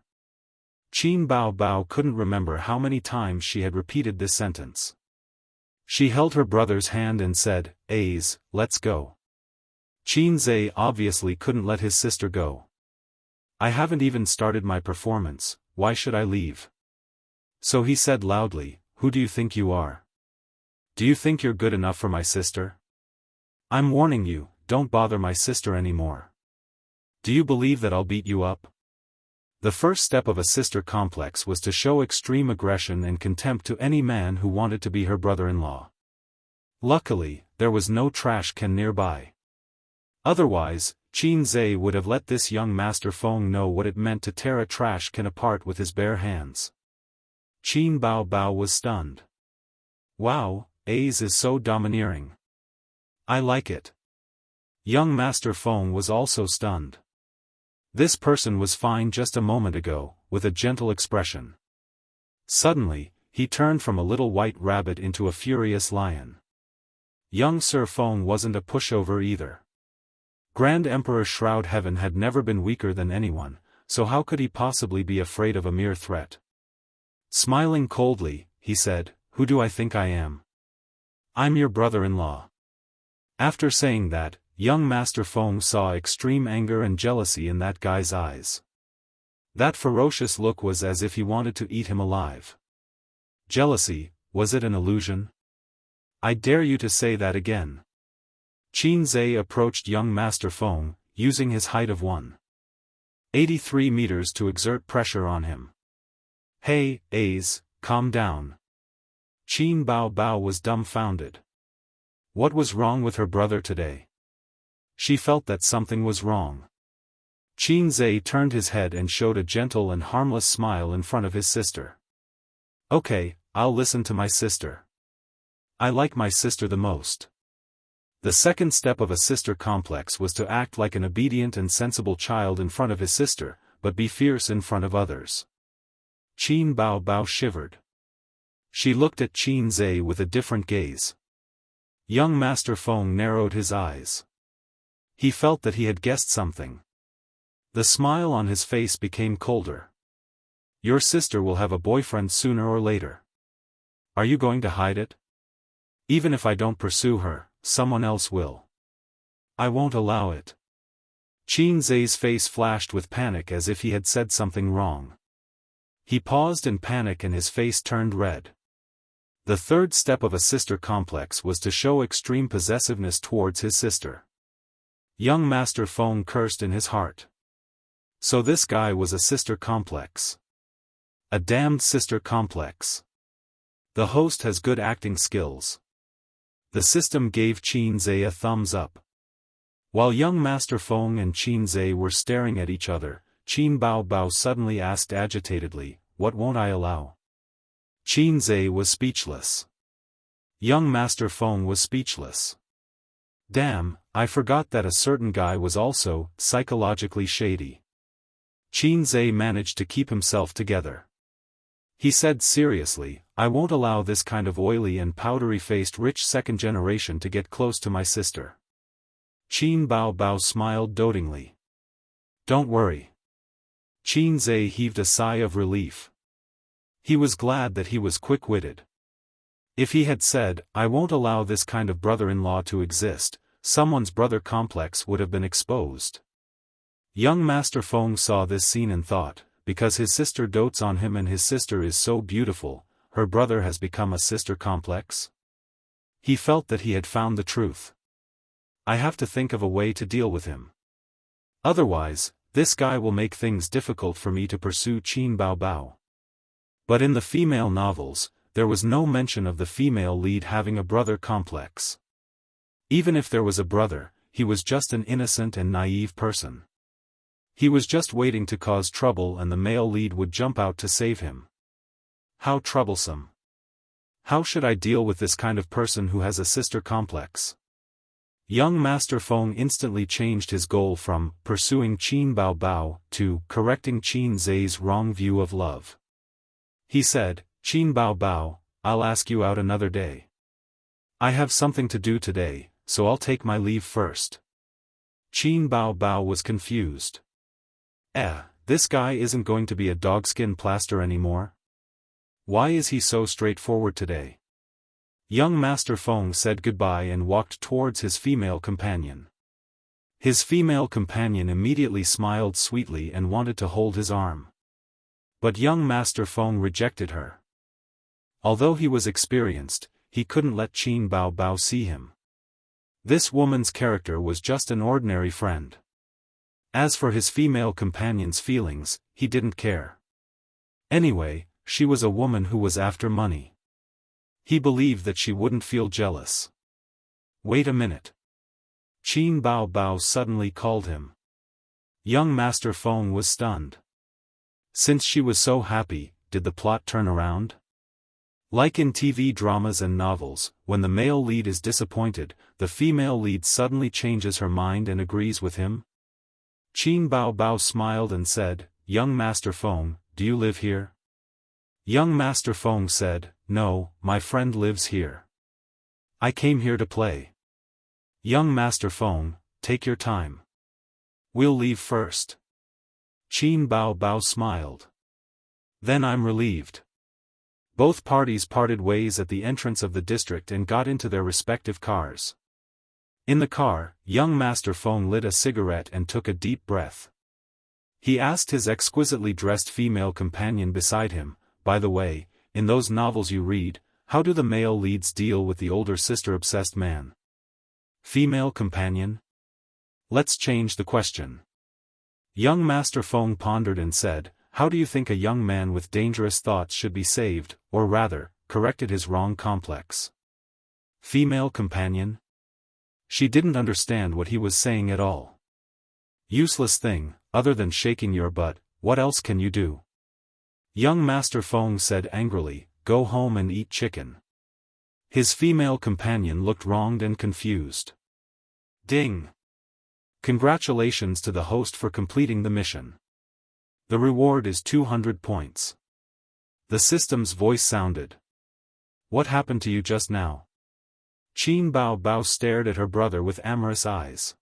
[SPEAKER 1] Qin Bao Bao couldn't remember how many times she had repeated this sentence. She held her brother's hand and said, "A's, let's go." Qin Zhe obviously couldn't let his sister go. I haven't even started my performance, why should I leave? So he said loudly, "Who do you think you are? Do you think you're good enough for my sister? I'm warning you, don't bother my sister anymore. Do you believe that I'll beat you up?" The first step of a sister complex was to show extreme aggression and contempt to any man who wanted to be her brother-in-law. Luckily, there was no trash can nearby. Otherwise, Qin Zhe would have let this young Master Feng know what it meant to tear a trash can apart with his bare hands. Qin Bao Bao was stunned. Wow, A's is so domineering. I like it. Young Master Feng was also stunned. This person was fine just a moment ago, with a gentle expression. Suddenly, he turned from a little white rabbit into a furious lion. Young Sir Feng wasn't a pushover either. Grand Emperor Shroud Heaven had never been weaker than anyone, so how could he possibly be afraid of a mere threat? Smiling coldly, he said, "Who do I think I am? I'm your brother-in-law." After saying that, young Master Feng saw extreme anger and jealousy in that guy's eyes. That ferocious look was as if he wanted to eat him alive. Jealousy, was it an illusion? I dare you to say that again. Qin Zhe approached young Master Feng, using his height of 1. 83 meters to exert pressure on him. Hey, A's, calm down. Qin Bao Bao was dumbfounded. What was wrong with her brother today? She felt that something was wrong. Qin Zhe turned his head and showed a gentle and harmless smile in front of his sister. Okay, I'll listen to my sister. I like my sister the most. The second step of a sister complex was to act like an obedient and sensible child in front of his sister, but be fierce in front of others. Qin Bao Bao shivered. She looked at Qin Zhe with a different gaze. Young Master Feng narrowed his eyes. He felt that he had guessed something. The smile on his face became colder. Your sister will have a boyfriend sooner or later. Are you going to hide it? Even if I don't pursue her, someone else will. I won't allow it. Qin Zhe's face flashed with panic as if he had said something wrong. He paused in panic and his face turned red. The third step of a sister complex was to show extreme possessiveness towards his sister. Young Master Feng cursed in his heart. So this guy was a sister complex. A damned sister complex. The host has good acting skills. The system gave Qin Zhe a thumbs up. While young Master Feng and Qin Zhe were staring at each other, Qin Bao Bao suddenly asked agitatedly, "What won't I allow?" Qin Zhe was speechless. Young Master Feng was speechless. Damn, I forgot that a certain guy was also psychologically shady. Qin Zhe managed to keep himself together. He said seriously, I won't allow this kind of oily and powdery-faced rich second generation to get close to my sister. Qin Bao Bao smiled dotingly. Don't worry. Qin Zhe heaved a sigh of relief. He was glad that he was quick-witted. If he had said, I won't allow this kind of brother-in-law to exist, someone's brother complex would have been exposed. Young Master Feng saw this scene and thought, because his sister dotes on him and his sister is so beautiful, her brother has become a sister complex? He felt that he had found the truth. I have to think of a way to deal with him. Otherwise, this guy will make things difficult for me to pursue Qin Bao Bao. But in the female novels, there was no mention of the female lead having a brother complex. Even if there was a brother, he was just an innocent and naive person. He was just waiting to cause trouble and the male lead would jump out to save him. How troublesome. How should I deal with this kind of person who has a sister complex? Young Master Feng instantly changed his goal from pursuing Qin Bao Bao to correcting Qin Zhe's wrong view of love. He said, Qin Bao Bao, I'll ask you out another day. I have something to do today, so I'll take my leave first. Qin Bao Bao was confused. This guy isn't going to be a dogskin plaster anymore? Why is he so straightforward today? Young Master Feng said goodbye and walked towards his female companion. His female companion immediately smiled sweetly and wanted to hold his arm. But young Master Feng rejected her. Although he was experienced, he couldn't let Qin Bao Bao see him. This woman's character was just an ordinary friend. As for his female companion's feelings, he didn't care. Anyway, she was a woman who was after money. He believed that she wouldn't feel jealous. Wait a minute. Qin Bao Bao suddenly called him. Young Master Feng was stunned. Since she was so happy, did the plot turn around? Like in TV dramas and novels, when the male lead is disappointed, the female lead suddenly changes her mind and agrees with him? Qin Bao Bao smiled and said, Young Master Feng, do you live here? Young Master Feng said, No, my friend lives here. I came here to play. Young Master Feng, take your time. We'll leave first. Qin Bao Bao smiled. Then I'm relieved. Both parties parted ways at the entrance of the district and got into their respective cars. In the car, young Master Feng lit a cigarette and took a deep breath. He asked his exquisitely dressed female companion beside him, by the way, in those novels you read, how do the male leads deal with the older sister-obsessed man? Female companion? Let's change the question. Young Master Feng pondered and said, "How do you think a young man with dangerous thoughts should be saved, or rather, corrected his wrong complex?" Female companion? She didn't understand what he was saying at all. Useless thing, other than shaking your butt, what else can you do? Young Master Feng said angrily, "Go home and eat chicken." His female companion looked wronged and confused. Ding! Congratulations to the host for completing the mission. The reward is 200 points. The system's voice sounded. What happened to you just now? Qin Bao Bao stared at her brother with amorous eyes.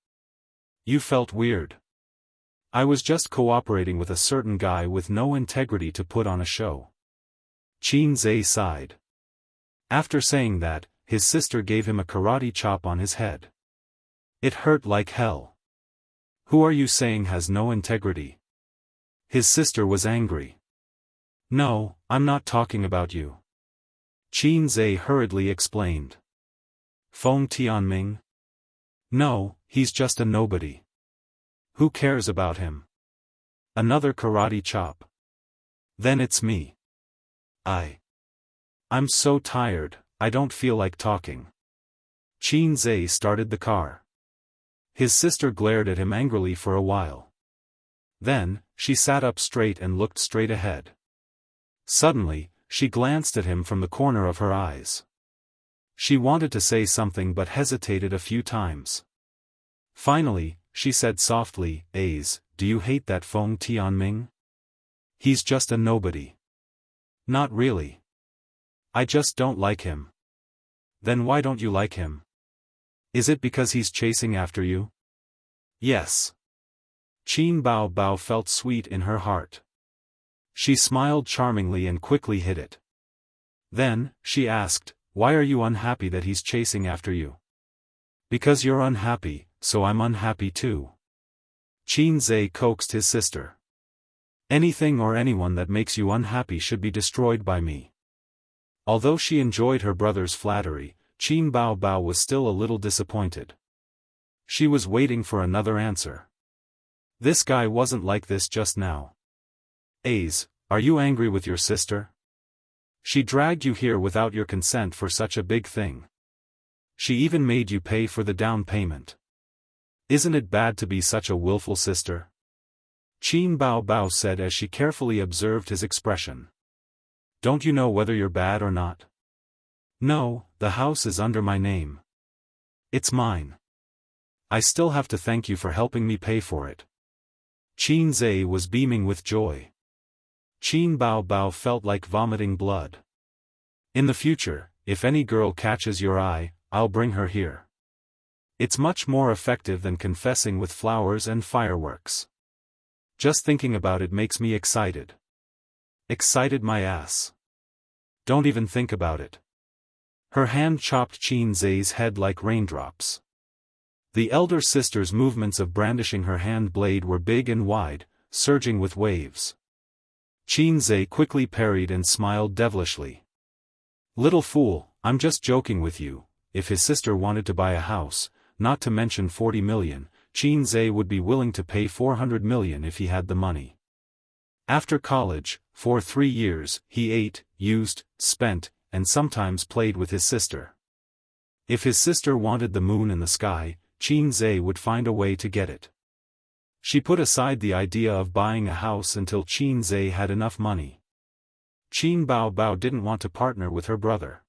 [SPEAKER 1] You felt weird. I was just cooperating with a certain guy with no integrity to put on a show. Qin Zhe sighed. After saying that, his sister gave him a karate chop on his head. It hurt like hell. Who are you saying has no integrity? His sister was angry. No, I'm not talking about you. Qin Zhe hurriedly explained. Feng Tianming? No, he's just a nobody. Who cares about him? Another karate chop. Then it's me. I'm so tired, I don't feel like talking. Qin Zhe started the car. His sister glared at him angrily for a while. Then, she sat up straight and looked straight ahead. Suddenly, she glanced at him from the corner of her eyes. She wanted to say something but hesitated a few times. Finally, she said softly, do you hate that Feng Tianming? He's just a nobody. Not really. I just don't like him. Then why don't you like him? Is it because he's chasing after you? Yes. Qin Bao Bao felt sweet in her heart. She smiled charmingly and quickly hid it. Then, she asked, why are you unhappy that he's chasing after you? Because you're unhappy, so I'm unhappy too. Qin Zhe coaxed his sister. Anything or anyone that makes you unhappy should be destroyed by me. Although she enjoyed her brother's flattery, Qin Bao Bao was still a little disappointed. She was waiting for another answer. This guy wasn't like this just now. Are you angry with your sister? She dragged you here without your consent for such a big thing. She even made you pay for the down payment. Isn't it bad to be such a willful sister? Qin Bao Bao said as she carefully observed his expression. Don't you know whether you're bad or not? No, the house is under my name. It's mine. I still have to thank you for helping me pay for it. Qin Zhe was beaming with joy. Qin Bao Bao felt like vomiting blood. In the future, if any girl catches your eye, I'll bring her here. It's much more effective than confessing with flowers and fireworks. Just thinking about it makes me excited. Excited my ass. Don't even think about it. Her hand chopped Qin Zhe's head like raindrops. The elder sister's movements of brandishing her hand blade were big and wide, surging with waves. Qin Zhe quickly parried and smiled devilishly. Little fool, I'm just joking with you. If his sister wanted to buy a house, not to mention 40 million, Qin Zhe would be willing to pay 400 million if he had the money. After college, for 3 years, he ate, used, spent, and sometimes played with his sister. If his sister wanted the moon in the sky, Qin Zhe would find a way to get it. She put aside the idea of buying a house until Qin Zhe had enough money. Qin Bao Bao didn't want to partner with her brother.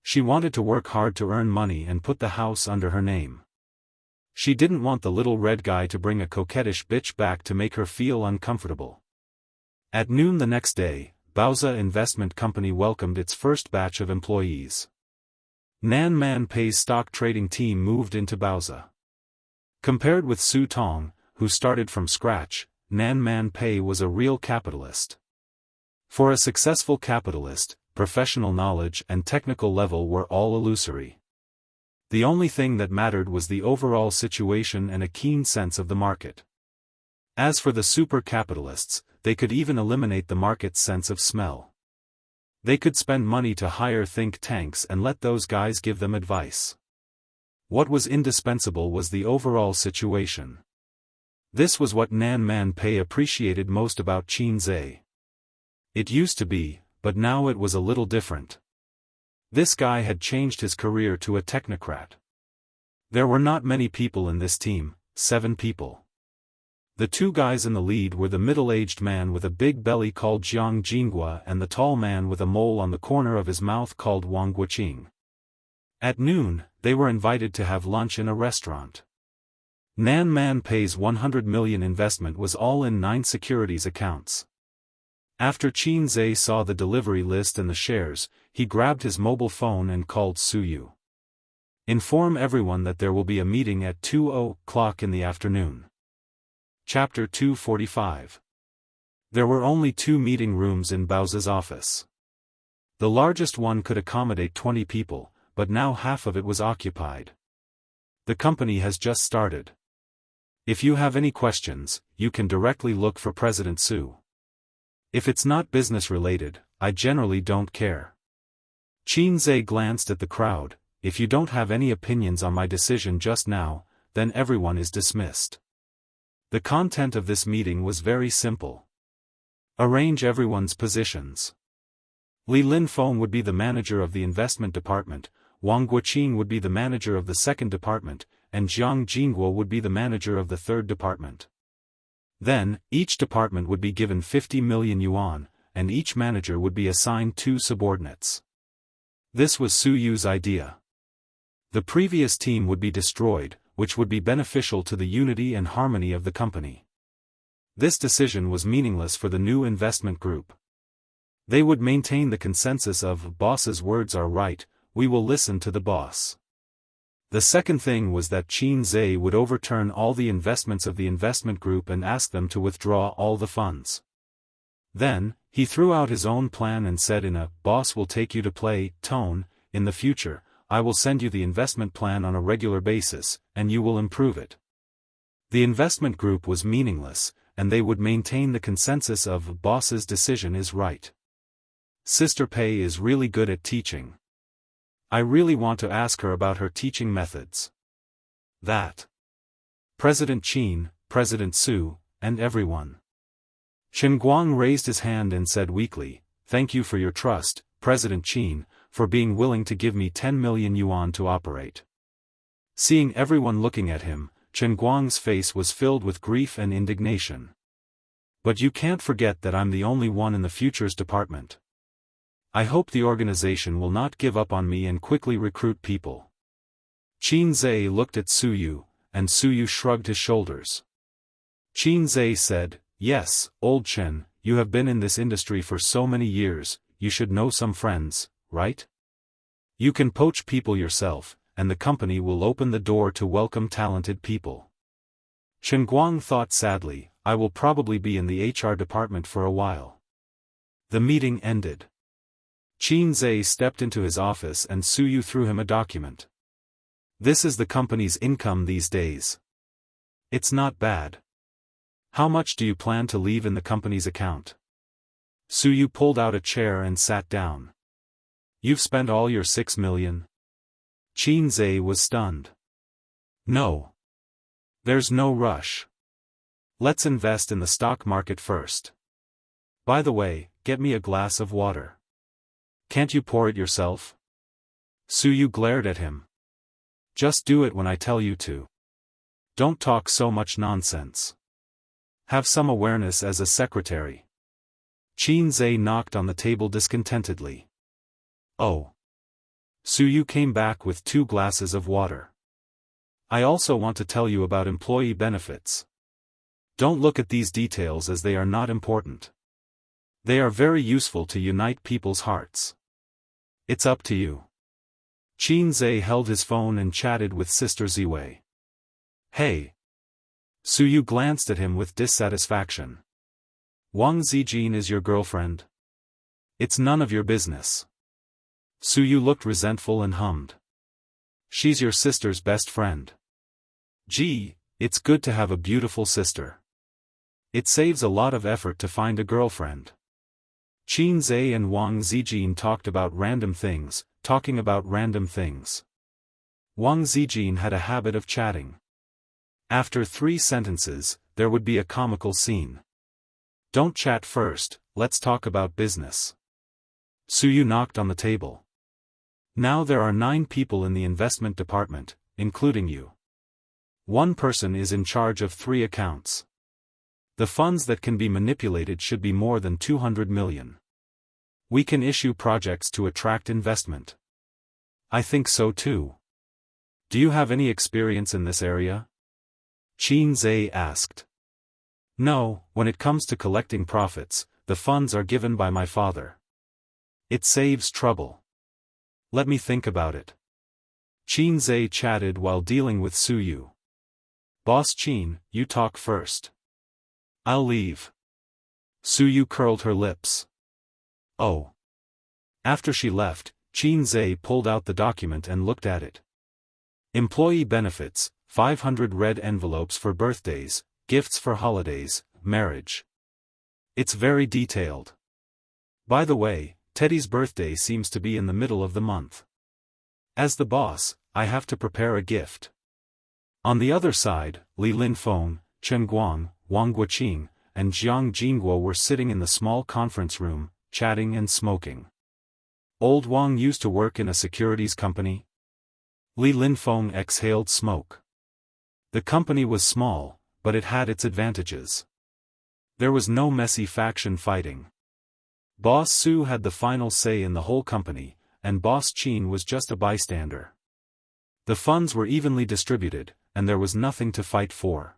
[SPEAKER 1] She wanted to work hard to earn money and put the house under her name. She didn't want the little red guy to bring a coquettish bitch back to make her feel uncomfortable. At noon the next day, Baoza Investment Company welcomed its first batch of employees. Nan Man Pei's stock trading team moved into Baoza. Compared with Su Tong, who started from scratch, Nan Man Pei was a real capitalist. For a successful capitalist, professional knowledge and technical level were all illusory. The only thing that mattered was the overall situation and a keen sense of the market. As for the super capitalists, they could even eliminate the market's sense of smell. They could spend money to hire think tanks and let those guys give them advice. What was indispensable was the overall situation. This was what Nan Man Pei appreciated most about Qin Zhe. It used to be, but now it was a little different. This guy had changed his career to a technocrat. There were not many people in this team, 7 people. The 2 guys in the lead were the middle-aged man with a big belly called Jiang Jinghua and the tall man with a mole on the corner of his mouth called Wang Guoqing. At noon, they were invited to have lunch in a restaurant. Nan Man Pei's 100 million investment was all in 9 securities accounts. After Qin Zhe saw the delivery list and the shares, he grabbed his mobile phone and called Suyu. Inform everyone that there will be a meeting at 2:00 in the afternoon. Chapter 245. There were only 2 meeting rooms in Baozi's office. The largest one could accommodate 20 people, but now half of it was occupied. The company has just started. If you have any questions, you can directly look for President Su. If it's not business-related, I generally don't care. Qin Zhe glanced at the crowd. If you don't have any opinions on my decision just now, then everyone is dismissed. The content of this meeting was very simple. Arrange everyone's positions. Li Linfeng would be the manager of the investment department, Wang Guoqing would be the manager of the second department, and Jiang Jinghua would be the manager of the third department. Then, each department would be given 50 million yuan, and each manager would be assigned 2 subordinates. This was Suyu's idea. The previous team would be destroyed, which would be beneficial to the unity and harmony of the company. This decision was meaningless for the new investment group. They would maintain the consensus of "boss's words are right, we will listen to the boss." The second thing was that Qin Zhe would overturn all the investments of the investment group and ask them to withdraw all the funds. Then, he threw out his own plan and said in a "boss will take you to play" tone, "In the future, I will send you the investment plan on a regular basis, and you will improve it." The investment group was meaningless, and they would maintain the consensus of "boss's decision is right." Sister Pei is really good at teaching. I really want to ask her about her teaching methods. That. President Qin, President Su, and everyone. Chen Guang raised his hand and said weakly, "Thank you for your trust, President Qin, for being willing to give me 10 million yuan to operate." Seeing everyone looking at him, Chen Guang's face was filled with grief and indignation. "But you can't forget that I'm the only one in the futures department. I hope the organization will not give up on me and quickly recruit people." Qin Zhe looked at Suyu, and Suyu shrugged his shoulders. Qin Zhe said, "Yes, old Chen, you have been in this industry for so many years, you should know some friends, right? You can poach people yourself, and the company will open the door to welcome talented people." Chen Guang thought sadly, "I will probably be in the HR department for a while." The meeting ended. Qin Zhe stepped into his office and Suyu threw him a document. "This is the company's income these days. It's not bad. How much do you plan to leave in the company's account?" Suyu pulled out a chair and sat down. "You've spent all your 6 million?" Qin Zhe was stunned. "No. There's no rush. Let's invest in the stock market first. By the way, get me a glass of water. Can't you pour it yourself?" Suyu glared at him. "Just do it when I tell you to. Don't talk so much nonsense. Have some awareness as a secretary." Qin Zhe knocked on the table discontentedly. "Oh." Suyu came back with 2 glasses of water. "I also want to tell you about employee benefits. Don't look at these details as they are not important. They are very useful to unite people's hearts. It's up to you." Qin Zhe held his phone and chatted with Sister Ziwei. "Hey." Suyu glanced at him with dissatisfaction. "Wang Zijin is your girlfriend? It's none of your business." Suyu looked resentful and hummed. "She's your sister's best friend. Gee, it's good to have a beautiful sister. It saves a lot of effort to find a girlfriend." Qin Zhe and Wang Zijin talked about random things, talking about random things. Wang Zijin had a habit of chatting. After 3 sentences, there would be a comical scene. Don't chat first, let's talk about business. Suyu knocked on the table. Now there are 9 people in the investment department, including you. One person is in charge of 3 accounts. The funds that can be manipulated should be more than 200 million. We can issue projects to attract investment. I think so too. Do you have any experience in this area? Qin Zhe asked. No, when it comes to collecting profits, the funds are given by my father. It saves trouble. Let me think about it. Qin Zhe chatted while dealing with Suyu. Boss Qin, you talk first. I'll leave. Suyu curled her lips. Oh. After she left, Qin Zhe pulled out the document and looked at it. Employee benefits, 500 red envelopes for birthdays, gifts for holidays, marriage. It's very detailed. By the way, Teddy's birthday seems to be in the middle of the month. As the boss, I have to prepare a gift. On the other side, Li Linfeng, Chen Guang, Wang Guoqing, and Jiang Jingguo were sitting in the small conference room, chatting and smoking. Old Wang used to work in a securities company. Li Linfeng exhaled smoke. The company was small, but it had its advantages. There was no messy faction fighting. Boss Su had the final say in the whole company, and Boss Qin was just a bystander. The funds were evenly distributed, and there was nothing to fight for.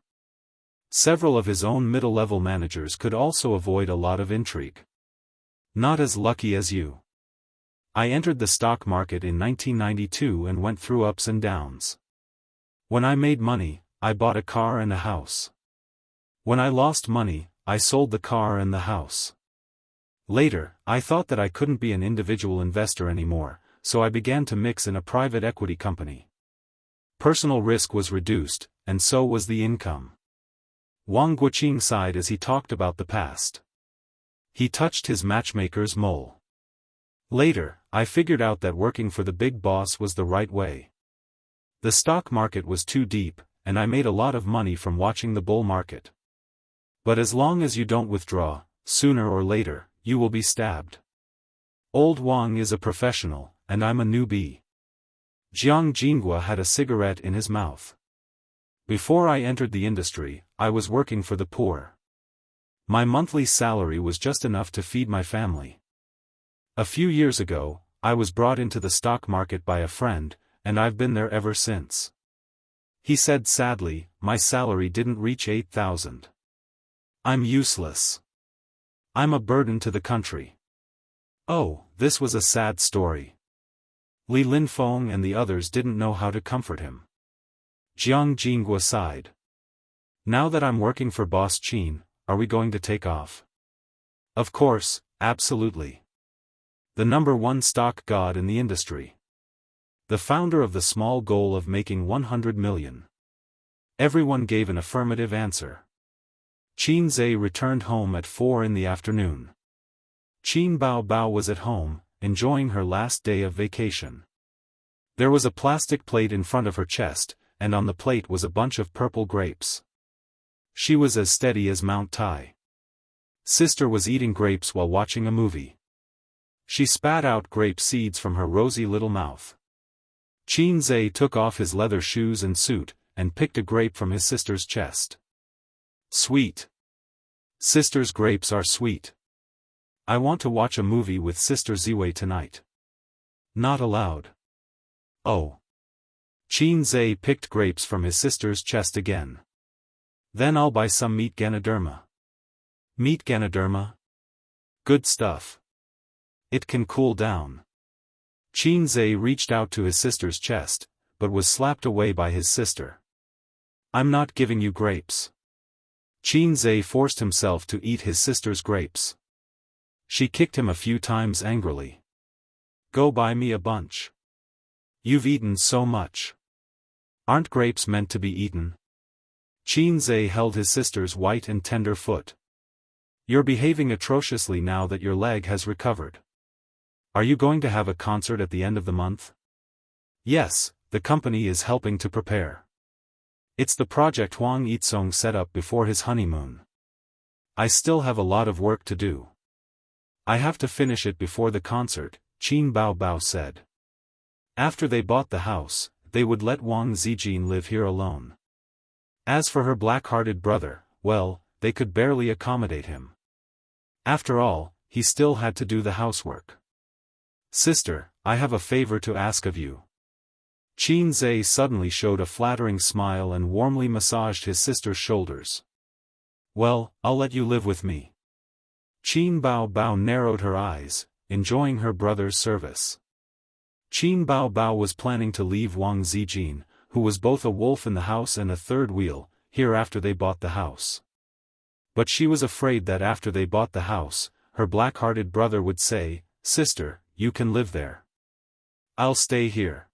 [SPEAKER 1] Several of his own middle-level managers could also avoid a lot of intrigue. Not as lucky as you. I entered the stock market in 1992 and went through ups and downs. When I made money, I bought a car and a house. When I lost money, I sold the car and the house. Later, I thought that I couldn't be an individual investor anymore, so I began to mix in a private equity company. Personal risk was reduced, and so was the income. Wang Guoqing sighed as he talked about the past. He touched his matchmaker's mole. Later, I figured out that working for the big boss was the right way. The stock market was too deep, and I made a lot of money from watching the bull market. But as long as you don't withdraw, sooner or later, you will be stabbed. Old Wang is a professional, and I'm a newbie. Jiang Jingguo had a cigarette in his mouth. Before I entered the industry, I was working for the poor. My monthly salary was just enough to feed my family. A few years ago, I was brought into the stock market by a friend, and I've been there ever since. He said sadly, my salary didn't reach 8,000. I'm useless. I'm a burden to the country. Oh, this was a sad story. Li Linfeng and the others didn't know how to comfort him. Jiang Jingguo sighed. Now that I'm working for Boss Qin, are we going to take off? Of course, absolutely. The #1 stock god in the industry. The founder of the small goal of making 100 million. Everyone gave an affirmative answer. Qin Zhe returned home at 4 in the afternoon. Qin Bao Bao was at home, enjoying her last day of vacation. There was a plastic plate in front of her chest, and on the plate was a bunch of purple grapes. She was as steady as Mount Tai. Sister was eating grapes while watching a movie. She spat out grape seeds from her rosy little mouth. Qin Zhe took off his leather shoes and suit, and picked a grape from his sister's chest. Sweet. Sister's grapes are sweet. I want to watch a movie with Sister Ziwei tonight. Not allowed. Oh. Qin Zhe picked grapes from his sister's chest again. Then I'll buy some meat Ganoderma. Meat Ganoderma? Good stuff. It can cool down. Qin Zhe reached out to his sister's chest, but was slapped away by his sister. I'm not giving you grapes. Qin Zhe forced himself to eat his sister's grapes. She kicked him a few times angrily. Go buy me a bunch. You've eaten so much. Aren't grapes meant to be eaten? Qin Zhe held his sister's white and tender foot. You're behaving atrociously now that your leg has recovered. Are you going to have a concert at the end of the month? Yes, the company is helping to prepare. It's the project Huang Yitsong set up before his honeymoon. I still have a lot of work to do. I have to finish it before the concert, Qin Baobao said. After they bought the house, they would let Wang Zijin live here alone. As for her black-hearted brother, well, they could barely accommodate him. After all, he still had to do the housework. Sister, I have a favor to ask of you. Qin Zhe suddenly showed a flattering smile and warmly massaged his sister's shoulders. Well, I'll let you live with me. Qin Baobao narrowed her eyes, enjoying her brother's service. Qin Baobao was planning to leave Wang Zijin, who was both a wolf in the house and a third wheel, here after they bought the house. But she was afraid that after they bought the house, her black-hearted brother would say, Sister, you can live there. I'll stay here.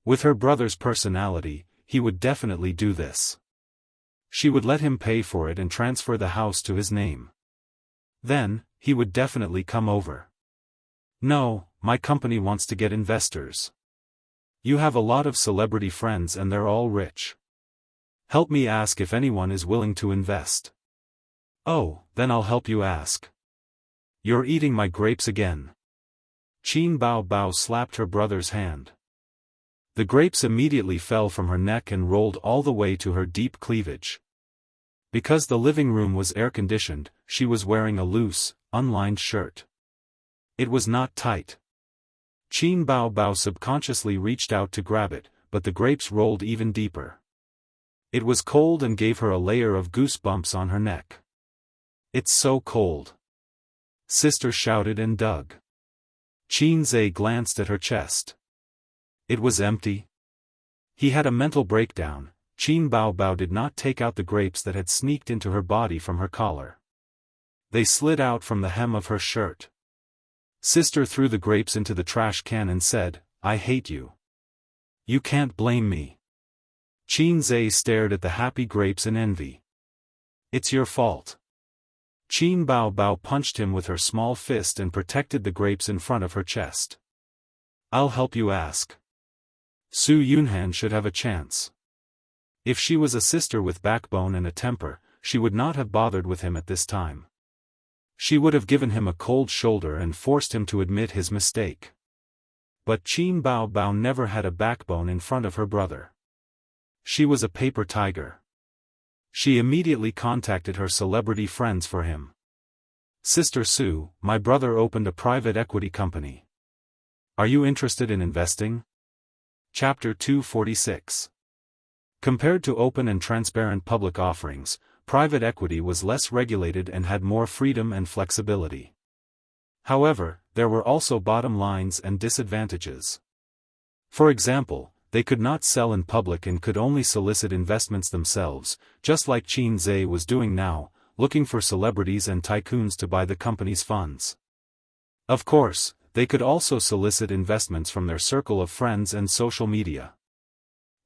[SPEAKER 1] With her brother's personality, he would definitely do this. She would let him pay for it and transfer the house to his name. Then, he would definitely come over. No, my company wants to get investors. You have a lot of celebrity friends and they're all rich. Help me ask if anyone is willing to invest. Oh, then I'll help you ask. You're eating my grapes again. Qin Baobao slapped her brother's hand. The grapes immediately fell from her neck and rolled all the way to her deep cleavage. Because the living room was air-conditioned, she was wearing a loose, unlined shirt. It was not tight. Qin Baobao subconsciously reached out to grab it, but the grapes rolled even deeper. It was cold and gave her a layer of goosebumps on her neck. It's so cold. Sister shouted and dug. Qin Zhe glanced at her chest. It was empty. He had a mental breakdown. Qin Baobao did not take out the grapes that had sneaked into her body from her collar. They slid out from the hem of her shirt. Sister threw the grapes into the trash can and said, I hate you. You can't blame me. Qin Zhe stared at the happy grapes in envy. It's your fault. Qin Baobao punched him with her small fist and protected the grapes in front of her chest. I'll help you ask. Su Yunhan should have a chance. If she was a sister with backbone and a temper, she would not have bothered with him at this time. She would have given him a cold shoulder and forced him to admit his mistake. But Qin Baobao never had a backbone in front of her brother. She was a paper tiger. She immediately contacted her celebrity friends for him. Sister Su, my brother opened a private equity company. Are you interested in investing? Chapter 246. Compared to open and transparent public offerings, private equity was less regulated and had more freedom and flexibility. However, there were also bottom lines and disadvantages. For example, they could not sell in public and could only solicit investments themselves, just like Qin Zhe was doing now, looking for celebrities and tycoons to buy the company's funds. Of course, they could also solicit investments from their circle of friends and social media.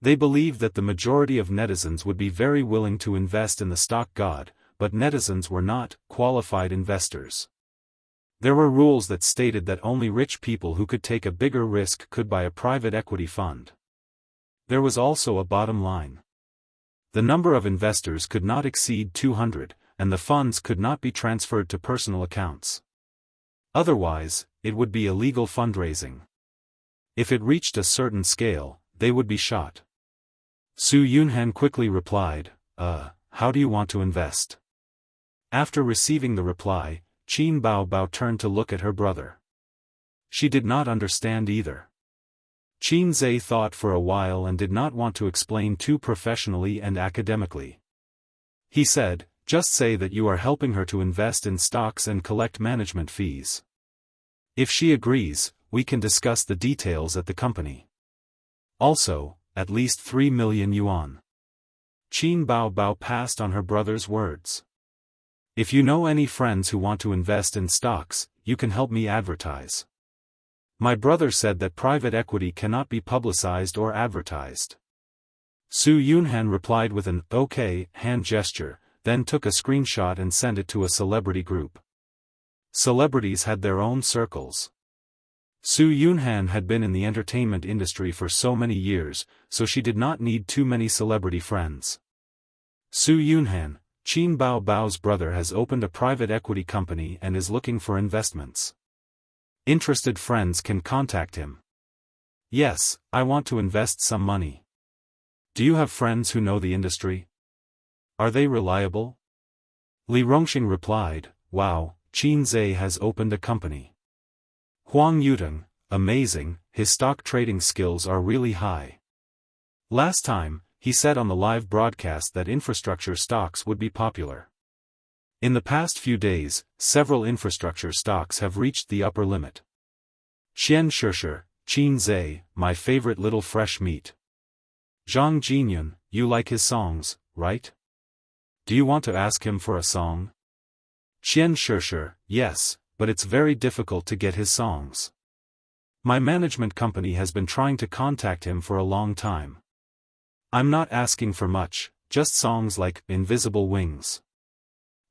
[SPEAKER 1] They believed that the majority of netizens would be very willing to invest in the stock god, but netizens were not qualified investors. There were rules that stated that only rich people who could take a bigger risk could buy a private equity fund. There was also a bottom line. The number of investors could not exceed 200, and the funds could not be transferred to personal accounts. Otherwise, it would be illegal fundraising. If it reached a certain scale, they would be shot. Su Yunhan quickly replied, how do you want to invest? After receiving the reply, Qin Baobao turned to look at her brother. She did not understand either. Qin Zhe thought for a while and did not want to explain too professionally and academically. He said, just say that you are helping her to invest in stocks and collect management fees. If she agrees, we can discuss the details at the company. Also, at least 3 million yuan. Qin Baobao passed on her brother's words. If you know any friends who want to invest in stocks, you can help me advertise. My brother said that private equity cannot be publicized or advertised. Su Yunhan replied with an okay hand gesture, then took a screenshot and sent it to a celebrity group. Celebrities had their own circles. Su Yunhan had been in the entertainment industry for so many years, so she did not need too many celebrity friends. Su Yunhan, Qin Bao Bao's brother, has opened a private equity company and is looking for investments. Interested friends can contact him. Yes, I want to invest some money. Do you have friends who know the industry? Are they reliable? Li Rongxing replied, Wow, Qin Zhe has opened a company. Huang Yuteng, amazing, his stock trading skills are really high. Last time, he said on the live broadcast that infrastructure stocks would be popular. In the past few days, several infrastructure stocks have reached the upper limit. Xian Shishir, Qin Zhe, my favorite little fresh meat. Zhang Jinyun, you like his songs, right? Do you want to ask him for a song? Xian Shishir, yes, but it's very difficult to get his songs. My management company has been trying to contact him for a long time. I'm not asking for much, just songs like Invisible Wings.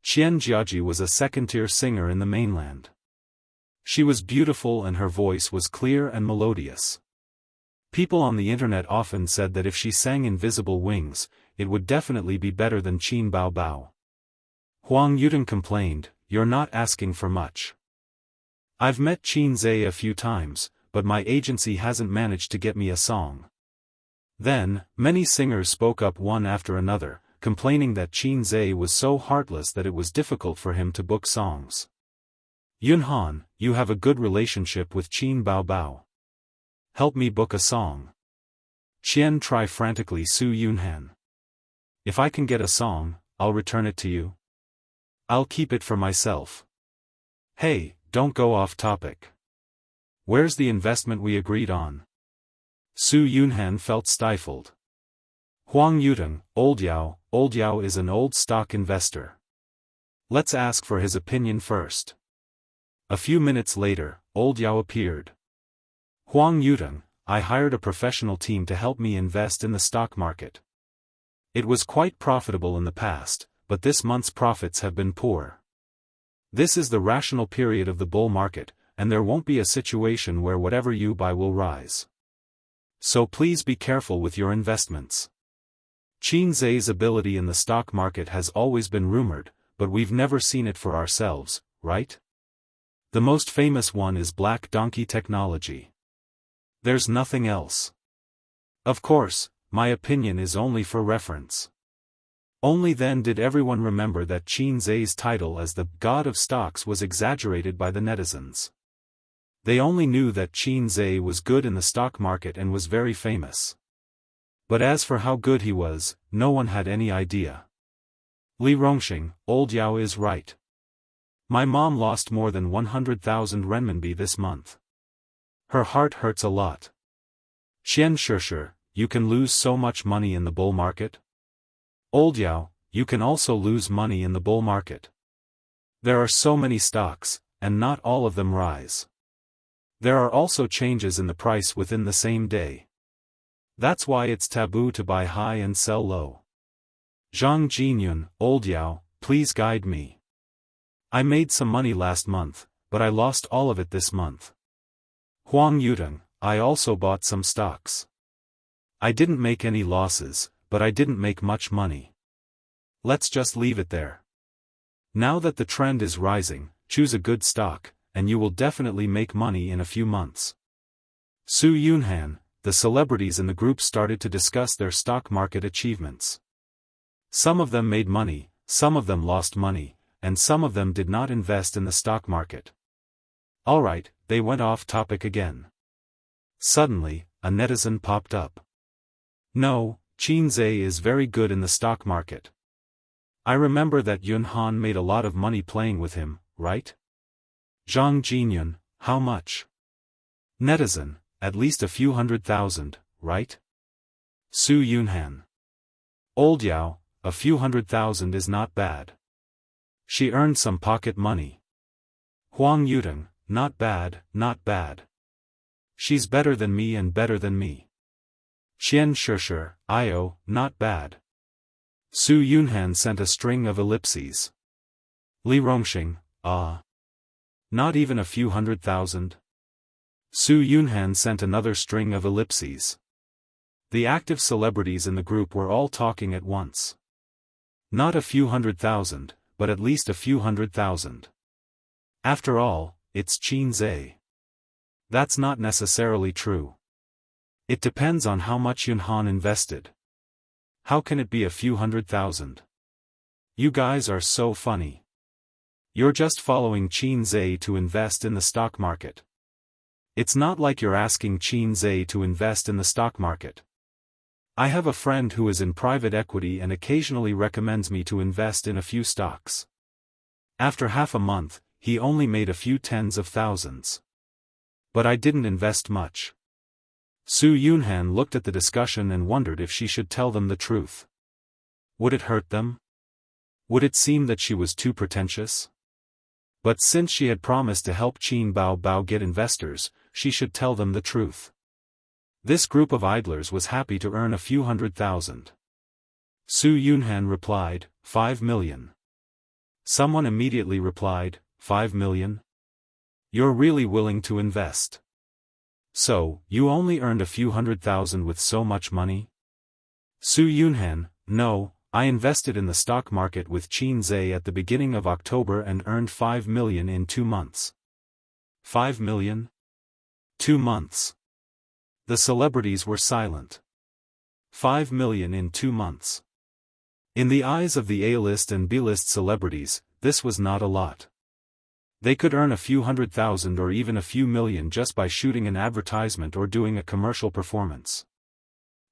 [SPEAKER 1] Qian Jiaji was a second-tier singer in the mainland. She was beautiful and her voice was clear and melodious. People on the internet often said that if she sang Invisible Wings, it would definitely be better than Qin Bao Bao. Huang Yuteng complained, You're not asking for much. I've met Qin Zhe a few times, but my agency hasn't managed to get me a song. Then, many singers spoke up one after another, complaining that Qin Zhe was so heartless that it was difficult for him to book songs. Yunhan, you have a good relationship with Qin Bao Bao. Help me book a song. Qian try frantically Su Yunhan. If I can get a song, I'll return it to you. I'll keep it for myself. Hey, don't go off topic. Where's the investment we agreed on? Su Yunhan felt stifled. Huang Yuteng, Old Yao is an old stock investor. Let's ask for his opinion first. A few minutes later, Old Yao appeared. Huang Yuteng, I hired a professional team to help me invest in the stock market. It was quite profitable in the past, but this month's profits have been poor. This is the rational period of the bull market, and there won't be a situation where whatever you buy will rise. So please be careful with your investments. Qin Zhe's ability in the stock market has always been rumored, but we've never seen it for ourselves, right? The most famous one is Black Donkey Technology. There's nothing else. Of course, my opinion is only for reference. Only then did everyone remember that Qin Zhe's title as the God of Stocks was exaggerated by the netizens. They only knew that Qin Zhe was good in the stock market and was very famous. But as for how good he was, no one had any idea. Li Rongxing, Old Yao is right. My mom lost more than 100,000 renminbi this month. Her heart hurts a lot. Xian Shishir, you can lose so much money in the bull market? Old Yao, you can also lose money in the bull market. There are so many stocks, and not all of them rise. There are also changes in the price within the same day. That's why it's taboo to buy high and sell low. Zhang Jinyun, Old Yao, please guide me. I made some money last month, but I lost all of it this month. Huang Yuteng, I also bought some stocks. I didn't make any losses, but I didn't make much money. Let's just leave it there. Now that the trend is rising, choose a good stock, and you will definitely make money in a few months. Su Yunhan, the celebrities in the group started to discuss their stock market achievements. Some of them made money, some of them lost money, and some of them did not invest in the stock market. Alright, they went off topic again. Suddenly, a netizen popped up. No, Qin Zhe is very good in the stock market. I remember that Yunhan made a lot of money playing with him, right? Zhang Jinyun, how much? Netizen, at least a few 100,000, right? Su Yunhan. Old Yao, a few 100,000 is not bad. She earned some pocket money. Huang Yuteng, not bad, not bad. She's better than me and better than me. Xian Shishir, Io, not bad. Su Yunhan sent a string of ellipses. Li Rongxing, ah. Not even a few 100,000? Su Yunhan sent another string of ellipses. The active celebrities in the group were all talking at once. Not a few 100,000, but at least a few 100,000. After all, it's Qin Zhe. That's not necessarily true. It depends on how much Yunhan invested. How can it be a few 100,000? You guys are so funny. You're just following Qin Zhe to invest in the stock market. It's not like you're asking Qin Zhe to invest in the stock market. I have a friend who is in private equity and occasionally recommends me to invest in a few stocks. After half a month, he only made a few tens of thousands. But I didn't invest much. Su Yunhan looked at the discussion and wondered if she should tell them the truth. Would it hurt them? Would it seem that she was too pretentious? But since she had promised to help Qin Bao get investors, she should tell them the truth. This group of idlers was happy to earn a few 100,000. Su Yunhan replied, 5 million. Someone immediately replied, 5 million? You're really willing to invest. So, you only earned a few 100,000 with so much money? Su Yunhan, no, I invested in the stock market with Qin Zhe at the beginning of October and earned 5 million in 2 months. 5 million? 2 months. The celebrities were silent. 5 million in 2 months. In the eyes of the A-list and B-list celebrities, this was not a lot. They could earn a few 100,000 or even a few million just by shooting an advertisement or doing a commercial performance.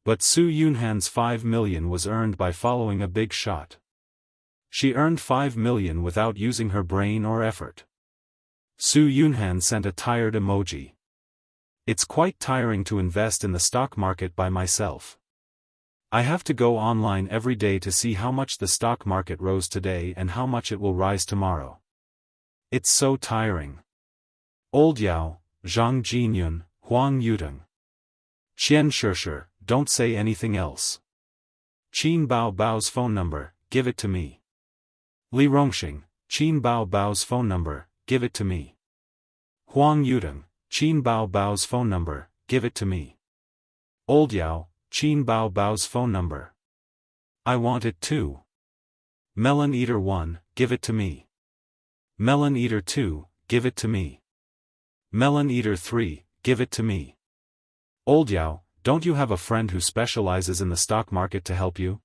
[SPEAKER 1] But Su Yunhan's 5 million was earned by following a big shot. She earned 5 million without using her brain or effort. Su Yunhan sent a tired emoji. It's quite tiring to invest in the stock market by myself. I have to go online every day to see how much the stock market rose today and how much it will rise tomorrow. It's so tiring. Old Yao, Zhang Jinyun, Huang Yudeng. Qian Shishir, don't say anything else. Qin Bao's phone number, give it to me. Li Rongxing, Qin Bao's phone number, give it to me. Huang Yudeng, Qin Bao's phone number, give it to me. Old Yao, Qin Bao's phone number. I want it too. Melon Eater 1, give it to me. Melon Eater 2, give it to me. Melon Eater 3, give it to me. Old Yao, don't you have a friend who specializes in the stock market to help you?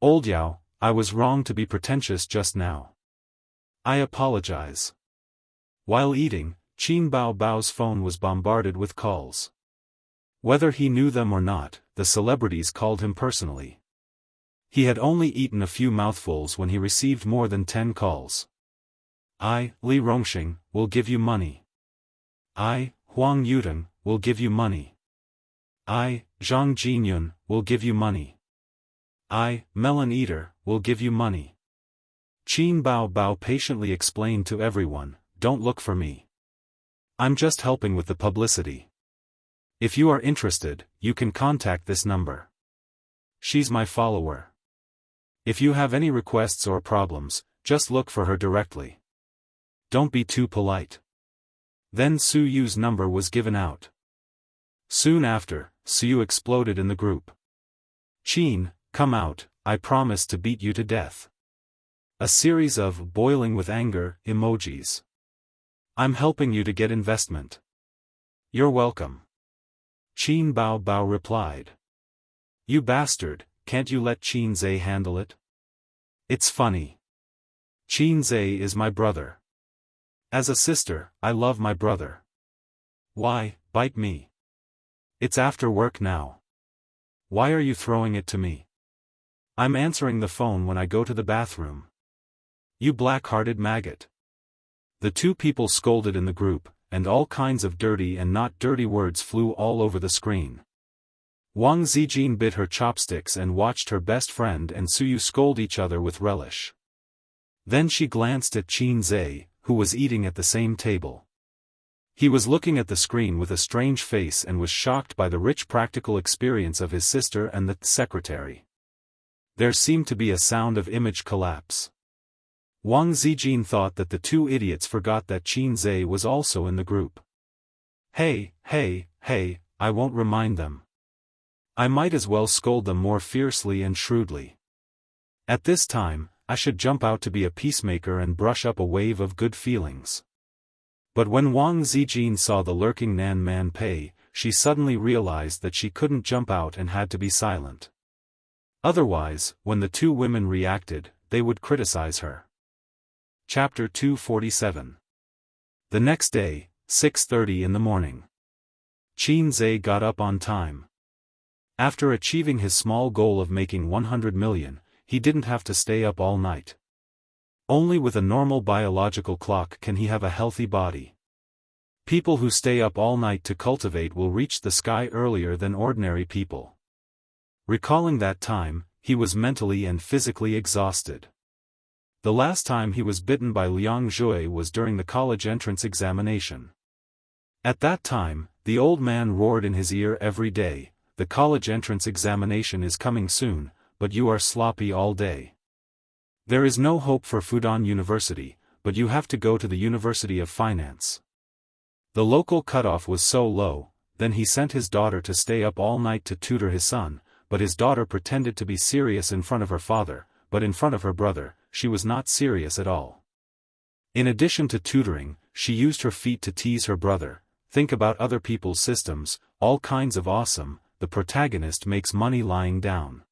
[SPEAKER 1] Old Yao, I was wrong to be pretentious just now. I apologize. While eating, Qin Bao's phone was bombarded with calls. Whether he knew them or not, the celebrities called him personally. He had only eaten a few mouthfuls when he received more than 10 calls. I, Li Rongxing, will give you money. I, Huang Yudeng, will give you money. I, Zhang Jinyun, will give you money. I, Melon Eater, will give you money. Qin Bao patiently explained to everyone, don't look for me. I'm just helping with the publicity. If you are interested, you can contact this number. She's my follower. If you have any requests or problems, just look for her directly. Don't be too polite. Then Su Yu's number was given out. Soon after, Su Yu exploded in the group. Qin, come out, I promise to beat you to death. A series of boiling with anger emojis. I'm helping you to get investment. You're welcome. Qin Bao replied. You bastard, can't you let Qin Zhe handle it? It's funny. Qin Zhe is my brother. As a sister, I love my brother. Why, bite me. It's after work now. Why are you throwing it to me? I'm answering the phone when I go to the bathroom. You black-hearted maggot. The two people scolded in the group, and all kinds of dirty and not dirty words flew all over the screen. Wang Zijin bit her chopsticks and watched her best friend and Su Yu scold each other with relish. Then she glanced at Qin Zhe, who was eating at the same table. He was looking at the screen with a strange face and was shocked by the rich practical experience of his sister and the secretary. There seemed to be a sound of image collapse. Wang Zijin thought that the two idiots forgot that Qin Zhe was also in the group. Hey, I won't remind them. I might as well scold them more fiercely and shrewdly. At this time, I should jump out to be a peacemaker and brush up a wave of good feelings. But when Wang Zijin saw the lurking Nan Man Pei, she suddenly realized that she couldn't jump out and had to be silent. Otherwise, when the two women reacted, they would criticize her. Chapter 247. The next day, 6:30 in the morning. Qin Zhe got up on time. After achieving his small goal of making 100 million, he didn't have to stay up all night. Only with a normal biological clock can he have a healthy body. People who stay up all night to cultivate will reach the sky earlier than ordinary people. Recalling that time, he was mentally and physically exhausted. The last time he was bitten by Liang Zhui was during the college entrance examination. At that time, the old man roared in his ear every day, "The college entrance examination is coming soon, but you are sloppy all day. There is no hope for Fudan University, but you have to go to the University of Finance." The local cutoff was so low, then he sent his daughter to stay up all night to tutor his son, but his daughter pretended to be serious in front of her father, but in front of her brother, she was not serious at all. In addition to tutoring, she used her feet to tease her brother, think about other people's systems, all kinds of awesome. The protagonist makes money lying down.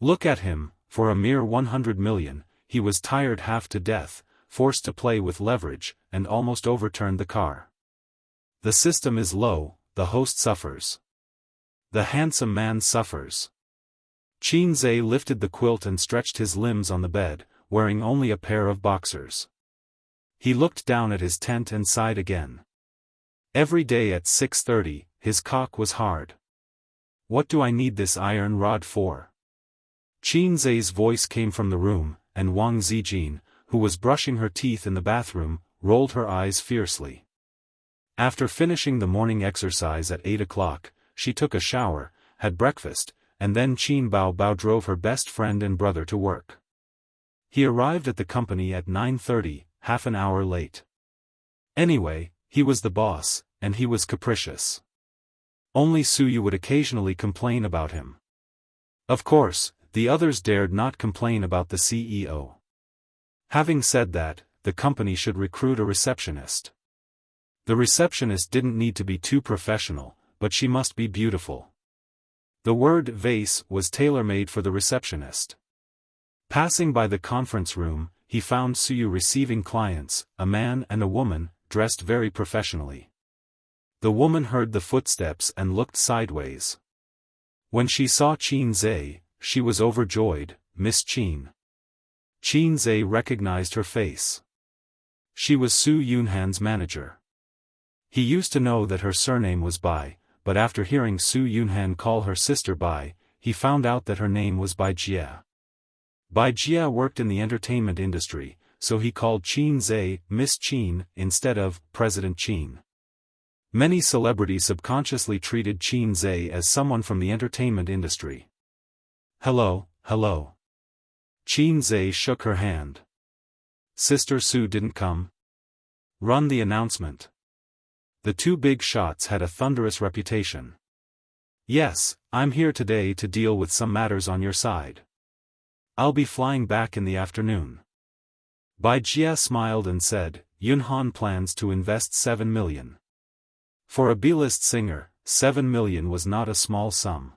[SPEAKER 1] Look at him, for a mere 100 million, he was tired half to death, forced to play with leverage, and almost overturned the car. The system is low, the host suffers. The handsome man suffers. Qin Zhe lifted the quilt and stretched his limbs on the bed, wearing only a pair of boxers. He looked down at his tent and sighed again. Every day at 6:30, his cock was hard. What do I need this iron rod for? Qin Zhe's voice came from the room, and Wang Zijin, who was brushing her teeth in the bathroom, rolled her eyes fiercely. After finishing the morning exercise at 8 o'clock, she took a shower, had breakfast, and then Qin Bao drove her best friend and brother to work. He arrived at the company at 9:30, half an hour late. Anyway, he was the boss, and he was capricious. Only Suyu would occasionally complain about him. Of course, the others dared not complain about the CEO. Having said that, the company should recruit a receptionist. The receptionist didn't need to be too professional, but she must be beautiful. The word vase was tailor-made for the receptionist. Passing by the conference room, he found Suyu receiving clients, a man and a woman, dressed very professionally. The woman heard the footsteps and looked sideways. When she saw Qin Zhe, she was overjoyed. "Miss Qin." Qin Zhe recognized her face. She was Su Yunhan's manager. He used to know that her surname was Bai, but after hearing Su Yunhan call her sister Bai, he found out that her name was Bai Jia. Bai Jia worked in the entertainment industry, so he called Qin Zhe Miss Qin instead of President Qin. Many celebrities subconsciously treated Qin Zhe as someone from the entertainment industry. Hello. Qin Zhe shook her hand. Sister Su didn't come? Run the announcement. The two big shots had a thunderous reputation. Yes, I'm here today to deal with some matters on your side. I'll be flying back in the afternoon. Bai Jia smiled and said, Yunhan plans to invest 7 million. For a B-list singer, 7 million was not a small sum.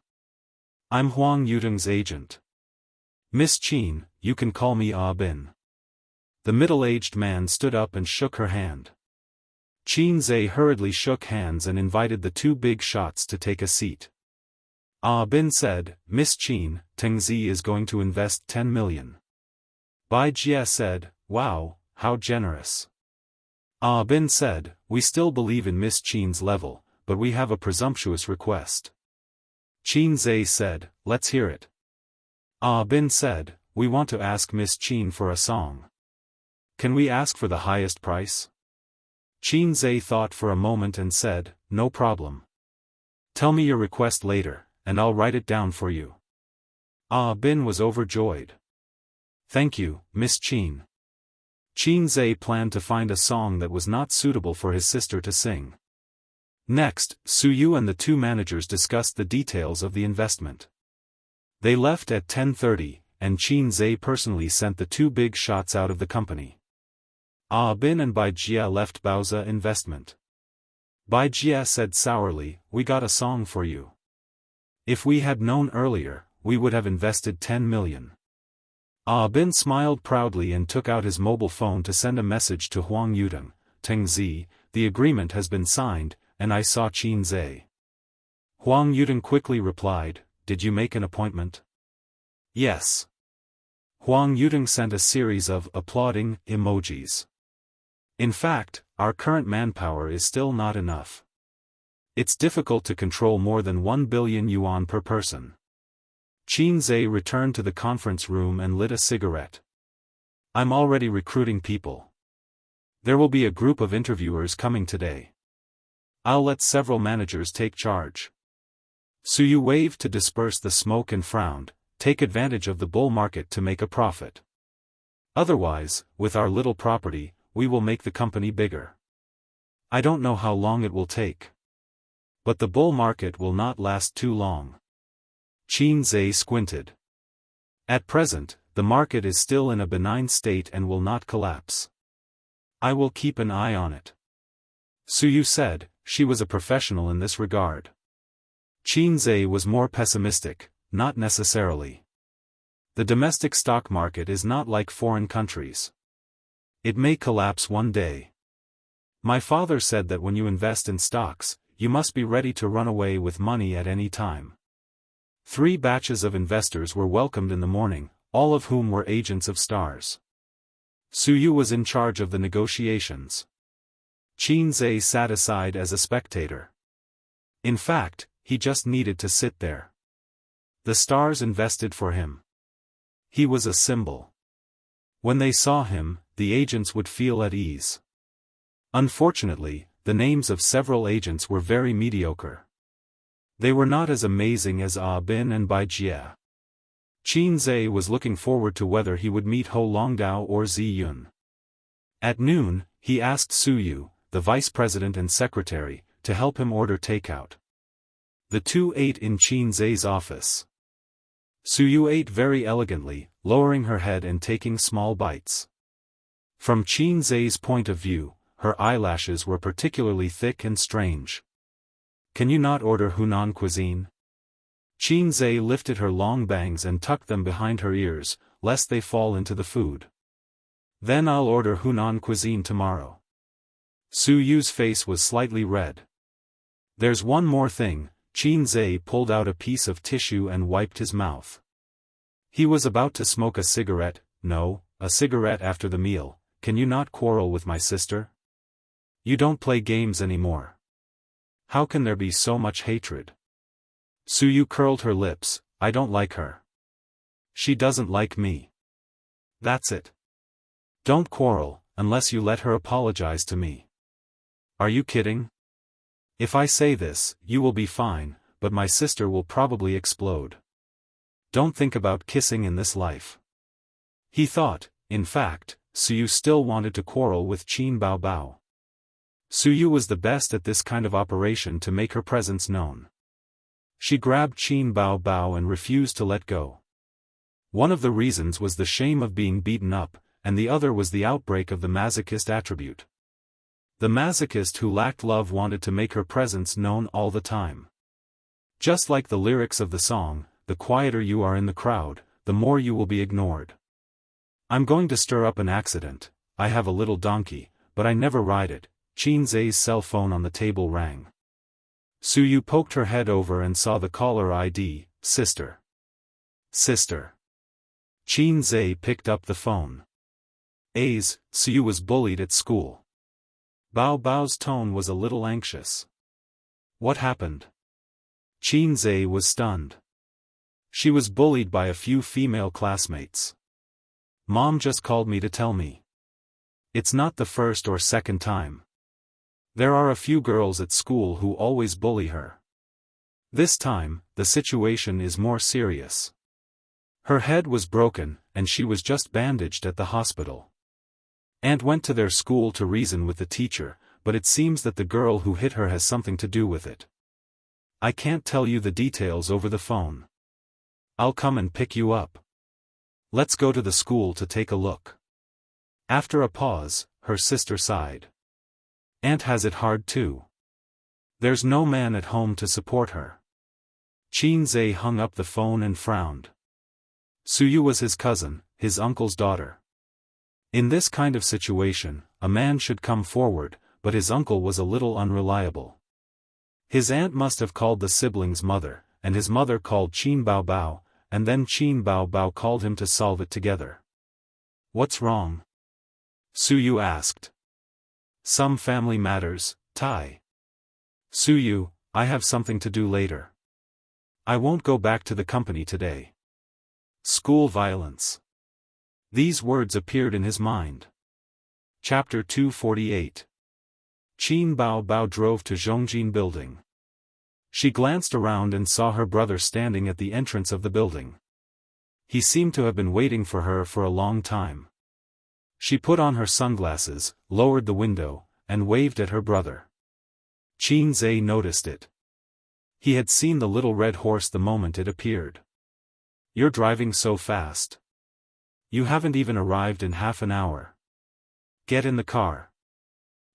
[SPEAKER 1] I'm Huang Yuteng's agent. Miss Qin, you can call me Ah Bin. The middle-aged man stood up and shook her hand. Qin Zhe hurriedly shook hands and invited the two big shots to take a seat. Ah Bin said, Miss Qin, Tengzi is going to invest 10 million. Bai Jia said, wow, how generous. Ah Bin said, we still believe in Miss Qin's level, but we have a presumptuous request. Qin Zhe said, let's hear it. Ah Bin said, we want to ask Miss Qin for a song. Can we ask for the highest price? Qin Zhe thought for a moment and said, no problem. Tell me your request later, and I'll write it down for you. Ah Bin was overjoyed. Thank you, Miss Qin. Qin Zhe planned to find a song that was not suitable for his sister to sing. Next, Suyu and the two managers discussed the details of the investment. They left at 10:30, and Qin Zhe personally sent the two big shots out of the company. Bin and Bai Jia left Baoza Investment. Bai Jia said sourly, "We got a song for you. If we had known earlier, we would have invested 10 million. Bin smiled proudly and took out his mobile phone to send a message to Huang Yudong. "Tengzi, the agreement has been signed, and I saw Qin Zhe." Huang Yudong quickly replied, "Did you make an appointment?" "Yes." Huang Yudong sent a series of applauding emojis. "In fact, our current manpower is still not enough. It's difficult to control more than 1 billion yuan per person." Qin Zhe returned to the conference room and lit a cigarette. "I'm already recruiting people. There will be a group of interviewers coming today. I'll let several managers take charge." Suyu waved to disperse the smoke and frowned, "Take advantage of the bull market to make a profit. Otherwise, with our little property, we will make the company bigger. I don't know how long it will take. But the bull market will not last too long." Qin Zhe squinted. "At present, the market is still in a benign state and will not collapse. I will keep an eye on it." Suyu said. She was a professional in this regard. Qin Zhe was more pessimistic, "Not necessarily. The domestic stock market is not like foreign countries. It may collapse one day. My father said that when you invest in stocks, you must be ready to run away with money at any time." 3 batches of investors were welcomed in the morning, all of whom were agents of stars. Suyu was in charge of the negotiations. Qin Zhe sat aside as a spectator. In fact, he just needed to sit there. The stars invested for him. He was a symbol. When they saw him, the agents would feel at ease. Unfortunately, the names of several agents were very mediocre. They were not as amazing as Bin and Bai Jia. Qin Zhe was looking forward to whether he would meet Ho Longdao or Zi Yun. At noon, he asked Suyu, the vice president and secretary, to help him order takeout. The two ate in Qin Zhe's office. Suyu ate very elegantly, lowering her head and taking small bites. From Qin Zhe's point of view, her eyelashes were particularly thick and strange. "Can you not order Hunan cuisine?" Qin Zhe lifted her long bangs and tucked them behind her ears, lest they fall into the food. "Then I'll order Hunan cuisine tomorrow." Suyu's face was slightly red. "There's one more thing." Qin Zhe pulled out a piece of tissue and wiped his mouth. He was about to smoke a cigarette. "No, a cigarette after the meal. Can you not quarrel with my sister? You don't play games anymore. How can there be so much hatred?" Suyu curled her lips. "I don't like her. She doesn't like me. That's it. Don't quarrel, unless you let her apologize to me." "Are you kidding? If I say this, you will be fine, but my sister will probably explode. Don't think about kissing in this life." He thought, in fact, Suyu still wanted to quarrel with Qin Baobao. Suyu was the best at this kind of operation to make her presence known. She grabbed Qin Baobao and refused to let go. One of the reasons was the shame of being beaten up, and the other was the outbreak of the masochist attribute. The masochist who lacked love wanted to make her presence known all the time. Just like the lyrics of the song, "The quieter you are in the crowd, the more you will be ignored." "I'm going to stir up an accident. I have a little donkey, but I never ride it." Qin Zhe's cell phone on the table rang. Suyu poked her head over and saw the caller ID, "Sister." "Sister." Qin Zhe picked up the phone. Suyu was bullied at school. Bao Bao's tone was a little anxious. "What happened?" Qin Zhe was stunned. "She was bullied by a few female classmates. Mom just called me to tell me. It's not the first or second time. There are a few girls at school who always bully her. This time, the situation is more serious. Her head was broken, and she was just bandaged at the hospital. Aunt went to their school to reason with the teacher, but it seems that the girl who hit her has something to do with it. I can't tell you the details over the phone. I'll come and pick you up. Let's go to the school to take a look." After a pause, her sister sighed. "Aunt has it hard too. There's no man at home to support her." Qin Zhe hung up the phone and frowned. Suyu was his cousin, his uncle's daughter. In this kind of situation, a man should come forward, but his uncle was a little unreliable. His aunt must have called the sibling's mother, and his mother called Qin Baobao, and then Qin Baobao called him to solve it together. "What's wrong?" Suyu asked. "Some family matters, Tai. Suyu, I have something to do later. I won't go back to the company today." School violence. These words appeared in his mind. Chapter 248. Qin Baobao drove to Zhongjin building. She glanced around and saw her brother standing at the entrance of the building. He seemed to have been waiting for her for a long time. She put on her sunglasses, lowered the window, and waved at her brother. Qin Zhe noticed it. He had seen the little red horse the moment it appeared. "You're driving so fast. You haven't even arrived in half an hour. Get in the car.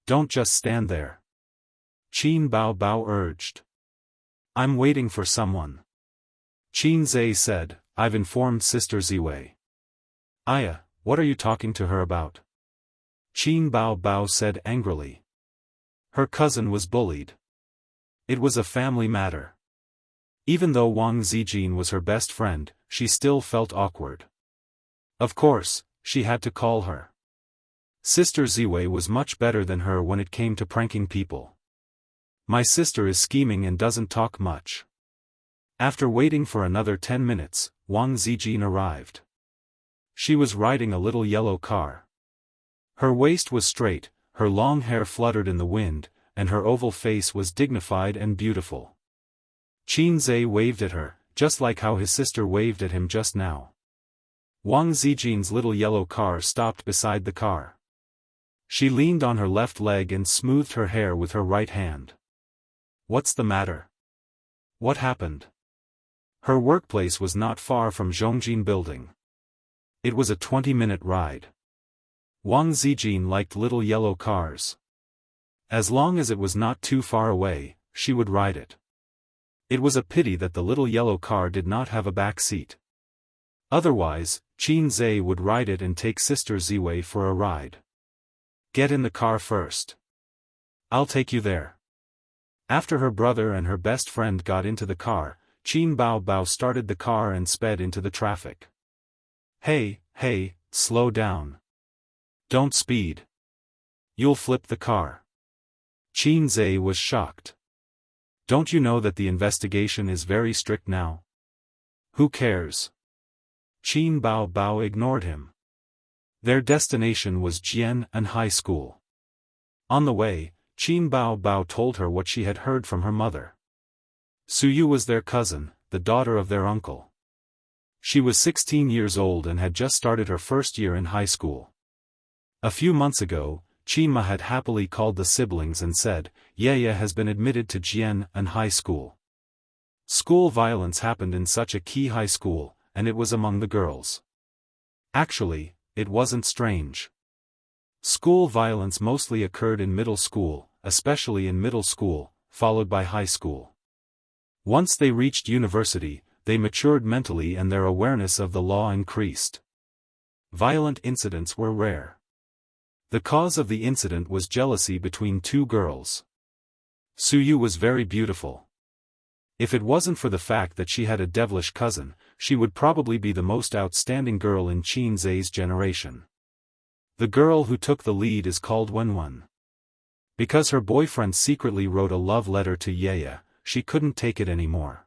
[SPEAKER 1] Don't just stand there," Qin Baobao urged. "I'm waiting for someone." Qin Zhe said, "I've informed Sister Ziwei." "Aya, what are you talking to her about?" Qin Baobao said angrily. Her cousin was bullied. It was a family matter. Even though Wang Zijin was her best friend, she still felt awkward. Of course, she had to call her. Sister Ziwei was much better than her when it came to pranking people. "My sister is scheming and doesn't talk much." After waiting for another 10 minutes, Wang Zijin arrived. She was riding a little yellow car. Her waist was straight, her long hair fluttered in the wind, and her oval face was dignified and beautiful. Qin Zhe waved at her, just like how his sister waved at him just now. Wang Zijin's little yellow car stopped beside the car. She leaned on her left leg and smoothed her hair with her right hand. "What's the matter? What happened?" Her workplace was not far from Zhongjin building. It was a 20-minute ride. Wang Zijin liked little yellow cars. As long as it was not too far away, she would ride it. It was a pity that the little yellow car did not have a back seat. Otherwise, Qin Zhe would ride it and take Sister Ziwei for a ride. "Get in the car first. I'll take you there." After her brother and her best friend got into the car, Qin Baobao started the car and sped into the traffic. Hey, slow down. Don't speed. You'll flip the car." Qin Zhe was shocked. "Don't you know that the investigation is very strict now?" "Who cares?" Qin Baobao ignored him. Their destination was Jianghu High School. On the way, Qin Baobao told her what she had heard from her mother. Suyu was their cousin, the daughter of their uncle. She was 16 years old and had just started her first year in high school. A few months ago, Qinma had happily called the siblings and said, "Yaya has been admitted to Jianghu High School." School violence happened in such a key high school, and it was among the girls. Actually, it wasn't strange. School violence mostly occurred in middle school, especially in middle school, followed by high school. Once they reached university, they matured mentally and their awareness of the law increased. Violent incidents were rare. The cause of the incident was jealousy between two girls. Suyu was very beautiful. If it wasn't for the fact that she had a devilish cousin, she would probably be the most outstanding girl in Qin Zhe's generation. The girl who took the lead is called Wenwen. Because her boyfriend secretly wrote a love letter to Yaya, she couldn't take it anymore.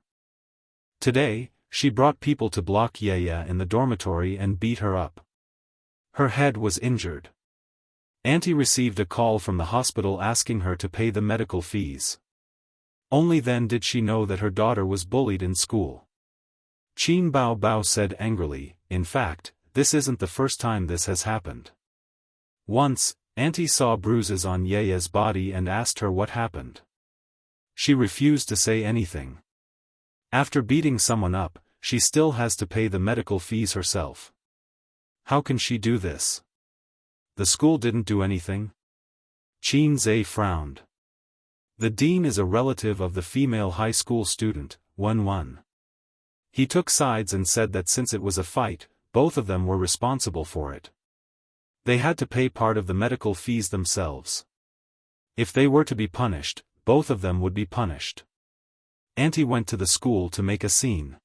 [SPEAKER 1] Today, she brought people to block Yaya in the dormitory and beat her up. Her head was injured. Auntie received a call from the hospital asking her to pay the medical fees. Only then did she know that her daughter was bullied in school. Qin Baobao said angrily, "In fact, this isn't the first time this has happened. Once, Auntie saw bruises on Yeye's body and asked her what happened. She refused to say anything. After beating someone up, she still has to pay the medical fees herself. How can she do this? The school didn't do anything? Qin Zhe frowned. The dean is a relative of the female high school student, Wen. He took sides and said that since it was a fight, both of them were responsible for it. They had to pay part of the medical fees themselves. If they were to be punished, both of them would be punished. Auntie went to the school to make a scene.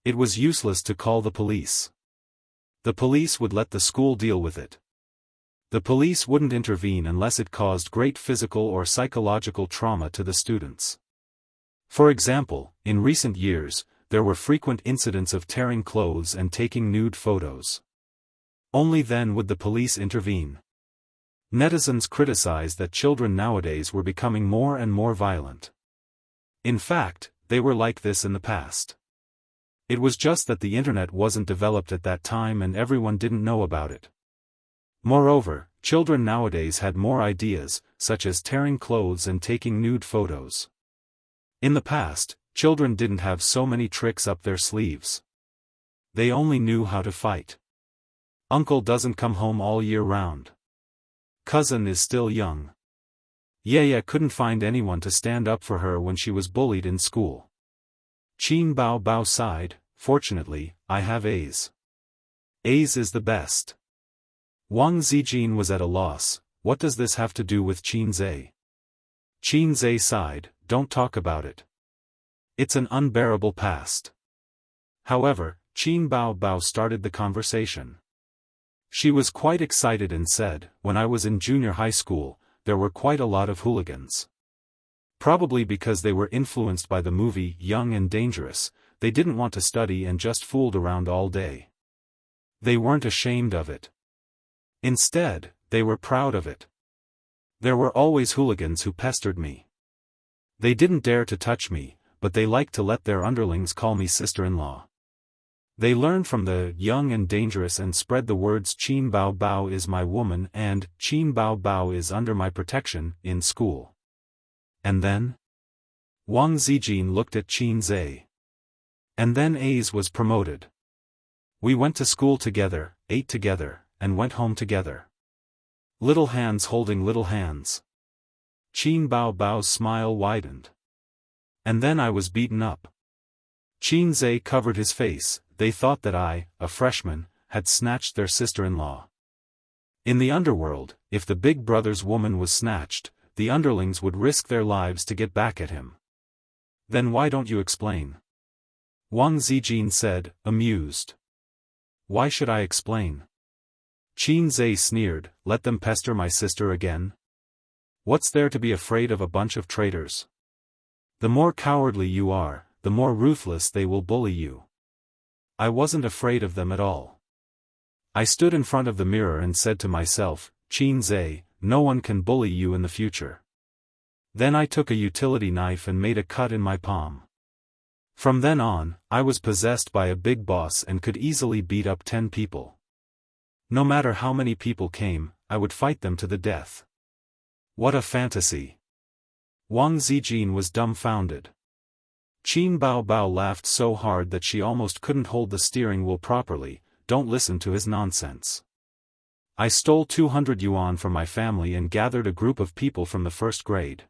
[SPEAKER 1] It was useless to call the police. The police would let the school deal with it. The police wouldn't intervene unless it caused great physical or psychological trauma to the students. For example, in recent years, there were frequent incidents of tearing clothes and taking nude photos. Only then would the police intervene. Netizens criticized that children nowadays were becoming more and more violent. In fact, they were like this in the past. It was just that the internet wasn't developed at that time and everyone didn't know about it. Moreover, children nowadays had more ideas, such as tearing clothes and taking nude photos. In the past, children didn't have so many tricks up their sleeves. They only knew how to fight. Uncle doesn't come home all year round. Cousin is still young. Yeye couldn't find anyone to stand up for her when she was bullied in school. Qin Bao sighed, fortunately, I have A's. A's is the best. Wang Zijin was at a loss, what does this have to do with Qin Zhe? Qin Zhe sighed, don't talk about it. It's an unbearable past. However, Qin Bao started the conversation. She was quite excited and said, when I was in junior high school, there were quite a lot of hooligans. Probably because they were influenced by the movie Young and Dangerous, they didn't want to study and just fooled around all day. They weren't ashamed of it. Instead, they were proud of it. There were always hooligans who pestered me. They didn't dare to touch me, but they liked to let their underlings call me sister-in-law. They learned from the Young and Dangerous and spread the words Qin Bao is my woman and Qin Bao is under my protection in school. And then? Wang Zijin looked at Qin Zhe. And then A's was promoted. We went to school together, ate together, and went home together. Little hands holding little hands. Qin Bao's smile widened. And then I was beaten up. Qin Zhe covered his face. They thought that I, a freshman, had snatched their sister-in-law. In the underworld, if the big brother's woman was snatched, the underlings would risk their lives to get back at him. Then why don't you explain? Wang Zijin said, amused. Why should I explain? Qin Zhe sneered, let them pester my sister again? What's there to be afraid of a bunch of traitors? The more cowardly you are, the more ruthless they will bully you. I wasn't afraid of them at all. I stood in front of the mirror and said to myself, Qin Zhe, no one can bully you in the future. Then I took a utility knife and made a cut in my palm. From then on, I was possessed by a big boss and could easily beat up 10 people. No matter how many people came, I would fight them to the death. What a fantasy! Wang Zijin was dumbfounded. Qin Bao laughed so hard that she almost couldn't hold the steering wheel properly. Don't listen to his nonsense. I stole 200 yuan from my family and gathered a group of people from the first grade.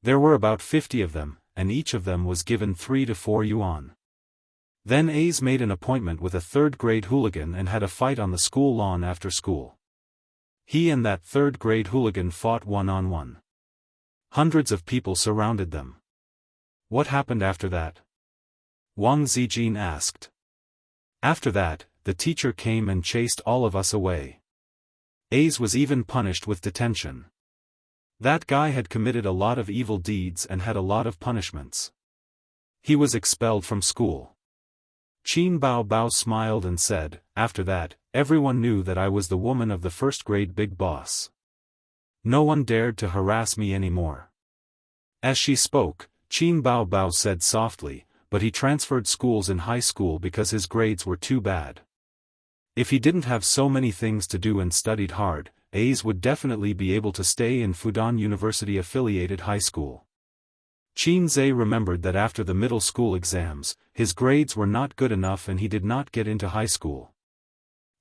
[SPEAKER 1] There were about 50 of them, and each of them was given 3 to 4 yuan. Then A's made an appointment with a third-grade hooligan and had a fight on the school lawn after school. He and that third-grade hooligan fought one-on-one. Hundreds of people surrounded them. What happened after that? Wang Zijin asked. After that, the teacher came and chased all of us away. A's was even punished with detention. That guy had committed a lot of evil deeds and had a lot of punishments. He was expelled from school. Qin Bao smiled and said, after that, everyone knew that I was the woman of the first-grade big boss. No one dared to harass me anymore. As she spoke, Qin Bao said softly, but he transferred schools in high school because his grades were too bad. If he didn't have so many things to do and studied hard, A's would definitely be able to stay in Fudan University-affiliated high school. Qin Zhe remembered that after the middle school exams, his grades were not good enough and he did not get into high school.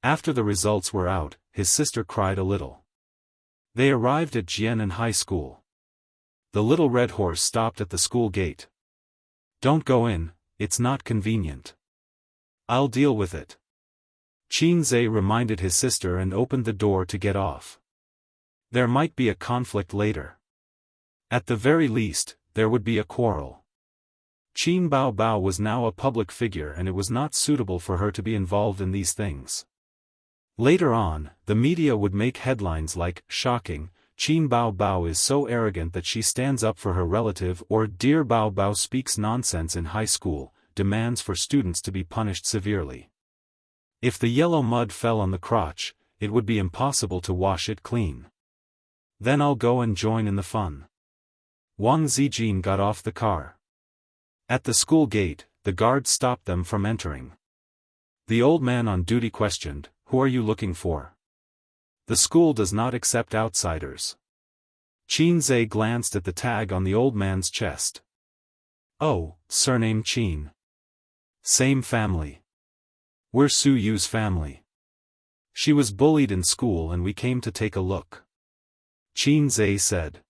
[SPEAKER 1] After the results were out, his sister cried a little. They arrived at Jianghu High School. The little red horse stopped at the school gate. "Don't go in, it's not convenient. I'll deal with it." Qin Zhe reminded his sister and opened the door to get off. There might be a conflict later. At the very least, there would be a quarrel. Qin Baobao was now a public figure and it was not suitable for her to be involved in these things. Later on, the media would make headlines like, "Shocking, Qin Baobao is so arrogant that she stands up for her relative," or "Dear Baobao speaks nonsense in high school, demands for students to be punished severely." If the yellow mud fell on the crotch, it would be impossible to wash it clean. "Then I'll go and join in the fun." Wang Zijin got off the car. At the school gate, the guard stopped them from entering. The old man on duty questioned, "Who are you looking for?" "The school does not accept outsiders." Qin Zhe glanced at the tag on the old man's chest. "Oh, surname Qin. Same family. We're Su Yu's family. She was bullied in school and we came to take a look," Qin Zhe said.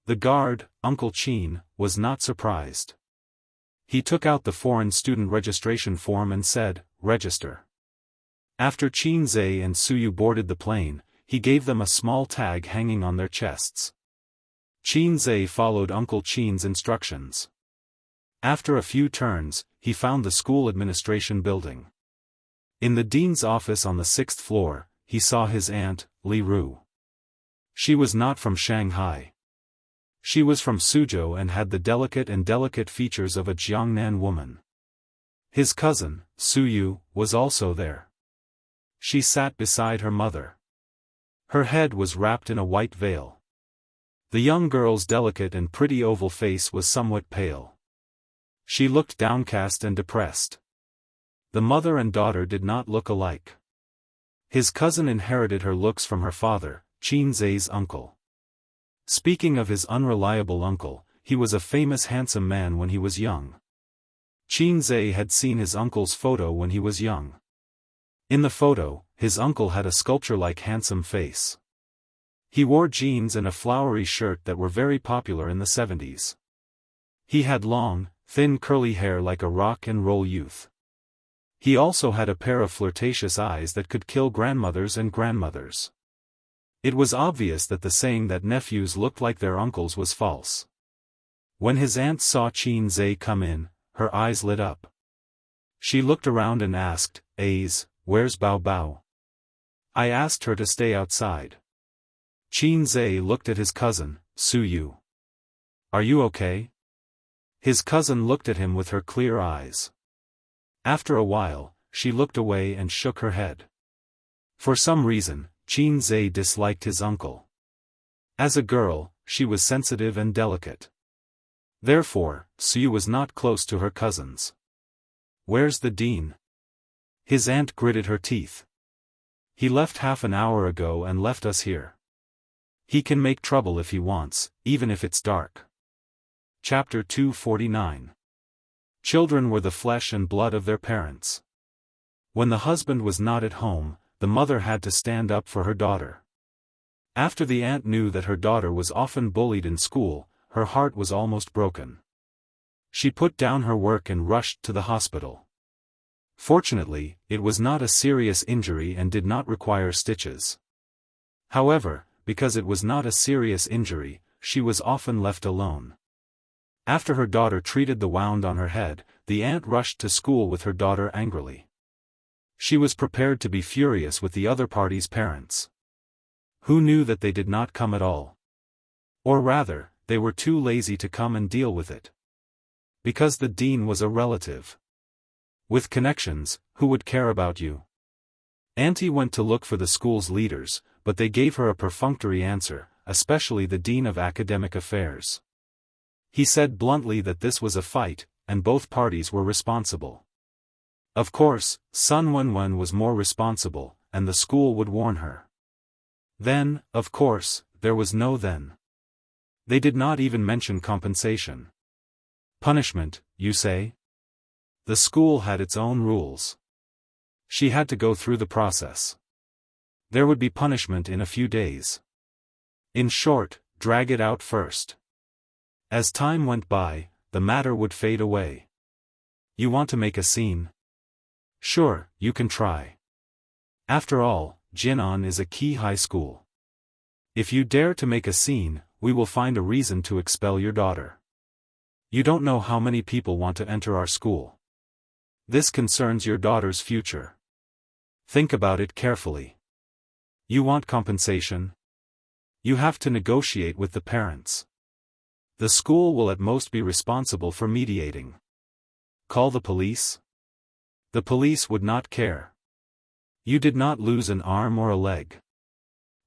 [SPEAKER 1] The guard, Uncle Qin, was not surprised. He took out the foreign student registration form and said, "Register." After Qin Zhe and Su Yu boarded the plane, he gave them a small tag hanging on their chests. Qin Zhe followed Uncle Qin's instructions. After a few turns, he found the school administration building. In the dean's office on the 6th floor, he saw his aunt, Li Ru. She was not from Shanghai. She was from Suzhou and had the delicate features of a Jiangnan woman. His cousin, Su Yu, was also there. She sat beside her mother. Her head was wrapped in a white veil. The young girl's delicate and pretty oval face was somewhat pale. She looked downcast and depressed. The mother and daughter did not look alike. His cousin inherited her looks from her father, Qin Zhe's uncle. Speaking of his unreliable uncle, he was a famous handsome man when he was young. Qin Zhe had seen his uncle's photo when he was young. In the photo, his uncle had a sculpture-like handsome face. He wore jeans and a flowery shirt that were very popular in the 70s. He had long, thin curly hair like a rock and roll youth. He also had a pair of flirtatious eyes that could kill grandmothers and grandmothers. It was obvious that the saying that nephews looked like their uncles was false. When his aunt saw Qin Zhe come in, her eyes lit up. She looked around and asked, "A's, where's Bao Bao?" "I asked her to stay outside." Qin Zhe looked at his cousin, Su Yu. "Are you okay?" His cousin looked at him with her clear eyes. After a while, she looked away and shook her head. For some reason, Qin Zhe disliked his uncle. As a girl, she was sensitive and delicate. Therefore, Su Yu was not close to her cousins. "Where's the dean?" His aunt gritted her teeth. "He left half an hour ago and left us here. He can make trouble if he wants, even if it's dark." Chapter 249. Children were the flesh and blood of their parents. When the husband was not at home, the mother had to stand up for her daughter. After the aunt knew that her daughter was often bullied in school, her heart was almost broken. She put down her work and rushed to the hospital. Fortunately, it was not a serious injury and did not require stitches. However, because it was not a serious injury, she was often left alone. After her daughter treated the wound on her head, the aunt rushed to school with her daughter angrily. She was prepared to be furious with the other party's parents. Who knew that they did not come at all? Or rather, they were too lazy to come and deal with it. Because the dean was a relative. With connections, who would care about you? Auntie went to look for the school's leaders, but they gave her a perfunctory answer, especially the dean of academic affairs. He said bluntly that this was a fight, and both parties were responsible. Of course, Sun Wenwen was more responsible, and the school would warn her. Then, of course, there was no then. They did not even mention compensation. Punishment, you say? The school had its own rules. She had to go through the process. There would be punishment in a few days. In short, drag it out first. As time went by, the matter would fade away. You want to make a scene? Sure, you can try. After all, Jinan is a key high school. If you dare to make a scene, we will find a reason to expel your daughter. You don't know how many people want to enter our school. This concerns your daughter's future. Think about it carefully. You want compensation? You have to negotiate with the parents. The school will at most be responsible for mediating. Call the police? The police would not care. You did not lose an arm or a leg.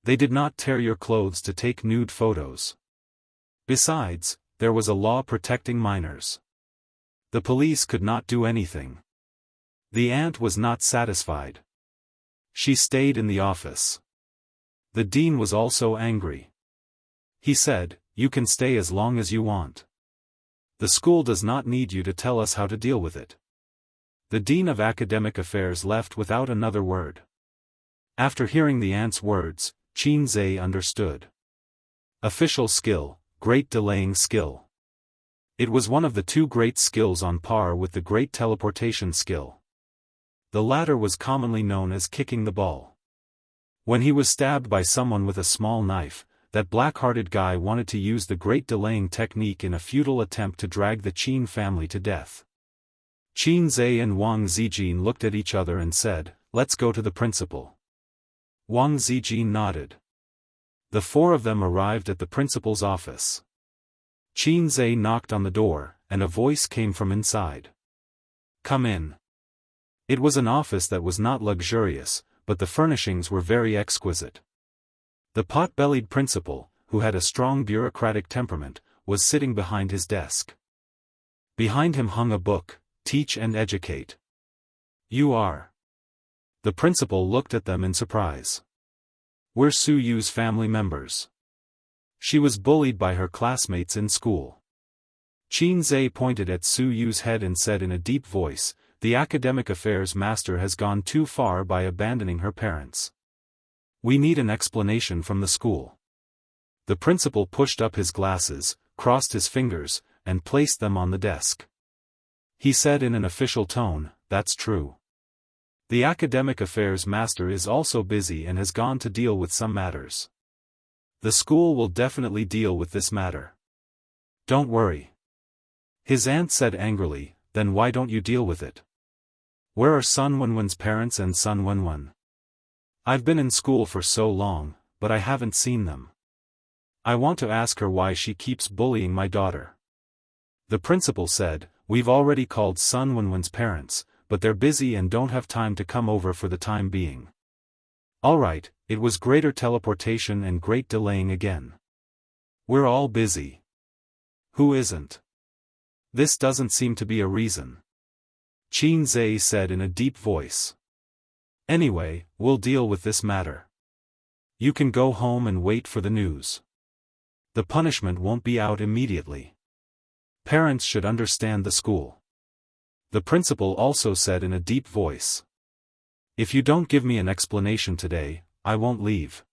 [SPEAKER 1] They did not tear your clothes to take nude photos. Besides, there was a law protecting minors. The police could not do anything. The aunt was not satisfied. She stayed in the office. The dean was also angry. He said, "You can stay as long as you want. The school does not need you to tell us how to deal with it." The dean of academic affairs left without another word. After hearing the aunt's words, Qin Zhe understood. Official skill, great delaying skill. It was one of the two great skills on par with the great teleportation skill. The latter was commonly known as kicking the ball. When he was stabbed by someone with a small knife, that black-hearted guy wanted to use the great delaying technique in a futile attempt to drag the Qin family to death. Qin Zhe and Wang Zijin looked at each other and said, "Let's go to the principal." Wang Zijin nodded. The four of them arrived at the principal's office. Qin Zhe knocked on the door, and a voice came from inside. "Come in." It was an office that was not luxurious, but the furnishings were very exquisite. The pot-bellied principal, who had a strong bureaucratic temperament, was sitting behind his desk. Behind him hung a book, "Teach and Educate." "You are?" The principal looked at them in surprise. "We're Su Yu's family members. She was bullied by her classmates in school." Qin Zhe pointed at Su Yu's head and said in a deep voice, "The academic affairs master has gone too far by abandoning her parents. We need an explanation from the school." The principal pushed up his glasses, crossed his fingers, and placed them on the desk. He said in an official tone, "That's true. The academic affairs master is also busy and has gone to deal with some matters. The school will definitely deal with this matter. Don't worry." His aunt said angrily, "Then why don't you deal with it? Where are Sun Wenwen's parents and Sun Wenwen? I've been in school for so long, but I haven't seen them. I want to ask her why she keeps bullying my daughter." The principal said, "We've already called Sun Wenwen's parents, but they're busy and don't have time to come over for the time being." Alright, it was greater teleportation and great delaying again. We're all busy. Who isn't? This doesn't seem to be a reason. Qin Zhe said in a deep voice. Anyway, we'll deal with this matter. You can go home and wait for the news. The punishment won't be out immediately. Parents should understand the school. The principal also said in a deep voice. If you don't give me an explanation today, I won't leave.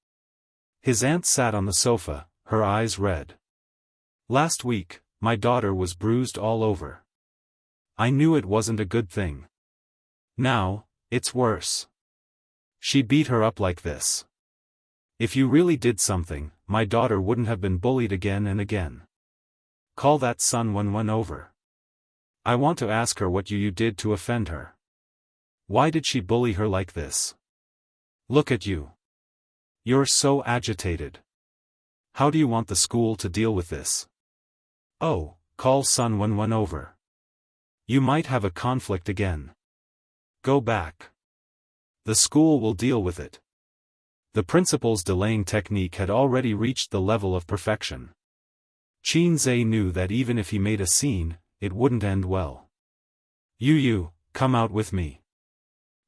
[SPEAKER 1] His aunt sat on the sofa, her eyes red. Last week, my daughter was bruised all over. I knew it wasn't a good thing. Now, it's worse. She beat her up like this. If you really did something, my daughter wouldn't have been bullied again and again. Call that Sun Wenwen over. I want to ask her what you did to offend her. Why did she bully her like this? Look at you. You're so agitated. How do you want the school to deal with this? Oh, call Sun Wenwen over. You might have a conflict again. Go back. The school will deal with it. The principal's delaying technique had already reached the level of perfection. Qin Zhe knew that even if he made a scene, it wouldn't end well. You, come out with me.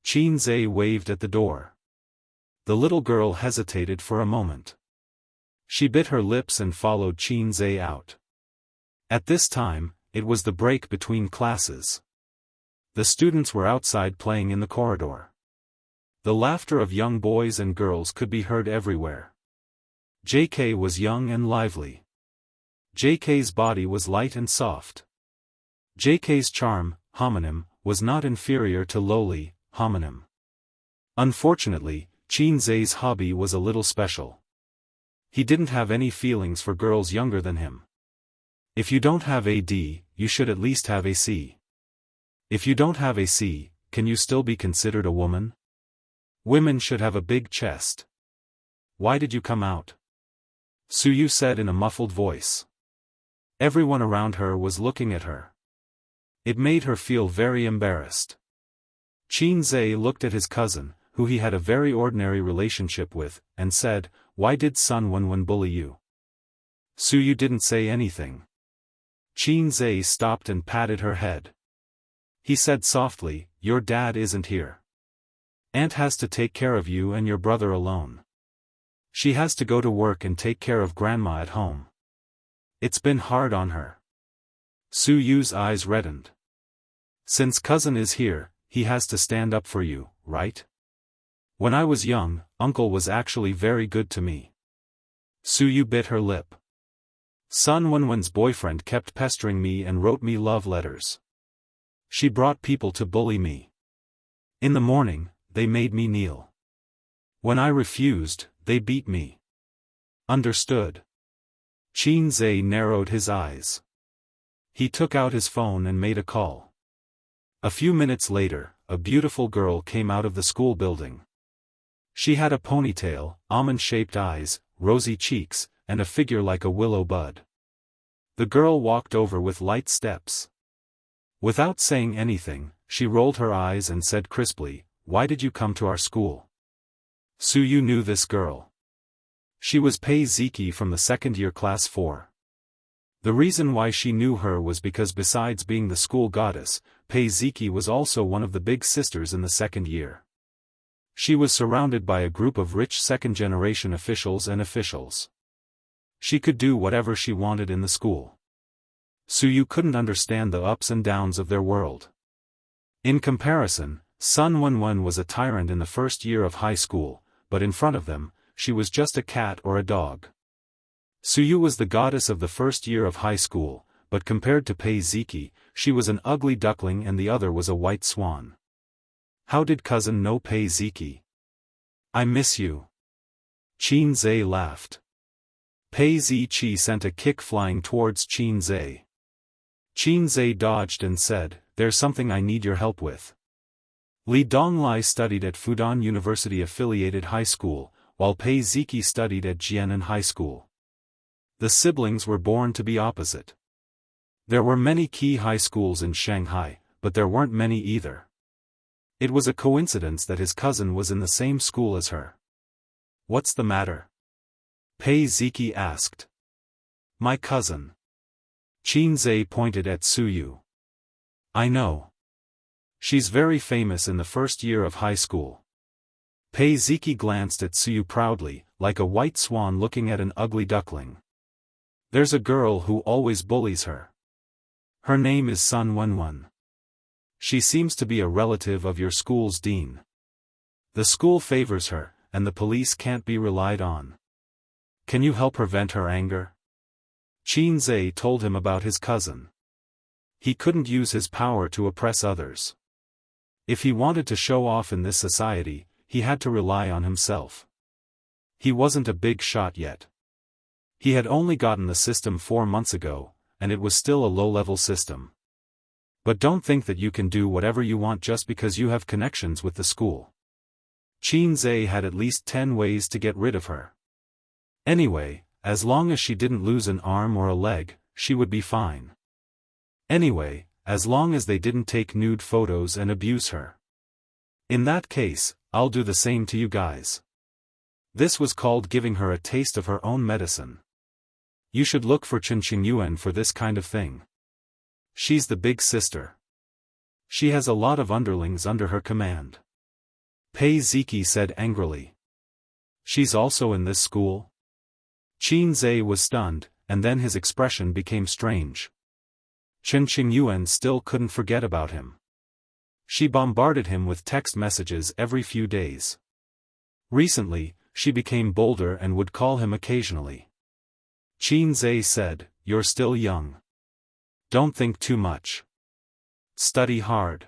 [SPEAKER 1] Qin Zhe waved at the door. The little girl hesitated for a moment. She bit her lips and followed Qin Zhe out. At this time, it was the break between classes. The students were outside playing in the corridor. The laughter of young boys and girls could be heard everywhere. JK was young and lively. JK's body was light and soft. JK's charm, homonym, was not inferior to lowly, homonym. Unfortunately, Qin Zhe's hobby was a little special. He didn't have any feelings for girls younger than him. If you don't have a D, you should at least have a C. If you don't have a C, can you still be considered a woman? Women should have a big chest. Why did you come out? Suyu said in a muffled voice. Everyone around her was looking at her. It made her feel very embarrassed. Qin Zhe looked at his cousin, who he had a very ordinary relationship with, and said, "Why did Sun Wenwen bully you?" Suyu didn't say anything. Qin Zhe stopped and patted her head. He said softly, "Your dad isn't here. Aunt has to take care of you and your brother alone. She has to go to work and take care of grandma at home. It's been hard on her." Suyu's eyes reddened. "Since cousin is here, he has to stand up for you, right? When I was young, uncle was actually very good to me." Suyu bit her lip. "Sun Wenwen's boyfriend kept pestering me and wrote me love letters. She brought people to bully me. In the morning, they made me kneel. When I refused, they beat me. Understood?" Qin Zhe narrowed his eyes. He took out his phone and made a call. A few minutes later, a beautiful girl came out of the school building. She had a ponytail, almond-shaped eyes, rosy cheeks, and a figure like a willow bud. The girl walked over with light steps. Without saying anything, she rolled her eyes and said crisply, "Why did you come to our school?" Suyu knew this girl. She was Pei Ziki from the second-year class 4. The reason why she knew her was because besides being the school goddess, Pei Ziki was also one of the big sisters in the second year. She was surrounded by a group of rich second-generation officials and officials. She could do whatever she wanted in the school. Suyu couldn't understand the ups and downs of their world. In comparison, Sun Wenwen was a tyrant in the first year of high school, but in front of them, she was just a cat or a dog. Suyu was the goddess of the first year of high school, but compared to Pei Ziki, she was an ugly duckling and the other was a white swan. How did cousin know Pei Ziki? "I miss you." Qin Zhe laughed. Pei Ziqi sent a kick flying towards Qin Zhe. Qin Zhe dodged and said, "There's something I need your help with." Li Donglai studied at Fudan University-affiliated high school, while Pei Ziki studied at Jianghu High School. The siblings were born to be opposite. There were many key high schools in Shanghai, but there weren't many either. It was a coincidence that his cousin was in the same school as her. "What's the matter?" Pei Ziki asked. "My cousin." Qin Zhe pointed at Suyu. "I know. She's very famous in the first year of high school." Pei Ziki glanced at Suyu proudly, like a white swan looking at an ugly duckling. "There's a girl who always bullies her. Her name is Sun Wenwen. She seems to be a relative of your school's dean. The school favors her, and the police can't be relied on. Can you help her vent her anger?" Qin Zhe told him about his cousin. He couldn't use his power to oppress others. If he wanted to show off in this society, he had to rely on himself. He wasn't a big shot yet. He had only gotten the system 4 months ago, and it was still a low-level system. But don't think that you can do whatever you want just because you have connections with the school. Qin Zhe had at least 10 ways to get rid of her. Anyway, as long as she didn't lose an arm or a leg, she would be fine. Anyway, as long as they didn't take nude photos and abuse her. In that case, I'll do the same to you guys. This was called giving her a taste of her own medicine. You should look for Chen Qingyuan for this kind of thing. She's the big sister. She has a lot of underlings under her command. Pei Ziki said angrily. She's also in this school? Qin Zhe was stunned, and then his expression became strange. Chen Qingyuan still couldn't forget about him. She bombarded him with text messages every few days. Recently, she became bolder and would call him occasionally. Qin Zhe said, "You're still young. Don't think too much. Study hard."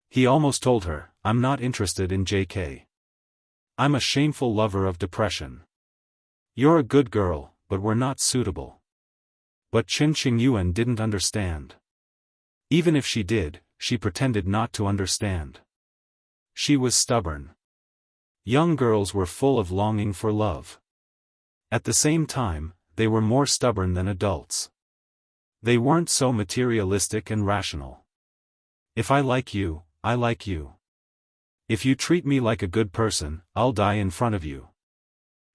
[SPEAKER 1] He almost told her, "I'm not interested in JK. I'm a shameful lover of depression. You're a good girl, but we're not suitable." But Chen Qingyuan didn't understand. Even if she did, she pretended not to understand. She was stubborn. Young girls were full of longing for love. At the same time, they were more stubborn than adults. They weren't so materialistic and rational. If I like you, I like you. If you treat me like a good person, I'll die in front of you.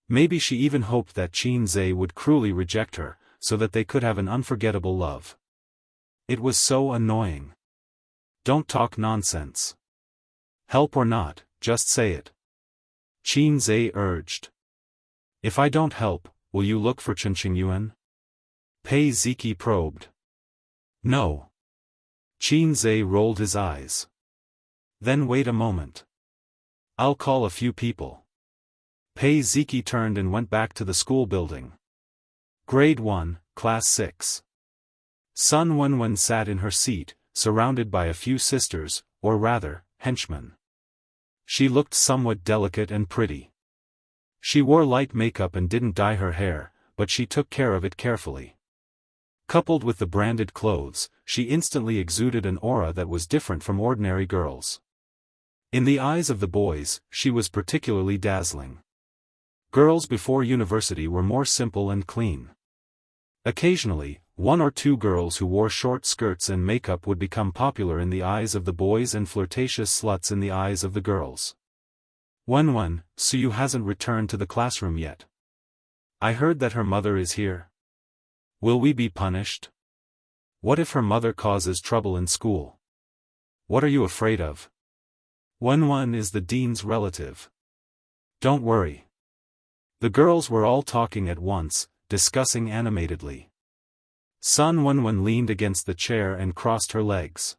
[SPEAKER 1] Maybe she even hoped that Qin Zhe would cruelly reject her, so that they could have an unforgettable love. It was so annoying. Don't talk nonsense. Help or not, just say it. Qin Zhe urged. If I don't help, will you look for Chen Qingyuan? Pei Ziki probed. No. Qin Zhe rolled his eyes. Then wait a moment. I'll call a few people. Pei Ziki turned and went back to the school building. Grade 1, Class 6. Sun Wenwen sat in her seat, surrounded by a few sisters, or rather, henchmen. She looked somewhat delicate and pretty. She wore light makeup and didn't dye her hair, but she took care of it carefully. Coupled with the branded clothes, she instantly exuded an aura that was different from ordinary girls. In the eyes of the boys, she was particularly dazzling. Girls before university were more simple and clean. Occasionally, one or two girls who wore short skirts and makeup would become popular in the eyes of the boys and flirtatious sluts in the eyes of the girls. Wenwen, Suyu hasn't returned to the classroom yet. I heard that her mother is here. Will we be punished? What if her mother causes trouble in school? What are you afraid of? Wenwen is the dean's relative. Don't worry. The girls were all talking at once, discussing animatedly. Sun Wenwen leaned against the chair and crossed her legs.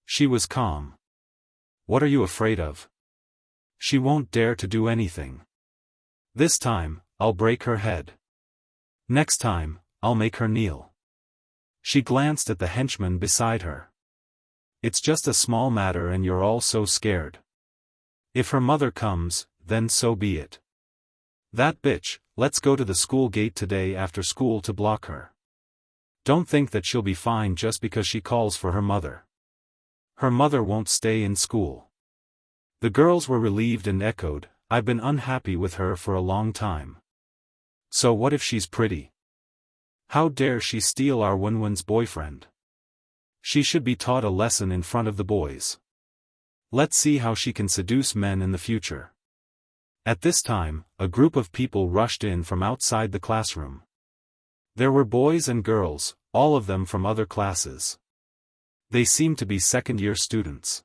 [SPEAKER 1] She was calm. What are you afraid of? She won't dare to do anything. This time, I'll break her head. Next time, I'll make her kneel. She glanced at the henchman beside her. It's just a small matter and you're all so scared. If her mother comes, then so be it. That bitch, let's go to the school gate today after school to block her. Don't think that she'll be fine just because she calls for her mother. Her mother won't stay in school. The girls were relieved and echoed, I've been unhappy with her for a long time. So what if she's pretty? How dare she steal our Wenwen's boyfriend? She should be taught a lesson in front of the boys. Let's see how she can seduce men in the future. At this time, a group of people rushed in from outside the classroom. There were boys and girls, all of them from other classes. They seemed to be second-year students.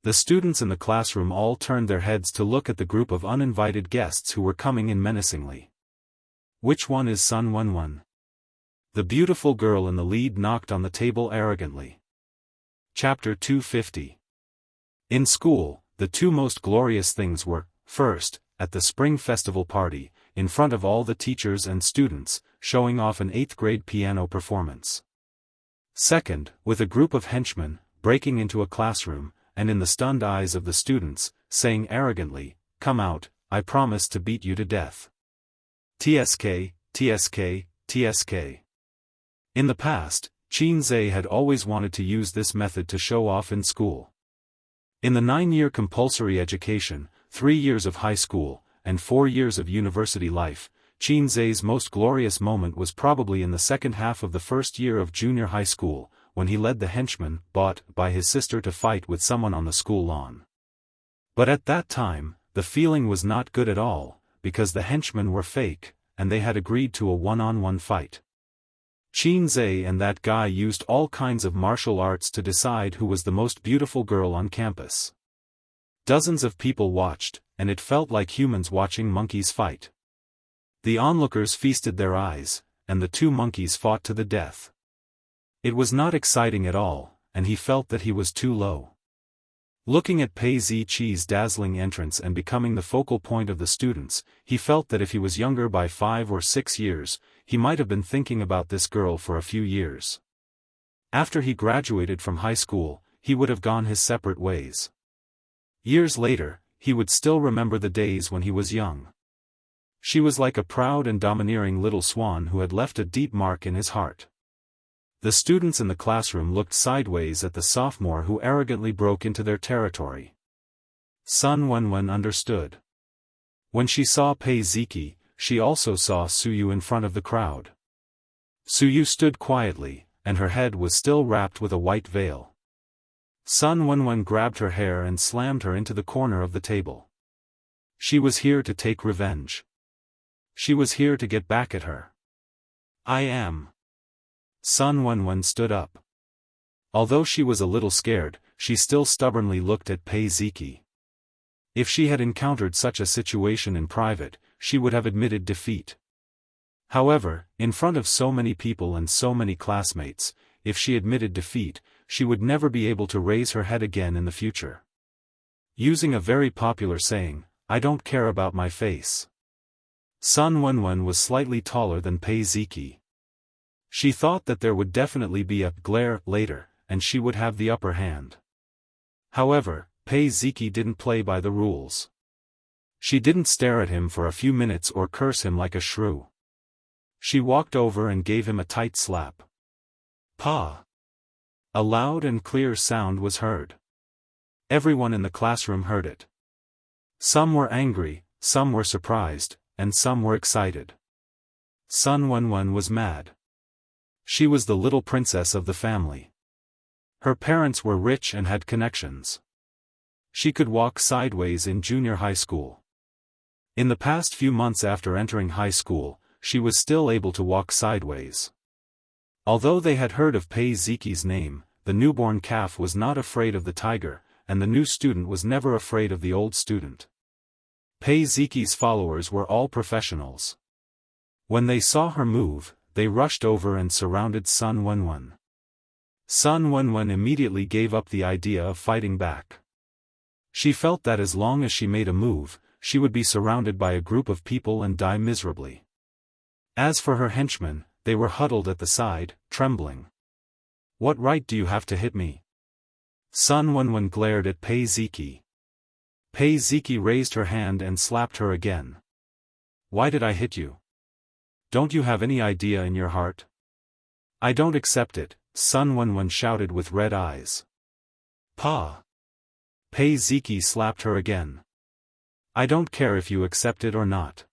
[SPEAKER 1] The students in the classroom all turned their heads to look at the group of uninvited guests who were coming in menacingly. Which one is Sun Wenwen? The beautiful girl in the lead knocked on the table arrogantly. Chapter 250. In school, the two most glorious things were, first, at the spring festival party, in front of all the teachers and students, showing off an 8th grade piano performance. Second, with a group of henchmen, breaking into a classroom, and in the stunned eyes of the students, saying arrogantly, "Come out, I promise to beat you to death." TSK, TSK, TSK. In the past, Qin Zhe had always wanted to use this method to show off in school. In the 9-year compulsory education, 3 years of high school, and 4 years of university life, Qin Zhe's most glorious moment was probably in the second half of the first year of junior high school, when he led the henchman, bought by his sister, to fight with someone on the school lawn. But at that time, the feeling was not good at all, because the henchmen were fake, and they had agreed to a one-on-one fight. Qin Zhe and that guy used all kinds of martial arts to decide who was the most beautiful girl on campus. Dozens of people watched, and it felt like humans watching monkeys fight. The onlookers feasted their eyes, and the two monkeys fought to the death. It was not exciting at all, and he felt that he was too low. Looking at Pei Ziqi's dazzling entrance and becoming the focal point of the students, he felt that if he was younger by 5 or 6 years, he might have been thinking about this girl for a few years. After he graduated from high school, he would have gone his separate ways. Years later, he would still remember the days when he was young. She was like a proud and domineering little swan who had left a deep mark in his heart. The students in the classroom looked sideways at the sophomore who arrogantly broke into their territory. Sun Wenwen understood. When she saw Pei Ziqi, she also saw Suyu in front of the crowd. Suyu stood quietly, and her head was still wrapped with a white veil. Sun Wenwen grabbed her hair and slammed her into the corner of the table. She was here to take revenge. She was here to get back at her. I am. Sun Wenwen stood up. Although she was a little scared, she still stubbornly looked at Pei Ziqi. If she had encountered such a situation in private, she would have admitted defeat. However, in front of so many people and so many classmates, if she admitted defeat, she would never be able to raise her head again in the future. Using a very popular saying, "I don't care about my face." Sun Wenwen was slightly taller than Pei Ziqi. She thought that there would definitely be a glare later, and she would have the upper hand. However, Pei Ziqi didn't play by the rules. She didn't stare at him for a few minutes or curse him like a shrew. She walked over and gave him a tight slap. Pa! A loud and clear sound was heard. Everyone in the classroom heard it. Some were angry, some were surprised, and some were excited. Sun Wenwen was mad. She was the little princess of the family. Her parents were rich and had connections. She could walk sideways in junior high school. In the past few months after entering high school, she was still able to walk sideways. Although they had heard of Pei Ziqi's name, the newborn calf was not afraid of the tiger, and the new student was never afraid of the old student. Pei Ziqi's followers were all professionals. When they saw her move, they rushed over and surrounded Sun Wenwen. Sun Wenwen immediately gave up the idea of fighting back. She felt that as long as she made a move, she would be surrounded by a group of people and die miserably. As for her henchmen, they were huddled at the side, trembling. "What right do you have to hit me?" Sun Wenwen glared at Pei Ziqi. Pei Ziqi raised her hand and slapped her again. "Why did I hit you? Don't you have any idea in your heart?" "I don't accept it," Sun Wenwen shouted with red eyes. "Pa!" Pei Ziqi slapped her again. "I don't care if you accept it or not."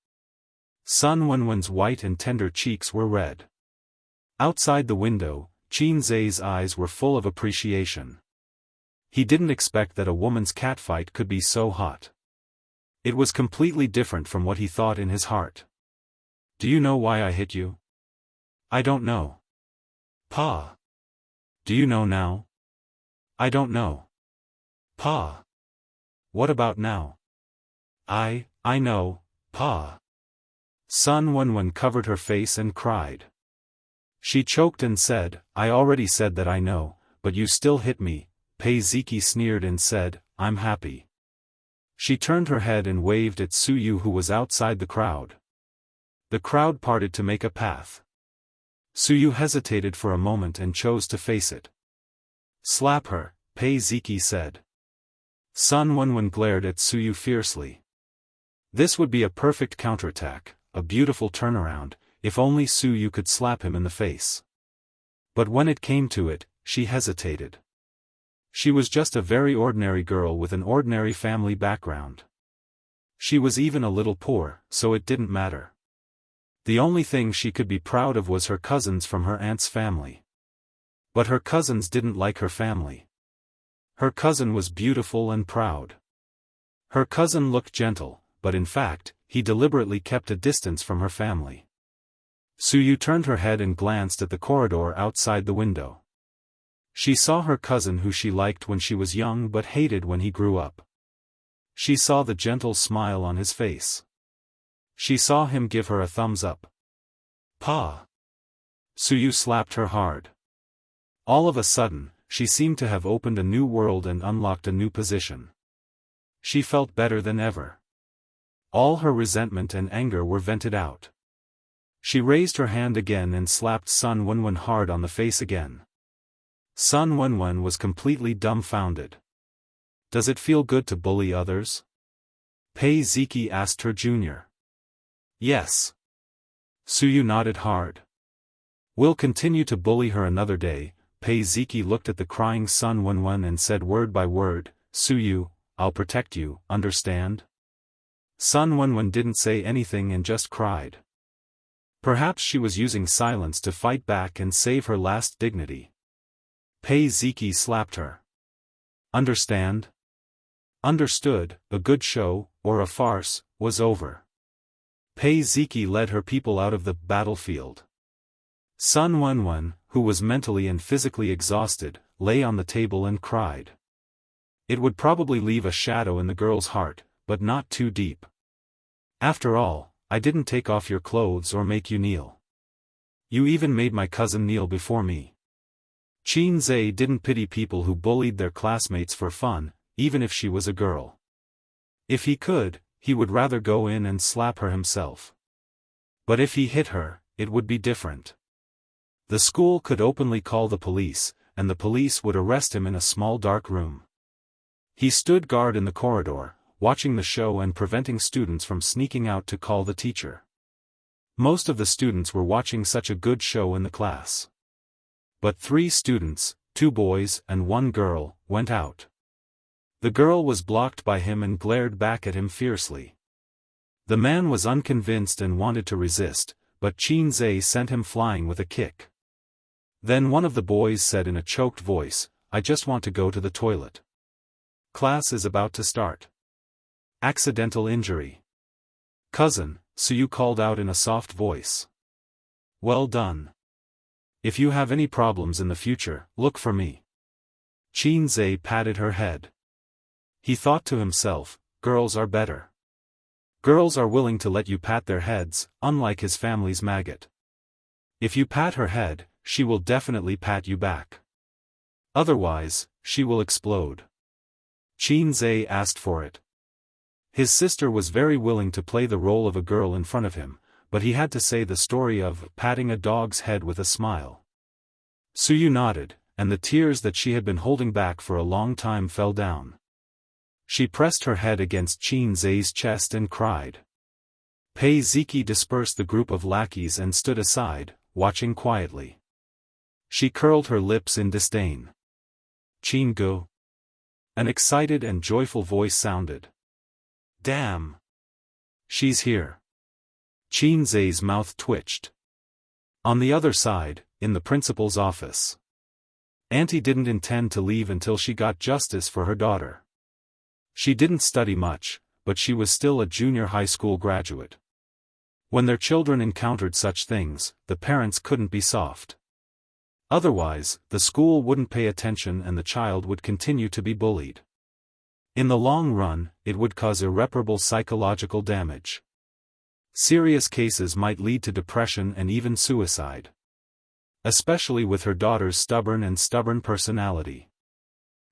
[SPEAKER 1] Sun Wenwen's white and tender cheeks were red. Outside the window, Qin Zai's eyes were full of appreciation. He didn't expect that a woman's catfight could be so hot. It was completely different from what he thought in his heart. "Do you know why I hit you?" "I don't know." "Pa." "Do you know now?" "I don't know." "Pa." "What about now?" I know, Pa." Sun Wenwen covered her face and cried. She choked and said, "I already said that I know, but you still hit me." Pei Ziqi sneered and said, "I'm happy." She turned her head and waved at Suyu, who was outside the crowd. The crowd parted to make a path. Suyu hesitated for a moment and chose to face it. "Slap her," Pei Ziqi said. Sun Wenwen glared at Suyu fiercely. This would be a perfect counterattack, a beautiful turnaround, if only Suyu could slap him in the face. But when it came to it, she hesitated. She was just a very ordinary girl with an ordinary family background. She was even a little poor, so it didn't matter. The only thing she could be proud of was her cousins from her aunt's family. But her cousins didn't like her family. Her cousin was beautiful and proud. Her cousin looked gentle, but in fact, he deliberately kept a distance from her family. Suyu turned her head and glanced at the corridor outside the window. She saw her cousin who she liked when she was young but hated when he grew up. She saw the gentle smile on his face. She saw him give her a thumbs up. Pa! Suyu slapped her hard. All of a sudden, she seemed to have opened a new world and unlocked a new position. She felt better than ever. All her resentment and anger were vented out. She raised her hand again and slapped Sun Wenwen hard on the face again. Sun Wenwen was completely dumbfounded. Does it feel good to bully others? Pei Ziki asked her junior. Yes. Suyu nodded hard. We'll continue to bully her another day. Pei Ziki looked at the crying Sun Wenwen and said word by word, Suyu, I'll protect you, understand? Sun Wenwen didn't say anything and just cried. Perhaps she was using silence to fight back and save her last dignity. Pei Ziki slapped her. Understand? Understood, a good show, or a farce, was over. Pei Ziki led her people out of the battlefield. Sun Wenwen, who was mentally and physically exhausted, lay on the table and cried. It would probably leave a shadow in the girl's heart, but not too deep. After all, I didn't take off your clothes or make you kneel. You even made my cousin kneel before me. Qin Zhe didn't pity people who bullied their classmates for fun, even if she was a girl. If he could, he would rather go in and slap her himself. But if he hit her, it would be different. The school could openly call the police, and the police would arrest him in a small dark room. He stood guard in the corridor, watching the show and preventing students from sneaking out to call the teacher. Most of the students were watching such a good show in the class. But 3 students, 2 boys and 1 girl, went out. The girl was blocked by him and glared back at him fiercely. The man was unconvinced and wanted to resist, but Qin Zhe sent him flying with a kick. Then one of the boys said in a choked voice, I just want to go to the toilet. Class is about to start. Accidental injury. Cousin, Suyu called out in a soft voice. Well done. If you have any problems in the future, look for me. Qin Zhe patted her head. He thought to himself, girls are better. Girls are willing to let you pat their heads, unlike his family's maggot. If you pat her head, she will definitely pat you back. Otherwise, she will explode. Qin Zhe asked for it. His sister was very willing to play the role of a girl in front of him, but he had to say the story of patting a dog's head with a smile. Suyu nodded, and the tears that she had been holding back for a long time fell down. She pressed her head against Qin Zhe's chest and cried. Pei Ziki dispersed the group of lackeys and stood aside, watching quietly. She curled her lips in disdain. Qin Gu. An excited and joyful voice sounded. Damn! She's here. Qin Zhe's mouth twitched. On the other side, in the principal's office. Auntie didn't intend to leave until she got justice for her daughter. She didn't study much, but she was still a junior high school graduate. When their children encountered such things, the parents couldn't be soft. Otherwise, the school wouldn't pay attention and the child would continue to be bullied. In the long run, it would cause irreparable psychological damage. Serious cases might lead to depression and even suicide. Especially with her daughter's stubborn personality.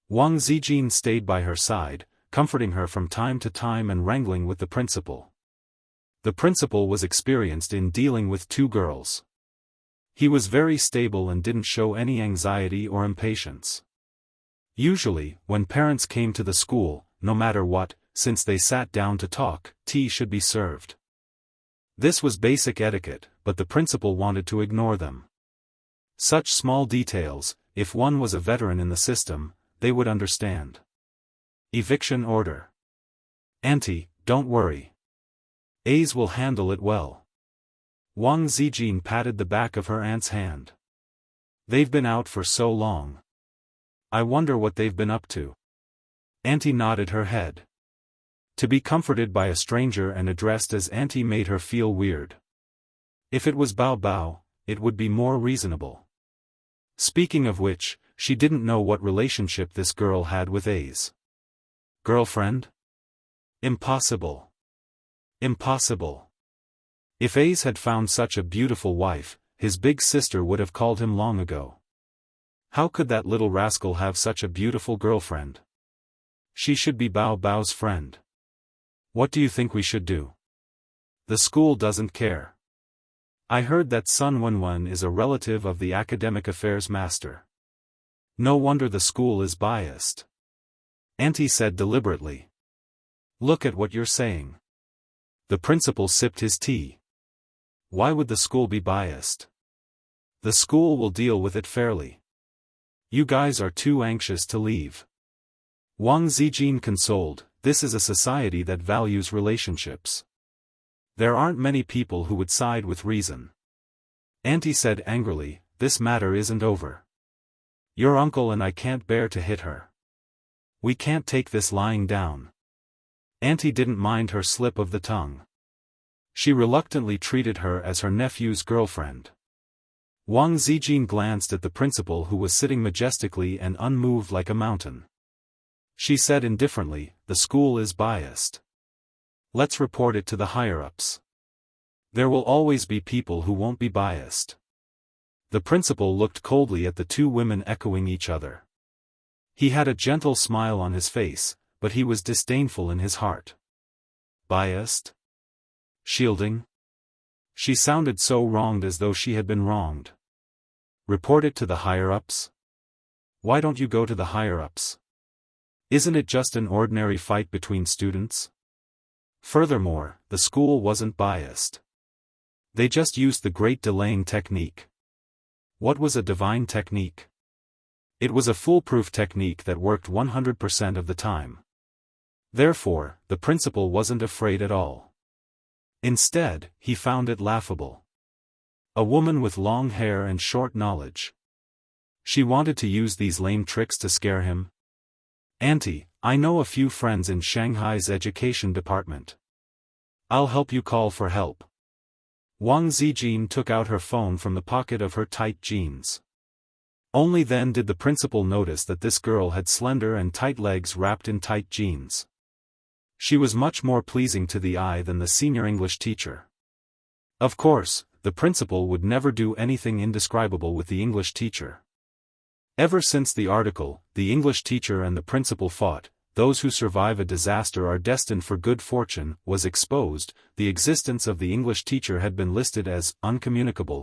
[SPEAKER 1] Wang Zijin stayed by her side, comforting her from time to time and wrangling with the principal. The principal was experienced in dealing with 2 girls. He was very stable and didn't show any anxiety or impatience. Usually, when parents came to the school, no matter what, since they sat down to talk, tea should be served. This was basic etiquette, but the principal wanted to ignore them. Such small details, if one was a veteran in the system, they would understand. Eviction order. Auntie, don't worry. A's will handle it well. Wang Zijin patted the back of her aunt's hand. They've been out for so long. I wonder what they've been up to. Auntie nodded her head. To be comforted by a stranger and addressed as Auntie made her feel weird. If it was Bao Bao, it would be more reasonable. Speaking of which, she didn't know what relationship this girl had with A's girlfriend? Impossible. Impossible. If Ace had found such a beautiful wife, his big sister would have called him long ago. How could that little rascal have such a beautiful girlfriend? She should be Bao Bao's friend. What do you think we should do? The school doesn't care. I heard that Sun Wenwen is a relative of the academic affairs master. No wonder the school is biased. Auntie said deliberately. Look at what you're saying. The principal sipped his tea. Why would the school be biased? The school will deal with it fairly. You guys are too anxious to leave. Wang Zijin consoled, this is a society that values relationships. There aren't many people who would side with reason. Auntie said angrily, this matter isn't over. Your uncle and I can't bear to hit her. We can't take this lying down. Auntie didn't mind her slip of the tongue. She reluctantly treated her as her nephew's girlfriend. Wang Zijin glanced at the principal who was sitting majestically and unmoved like a mountain. She said indifferently, the school is biased. Let's report it to the higher-ups. There will always be people who won't be biased. The principal looked coldly at the two women echoing each other. He had a gentle smile on his face, but he was disdainful in his heart. Biased? Shielding? She sounded so wronged as though she had been wronged. Report it to the higher-ups? Why don't you go to the higher-ups? Isn't it just an ordinary fight between students? Furthermore, the school wasn't biased. They just used the great delaying technique. What was a divine technique? It was a foolproof technique that worked 100% of the time. Therefore, the principal wasn't afraid at all. Instead, he found it laughable. A woman with long hair and short knowledge. She wanted to use these lame tricks to scare him. Auntie, I know a few friends in Shanghai's education department. I'll help you call for help. Wang Zijin took out her phone from the pocket of her tight jeans. Only then did the principal notice that this girl had slender and tight legs wrapped in tight jeans. She was much more pleasing to the eye than the senior English teacher. Of course, the principal would never do anything indescribable with the English teacher. Ever since the article, "The English Teacher and the Principal Fought, Those Who Survive a Disaster Are Destined for Good Fortune," was exposed, the existence of the English teacher had been listed as uncommunicable.